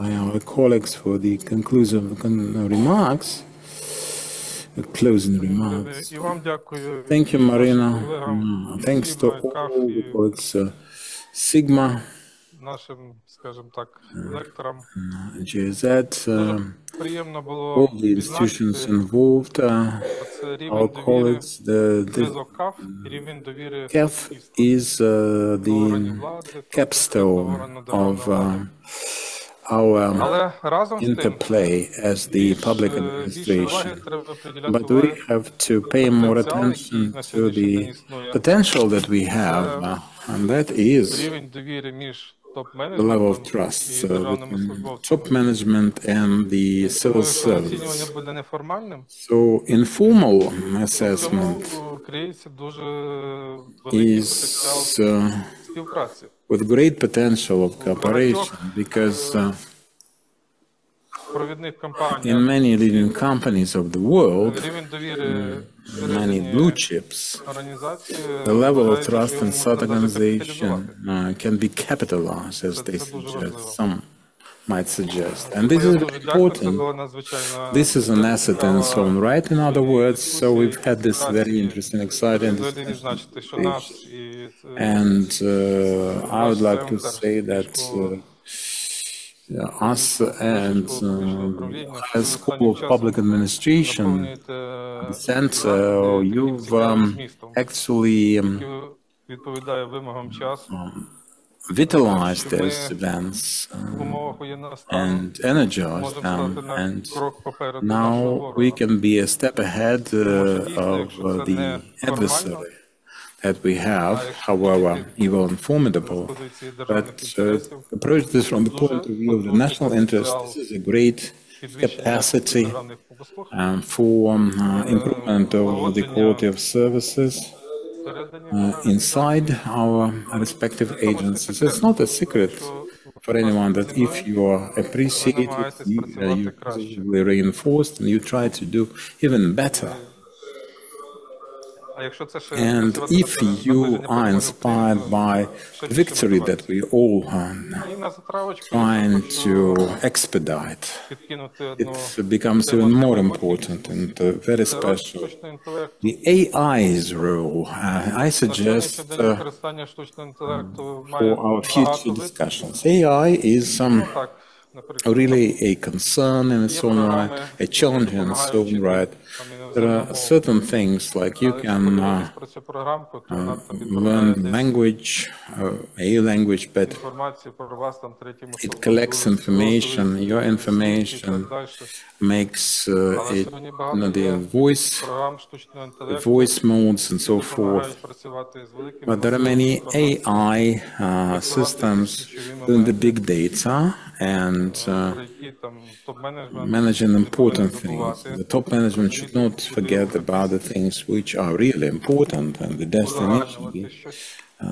Closing remarks. Thank you, Marina. Thanks to all the colleagues, Sigma, GZ, all the institutions involved, our colleagues. The CAF is the capstone of our interplay as the public administration. But we have to pay more attention to the potential that we have, and that is the level of trust between top management and the civil service. So informal assessment is with great potential of cooperation, because in many leading companies of the world, many blue chips, the level of trust in such organization can be capitalized, as they suggest, some might suggest. And this is very important. This is an asset in its own right, in other words. So we've had this very interesting, exciting discussion. And I would like to say that us and as School of Public Administration, the center, you've actually vitalized those events and energized them, and now we can be a step ahead of the adversary that we have, however evil and formidable. But approach this from the point of view of the national interest. This is a great capacity for improvement of the quality of services inside our respective agencies. It's not a secret for anyone that if you are appreciated, you are reinforced, and you try to do even better. And if you are inspired by the victory that we all are trying to expedite, it becomes even more important and very special. The AI's role, I suggest for our future discussions. AI is really a concern in its own right, a challenge in its own right. There are certain things like you can learn language, a language, but it collects information, your information makes it, the voice modes and so forth. But there are many AI systems doing the big data and managing important things. The top management should not forget about the things which are really important, and the destination be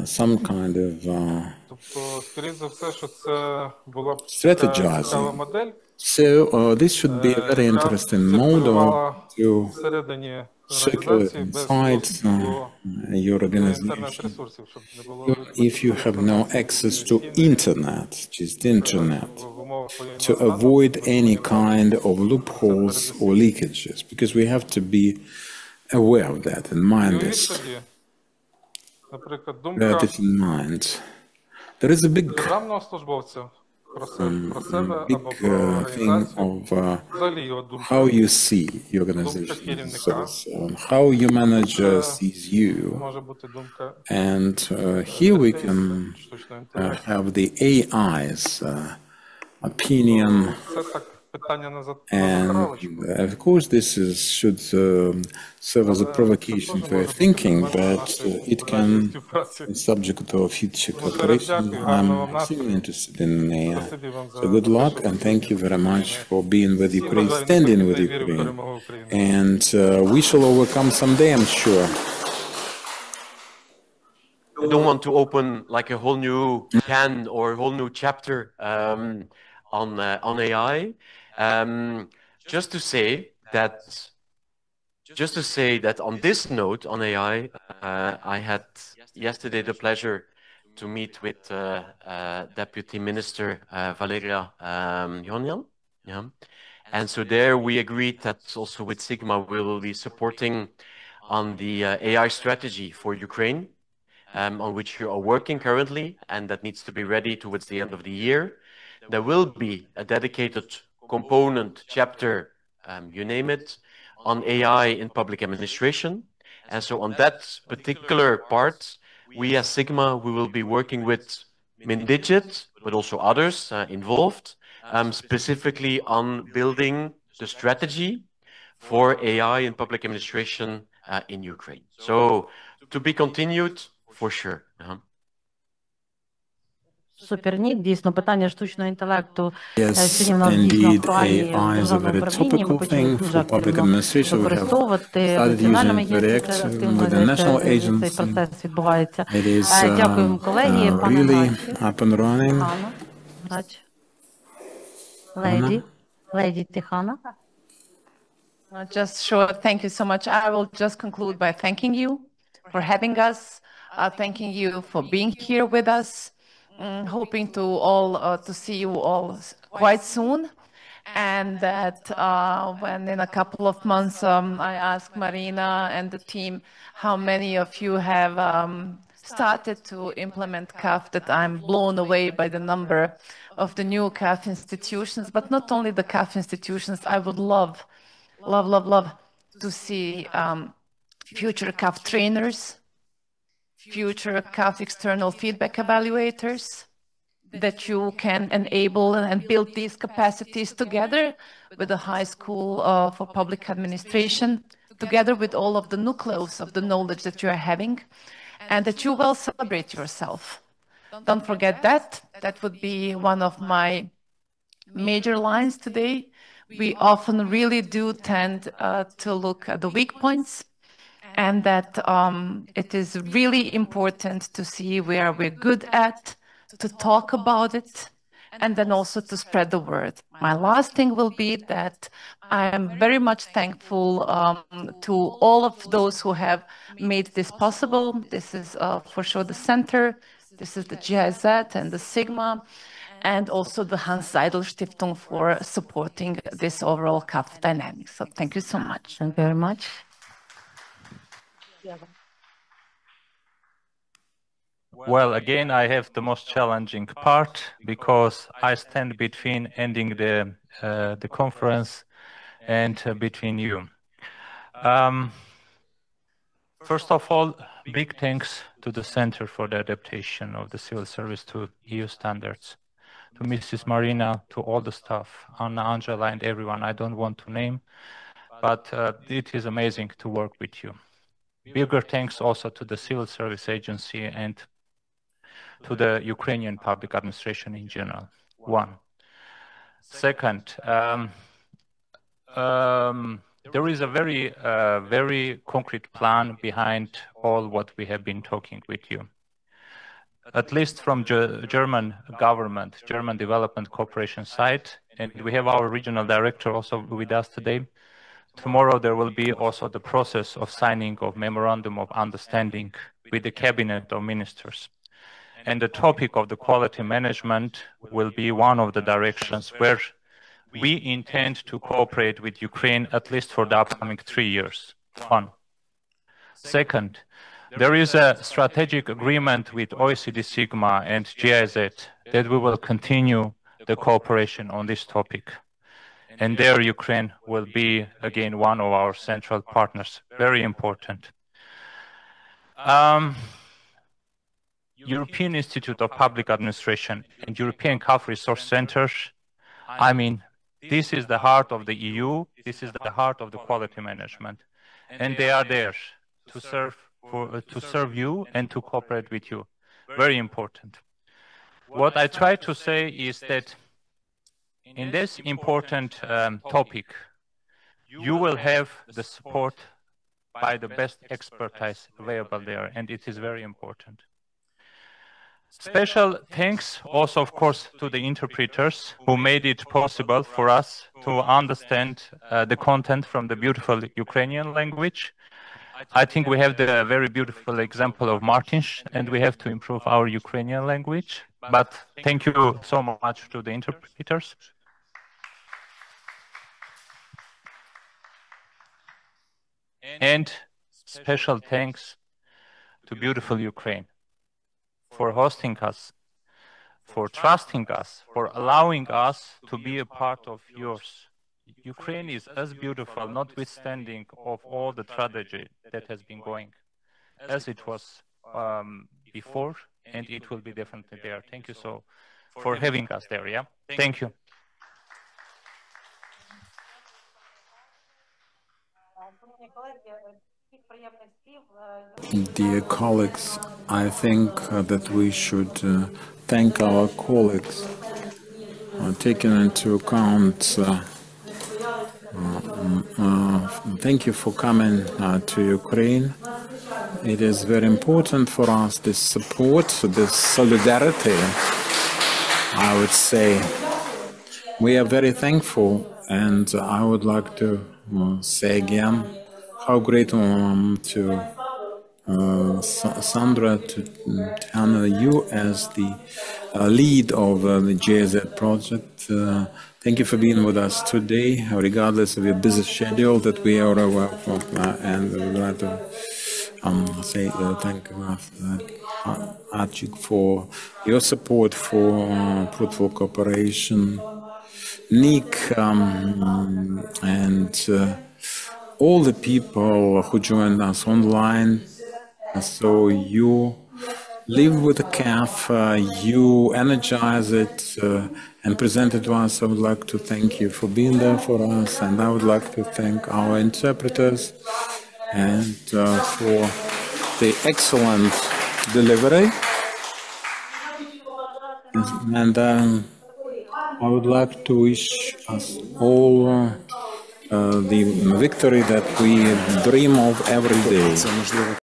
some kind of strategizing. So this should be a very interesting model to circulate inside your organization. If you have no access to internet, just internet, to avoid any kind of loopholes or leakages, because we have to be aware of that and mind this. Bear it in mind. There is a big thing of how you see your organization, so how your manager sees you. And here we can have the AI's opinion. And of course, this should serve as a provocation for thinking, but it can be subject to future cooperation. I'm extremely interested in AI. So good luck, and thank you very much for being with Ukraine, standing with Ukraine. And we shall overcome someday, I'm sure. I don't want to open like a whole new can or a whole new chapter on AI. Just to say that on this note on AI, I had yesterday the pleasure to meet with Deputy Minister Valeria Jonjan. Yeah. And so there we agreed that also with Sigma we will be supporting on the AI strategy for Ukraine, on which you are working currently, and that needs to be ready towards the end of the year. There will be a dedicated component chapter, you name it, on AI in public administration. And so on that particular part, we as Sigma, we will be working with Mindigit, but also others involved, specifically on building the strategy for AI in public administration in Ukraine. So to be continued, for sure. Супернік, дійсно, питання штучного інтелекту Yes, indeed, AI is a very topical thing for public administration. We have started using it very actively with the national agency. It is really up and running. Lady Tihana. Just short, thank you so much. I will just conclude by thanking you for having us, thanking you for being here with us. Hoping to see you all quite soon, and that when in a couple of months I ask Marina and the team how many of you have started to implement CAF, that I'm blown away by the number of the new CAF institutions, but not only the CAF institutions. I would love to see future CAF trainers, future CAF external feedback evaluators, that you can enable and build these capacities together with the High School for Public Administration, together with all of the nucleus of the knowledge that you are having, and that you will celebrate yourself. Don't forget that. That would be one of my major lines today. We often really do tend to look at the weak points, and that it is really important to see where we're good at, to talk about it, and then also to spread the word. My last thing will be that I am very much thankful to all of those who have made this possible. This is for sure the center, this is the GIZ and the Sigma, and also the Hans Seidel Stiftung for supporting this overall CAF dynamics. So thank you so much. Thank you very much. Well, again, I have the most challenging part because I stand between ending the conference and between you. First of all, big thanks to the Center for the Adaptation of the Civil Service to EU standards, to Mrs. Marina, to all the staff, Anna, Angela, and everyone I don't want to name, but it is amazing to work with you. Bigger thanks also to the Civil Service Agency and to the Ukrainian public administration in general. One. Second, there is a very concrete plan behind all what we have been talking with you. At least from German government, German development cooperation side, and we have our regional director also with us today. Tomorrow there will be also the process of signing of memorandum of understanding with the cabinet of ministers. And the topic of the quality management will be one of the directions where we intend to cooperate with Ukraine at least for the upcoming 3 years. One. Second, there is a strategic agreement with OECD Sigma and GIZ that we will continue the cooperation on this topic. And there Ukraine will be again one of our central partners, very important. European Institute of Public Administration and European CAF Resource Centers, I mean, this is the heart of the EU, this is the heart of the quality management. And they are there to serve you and to cooperate with you. Very important. What I try to say is that in this important topic, you will have the support by the best expertise available there, and it is very important. Special thanks also, of course, to the interpreters who made it possible for us to understand the content from the beautiful Ukrainian language. I think we have the very beautiful example of Martins, and we have to improve our Ukrainian language. But thank you so much to the interpreters. And special thanks to beautiful Ukraine for hosting us, for trusting us, for allowing us to be a part of yours. Ukraine is as beautiful, notwithstanding of all the tragedy that has been going, as it was before, and it will be definitely there. Thank you so for having us there, yeah? Thank you. Dear colleagues, I think that we should thank our colleagues, taking into account. Thank you for coming to Ukraine. It is very important for us, this support, this solidarity, I would say. We are very thankful, and I would like to say again how grateful I am to Sandra, to honor you as the lead of the GIZ project. Thank you for being with us today, regardless of your busy schedule that we are aware of, and we would like to say thank you, Archie, for your support for fruitful cooperation, Nick, and all the people who joined us online. So you live with the CAF, you energize it and present it to us. I would like to thank you for being there for us, and I would like to thank our interpreters and for the excellent delivery. And I would like to wish us all the victory that we dream of every day.